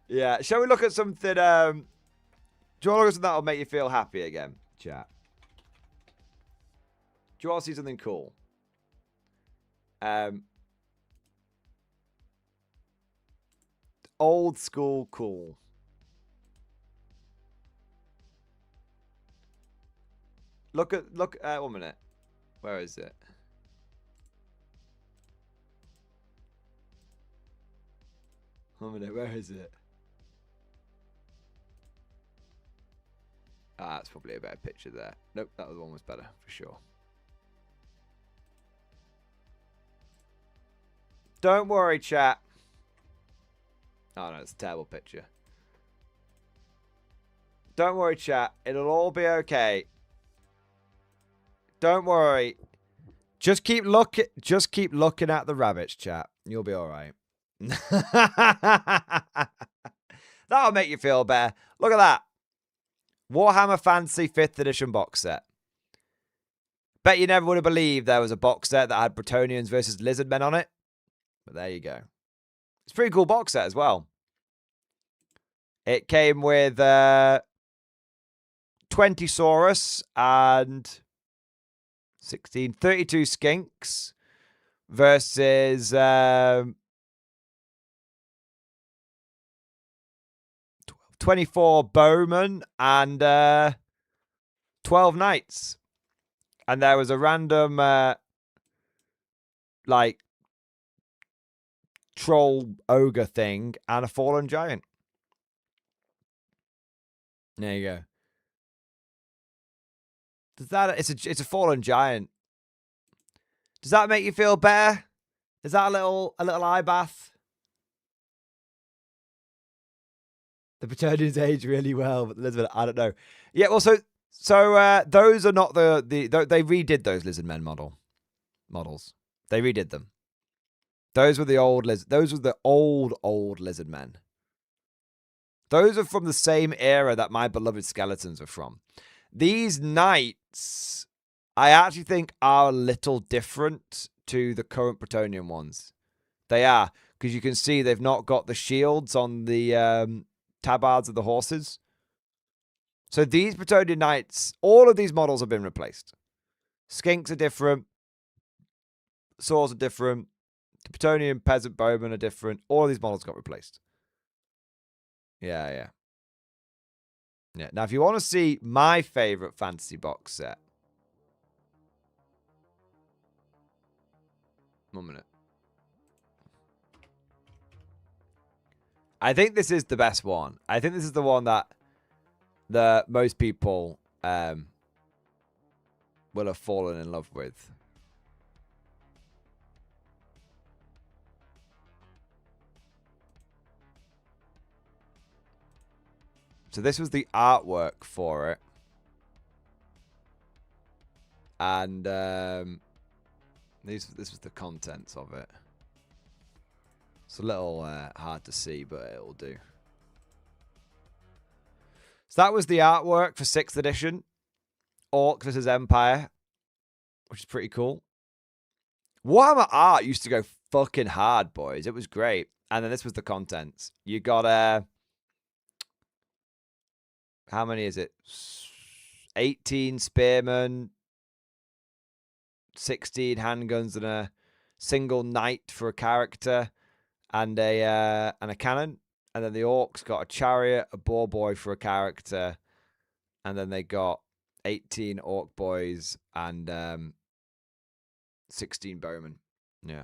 Yeah. Shall we look at something... do you want to look at something that'll make you feel happy again, chat? Do you want to see something cool? Old school cool. Look, 1 minute. Where is it? Where is it? Ah, that's probably a better picture there. Nope, that other one was better, for sure. Don't worry, chat. Oh, no, it's a terrible picture. Don't worry, chat. It'll all be okay. Don't worry. Just keep looking at the rabbits, chat. You'll be all right. That'll make you feel better. Look at that. Warhammer Fantasy 5th edition box set. Bet you never would have believed there was a box set that had Bretonnians versus Lizardmen on it. But there you go. It's a pretty cool box set as well. It came with 20 Saurus and 32 Skinks versus 24 Bowmen and 12 Knights. And there was a random like troll ogre thing and a fallen giant. There you go. Does that it's a fallen giant. Does that make you feel better? Is that a little eye bath? The Bretonnians age really well, but the Lizardmen, I don't know. Yeah, well, so those are not they redid those Lizardmen models. They redid them. Those were the old Lizardmen. Those are from the same era that my beloved skeletons are from. These knights, I actually think, are a little different to the current Bretonnian ones. They are, because you can see they've not got the shields on the tabards of the horses. So these Bretonnian knights, all of these models have been replaced. Skinks are different. Swords are different. The Bretonnian peasant bowmen are different. All of these models got replaced. Yeah. Now, if you want to see my favorite fantasy box set, 1 minute. I think this is the best one. I think this is the one that most people will have fallen in love with. So this was the artwork for it. And this was the contents of it. It's a little hard to see, but it'll do. So that was the artwork for 6th edition. Orcs vs. Empire. Which is pretty cool. Warhammer art used to go fucking hard, boys. It was great. And then this was the contents. You got how many is it? 18 spearmen, 16 handguns, and a single knight for a character, and a cannon. And then the orcs got a chariot, a boar boy for a character, and then they got 18 orc boys and 16 bowmen. Yeah,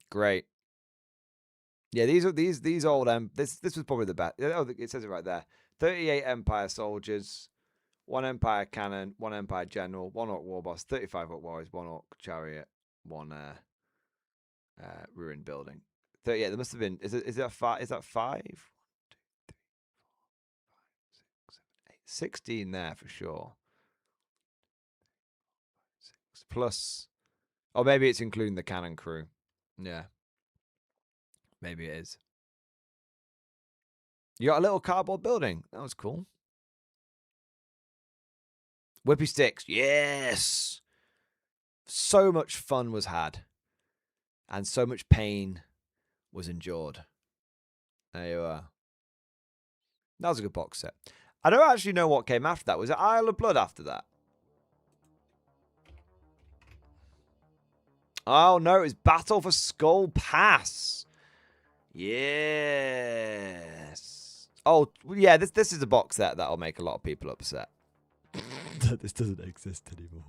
great. Yeah, these old this was probably the best. Oh, it says it right there. 38 Empire soldiers, 1 Empire cannon, 1 Empire general, 1 orc war boss, 35 orc warriors, 1 orc chariot, 1 ruined building. 38. There must have been. Is that 5? Is that 5? 1, 2, 3, 4, 5, 6, 7, 8. 16 there for sure. 6 plus. Or maybe it's including the cannon crew. Yeah. Maybe it is. You got a little cardboard building. That was cool. Whippy sticks. Yes. So much fun was had. And so much pain was endured. There you are. That was a good box set. I don't actually know what came after that. Was it Isle of Blood after that? Oh, no. It was Battle for Skull Pass. Yes. Oh, yeah, this is a box set that'll make a lot of people upset. This doesn't exist anymore.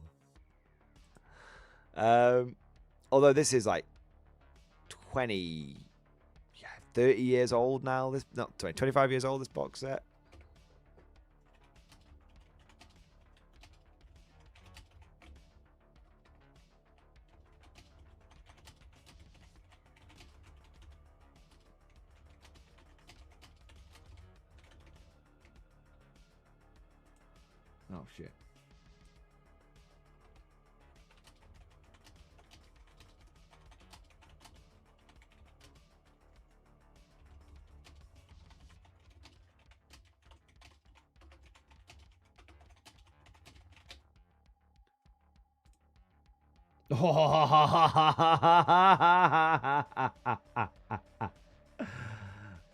Although this is like 30 years old now. This not 20, 25 years old, this box set. Oh, shit.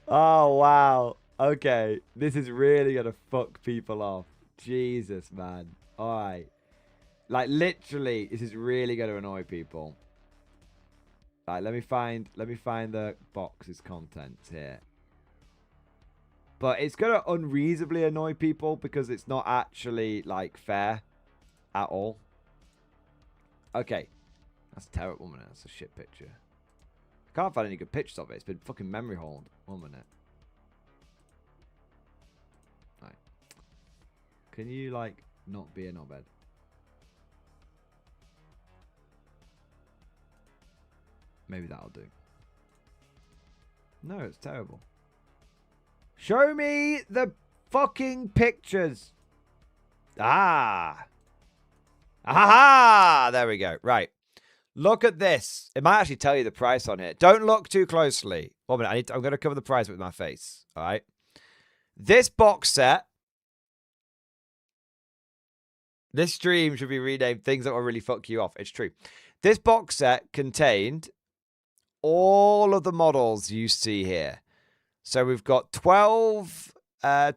Oh, wow. Okay. This is really going to fuck people off. Jesus, man. All right. Like, literally, this is really going to annoy people. All right, let me find the box's contents here. But it's going to unreasonably annoy people because it's not actually, like, fair at all. Okay. That's terrible, man. That's a shit picture. I can't find any good pictures of it. It's been fucking memory hold. 1 minute. Right. Can you, like, not be a knobhead? Maybe that'll do. No, it's terrible. Show me the fucking pictures. Ah. Aha! There we go. Right. Look at this. It might actually tell you the price on here. Don't look too closely. 1 minute. I'm going to cover the price with my face. All right. This box set. This stream should be renamed Things That Will Really Fuck You Off. It's true. This box set contained all of the models you see here. So we've got 12,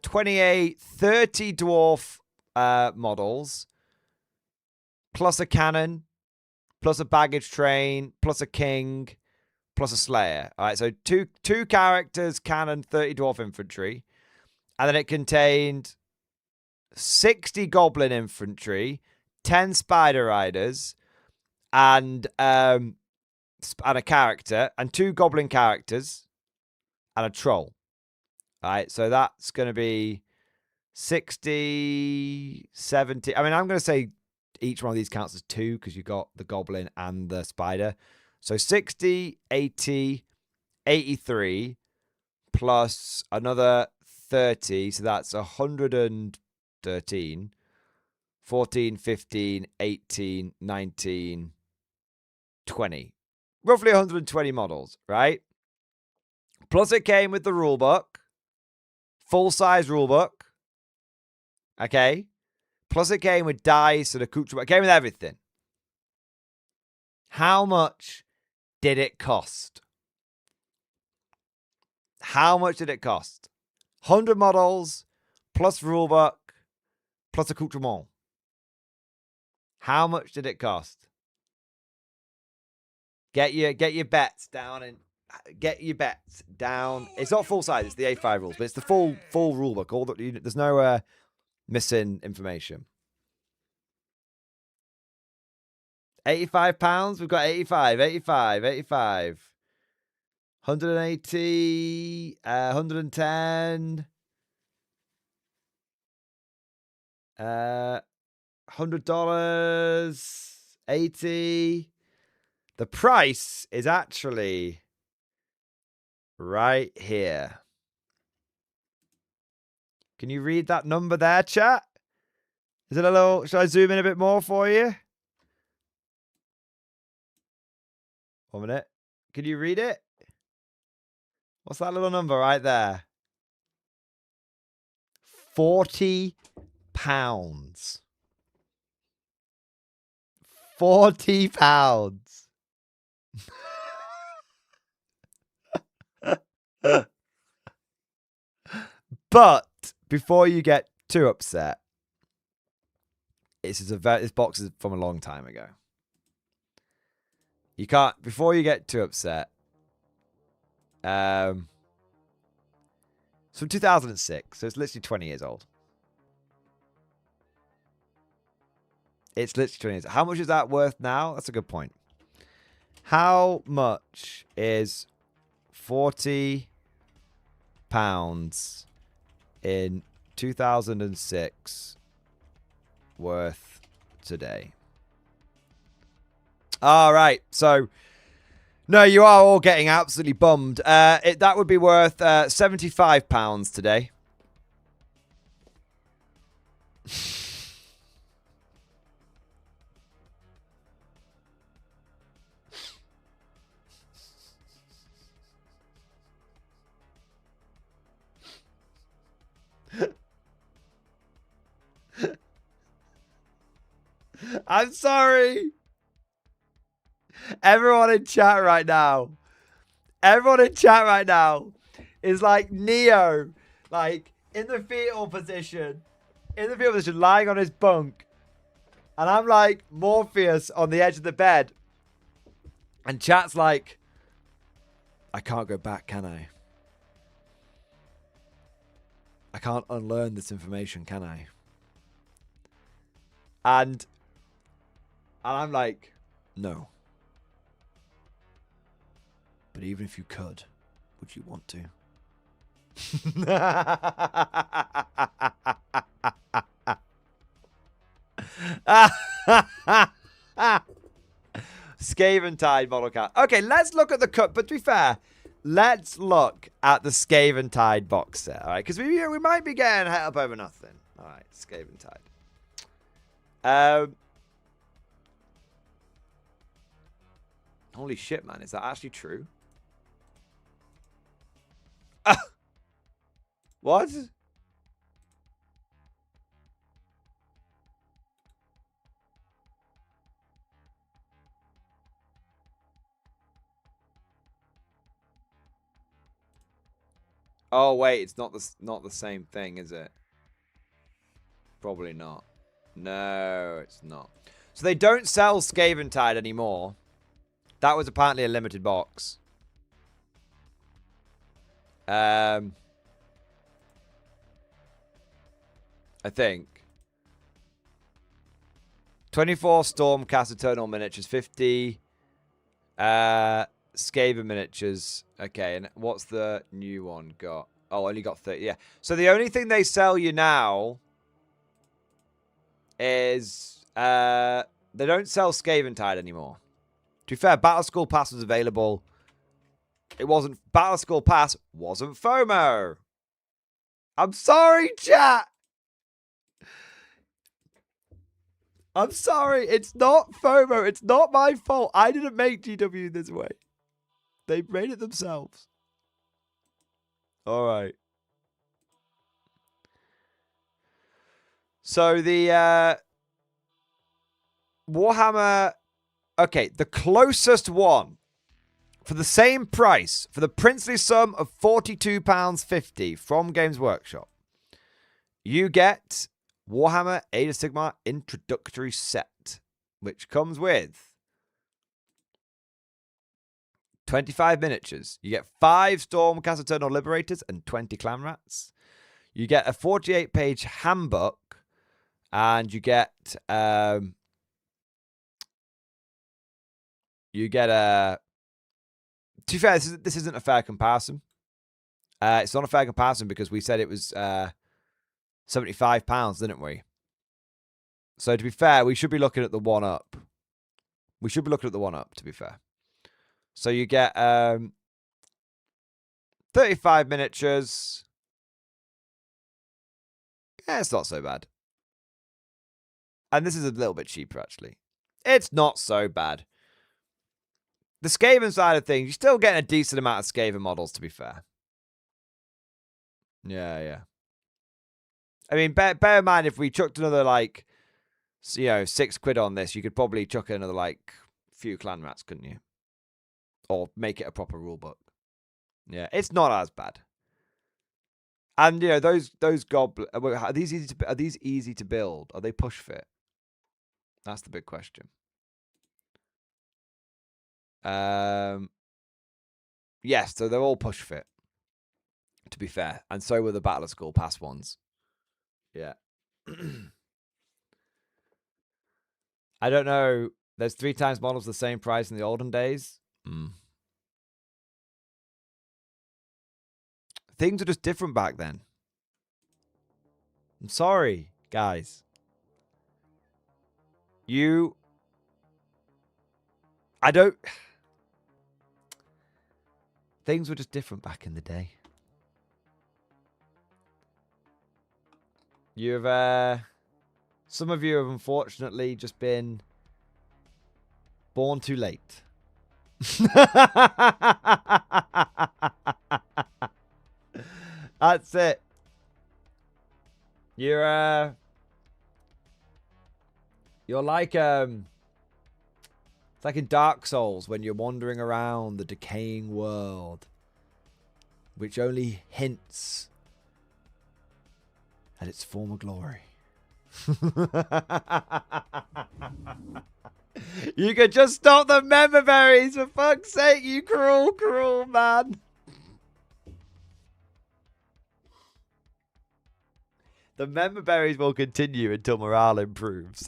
28, 30 dwarf models, plus a cannon, plus a baggage train, plus a king, plus a slayer. All right, so two characters, cannon, 30 dwarf infantry. And then it contained 60 goblin infantry, 10 spider riders, and a character, and 2 goblin characters, and a troll. All right, so that's going to be 60, 70. I mean, I'm going to say each one of these counts as 2 because you got the goblin and the spider. So 60, 80, 83, plus another 30. So that's 113, 14, 15, 18, 19, 20. Roughly 120 models, right? Plus it came with the rulebook. Full-size rulebook. Okay? Plus it came with dice and accoutrement. It came with everything. How much did it cost? How much did it cost? 100 models, plus rulebook, plus accoutrement. How much did it cost? Get your bets down and get your bets down. It's not full size. It's the A5 rules, but it's the full rulebook. There's no missing information. £85. We've got 85, 180, 110, $100, 80. The price is actually right here. Can you read that number there, chat? Is it a little... Should I zoom in a bit more for you? 1 minute. Can you read it? What's that little number right there? £40. £40. But before you get too upset, this box is from a long time ago. You can't, before you get too upset. It's from 2006, so it's literally 20 years old. It's literally 20 years. How much is that worth now? That's a good point. How much is £40 in 2006 worth today? All right, so no, you are all getting absolutely bummed. That would be worth £75 today. I'm sorry. Everyone in chat right now is like Neo, like in the fetal position, lying on his bunk. And I'm like Morpheus on the edge of the bed. And chat's like, I can't go back, can I? I can't unlearn this information, can I? And I'm like, no. But even if you could, would you want to? Scaventide model card. Okay, let's look at the cut. But to be fair, let's look at the Scaventide box set. All right, because we might be getting het up over nothing. All right, Scaventide. Holy shit, man. Is that actually true? What? Oh wait, it's not the same thing, is it? Probably not. No, it's not. So they don't sell Scaventide anymore. That was apparently a limited box. I think. 24 Stormcast Eternal Miniatures, 50 Skaven Miniatures. Okay, and what's the new one got? Oh, only got 30. Yeah. So the only thing they sell you now is they don't sell Scaventide anymore. To be fair, Battle School Pass was available. It wasn't Battle School Pass wasn't FOMO. I'm sorry, chat. I'm sorry. It's not FOMO. It's not my fault. I didn't make GW this way. They made it themselves. All right. So the Warhammer... Okay, the closest one for the same price, for the princely sum of £42.50 from Games Workshop, you get Warhammer Age of Sigmar Introductory Set, which comes with 25 miniatures. You get 5 Stormcast Eternal Liberators and 20 Clan Rats. You get a 48-page handbook, and you get a... To be fair, this isn't a fair comparison. It's not a fair comparison because we said it was £75, didn't we? So to be fair, we should be looking at the one up. We should be looking at the one up, to be fair. So you get 35 miniatures. Yeah, it's not so bad. And this is a little bit cheaper, actually. It's not so bad. The Skaven side of things, you're still getting a decent amount of Skaven models, to be fair. Yeah. I mean, bear in mind, if we chucked another, like, you know, £6 on this, you could probably chuck another, like, few Clan Rats, couldn't you? Or make it a proper rule book. Yeah, it's not as bad. And, you know, those goblins, are these easy to build? Are they push fit? That's the big question. Yes, so they're all push fit, to be fair. And so were the Battle of School Pass ones. Yeah. I don't know. There's 3 times models the same price in the olden days. Things were just different back then. I'm sorry, guys. Things were just different back in the day. Some of you have unfortunately just been born too late. That's it. You're like it's like in Dark Souls when you're wandering around the decaying world, which only hints at its former glory. You could just stop the member berries, for fuck's sake, you cruel, cruel man. The member berries will continue until morale improves.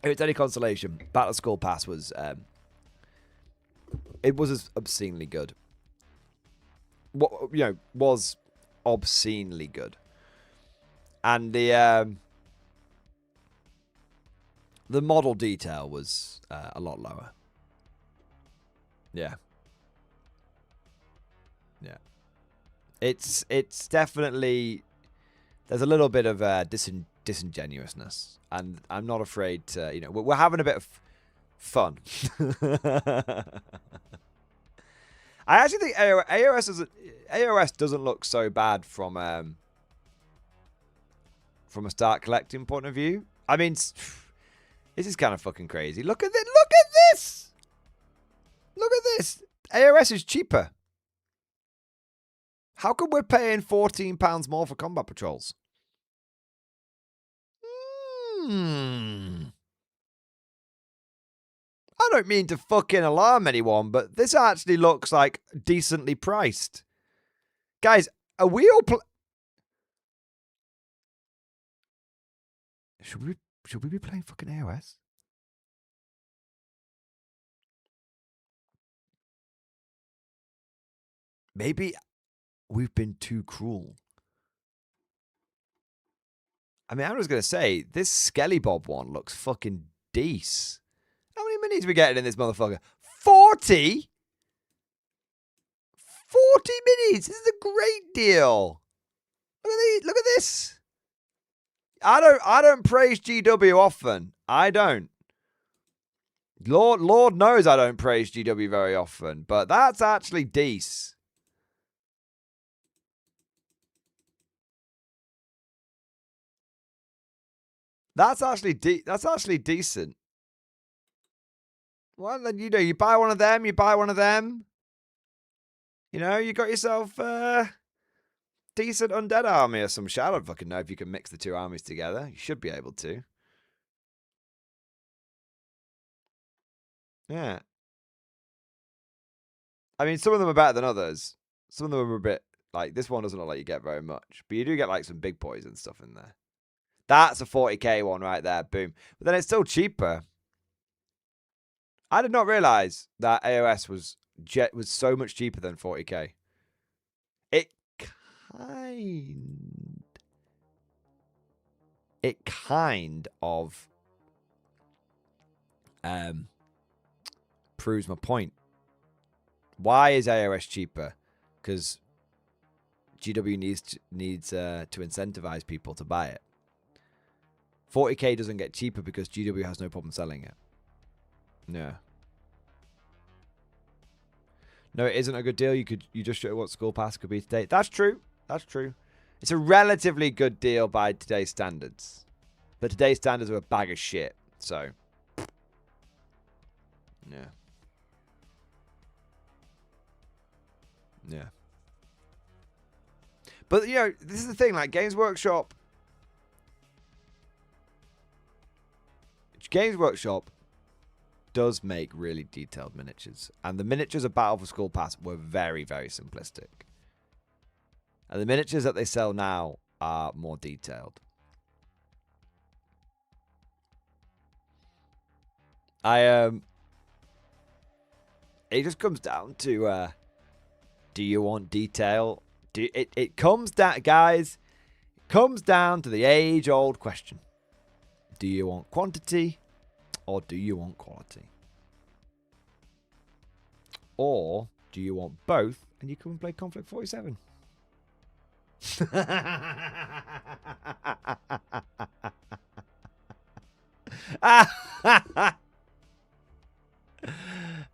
If it's any consolation, Battle School Pass was it was obscenely good. What, you know, was obscenely good. And the model detail was a lot lower. Yeah. It's definitely, there's a little bit of disingenuousness, and I'm not afraid to, you know, we're having a bit of fun. I actually think AOS doesn't look so bad from a start collecting point of view. I mean, this is kind of fucking crazy. Look at this! Look at this! Look at this! AOS is cheaper. How come we're paying £14 more for combat patrols? I don't mean to fucking alarm anyone, but this actually looks like decently priced. Guys, are we all should we be playing fucking AOS? Maybe we've been too cruel. I mean, I was going to say, this Skelly Bob one looks fucking decent. How many minis are we getting in this motherfucker? 40? 40 minis! This is a great deal. Look at these. Look at this. I don't praise GW often. I don't. Lord knows I don't praise GW very often, but that's actually decent. That's actually decent. Well, then, you know, you buy one of them, you buy one of them. You know, you got yourself a decent undead army or some shit. I don't fucking know if you can mix the two armies together. You should be able to. Yeah. I mean, some of them are better than others. Some of them are a bit, like, this one doesn't look like you get very much. But you do get, like, some big boys and stuff in there. That's a 40k one right there. Boom. But then it's still cheaper. I did not realize that AOS was so much cheaper than 40k. It kind of proves my point. Why is AOS cheaper? Because GW needs to incentivize people to buy it. 40k doesn't get cheaper because GW has no problem selling it. No. No, it isn't a good deal. You just show what school pass could be today. That's true. That's true. It's a relatively good deal by today's standards. But today's standards are a bag of shit. So, yeah. Yeah. But, you know, this is the thing. Like, Games Workshop does make really detailed miniatures. And the miniatures of Battle for Skull Pass were very, very simplistic. And the miniatures that they sell now are more detailed. It just comes down to, do you want detail? It comes down, guys, it comes down to the age-old question. Do you want quantity or do you want quality? Or do you want both and you come and play Konflikt 47?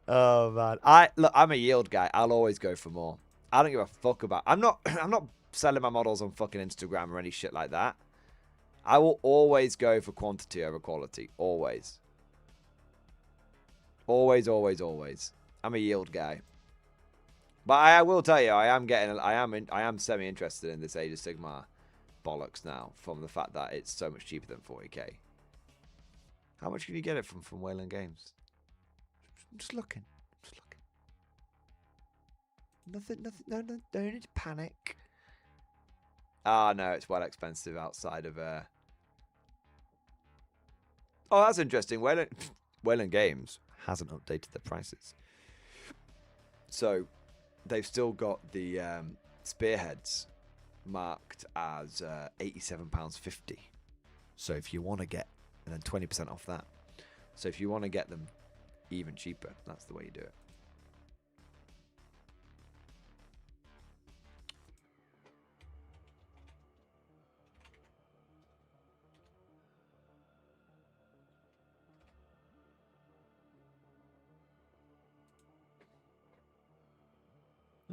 Oh man, I'm a yield guy. I'll always go for more. I don't give a fuck about. I'm not selling my models on fucking Instagram or any shit like that. I will always go for quantity over quality. Always. Always, always, always. I'm a yield guy. But I will tell you, I am semi-interested in this Age of Sigmar bollocks now, from the fact that it's so much cheaper than 40k. How much can you get it from Wayland Games? I'm just looking. Nothing, no, don't need to panic. Ah, no, it's well expensive outside of... Oh, that's interesting. Wayland Games hasn't updated their prices. So, they've still got the spearheads marked as £87.50. So, if you want to get... And then 20% off that. So, if you want to get them even cheaper, that's the way you do it.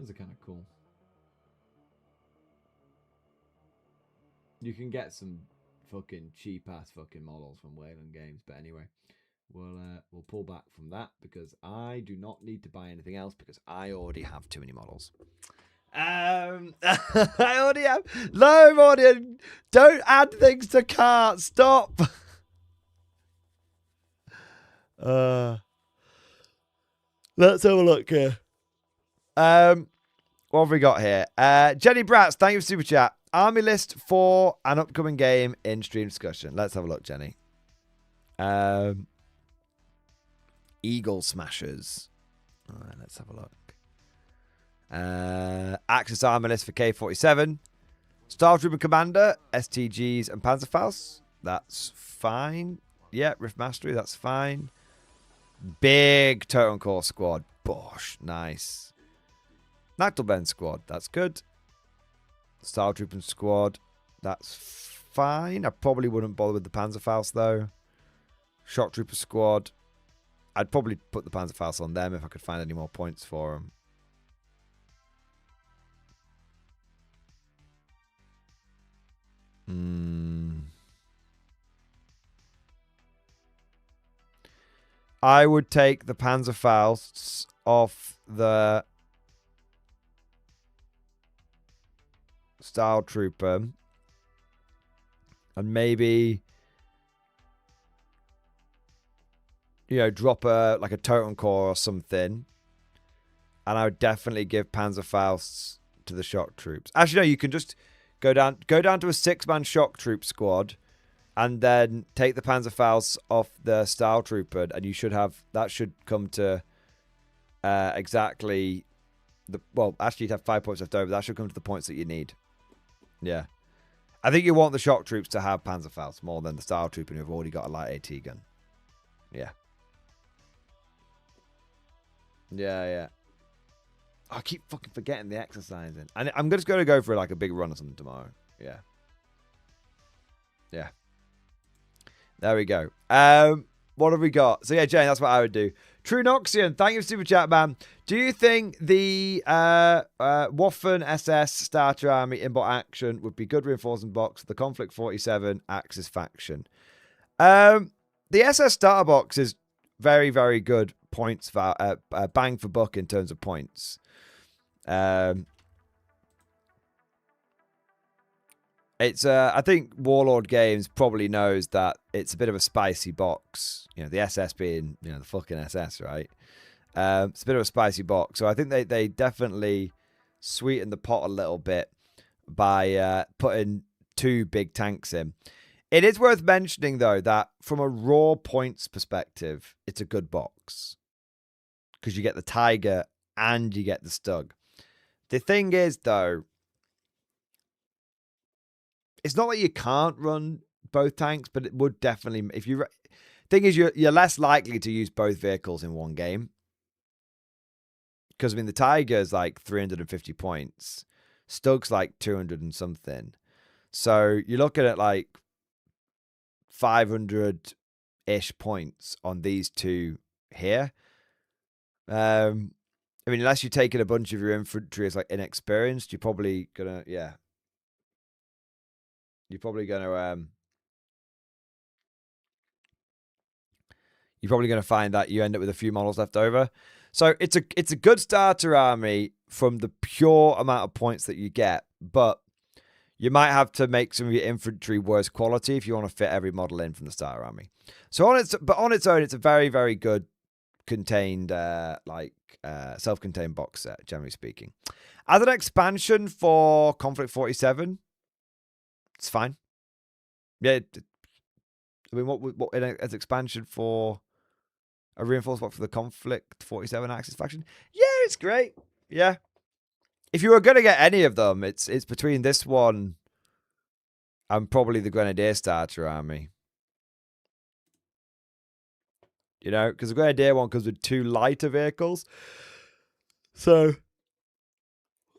Those are kind of cool. You can get some fucking cheap ass fucking models from Wayland Games, but anyway, we'll pull back from that because I do not need to buy anything else because I already have too many models. I already have. No, Mordian, don't add things to cart. Stop. Let's have a look here. What have we got here? Jenny Bratz, thank you for super chat. Army list for an upcoming game in stream discussion. Let's have a look, Jenny. Eagle Smashers. All right, let's have a look. Axis Army list for K-47. Star Trooper Commander, STGs and Panzerfaust. That's fine. Yeah, Rift Mastery, that's fine. Big Totem Core squad. Bosh, nice. Nachtelben squad, that's good. Star Trooper squad, that's fine. I probably wouldn't bother with the Panzerfaust though. Shock Trooper squad, I'd probably put the Panzerfaust on them if I could find any more points for them. I would take the Panzerfausts off the Star Trooper and maybe, you know, drop a Totem Core or something, and I would definitely give Panzerfausts to the Shock Troops. Actually, no, you can just go down to a 6-man Shock Troop squad, and then take the Panzerfausts off the Star Trooper, and you should have that should come to exactly the actually you'd have 5 points left over. That should come to the points that you need. Yeah. I think you want the Shock Troops to have Panzerfaust more than the Star Trooper who've already got a light AT gun. Yeah. Yeah. I keep fucking forgetting the exercising. And I'm just going to go for like a big run or something tomorrow. Yeah. Yeah. There we go. What have we got? So yeah, Jane, that's what I would do. True Noxian, thank you for super chat, man. Do you think the Waffen SS starter army inbot action would be good reinforcement box for the Konflikt 47 Axis faction? The SS starter box is very, very good points for bang for buck in terms of points. It's I think Warlord Games probably knows that it's a bit of a spicy box. You know, the SS being, you know, the fucking SS, right? It's a bit of a spicy box. So I think they definitely sweeten the pot a little bit by putting 2 big tanks in. It is worth mentioning, though, that from a raw points perspective, it's a good box. Because you get the Tiger and you get the Stug. The thing is, though, it's not that you can't run both tanks, but it would definitely, if you, thing is, you're less likely to use both vehicles in one game. Because, I mean, the Tiger's like 350 points. Stug's like 200 and something. So you're looking at like 500-ish points on these two here. I mean, unless you're taking a bunch of your infantry as like inexperienced, you're probably gonna, yeah. You're probably gonna find that you end up with a few models left over. So it's a good starter army from the pure amount of points that you get, but you might have to make some of your infantry worse quality if you want to fit every model in from the starter army. So on its own, it's a very, very good contained self-contained box set, generally speaking. As an expansion for Konflikt 47, it's fine. Yeah, I mean, what as expansion for a reinforced box for the Konflikt 47 Axis faction? Yeah, it's great. Yeah. If you were going to get any of them, it's between this one and probably the Grenadier starter army. You know, because the Grenadier one comes with 2 lighter vehicles. So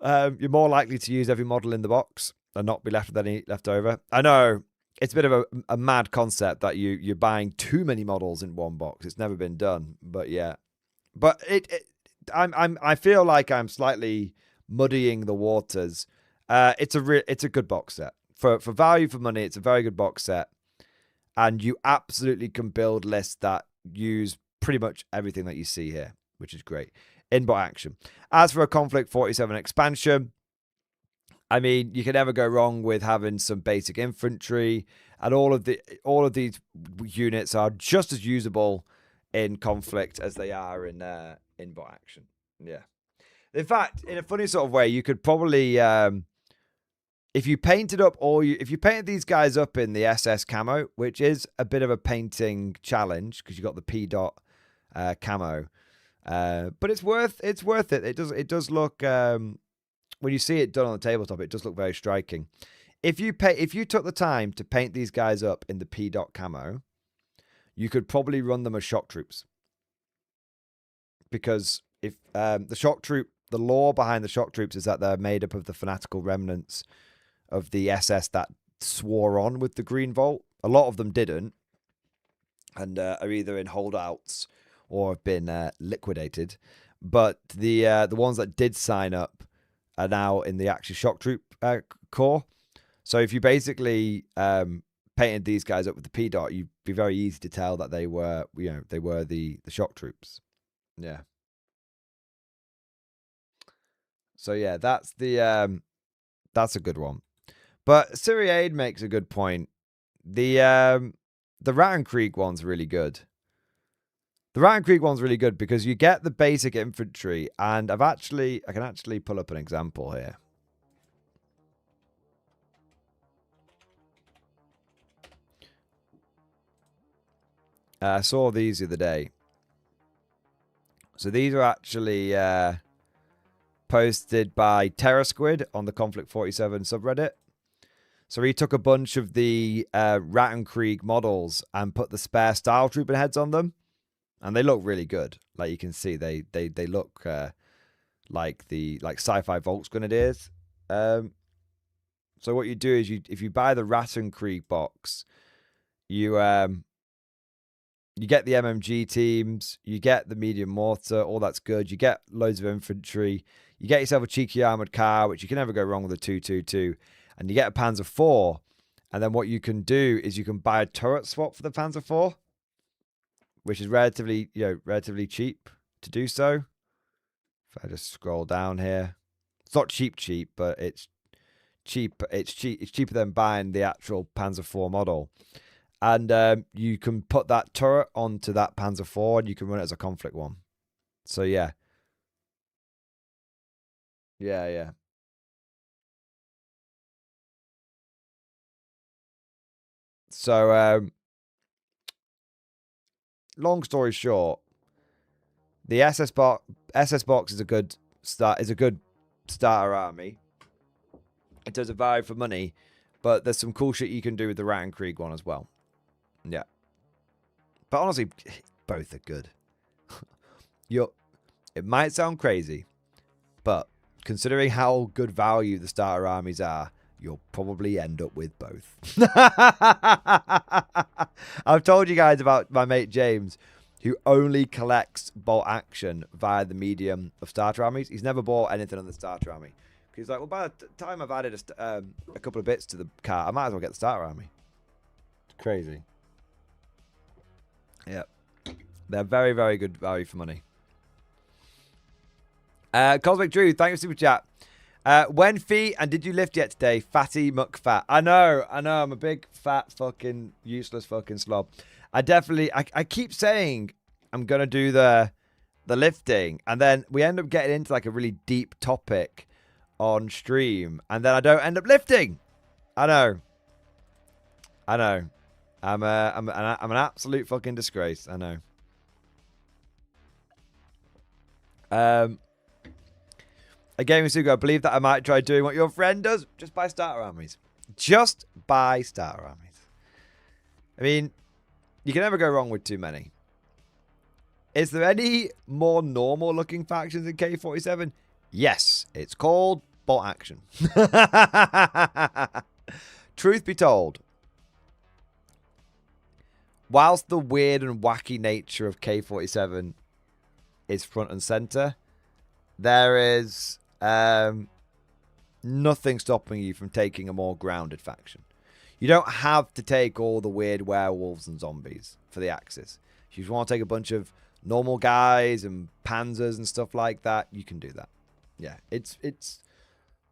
you're more likely to use every model in the box and not be left with any left over. I know it's a bit of a mad concept that you're buying too many models in one box. It's never been done, but yeah. But I feel like I'm slightly muddying the waters. It's a good box set. For value for money, it's a very good box set. And you absolutely can build lists that use pretty much everything that you see here, which is great. Inbot action. As for a Konflikt 47 expansion, I mean, you can never go wrong with having some basic infantry, and all of these units are just as usable in Konflikt as they are in Inbot action. Yeah. In fact, in a funny sort of way, you could probably if you painted these guys up in the SS camo, which is a bit of a painting challenge because you got the P dot camo, but it's worth it. It does look when you see it done on the tabletop, it does look very striking. If you took the time to paint these guys up in the P dot camo, you could probably run them as shock troops, because if the lore behind the shock troops is that they're made up of the fanatical remnants of the SS that swore on with the Green Vault. A lot of them didn't, and are either in holdouts or have been liquidated. But the ones that did sign up are now in the actual shock troop corps. So if you basically painted these guys up with the P dot, you'd be very easy to tell that they were the shock troops. Yeah. So yeah, that's a good one. But Syriade makes a good point. The Rattenkrieg one's really good. The Rattenkrieg one's really good because you get the basic infantry, and I can actually pull up an example here. I saw these the other day. So these are actually posted by Terror Squid on the Konflikt 47 subreddit. So he took a bunch of the Rattenkrieg models and put the spare Style Trooper heads on them, and they look really good. Like you can see, they look like sci-fi Volksgrenadiers. So what you do is if you buy the Rattenkrieg box, you get the MMG teams, you get the medium mortar, all that's good. You get loads of infantry. You get yourself a cheeky armored car, which you can never go wrong with a 222. And you get a Panzer IV. And then what you can do is you can buy a turret swap for the Panzer IV, which is relatively cheap to do so. If I just scroll down here, it's not cheap, but it's cheap. It's cheaper than buying the actual Panzer IV model. And you can put that turret onto that Panzer IV, and you can run it as a Konflikt one. So yeah. Yeah. So long story short, the SS box is a good starter army. It does a value for money, but there's some cool shit you can do with the Rattenkrieg one as well. Yeah. But honestly, both are good. It might sound crazy, but considering how good value the starter armies are, you'll probably end up with both. I've told you guys about my mate James, who only collects bolt action via the medium of starter armies. He's never bought anything on the starter army. He's like, well, by the time I've added a couple of bits to the car, I might as well get the starter army. It's crazy. Yeah. They're very, very good value for money. Cosmic Drew, thank you for super chat. When feet, and did you lift yet today? Fatty McFat. I know. I'm a big fat fucking useless fucking slob. I keep saying I'm gonna do the lifting, and then we end up getting into like a really deep topic on stream, and then I don't end up lifting. I know. I'm an absolute fucking disgrace. I know. Again, Masuko, I believe that I might try doing what your friend does. Just buy starter armies. Just buy starter armies. I mean, you can never go wrong with too many. Is there any more normal looking factions in K47? Yes, it's called Bolt Action. Truth be told, whilst the weird and wacky nature of K47 is front and center, there is nothing stopping you from taking a more grounded faction. You don't have to take all the weird werewolves and zombies for the Axis. If you want to take a bunch of normal guys and panzers and stuff like that, you can do that. Yeah, it's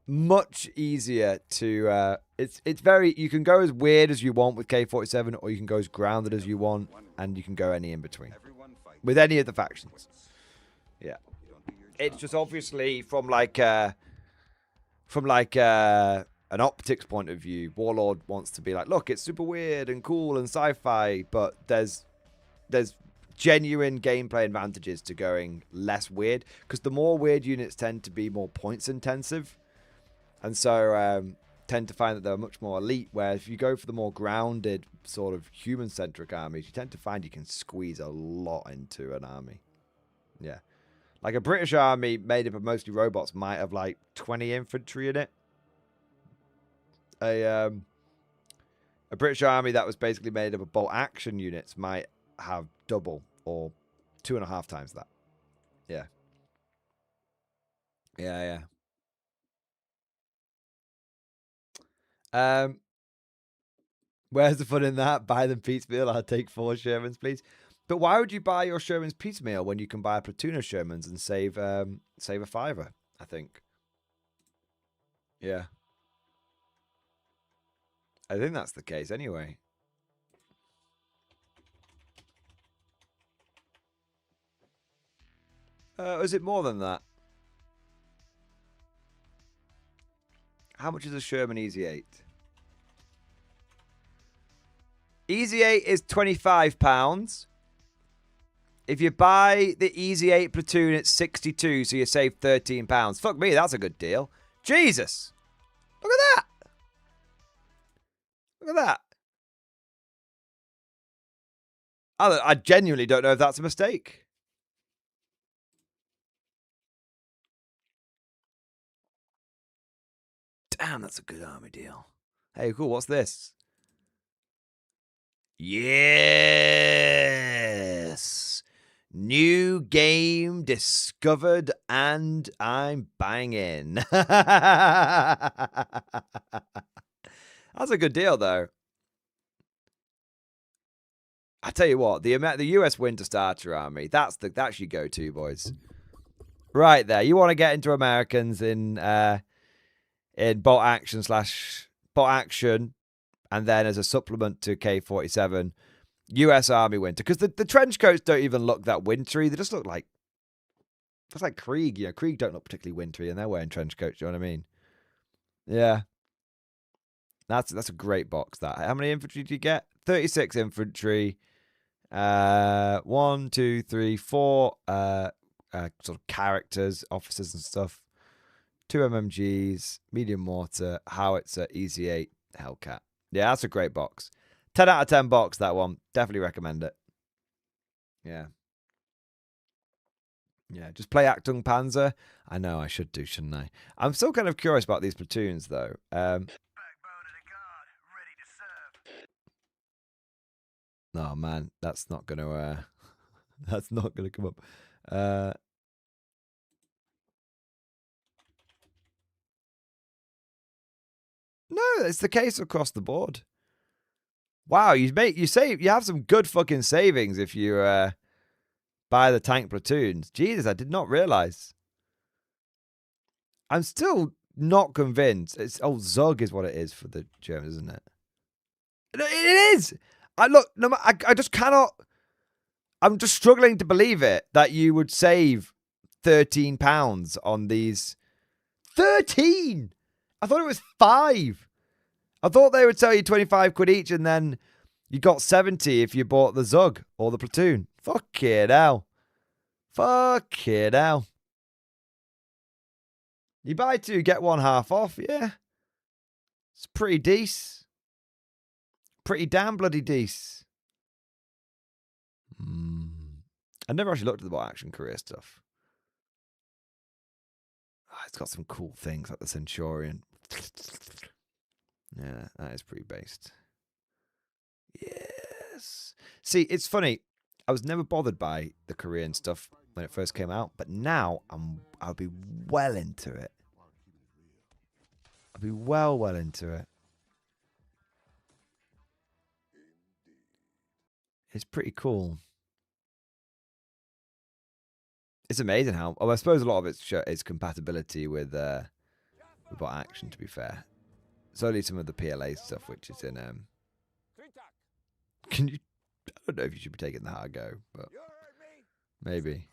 much easier to it's very, you can go as weird as you want with K47, or you can go as grounded as you want, and you can go any in between with any of the factions. Yeah, it's just obviously from like an optics point of view, Warlord wants to be like, look, it's super weird and cool and sci-fi, but there's genuine gameplay advantages to going less weird, because the more weird units tend to be more points intensive, and so tend to find that they're much more elite, where if you go for the more grounded sort of human-centric armies, you tend to find you can squeeze a lot into an army. Yeah. Like a British army made up of mostly robots might have like 20 infantry in it. A British army that was basically made up of bolt action units might have double or 2.5 times that. Yeah. Yeah, yeah. Where's the fun in that? Buy them piecemeal. I'll take 4 Shermans, please. But why would you buy your Shermans piecemeal when you can buy a platoon of Shermans and save a $5, I think. Yeah. I think that's the case anyway. Is it more than that? How much is a Sherman Easy 8? Easy 8 is £25. If you buy the Easy 8 platoon, it's 62, so you save £13. Fuck me, that's a good deal. Jesus! Look at that! Look at that. I genuinely don't know if that's a mistake. Damn, that's a good army deal. Hey, cool, what's this? Yes! New game discovered, and I'm buying in. That's a good deal, though. I tell you what, the US Winter Starter Army, that's your go-to, boys. Right there. You want to get into Americans in bolt action and then as a supplement to K47, US Army Winter. Because the trench coats don't even look that wintry. They just look like, that's like Krieg. You know, Krieg don't look particularly wintry, and they're wearing trench coats. You know what I mean? Yeah. That's a great box, that. How many infantry do you get? 36 infantry. 1, 2, 3, 4 sort of characters, officers and stuff. 2 MMGs, medium mortar, howitzer, Easy 8, Hellcat. Yeah, that's a great box. 10 out of 10 box, that one. Definitely recommend it. Yeah. Yeah, just play Achtung Panzer. I know, I should do, shouldn't I? I'm still kind of curious about these platoons, though. Oh, man, that's not going to... that's not going to come up. No, it's the case across the board. Wow, you have some good fucking savings if you buy the tank platoons. Jesus, I did not realize. I'm still not convinced. It's Zug is what it is for the Germans, isn't it? It is. I just cannot. I'm just struggling to believe it that you would save £13 on these. 13. I thought it was 5. I thought they would tell you 25 quid each, and then you got 70 if you bought the Zug or the platoon. Fuck it hell. Fuck it hell. You buy 2, get 1 half off, yeah. It's pretty decent. Pretty damn bloody decent. I never actually looked at the bolt action career stuff. Oh, it's got some cool things like the Centurion. Yeah, that is pretty based. Yes. See, it's funny. I was never bothered by the Korean stuff when it first came out, but now I'll be well into it. I'll be well into it. It's pretty cool. It's amazing how... Oh, I suppose a lot of it's compatibility with bot action, to be fair. It's only some of the PLA stuff which is in... Can you... I don't know if you should be taking the hard go, but... Maybe.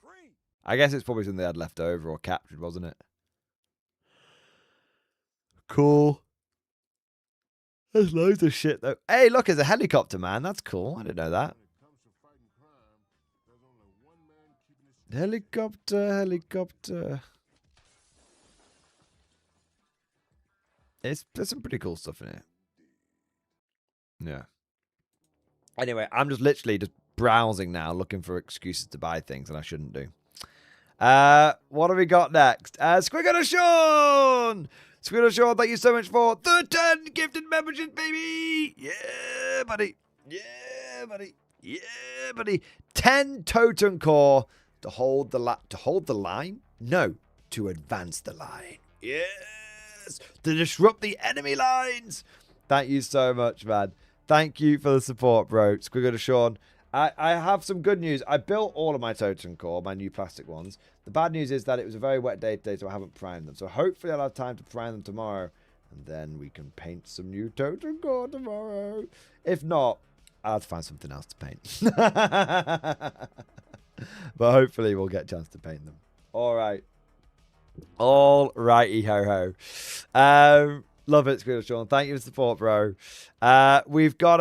I guess it's probably something they had left over or captured, wasn't it? Cool. There's loads of shit, though. Hey, look, there's a helicopter, man. That's cool. I didn't know that. Helicopter. There's some pretty cool stuff in it. Yeah. Anyway, I'm just literally just browsing now, looking for excuses to buy things, and I shouldn't do. What have we got next? Squiggle Sean! Squiggle Sean, thank you so much for the 10 gifted memberships, baby! Yeah, buddy. Yeah, buddy. Yeah, buddy. 10 totem core to hold the line? No, to advance the line. Yes! To disrupt the enemy lines! Thank you so much, man. Thank you for the support, bro. Squiggle Sean. I have some good news. I built all of my totem core, my new plastic ones. The bad news is that it was a very wet day today, so I haven't primed them. So hopefully I'll have time to prime them tomorrow, and then we can paint some new totem core tomorrow. If not, I'll have to find something else to paint. But hopefully we'll get a chance to paint them. All right. All righty ho ho. Love it, Squirrel Sean. Thank you for the support, bro. We've got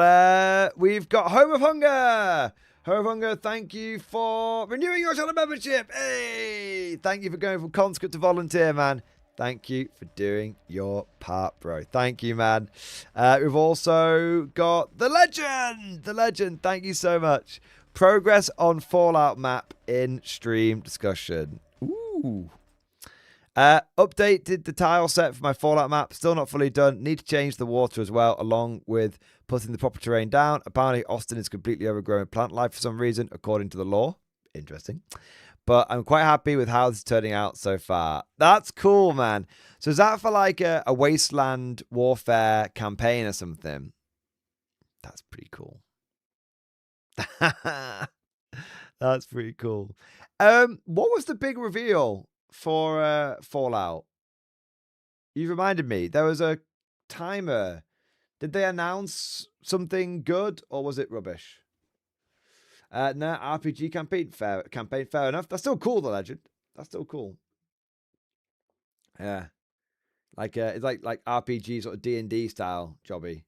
Home of Hunger. Home of Hunger, thank you for renewing your channel membership. Hey, thank you for going from conscript to volunteer, man. Thank you for doing your part, bro. Thank you, man. We've also got the legend. The legend. Thank you so much. Progress on Fallout map in stream discussion. Ooh. Updated the tile set for my Fallout map. Still not fully done. Need to change the water as well, along with putting the proper terrain down. Apparently, Austin is completely overgrown with plant life for some reason, according to the lore. Interesting. But I'm quite happy with how this is turning out so far. That's cool, man. So is that for like a wasteland warfare campaign or something? That's pretty cool. That's pretty cool. What was the big reveal for Fallout? You reminded me. There was a timer. Did they announce something good or was it rubbish? No, RPG campaign. Fair enough. That's still cool, the legend. That's still cool. Yeah. Like it's like RPG sort of D&D style jobby.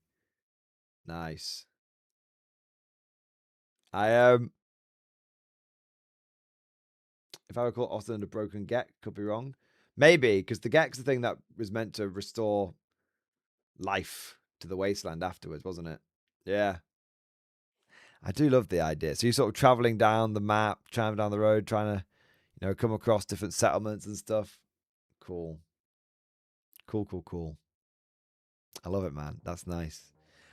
Nice. If I recall, Austin and a broken Gek, could be wrong. Maybe, because the Gek's the thing that was meant to restore life to the wasteland afterwards, wasn't it? Yeah. I do love the idea. So you're sort of traveling down the map, traveling down the road, trying to, come across different settlements and stuff. Cool. Cool. I love it, man. That's nice.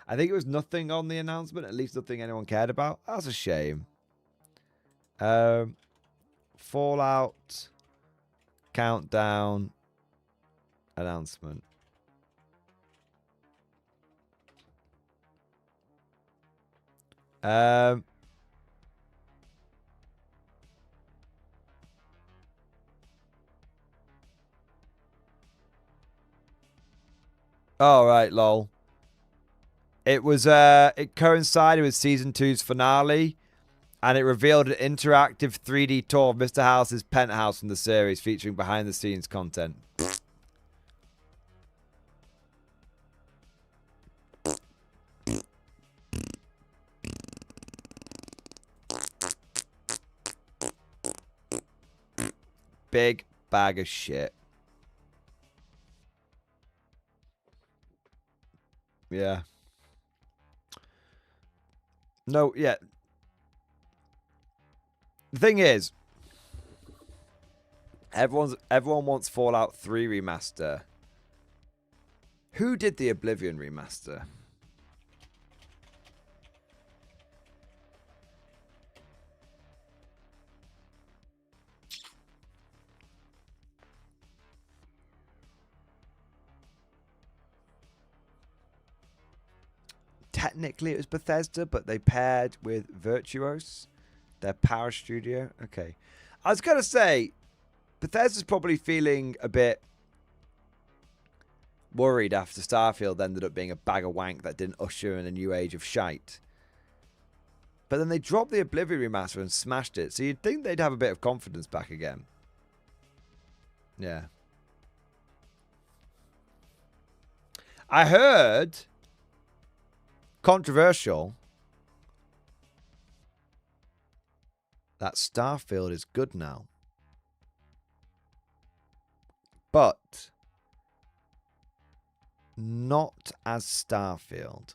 I think it was nothing on the announcement, at least nothing anyone cared about. That's a shame. Fallout countdown announcement. Oh, right, lol. It was, it coincided with Season 2's finale, and it revealed an interactive 3D tour of Mr. House's penthouse from the series, featuring behind-the-scenes content. Big bag of shit. Yeah. No, yeah. The thing is, everyone wants Fallout 3 remaster. Who did the Oblivion remaster? technically it was Bethesda, but they paired with Virtuos, their power studio. Okay. I was going to say, Bethesda's probably feeling a bit worried after Starfield ended up being a bag of wank that didn't usher in a new age of shite. But then they dropped the Oblivion remaster and smashed it, so you'd think they'd have a bit of confidence back again. Yeah. I heard, controversial, that Starfield is good now. But not as Starfield.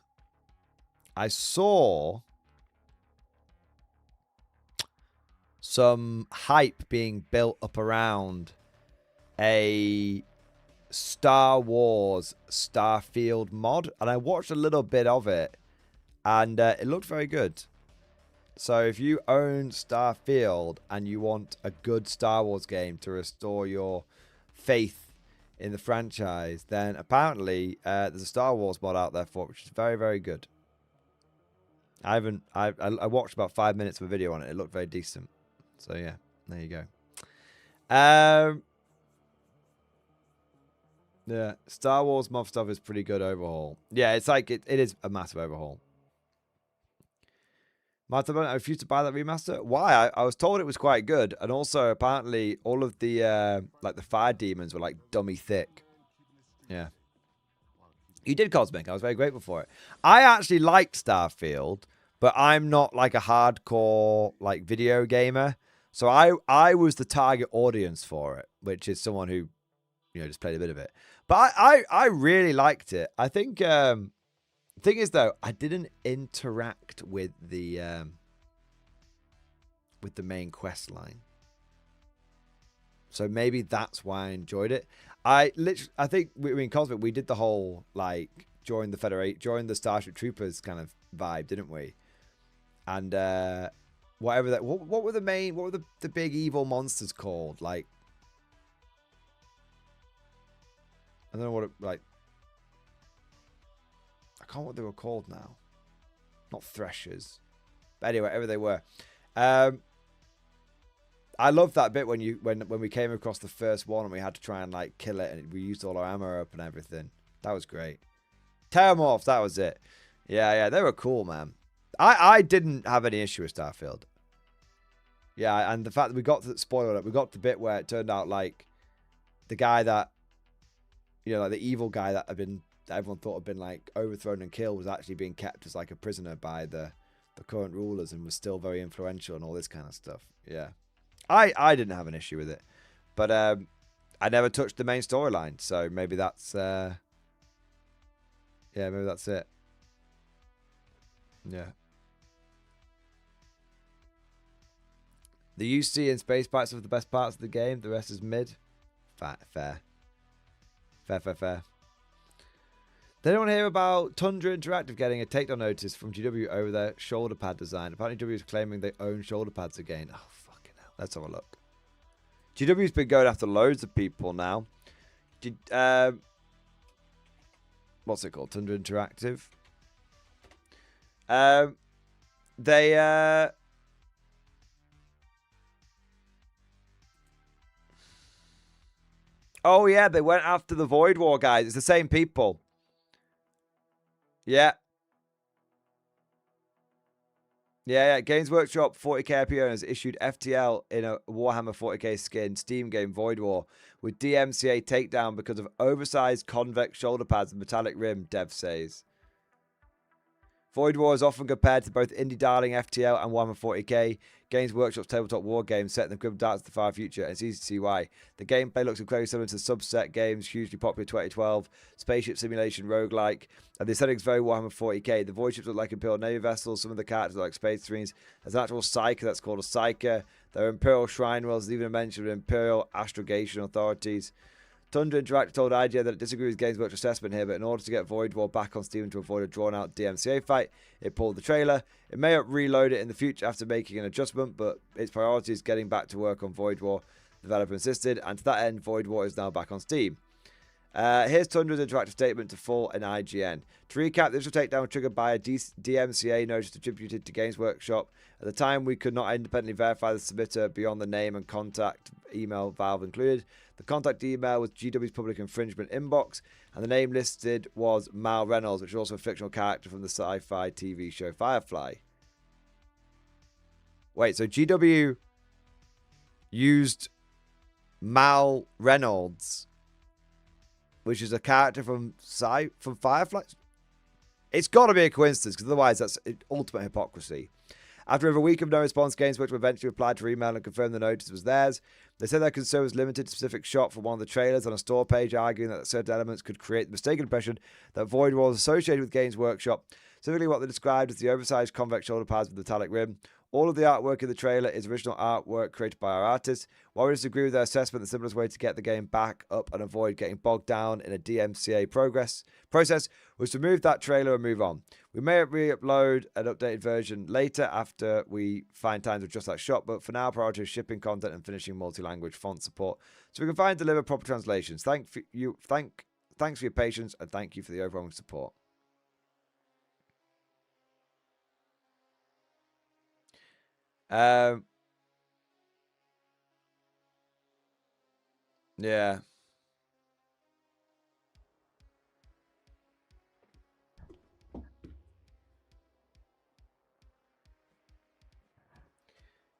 I saw some hype being built up around a Star Wars Starfield mod, and I watched a little bit of it, and it looked very good. So if you own Starfield and you want a good Star Wars game to restore your faith in the franchise, then apparently there's a Star Wars mod out there for it, which is very, very good. I watched about 5 minutes of a video on it. It looked very decent. So yeah, there you go. Yeah, Star Wars mod stuff is pretty good overhaul. Yeah, it's like it is a massive overhaul. Martin, I refused to buy that remaster. Why? I was told it was quite good, and also apparently all of the like the fire demons were like dummy thick. Yeah, you did, Cosmic. I was very grateful for it. I actually liked Starfield, but I'm not like a hardcore like video gamer, so I was the target audience for it, which is someone who, you know, just played a bit of it. But I really liked it. I think the thing is though, I didn't interact with the main quest line, so maybe that's why I enjoyed it. I think Cosmic, we did the whole like join the Starship Troopers kind of vibe, didn't we? And whatever that, what were the big evil monsters called? Like, I don't know what it, like, I can't remember what they were called now. Not Threshers. But anyway, whatever they were. I loved that bit when we came across the first one and we had to try and like kill it, and we used all our ammo up and everything. That was great. Terramorphs, that was it. Yeah, they were cool, man. I didn't have any issue with Starfield. Yeah, and the fact that we got to the spoiler, we got to the bit where it turned out like the guy that, you know, like the evil guy that everyone thought had been like overthrown and killed was actually being kept as like a prisoner by the current rulers and was still very influential and all this kind of stuff. Yeah, I didn't have an issue with it, but I never touched the main storyline, so maybe that's yeah, maybe that's it. Yeah. The UC and space parts are the best parts of the game. The rest is mid. Fair. They don't hear about Tundra Interactive getting a takedown notice from GW over their shoulder pad design. Apparently GW is claiming they own shoulder pads again. Oh, fucking hell. Let's have a look. GW's been going after loads of people now. What's it called? Tundra Interactive. They oh yeah, they went after the Void War guys. It's the same people. Yeah. Games Workshop 40k IP owners issued FTL in a Warhammer 40k skin Steam game Void War with DMCA takedown because of oversized convex shoulder pads and metallic rim, Dev says. Void War is often compared to both indie darling FTL and Warhammer 40k. Games Workshop's tabletop war game set in the grim dark to the far future, and it's easy to see why. The gameplay looks incredibly similar to Subset games, hugely popular in 2012, spaceship simulation roguelike, and the aesthetics very Warhammer 40k. The void ships look like Imperial Navy vessels, some of the characters look like Space Marines. There's an actual Psyker that's called a Psyker. There are Imperial Shrine Wells, there's even a mention of Imperial Astrogation authorities. Tundra Interactive told IGN that it disagreed with Games Workshop assessment here, but in order to get Void War back on Steam to avoid a drawn-out DMCA fight, it pulled the trailer. It may reload it in the future after making an adjustment, but its priority is getting back to work on Void War, the developer insisted, and to that end, Void War is now back on Steam. Here's Tundra's interactive statement to full and IGN. To recap, this was takedown was triggered by a DMCA notice attributed to Games Workshop. At the time, we could not independently verify the submitter beyond the name and contact email Valve included. The contact email was GW's public infringement inbox, and the name listed was Mal Reynolds, which is also a fictional character from the sci-fi TV show Firefly. Wait, so GW used Mal Reynolds, which is a character from Firefly? It's got to be a coincidence, because otherwise that's ultimate hypocrisy. After over a week of no response, Games Workshop eventually replied to email and confirmed the notice was theirs. They said their concern was limited to a specific shot from one of the trailers on a store page, arguing that certain elements could create the mistaken impression that Void War was associated with Games Workshop, specifically what they described as the oversized convex shoulder pads with metallic rim. All of the artwork in the trailer is original artwork created by our artists. While we disagree with their assessment, the simplest way to get the game back up and avoid getting bogged down in a DMCA process was to move that trailer and move on. We may re-upload an updated version later after we find time to adjust that shot, but for now, priority is shipping content and finishing multi-language font support so we can find and deliver proper translations. Thanks for your patience, and thank you for the overwhelming support. Yeah.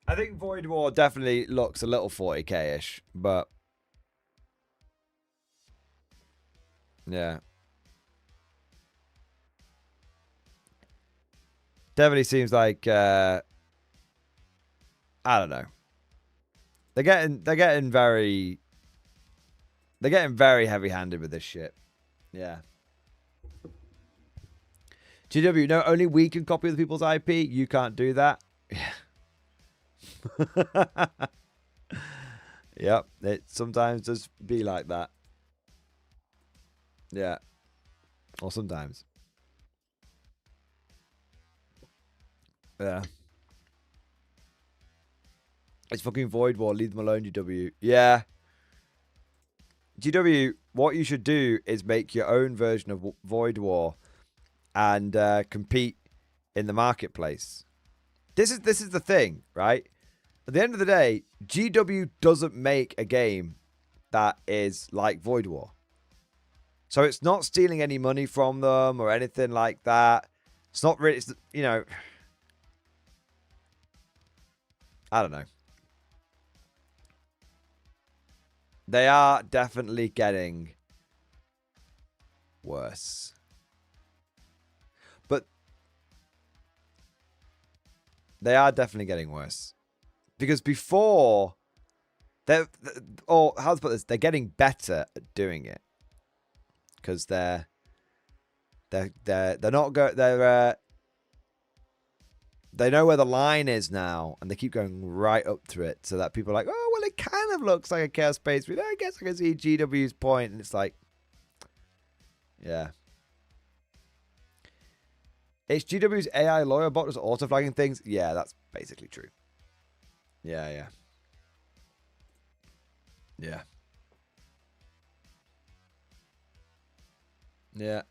I think Void War definitely looks a little 40k-ish, but yeah. Definitely seems like I don't know. They're getting very heavy-handed with this shit. Yeah. GW, no, only we can copy other people's IP. You can't do that. Yeah. Yep. It sometimes does be like that. Yeah. Or sometimes. Yeah. It's fucking Void War. Leave them alone, GW. Yeah. GW, what you should do is make your own version of Void War and compete in the marketplace. This is the thing, right? At the end of the day, GW doesn't make a game that is like Void War. So it's not stealing any money from them or anything like that. It's not really, you know, I don't know. They are definitely getting worse. But they are definitely getting worse. Because before, or how to put this, they're getting better at doing it. Because they're not they know where the line is now, and they keep going right up to it, so that people are like, oh, well, it kind of looks like a Chaos Space, but I guess I can see GW's point, and it's like, yeah. It's GW's AI lawyer bot that's auto-flagging things? Yeah, that's basically true. Yeah. Yeah. Yeah.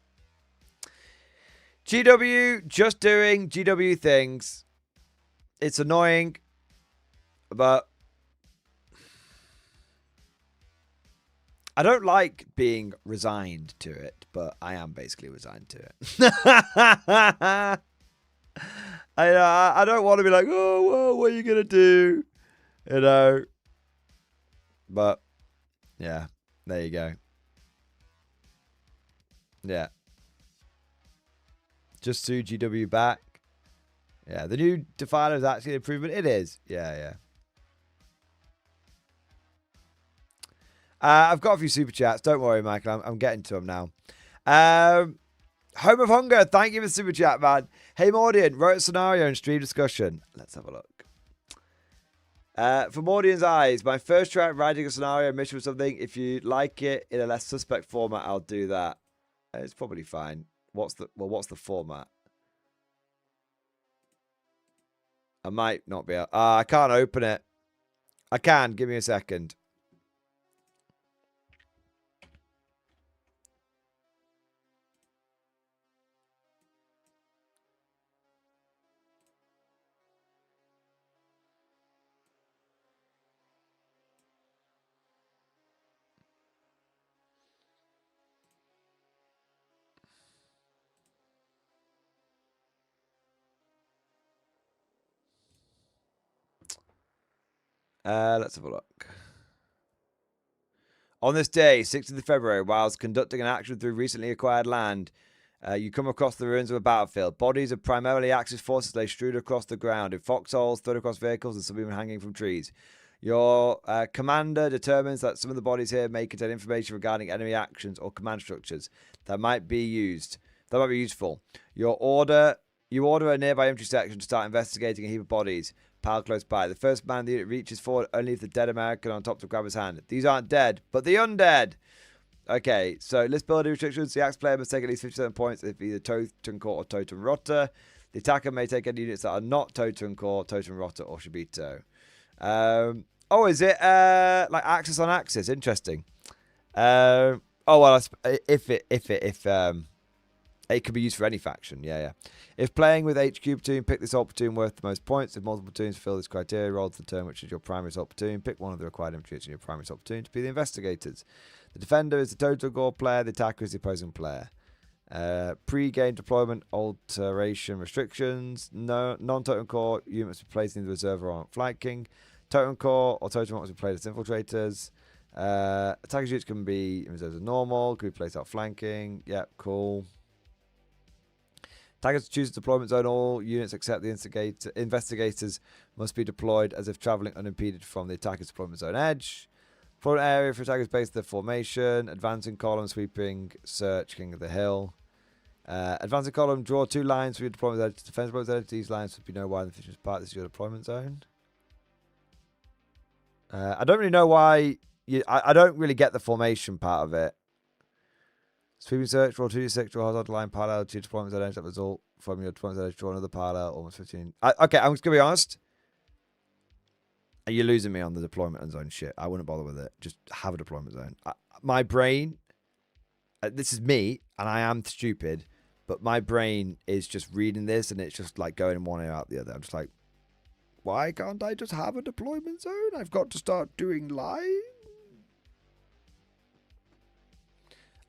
GW just doing GW things. It's annoying, but I don't like being resigned to it, but I am basically resigned to it. I don't want to be like, oh, well, what are you going to do? You know. But, yeah, there you go. Yeah. Just sue GW back. Yeah, the new Defiler is actually an improvement. It is. Yeah. I've got a few super chats. Don't worry, Michael. I'm getting to them now. Home of Hunger. Thank you for the super chat, man. Hey, Mordian. Wrote a scenario and stream discussion. Let's have a look. For Mordian's eyes, my first try at writing a scenario mission or something. If you like it in a less suspect format, I'll do that. It's probably fine. What's the format? I might not be able. I can't open it. I can. Give me a second. Let's have a look. On this day, 16th of February, whilst conducting an action through recently acquired land, you come across the ruins of a battlefield. Bodies of primarily Axis forces lay strewed across the ground, in foxholes, thrown across vehicles, and some even hanging from trees. Your commander determines that some of the bodies here may contain information regarding enemy actions or command structures that might be useful. You order a nearby infantry section to start investigating a heap of bodies piled close by. The first man in the unit reaches forward only if the dead American on top to grab his hand. These aren't dead, but the undead. Okay, so list building restrictions. The axe player must take at least 57 points if either Totem Core or Totem Rotter. The attacker may take any units that are not Totem Core, Totem Rotter, or Shibito. Oh, is it like axis on axis? Interesting. Oh well, if it could be used for any faction. Yeah. If playing with HQ platoon, pick the assault platoon worth the most points. If multiple platoons fulfill this criteria, roll to the turn which is your primary assault platoon. Pick one of the required infantry in your primary assault platoon to be the investigators. The defender is the total gore player. The attacker is the opposing player. Pre-game deployment alteration restrictions. No non-totem core unit must be placed in the reserve or on flanking. Totem core or totem must be played as infiltrators. Attacker units can be in reserve as normal. Can be placed out flanking. Yep, cool. Attackers choose a deployment zone. All units except the investigators must be deployed as if travelling unimpeded from the attacker's deployment zone edge. Deployment area for attackers based on their formation. Advancing column, sweeping, search, king of the hill. Advancing column, draw 2 lines for your deployment zone. Defense deployment zone. These lines would be no wider than 50 apart. This is your deployment zone. I don't really know why. I don't really get the formation part of it. Sweeping search, draw 2d6, draw horizontal line parallel to your deployment zone edge. That result from your deployment zone edge, draw another parallel, almost 15. Okay, I'm just going to be honest. You're losing me on the deployment zone shit. I wouldn't bother with it. Just have a deployment zone. My brain, this is me, and I am stupid, but my brain is just reading this, and it's just like going in one ear out the other. I'm just like, why can't I just have a deployment zone? I've got to start doing line.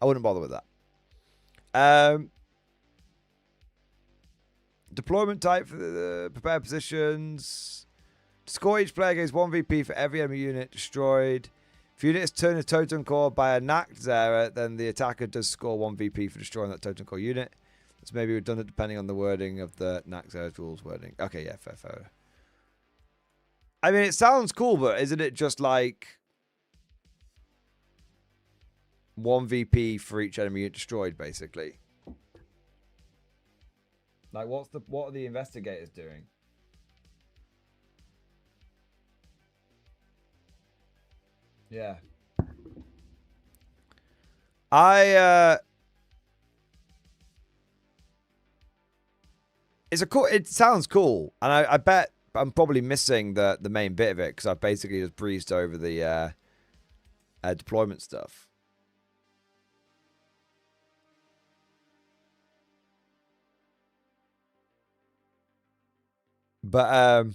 I wouldn't bother with that. Deployment type for the prepared positions. Score each player against 1 VP for every enemy unit destroyed. If unit is turned a totem core by a Nax error, then the attacker does score 1 VP for destroying that totem core unit. It's maybe redundant depending on the wording of the Nax error rules wording. Okay, yeah, fair. I mean, it sounds cool, but isn't it just like 1 VP for each enemy unit destroyed, basically? Like, what are the investigators doing? Yeah. It sounds cool, and I bet I'm probably missing the main bit of it because I've basically just breezed over the deployment stuff. But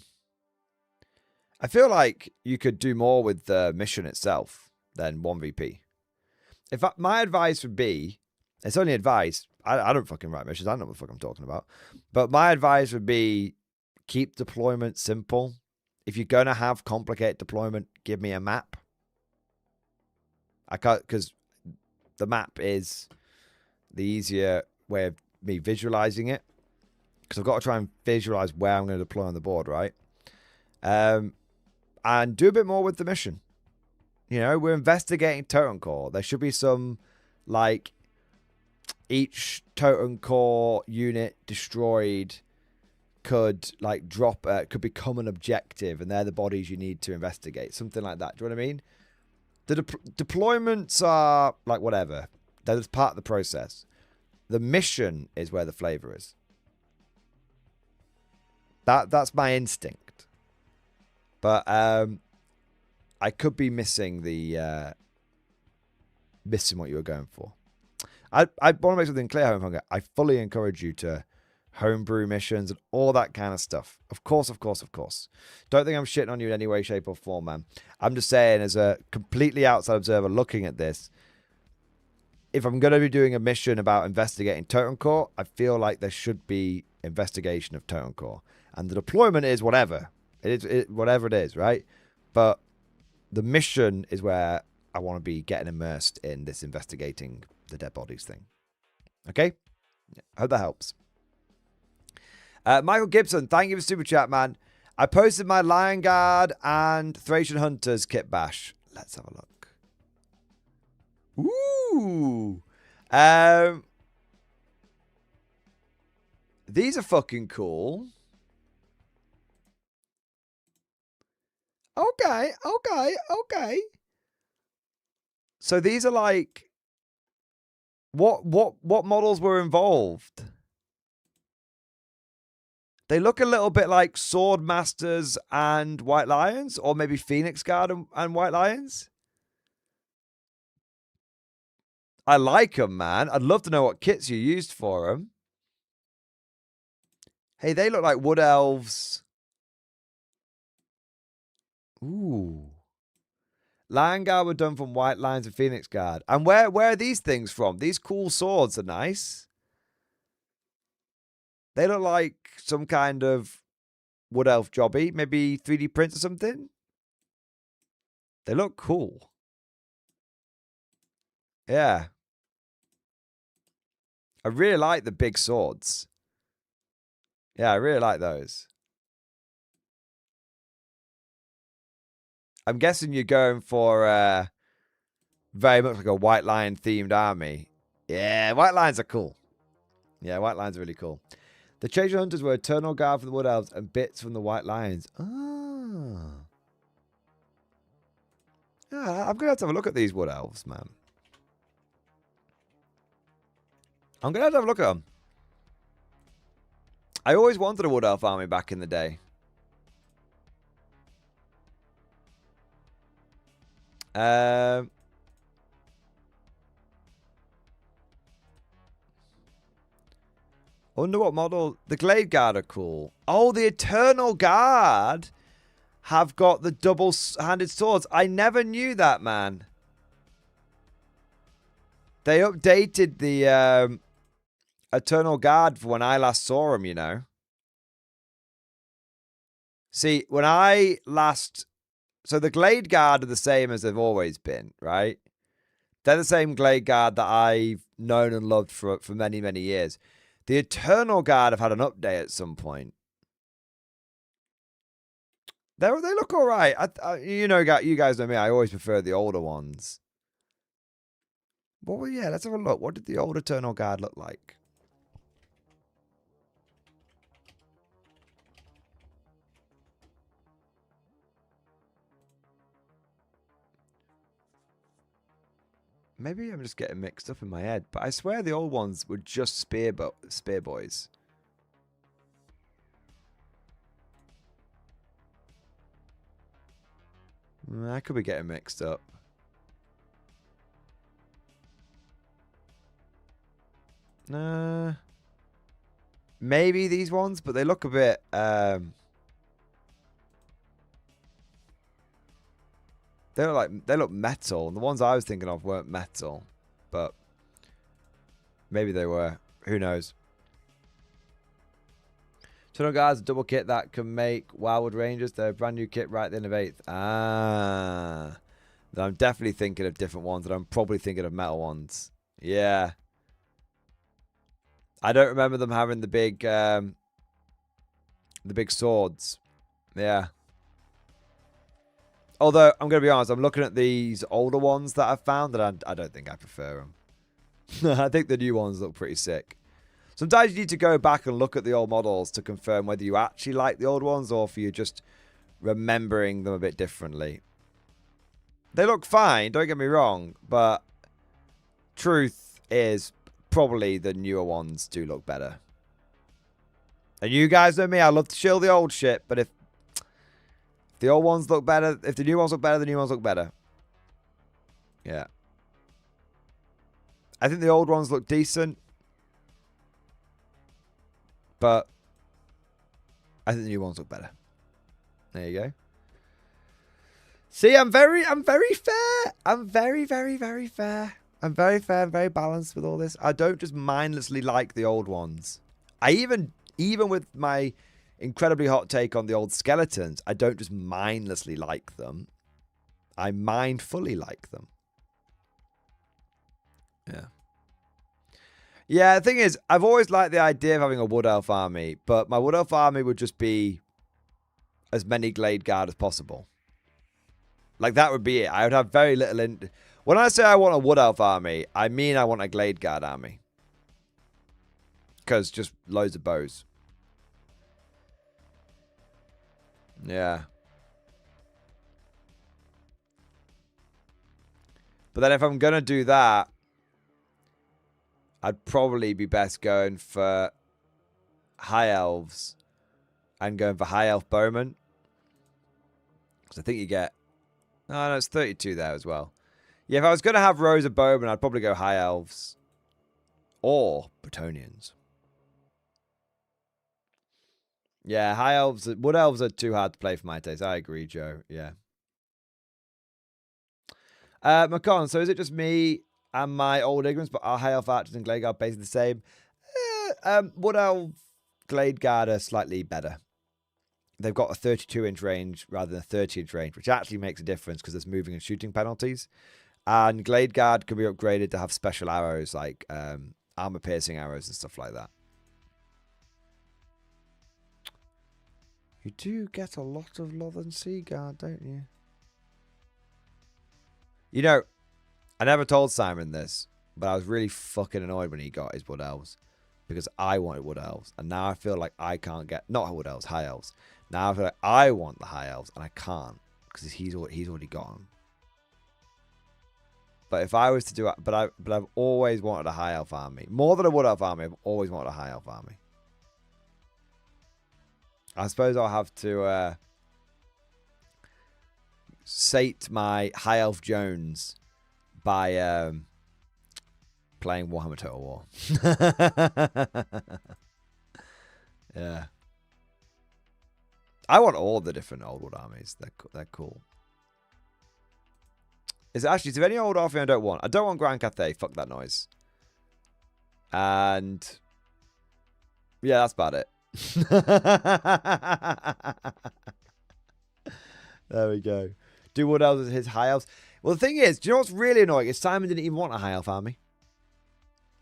I feel like you could do more with the mission itself than 1 VP. In fact, my advice would be, it's only advice. I don't fucking write missions. I don't know what the fuck I'm talking about. But my advice would be keep deployment simple. If you're going to have complicated deployment, give me a map. I can't, because the map is the easier way of me visualizing it. Because I've got to try and visualize where I'm going to deploy on the board, right? And do a bit more with the mission. You know, we're investigating Totem Core. There should be some, like, each Totem Core unit destroyed could, like, could become an objective, and they're the bodies you need to investigate. Something like that. Do you know what I mean? The deployments are, like, whatever. They're just part of the process. The mission is where the flavor is. That's my instinct. But I could be missing missing what you were going for. I want to make something clear, Homehunger. I fully encourage you to homebrew missions and all that kind of stuff. Of course. Don't think I'm shitting on you in any way, shape, or form, man. I'm just saying, as a completely outside observer looking at this, if I'm going to be doing a mission about investigating Totem Core, I feel like there should be investigation of Totem Core. And the deployment is whatever. Whatever it is, right? But the mission is where I want to be getting immersed in this investigating the dead bodies thing. Okay? Yeah, I hope that helps. Michael Gibson, thank you for super chat, man. I posted my Lion Guard and Thracian Hunters kit bash. Let's have a look. Ooh. These are fucking cool. Okay. So these are like, what models were involved? They look a little bit like Sword Masters and White Lions, or maybe Phoenix Guard and White Lions. I like them, man. I'd love to know what kits you used for them. Hey, they look like Wood Elves. Ooh. Lion Guard were done from White Lions and Phoenix Guard. And where are these things from? These cool swords are nice. They look like some kind of Wood Elf jobby. Maybe 3D print or something. They look cool. Yeah. I really like the big swords. Yeah, I really like those. I'm guessing you're going for very much like a White Lion themed army. Yeah, White Lions are cool. Yeah, White Lions are really cool. The Treasure Hunters were Eternal Guard from the Wood Elves and bits from the White Lions. Ah. Yeah, I'm going to have a look at these Wood Elves, man. I'm going to have a look at them. I always wanted a Wood Elf army back in the day. I wonder what model. The Glade Guard are cool. Oh, the Eternal Guard have got the double-handed swords. I never knew that, man. They updated the Eternal Guard for when I last saw them, you know. See, when I last... So the Glade Guard are the same as they've always been, right? They're the same Glade Guard that I've known and loved for many, many years. The Eternal Guard have had an update at some point. They look all right. You guys know me. I always prefer the older ones. Well, yeah, let's have a look. What did the old Eternal Guard look like? Maybe I'm just getting mixed up in my head, but I swear the old ones were just spear boys. I could be getting mixed up. Maybe these ones, but they look a bit... They look metal, and the ones I was thinking of weren't metal, but maybe they were. Who knows? Tunnel Guards, a double kit that can make Wildwood Rangers. They're a brand new kit right at the end of 8th. Ah, then I'm definitely thinking of different ones, and I'm probably thinking of metal ones. Yeah, I don't remember them having the big swords. Yeah. Although, I'm going to be honest, I'm looking at these older ones that I've found, and I don't think I prefer them. I think the new ones look pretty sick. Sometimes you need to go back and look at the old models to confirm whether you actually like the old ones or if you're just remembering them a bit differently. They look fine, don't get me wrong, but truth is probably the newer ones do look better. And you guys know me, I love to chill the old shit, but if the old ones look better, if the new ones look better, the new ones look better. Yeah. I think the old ones look decent. But I think the new ones look better. There you go. See, I'm very fair. I'm very fair. I'm very fair and very balanced with all this. I don't just mindlessly like the old ones. I even with my incredibly hot take on the old skeletons. I don't just mindlessly like them. I mindfully like them. Yeah. Yeah, the thing is, I've always liked the idea of having a Wood Elf army, but my Wood Elf army would just be as many Glade Guard as possible. Like, that would be it. I would have very little... When I say I want a Wood Elf army, I mean I want a Glade Guard army. Because just loads of bows. Yeah. But then if I'm going to do that, I'd probably be best going for High Elves and going for High Elf Bowmen. Because I think you get... Oh, no, it's 32 there as well. Yeah, if I was going to have rows of Bowmen, I'd probably go High Elves. Or Bretonnians. Yeah, High Elves... Wood Elves are too hard to play for my taste. I agree, Joe. Yeah. Macon, so is it just me and my old ignorance, but are High Elf Archers and Glade Guard basically the same? Wood Elf Glade Guard are slightly better. They've got a 32-inch range rather than a 30-inch range, which actually makes a difference because there's moving and shooting penalties. And Glade Guard can be upgraded to have special arrows like armor-piercing arrows and stuff like that. You do get a lot of Lothern Sea Guard, don't you? You know, I never told Simon this, but I was really fucking annoyed when he got his Wood Elves. Because I wanted Wood Elves. And now I feel like I can't get... Not Wood Elves, High Elves. Now I feel like I want the High Elves and I can't. Because he's already got them. But if I was to do it... But I've always wanted a High Elf army. More than a Wood Elf army, I've always wanted a High Elf army. I suppose I'll have to... sate my High Elf Jones by playing Warhammer Total War. Yeah. I want all the different old Wood armies. They're cool. Is there actually any old army I don't want? I don't want Grand Cathay. Fuck that noise. And yeah, that's about it. There we go. Do Wood Elves as his High Elves. Well, the thing is, do you know what's really annoying? Is Simon didn't even want a High Elf army.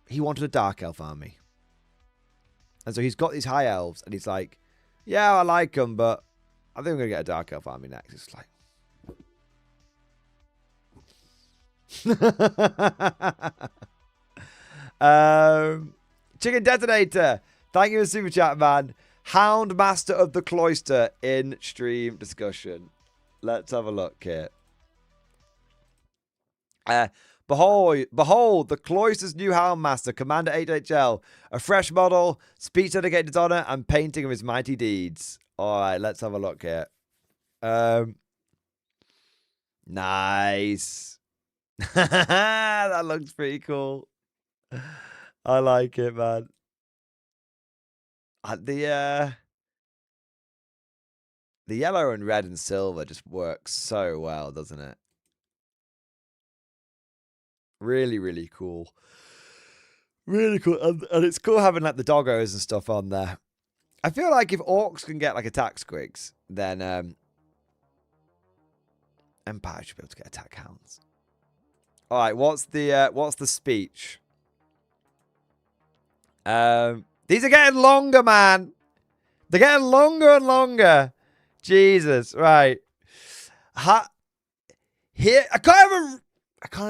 He wanted a Dark Elf army. And so he's got these High Elves, and he's like, yeah, I like them, but I think I'm going to get a Dark Elf army next. It's like... Chicken Detonator. Thank you for Super Chat, man. Hound Master of the Cloister in stream discussion. Let's have a look here. Behold, the Cloister's new Hound Master, Commander 8HL. A fresh model, speech dedicated to honor, and painting of his mighty deeds. Alright, let's have a look here. Nice. That looks pretty cool. I like it, man. The yellow and red and silver just works so well, doesn't it? Really, really cool. Really cool. And it's cool having like the doggos and stuff on there. I feel like if orcs can get like attack squigs, then Empire should be able to get attack hounds. Alright, what's the speech? These are getting longer, man. They're getting longer and longer. Jesus, right. Here, I can't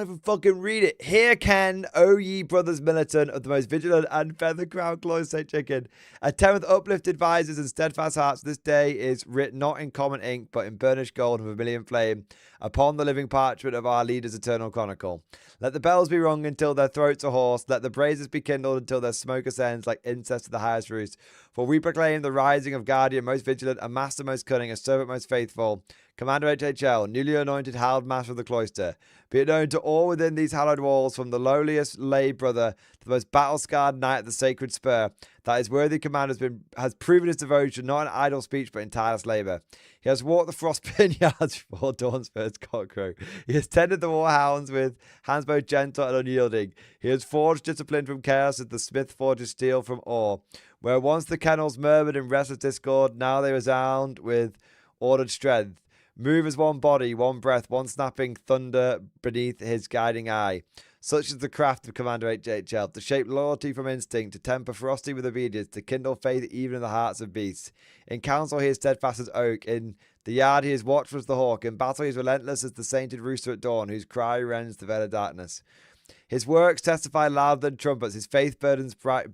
even fucking read it. Here can, O ye brothers militant of the most vigilant and feather crowned claws, say chicken. Attend with uplifted visors and steadfast hearts. This day is written not in common ink, but in burnished gold and vermilion flame, upon the living parchment of our leader's eternal chronicle. Let the bells be rung until their throats are hoarse. Let the braziers be kindled until their smoke ascends like incense to the highest roost. For we proclaim the rising of guardian most vigilant, a master most cunning, a servant most faithful. Commander HHL, newly anointed hallowed master of the cloister. Be it known to all within these hallowed walls, from the lowliest lay brother to the most battle-scarred knight of the sacred spur, that his worthy commander has proven his devotion, not in idle speech, but in tireless labour. He has walked the frost-bitten yards before dawn's first cockcrow. He has tended the warhounds with hands both gentle and unyielding. He has forged discipline from chaos as the smith forges steel from ore. Where once the kennels murmured in restless discord, now they resound with ordered strength. Move as one body, one breath, one snapping thunder beneath his guiding eye. Such is the craft of Commander HHL, to shape loyalty from instinct, to temper ferocity with obedience, to kindle faith even in the hearts of beasts. In council he is steadfast as oak, in the yard he is watchful as the hawk, in battle he is relentless as the sainted rooster at dawn, whose cry rends the veil of darkness. His works testify louder than trumpets, his faith burns brighter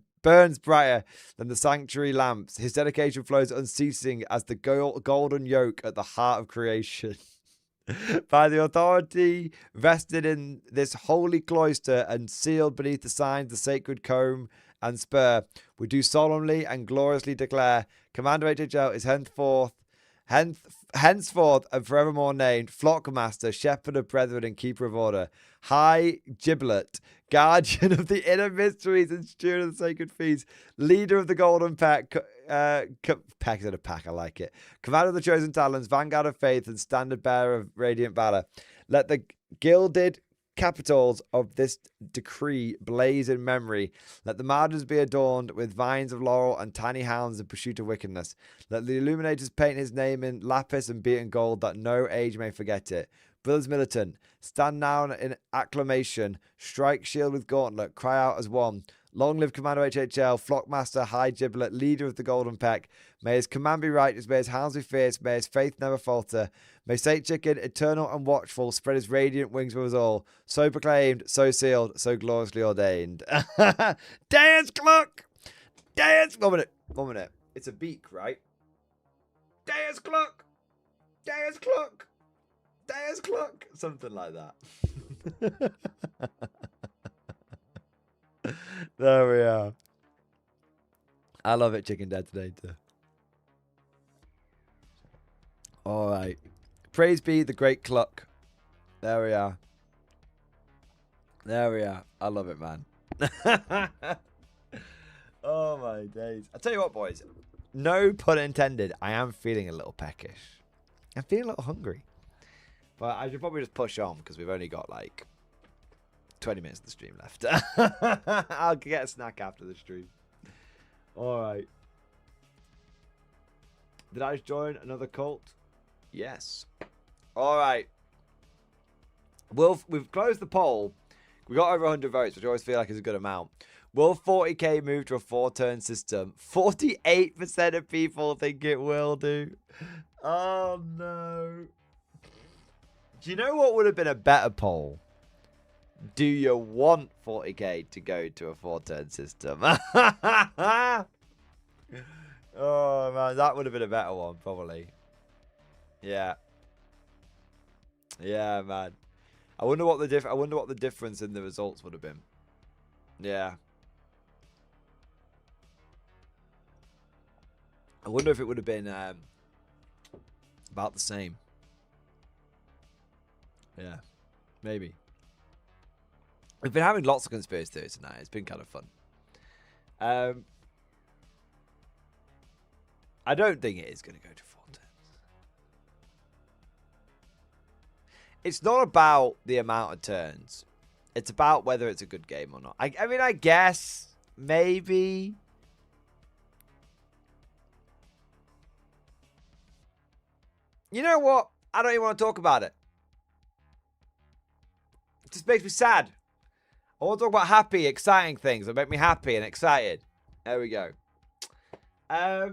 than the sanctuary lamps, his dedication flows unceasing as the golden yoke at the heart of creation. By the authority vested in this holy cloister and sealed beneath the signs the sacred comb and spur, we do solemnly and gloriously declare Commander HHL is henceforth and forevermore named Flockmaster, Shepherd of Brethren and Keeper of Order, High Giblet, Guardian of the Inner Mysteries and Steward of the Sacred Feast, Leader of the Golden Pack, Pack is in a pack, I like it, Commander of the Chosen Talons, Vanguard of Faith and Standard Bearer of Radiant Valor. Let the gilded capitals of this decree blaze in memory. Let the margins be adorned with vines of laurel and tiny hounds in pursuit of wickedness. Let the illuminators paint his name in lapis and beaten gold, that no age may forget it. Brothers militant, stand now in acclamation, strike shield with gauntlet, cry out as one. Long live Commander HHL, Flockmaster, High Giblet, Leader of the Golden Peck. May his command be righteous, may his hounds be fierce, may his faith never falter. May Saint Chicken, eternal and watchful, spread his radiant wings with us all. So proclaimed, so sealed, so gloriously ordained. Dance clock! Dance! 1 minute. 1 minute. It's a beak, right? Dance clock! Dance clock! Dance clock! Something like that. There we are. I love it, Chicken Detonator. Alright. Praise be the great Cluck. There we are. There we are. I love it, man. Oh my days. I'll tell you what, boys. No pun intended. I am feeling a little peckish. I'm feeling a little hungry. But I should probably just push on because we've only got like 20 minutes of the stream left. I'll get a snack after the stream. Alright. Did I just join another cult? Yes. Alright. We've closed the poll. We got over 100 votes, which I always feel like is a good amount. Will 40k move to a 4-turn system? 48% of people think it will do. Oh no. Do you know what would have been a better poll? Do you want 40k to go to a 4-turn system? Oh man, that would have been a better one, probably. Yeah. Yeah, man. I wonder what the difference in the results would have been. Yeah. I wonder if it would have been about the same. Yeah. Maybe. We've been having lots of conspiracy theories tonight. It's been kind of fun. I don't think it is going to go to 4 turns. It's not about the amount of turns. It's about whether it's a good game or not. I mean, I guess maybe. You know what? I don't even want to talk about it. It just makes me sad. I want to talk about happy, exciting things that make me happy and excited. There we go. I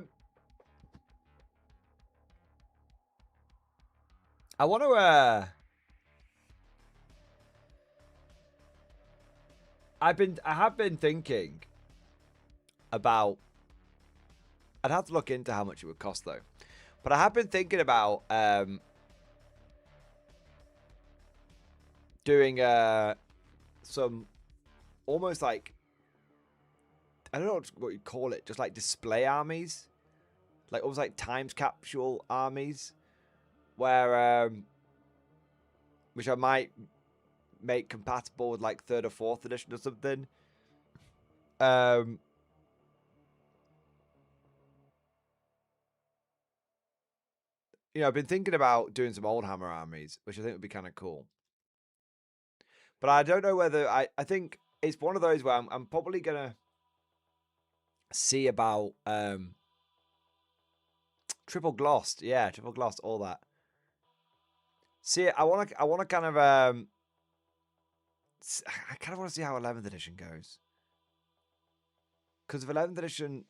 want to. I have been thinking about. I'd have to look into how much it would cost though, but I have been thinking about doing some almost like, I don't know what you call it, just like display armies, like almost like times capsule armies, where which I might make compatible with like 3rd or 4th edition or something. You know, I've been thinking about doing some Warhammer armies, which I think would be kind of cool. But I don't know whether I think it's one of those where I'm probably gonna see about triple glossed, yeah, triple glossed, all that. See, I want to kind of I kind of want to see how 11th edition goes, because of 11th edition,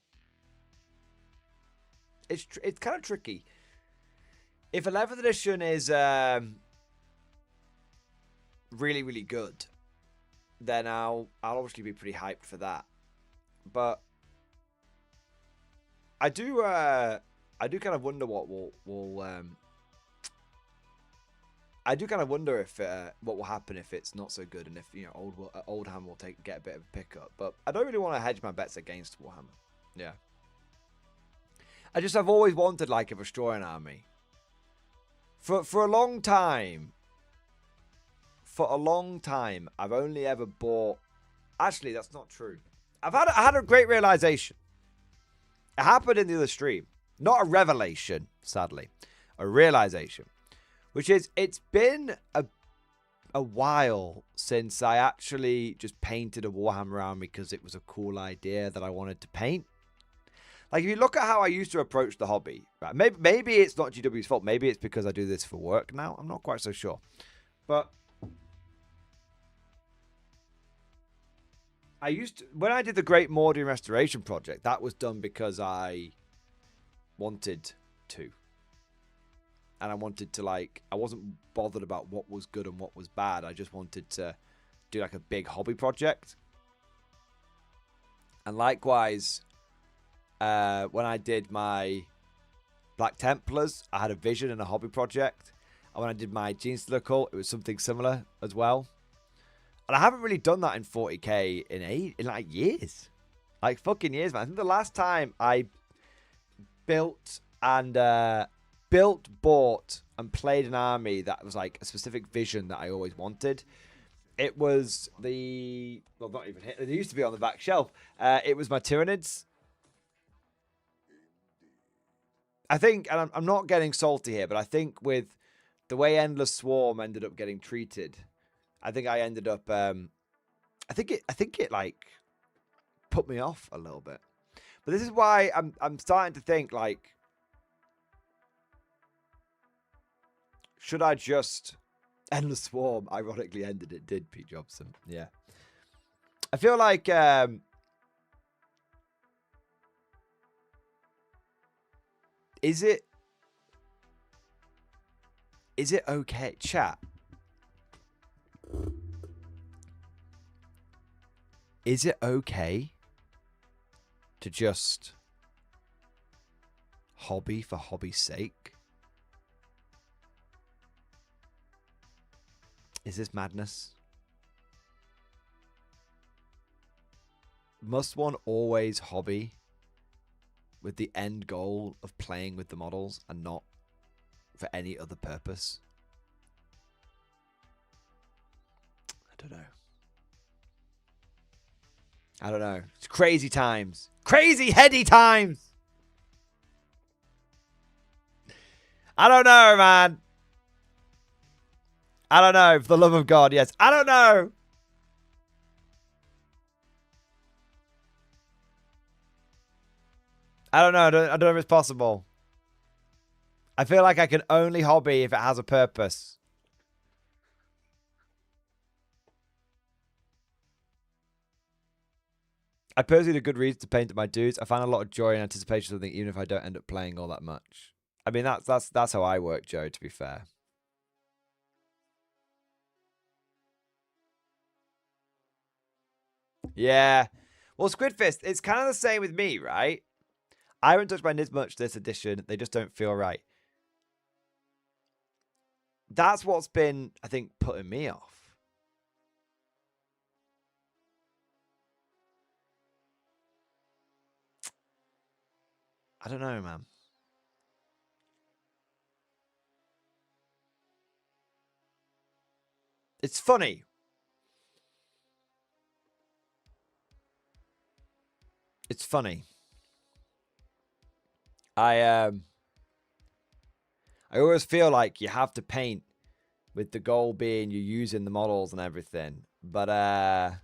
it's kind of tricky. If 11th edition is really, really good, then I'll obviously be pretty hyped for that. But I do kind of wonder what will I do kind of wonder if what will happen if it's not so good, and if, you know, Oldham will get a bit of a pickup. But I don't really want to hedge my bets against Warhammer. Yeah, I've always wanted like a Destroying army. For a long time. For a long time, I've only ever bought. Actually, that's not true. I had a great realization. It happened in the other stream, not a revelation, sadly, a realization, which is it's been a while since I actually just painted a Warhammer army because it was a cool idea that I wanted to paint. Like, if you look at how I used to approach the hobby, right? Maybe it's not GW's fault. Maybe it's because I do this for work now. I'm not quite so sure. But I used to, when I did the Great Mordian Restoration project, that was done because I wanted to. And I wanted to, like, I wasn't bothered about what was good and what was bad. I just wanted to do like a big hobby project. And likewise, when I did my Black Templars, I had a vision and a hobby project. And when I did my Genestealer Cult, it was something similar as well. And I haven't really done that in 40k in like years. Like fucking years, man. I think the last time I built, bought, and played an army that was like a specific vision that I always wanted, it was the... Well, not even... It used to be on the back shelf. It was my Tyranids. I think, and I'm not getting salty here, but I think with the way Endless Swarm ended up getting treated, I think I ended up, I think it like put me off a little bit. But this is why I'm starting to think, like, should I just... Endless Swarm ironically ended, it did, Pete Jobson. Yeah. I feel like is it okay, chat? Is it okay to just hobby for hobby's sake? Is this madness? Must one always hobby with the end goal of playing with the models and not for any other purpose? I don't know. I don't know. It's crazy times. Crazy heady times. I don't know, man. I don't know. For the love of God, yes. I don't know. I don't know. I don't know if it's possible. I feel like I can only hobby if it has a purpose. I personally had a good reason to paint my dudes. I find a lot of joy and anticipation of something, even if I don't end up playing all that much. I mean, that's how I work, Joe, to be fair. Yeah. Well, Squidfist, it's kind of the same with me, right? I haven't touched my Nids much this edition. They just don't feel right. That's what's been, I think, putting me off. I don't know, man. It's funny. It's funny. I always feel like you have to paint with the goal being you're using the models and everything. But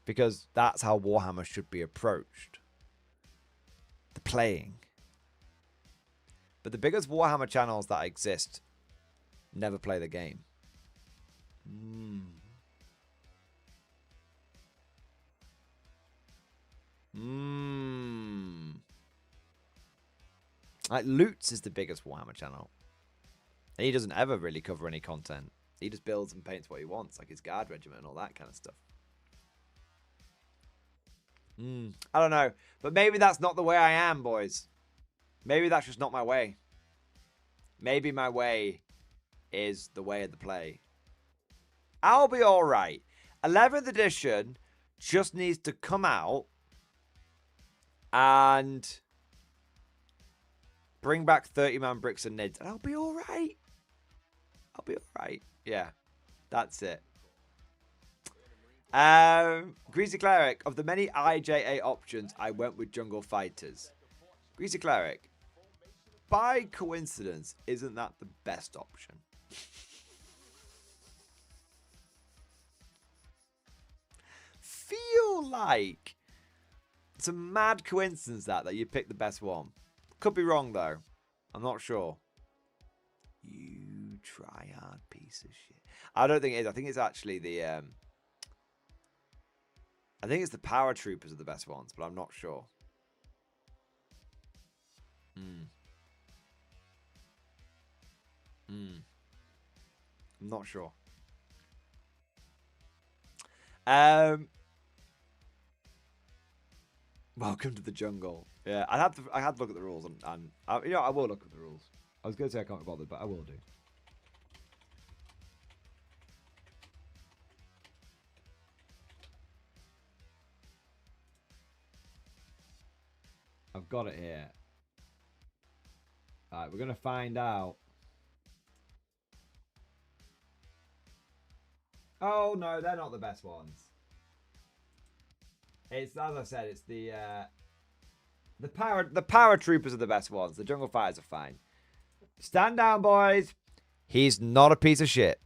Because that's how Warhammer should be approached. The playing. But the biggest Warhammer channels that exist never play the game. Like, Lutz is the biggest Warhammer channel. And he doesn't ever really cover any content. He just builds and paints what he wants, like his guard regiment and all that kind of stuff. I don't know. But maybe that's not the way I am, boys. Maybe that's just not my way. Maybe my way is the way of the play. I'll be alright. 11th edition just needs to come out and bring back 30-man bricks and nids, and I'll be alright. I'll be alright. Yeah, that's it. Greasy Cleric, of the many IJA options, I went with Jungle Fighters. Greasy Cleric, by coincidence, isn't that the best option? Feel like it's a mad coincidence that you picked the best one. Could be wrong though. I'm not sure. You try-hard piece of shit. I don't think it is. I think it's actually the I think it's the paratroopers are the best ones, but I'm not sure. I'm not sure. Welcome to the jungle. Yeah, I had to look at the rules, and you know, I will look at the rules. I was going to say I can't be bothered, but I will do. I've got it here. Alright, we're going to find out. Oh, no, they're not the best ones. It's, as I said, it's the paratroopers are the best ones. The jungle fighters are fine. Stand down, boys. He's not a piece of shit.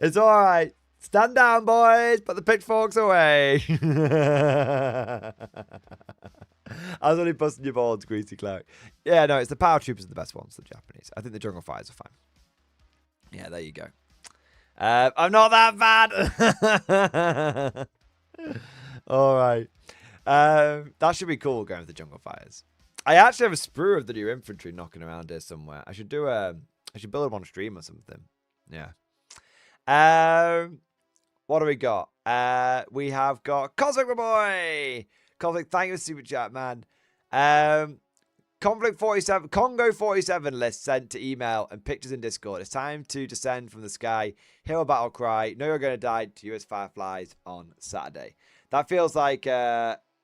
It's all right. Stand down, boys. Put the pitchforks away. I was only busting your balls, Greasy Cleric. Yeah, no, it's the paratroopers are the best ones, the Japanese. I think the jungle fighters are fine. Yeah, there you go. I'm not that bad. All right. That should be cool going with the jungle fighters. I actually have a sprue of the new infantry knocking around here somewhere. I should do I should build them on stream or something. Yeah. What do we got? We have got Cosmic, my boy. Konflikt, thank you for super chat, man. Konflikt 47, Congo 47 list sent to email and pictures in Discord. It's time to descend from the sky. Hear a battle cry. Know you're going to die to US Fireflies on Saturday. That feels like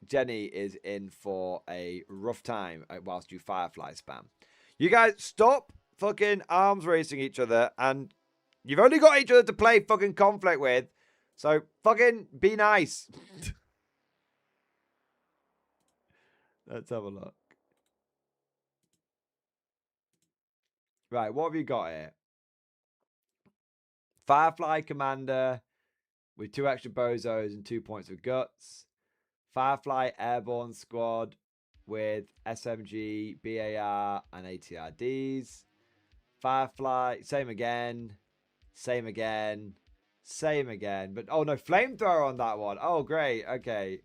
Jenny is in for a rough time whilst you Firefly spam. You guys stop fucking arms racing each other, and you've only got each other to play fucking Konflikt with. So fucking be nice. Let's have a look. Right, what have you got here? Firefly Commander with 2 extra bozos and 2 points of guts. Firefly Airborne Squad with SMG, BAR, and ATRDs. Firefly, same again. Same again. Same again. But, oh no, Flamethrower on that one. Oh, great. Okay.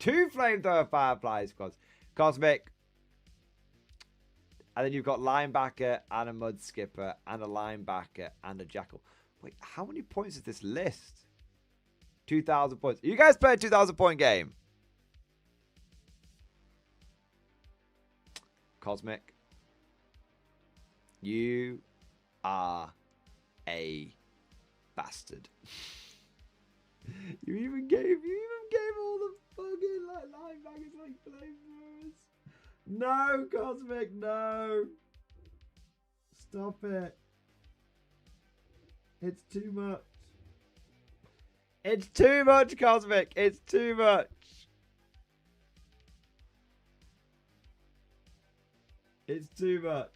2 Flamethrower Firefly squads. Cosmic. And then you've got linebacker and a mud skipper and a linebacker and a jackal. Wait, how many points is this list? 2,000 points. You guys play a 2,000 point game? Cosmic. You are a bastard. You even gave all the fucking linebackers like flamethrowers. No, Cosmic, no. Stop it. It's too much. It's too much, Cosmic. It's too much. It's too much.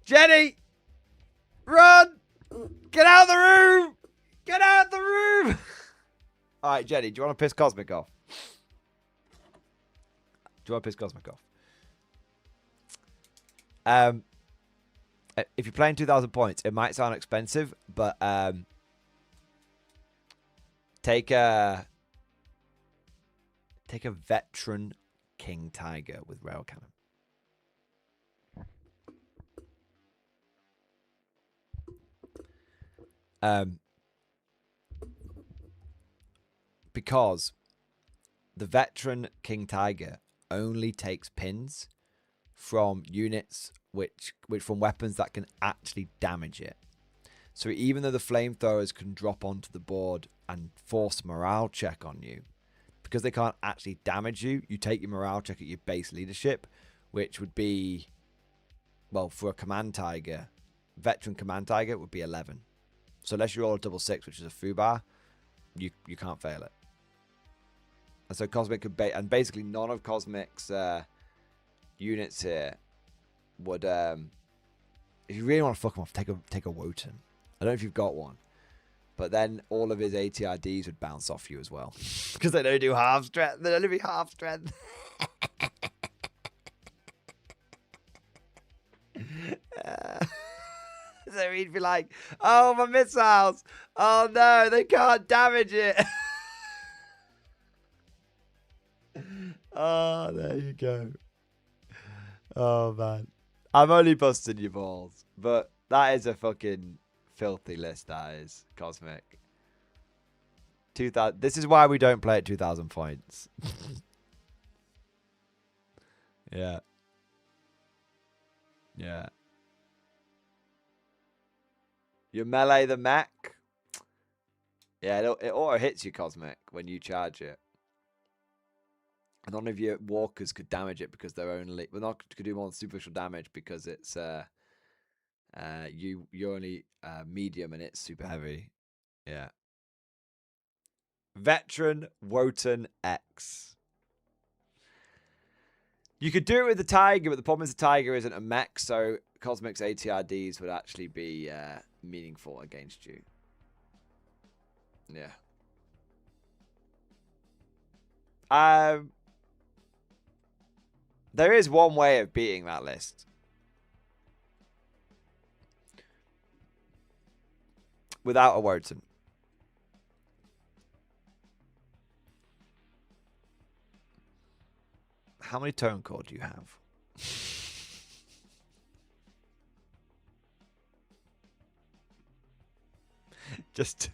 Jenny! Run! Get out of the room! Get out of the room! Alright, Jenny, do you want to piss Cosmic off? Do you want to piss Cosmic off? If you're playing 2,000 points, it might sound expensive, but take a veteran King Tiger with rail cannon. Because the veteran King Tiger only takes pins from units which from weapons that can actually damage it. So even though the flamethrowers can drop onto the board and force a morale check on you, because they can't actually damage you, you take your morale check at your base leadership, which would be, well, for a command tiger, veteran command tiger, it would be 11. So unless you roll a double 6, which is a foobar, you can't fail it. And so Cosmic could and basically none of Cosmic's units here would, if you really want to fuck him off, take a Wotan. I don't know if you've got one, but then all of his ATRDs would bounce off you as well, because they don't do half strength. They only be half strength. So he'd be like, "Oh, my missiles! Oh no, they can't damage it." Oh, there you go. Oh man, I'm only busting your balls, but that is a fucking filthy list. That is Cosmic. 2,000. This is why we don't play at 2,000 points. Yeah. Yeah. You melee the mech. Yeah, it auto hits you, Cosmic, when you charge it. And none of your walkers could damage it because they're only, well, not could do more superficial damage because it's you're only medium and it's super heavy. Yeah. Veteran Wotan X. You could do it with the Tiger, but the problem is the Tiger isn't a mech, so Cosmic's ATRDs would actually be meaningful against you. Yeah. There is one way of beating that list. Without a Wotan. How many tone core do you have? Just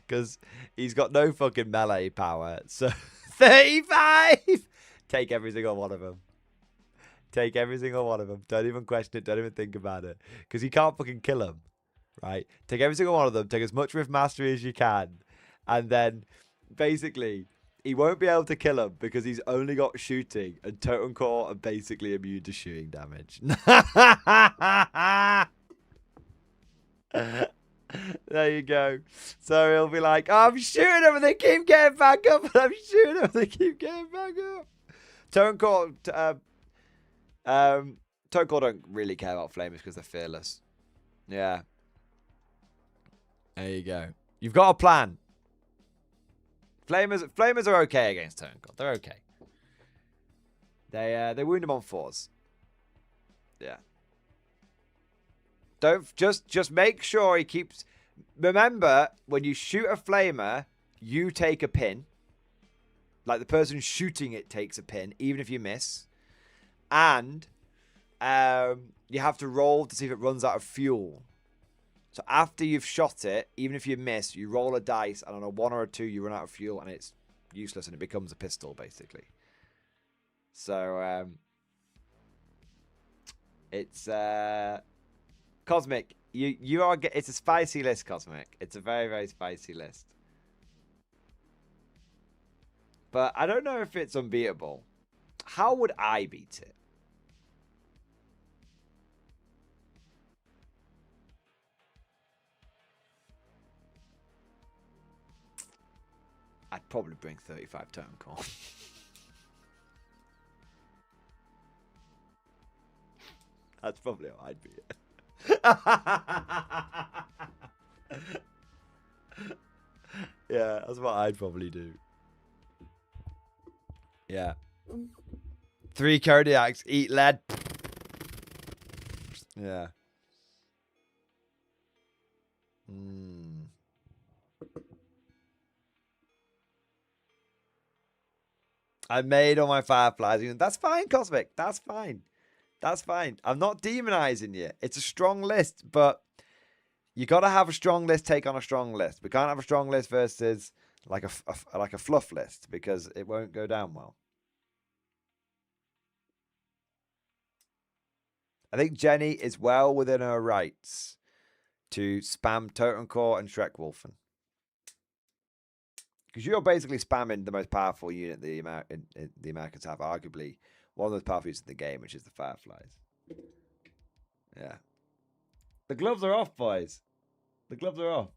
because he's got no fucking melee power. So 35. Take every single one of them. Take every single one of them. Don't even question it. Don't even think about it. Because you can't fucking kill them. Right? Take every single one of them. Take as much riff mastery as you can. And then basically he won't be able to kill him because he's only got shooting. And Totem Core are basically immune to shooting damage. There you go. So he'll be like, oh, I'm shooting them and they keep getting back up. And I'm shooting them and they keep getting back up. Totem Core, Totem Core don't really care about flamers because they're fearless. Yeah. There you go. You've got a plan. Flamers are okay against Totem Core. They're okay. They wound him on 4s. Yeah. Don't just make sure he keeps. Remember, when you shoot a flamer, you take a pin. Like the person shooting it takes a pin, even if you miss. And you have to roll to see if it runs out of fuel. So after you've shot it, even if you miss, you roll a dice, and on a 1 or a 2, you run out of fuel, and it's useless, and it becomes a pistol, basically. So it's Cosmic. You are. It's a spicy list, Cosmic. It's a very, very spicy list. But I don't know if it's unbeatable. How would I beat it? I'd probably bring 35 Totem Core. That's probably how I'd be. Yeah, that's what I'd probably do. Yeah. 3 Kodiaks, eat lead. Yeah. I made all my fireflies. That's fine, Cosmic. That's fine. That's fine. I'm not demonizing you. It's a strong list, but you got to have a strong list take on a strong list. We can't have a strong list versus like a fluff list because it won't go down well. I think Jenny is well within her rights to spam Totem Core and Shrek Wolfen. Because you're basically spamming the most powerful unit the Americans have, arguably one of the most powerful units in the game, which is the Fireflies. Yeah. The gloves are off, boys. The gloves are off.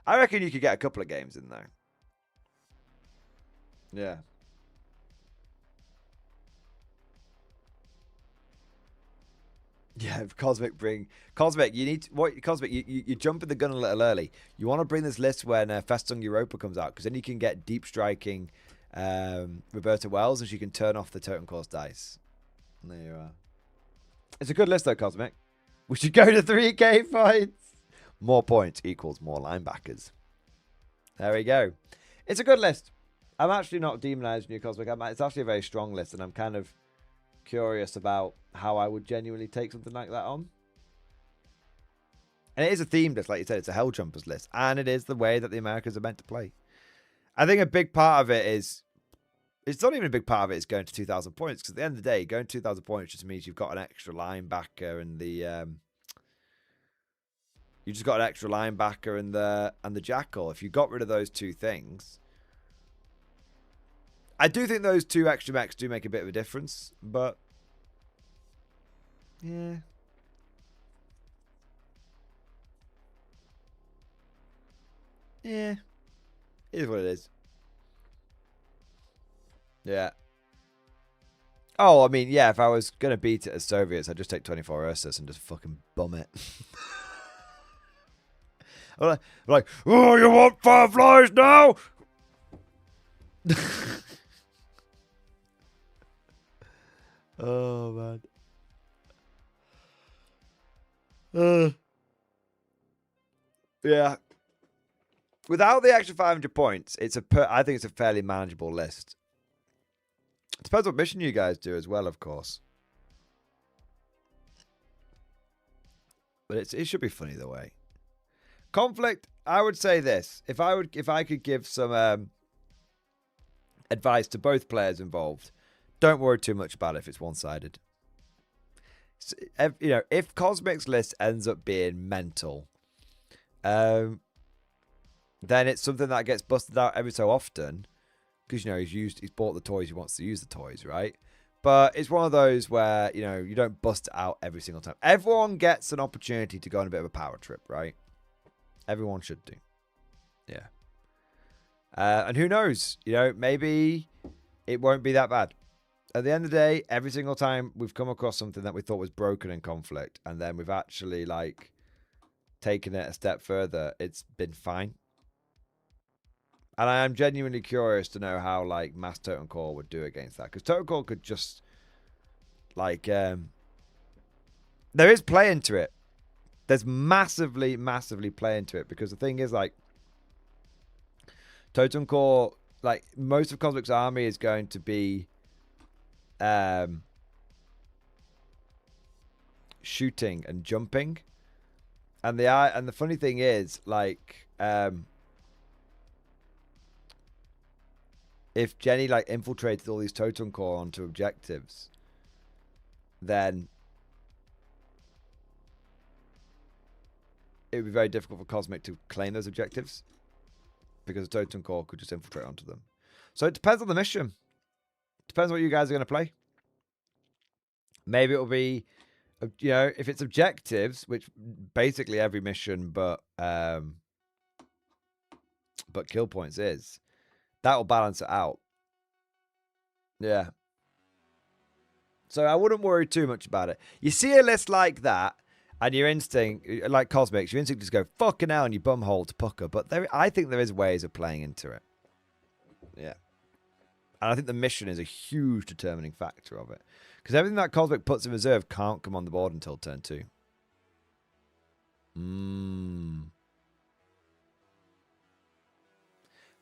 I reckon you could get a couple of games in there. Yeah. Yeah, Cosmic, you need Cosmic, you're jumping the gun a little early. You want to bring this list when Festung Europa comes out, because then you can get deep striking Roberta Wells, and she can turn off the Totem Course dice. There you are. It's a good list though, Cosmic. We should go to 3K points. More points equals more linebackers. There we go. It's a good list. I'm actually not demonizing you, Cosmic. It's actually a very strong list, and I'm kind of curious about how I would genuinely take something like that on. And it is a themed list, like you said. It's a Hell Jumpers list, and it is the way that the Americans are meant to play. I think a big part of it is, it's not even a big part of it is going to 2,000 points, because at the end of the day, going to 2,000 points just means you've got an extra linebacker and the you just got an extra linebacker and the jackal. If you got rid of those two things, I do think those two extra mechs do make a bit of a difference, but yeah. Yeah. It is what it is. Yeah. Oh, I mean, yeah, if I was going to beat it as Soviets, I'd just take 24 Ursus and just fucking bum it. like, oh, you want fireflies now? Oh, man. Yeah. Without the extra 500 points, I think it's a fairly manageable list. It depends what mission you guys do as well, of course. But it should be fun either way. Konflikt, I would say this. If I could give some advice to both players involved, don't worry too much about it if it's one-sided. You know, if Cosmic's list ends up being mental, then it's something that gets busted out every so often, because, you know, he's bought the toys, he wants to use the toys, right? But it's one of those where, you know, you don't bust it out every single time. Everyone gets an opportunity to go on a bit of a power trip, right? Everyone should do. Yeah. And who knows? You know, maybe it won't be that bad. At the end of the day, every single time we've come across something that we thought was broken in Konflikt, and then we've actually, like, taken it a step further, it's been fine. And I am genuinely curious to know how, like, Mass Totem Core would do against that. Because Totem Core could just, like, there is play into it. There's massively, massively play into it. Because the thing is, like, Totem Core, like, most of Cosmic's army is going to be shooting and jumping. And the funny thing is, like, if Jenny, like, infiltrated all these Totem Core onto objectives, then it would be very difficult for Cosmic to claim those objectives, because the Totem Core could just infiltrate onto them. So it depends on the mission. Depends what you guys are going to play. Maybe it'll be, you know, if it's objectives, which basically every mission but kill points is, that will balance it out. Yeah. So I wouldn't worry too much about it. You see a list like that, and your instinct, like Cosmics, your instinct is go, fucking hell, and you bumhole to pucker. But I think there is ways of playing into it. Yeah. And I think the mission is a huge determining factor of it. Because everything that Cosmic puts in reserve can't come on the board until turn 2.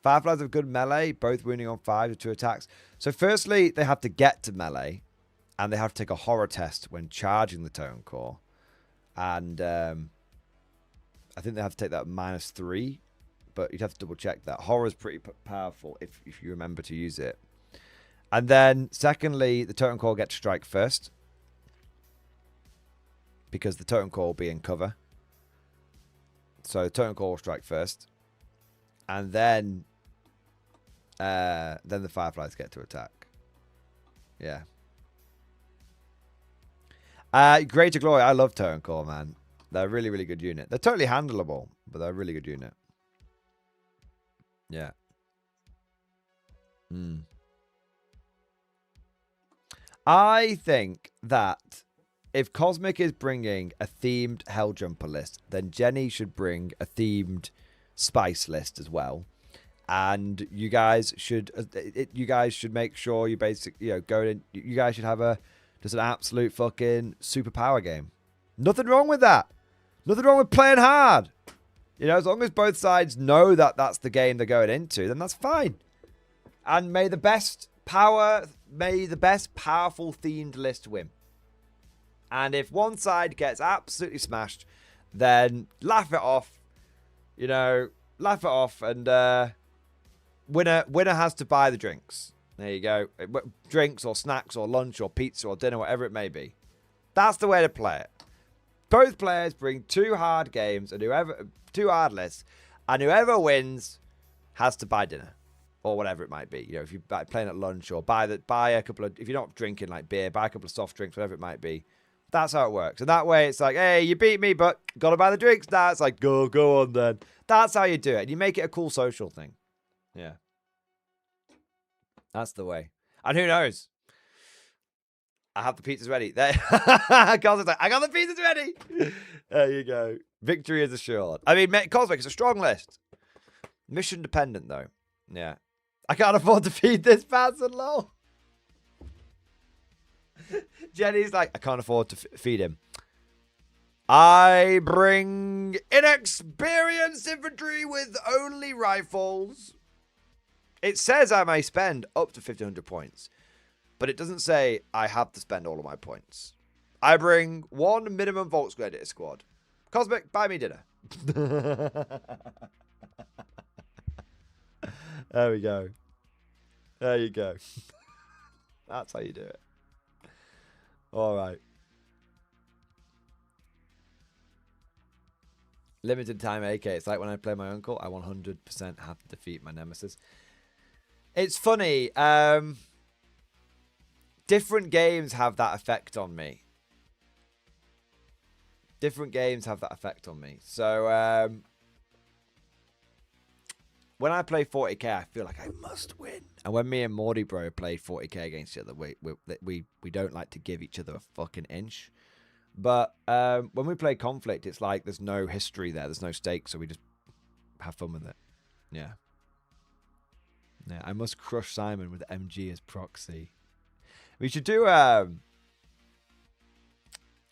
Fireflies have good melee, both wounding on 5 with 2 attacks. So firstly, they have to get to melee, and they have to take a horror test when charging the Totem Core. And I think they have to take that -3, but you'd have to double check that. Horror is pretty powerful if you remember to use it. And then secondly, the Totem Core gets to strike first, because the Totem Core will be in cover. So the Totem Core will strike first, and then the Fireflies get to attack. Yeah. Greater Glory, I love Totem Core, man. They're a really, really good unit. They're totally handleable, but they're a really good unit. Yeah. I think that if Cosmic is bringing a themed Helljumper list, then Jenny should bring a themed Spice list as well. And you guys should make sure you go in. You guys should have just an absolute fucking superpower game. Nothing wrong with that. Nothing wrong with playing hard. As long as both sides know that that's the game they're going into, then that's fine. And may the best powerful themed list win. And if one side gets absolutely smashed, then laugh it off. Laugh it off, and winner has to buy the drinks. There you go. Drinks or snacks or lunch or pizza or dinner, whatever it may be. That's the way to play it. Both players bring 2 hard games and 2 hard lists, and whoever wins has to buy dinner or whatever it might be. If you're playing at lunch, or buy a couple of, if you're not drinking like beer, buy a couple of soft drinks, whatever it might be. That's how it works. And that way it's like, hey, you beat me, but gotta buy the drinks now. It's like, go on then. That's how you do it. And you make it a cool social thing. Yeah. That's the way. And who knows? I have the pizzas ready. There. Carl's like, I got the pizzas ready. There you go. Victory is assured. I mean, Cosmic is a strong list. Mission dependent, though. Yeah. I can't afford to feed this person, lol. Jenny's like, I can't afford to feed him. I bring inexperienced infantry with only rifles. It says I may spend up to 1,500 points, but it doesn't say I have to spend all of my points. I bring 1 minimum Volksgladiator squad. Cosmic, buy me dinner. There we go. There you go. That's how you do it. All right. Limited time AK. It's like when I play my uncle, I 100% have to defeat my nemesis. It's funny. Different games have that effect on me. So, when I play 40k, I feel like I must win. And when me and Mordy Bro play 40k against each other, we don't like to give each other a fucking inch. But when we play Konflikt, it's like there's no history there. There's no stakes, so we just have fun with it. Yeah. Yeah, I must crush Simon with MG as proxy. We should do... I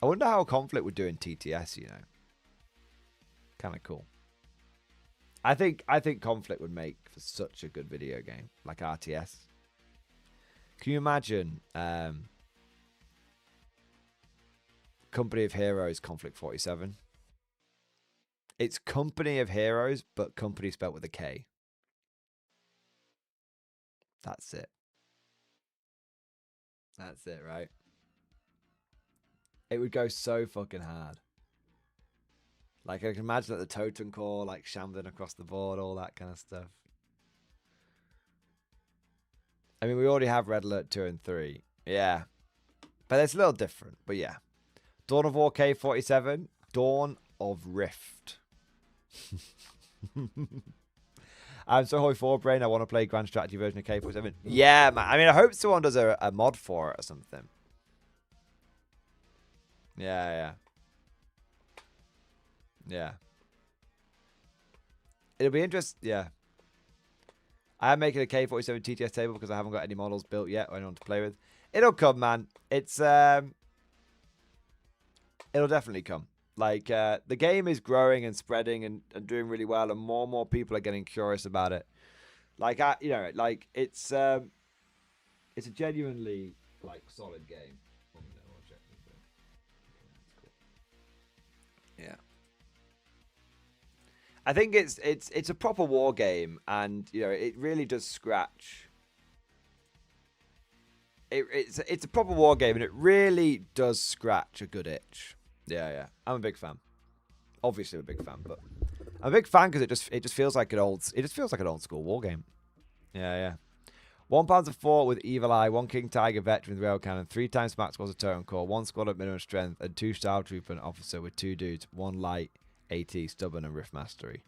wonder how Konflikt would do in TTS, Kind of cool. I think Konflikt would make for such a good video game, like RTS. Can you imagine Company of Heroes Konflikt 47? It's Company of Heroes, but company spelled with a K. That's it. That's it, right? It would go so fucking hard. Like, I can imagine that the Totem Core, like, shambling across the board, all that kind of stuff. I mean, we already have Red Alert 2 and 3. Yeah. But it's a little different. But yeah. Dawn of War K47. Dawn of Rift. I'm so high for brain. I want to play Grand Strategy version of K47. Yeah, man. I mean, I hope someone does a mod for it or something. Yeah. It'll be interesting. Yeah. I am making a K47 TTS table because I haven't got any models built yet or anyone to play with. It'll come, man. It's it'll definitely come. Like the game is growing and spreading and doing really well, and more people are getting curious about it. Like it's a genuinely like solid game. Yeah. I think it's a proper war game, and it really does scratch. It's a proper war game, and it really does scratch a good itch. Yeah. I'm a big fan. Obviously, I'm a big fan, but I'm a big fan because it just feels like an old school war game. Yeah. 1 Panzer IV with Evil Eye, 1 King Tiger veteran with rail cannon, 3 times max squads of totem core, 1 squad at minimum strength, and 2 style trooper and officer with 2 dudes, 1 light, AT, stubborn, and riff mastery.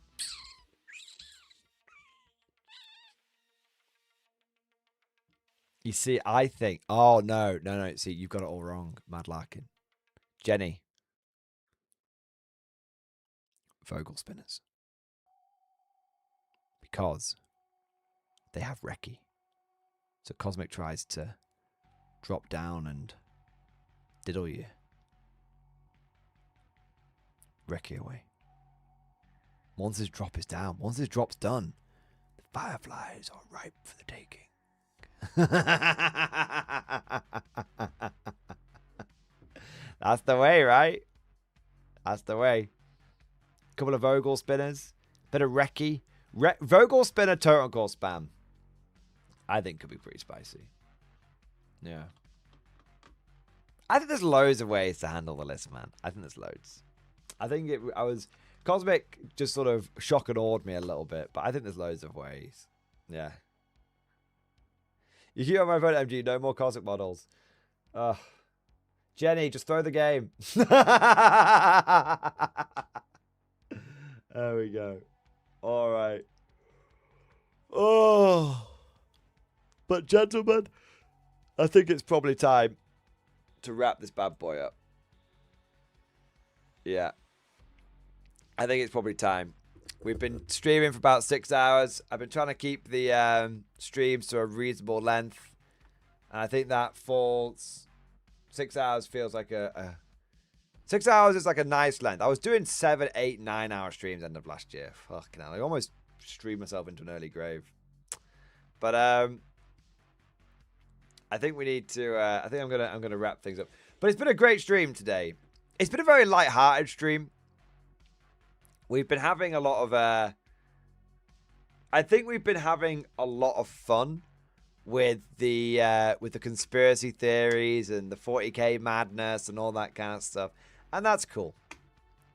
You see, I think... Oh, no. See, you've got it all wrong, Mad Larkin. Jenny. Vogel spinners. Because they have Recce. So Cosmic tries to drop down and diddle you. Recce away. Once his drop is down, once his drop's done, the fireflies are ripe for the taking. That's the way, right? That's the way. Couple of Vogel spinners, bit of Recce. Vogel spinner totem core spam. I think could be pretty spicy. Yeah. I think there's loads of ways to handle the list, man. I think there's loads. I think Cosmic just sort of shock and awed me a little bit, but I think there's loads of ways. Yeah. You hear my vote, MG. No more Cosmic models. Jenny, just throw the game. There we go. All right. Oh. But gentlemen, I think it's probably time to wrap this bad boy up. Yeah. I think it's probably time. We've been streaming for about 6 hours. I've been trying to keep the streams to a reasonable length. And I think that falls... 6 hours feels like 6 hours is like a nice length. I was doing 7, 8, 9 hour streams end of last year. Fucking hell. I almost streamed myself into an early grave. But I think we need to I think I'm gonna wrap things up. But it's been a great stream today. It's been a very light-hearted stream. We've been having a lot of I think we've been having a lot of fun with the conspiracy theories and the 40k madness and all that kind of stuff. And that's cool.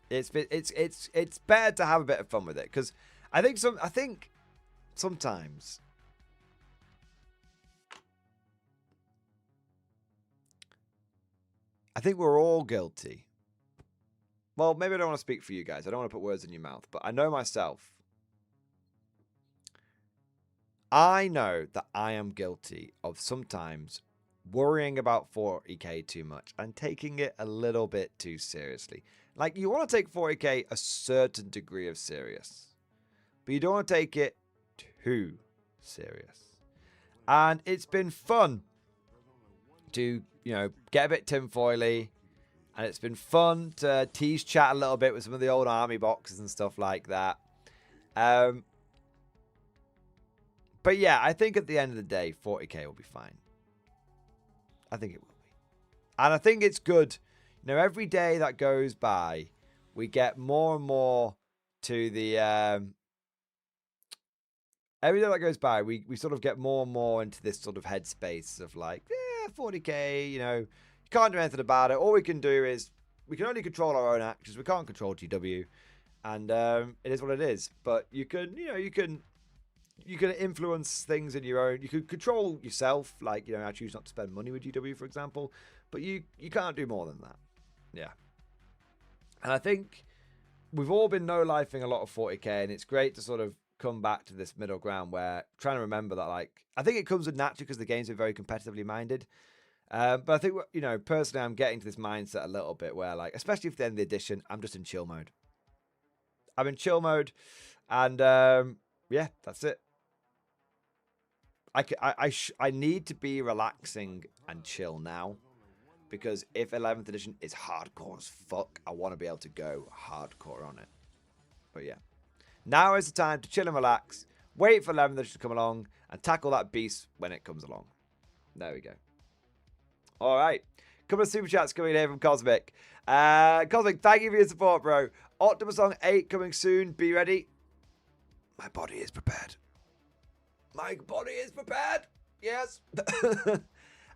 It's better to have a bit of fun with it, because I think sometimes I think we're all guilty. Well, maybe I don't want to speak for you guys. I don't want to put words in your mouth, but I know myself. I know that I am guilty of sometimes worrying about 40k too much and taking it a little bit too seriously. Like, you want to take 40k a certain degree of serious, but you don't want to take it too serious. And it's been fun to, get a bit tinfoily, and it's been fun to tease chat a little bit with some of the old army boxes and stuff like that. But yeah, I think at the end of the day, 40k will be fine. I think it will be. And I think it's good. Every day that goes by, we get more and more to the... every day that goes by, we sort of get more and more into this sort of headspace of like, 40k, you can't do anything about it. All we can do is, we can only control our own actions. We can't control GW. And it is what it is. But you can, you can influence things in your own. You can control yourself, like, I choose not to spend money with GW, for example. But you can't do more than that. Yeah. And I think we've all been no-lifing a lot of 40k, and it's great to sort of come back to this middle ground where trying to remember that, like, I think it comes with naturally because the games are very competitively minded. But I think, you know, personally, I'm getting to this mindset a little bit where, like, especially for the end of the edition, I'm just in chill mode. I'm in chill mode, and yeah, that's it. I need to be relaxing and chill now, because if 11th edition is hardcore as fuck, I want to be able to go hardcore on it. But yeah, now is the time to chill and relax, wait for 11th edition to come along, and tackle that beast when it comes along. There we go. All right. Couple of super chats coming in here from Cosmic. Cosmic, thank you for your support, bro. Optimus Song 8 coming soon. Be ready. My body is prepared. My body is prepared. Yes.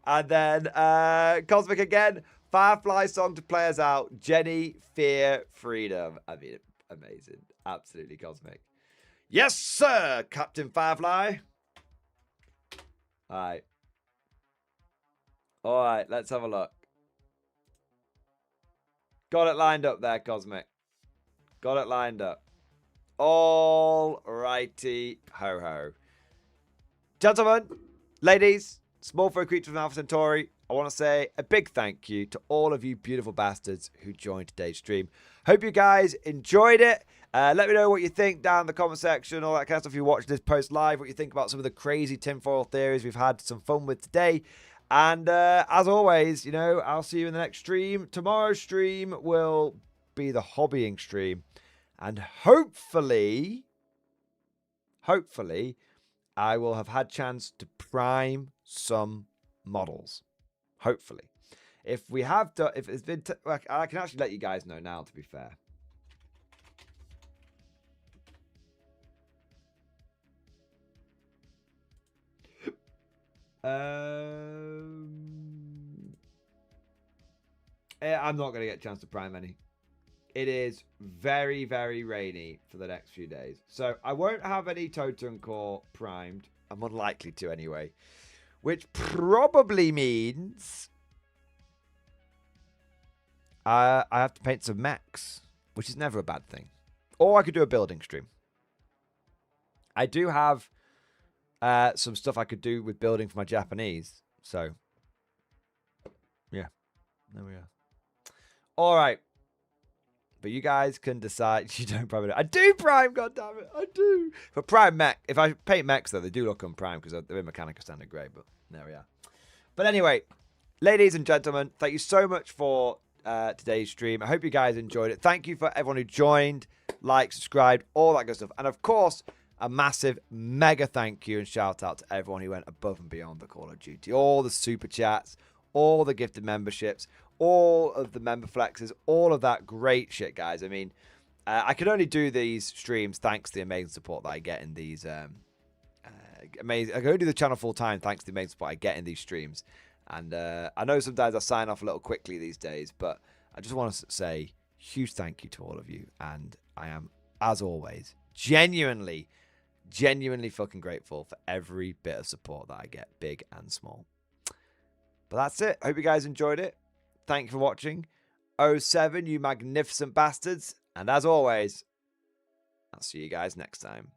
And then Cosmic again. Firefly song to play us out. Jenny, Fear, Freedom. I mean, amazing. Absolutely Cosmic. Yes, sir, Captain Firefly. All right. All right, let's have a look. Got it lined up there, Cosmic. Got it lined up. All righty, ho ho. Gentlemen, ladies, small fur creature from Alpha Centauri, I want to say a big thank you to all of you beautiful bastards who joined today's stream. Hope you guys enjoyed it. Let me know what you think down in the comment section, all that kind of stuff. If you watch this post live, what you think about some of the crazy tinfoil theories we've had some fun with today. And as always, you know, I'll see you in the next stream. Tomorrow's stream will be the hobbying stream. And hopefully, I will have had chance to prime some models. Hopefully. If we have done, if it's been, I can actually let you guys know now, to be fair. I'm not going to get a chance to prime any. It is very, very rainy for the next few days. So I won't have any Totem Core primed. I'm unlikely to anyway. Which probably means I have to paint some mechs, which is never a bad thing. Or I could do a building stream. I do have some stuff I could do with building for my Japanese. So, yeah. There we are. All right. But you guys can decide. You don't prime it. I do prime, goddammit. I do. For prime mech. If I paint mechs, though, they do look on prime because they're in Mechanica Standard Grey. But there we are. But anyway, ladies and gentlemen, thank you so much for today's stream. I hope you guys enjoyed it. Thank you for everyone who joined, liked, subscribed, all that good stuff. And of course, a massive, mega thank you and shout out to everyone who went above and beyond the Call of Duty. All the super chats, all the gifted memberships, all of the member flexes, all of that great shit, guys. I mean, I can only do these streams thanks to the amazing support that I get in these amazing. I can only do the channel full time thanks to the amazing support I get in these streams. And I know sometimes I sign off a little quickly these days, but I just want to say huge thank you to all of you. And I am, as always, genuinely fucking grateful for every bit of support that I get, big and small. But that's it. Hope you guys enjoyed it. Thank you for watching. 07, you magnificent bastards. And as always, I'll see you guys next time.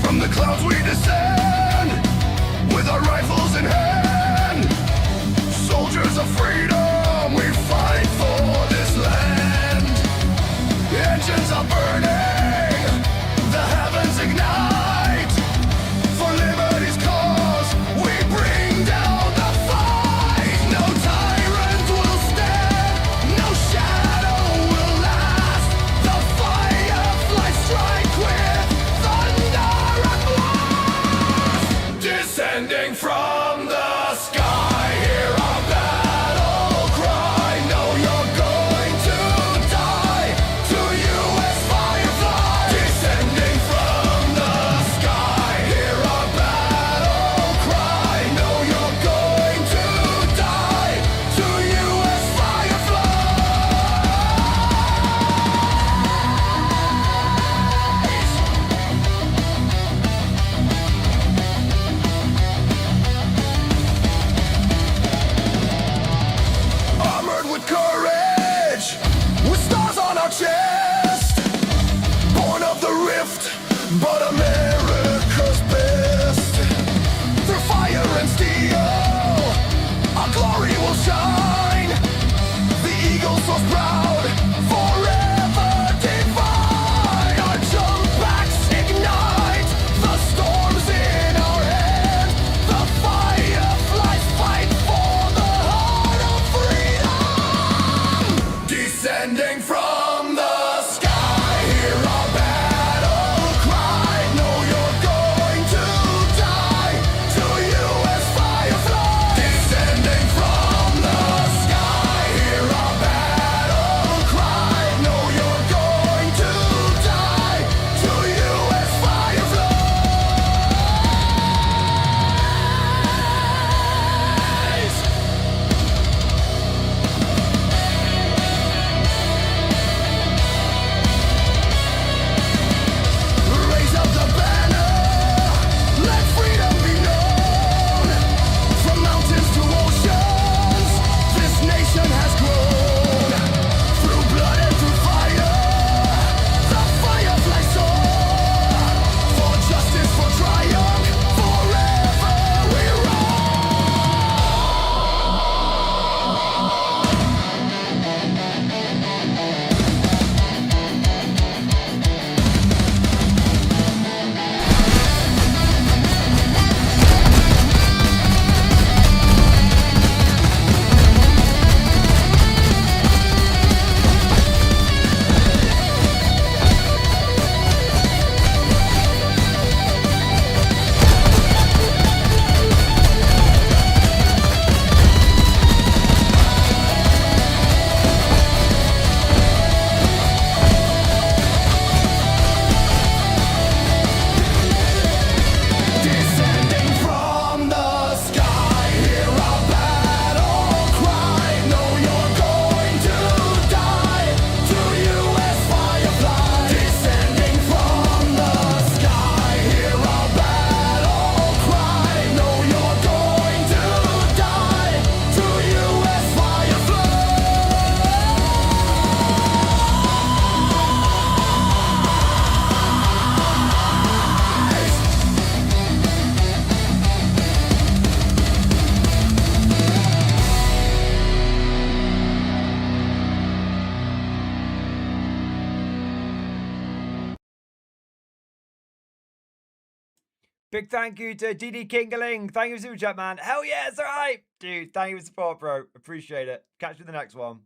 From the clouds we descend, with our rifles in hand. Soldiers of freedom, we fight for this land. but America's best. Through fire and steel, our glory will shine. The eagle soars proud, forever divine. Our jump backs ignite, the storms in our hands. The fireflies fight for the heart of freedom. Descending from the sky, hear our battle cry. Know you're going to die. To you as fireflies. Descending from the sky, hear our battle cry. Know you're going to die. To you as fireflies. Raise up the banner, let freedom be known. From mountains to oceans, this nation has grown. Through blood and through fire, the fireflies soar. For justice, for triumph, forever we Descending from the sky, hear our battle cry. Know you're going to die. To you as fireflies. Descending from the sky, hear our battle cry. Know you're going to die. To you as fireflies. Big thank you to DD Kingaling. Thank you for super chat, man. Hell yeah, it's alright. Dude, thank you for support, bro. Appreciate it. Catch you in the next one.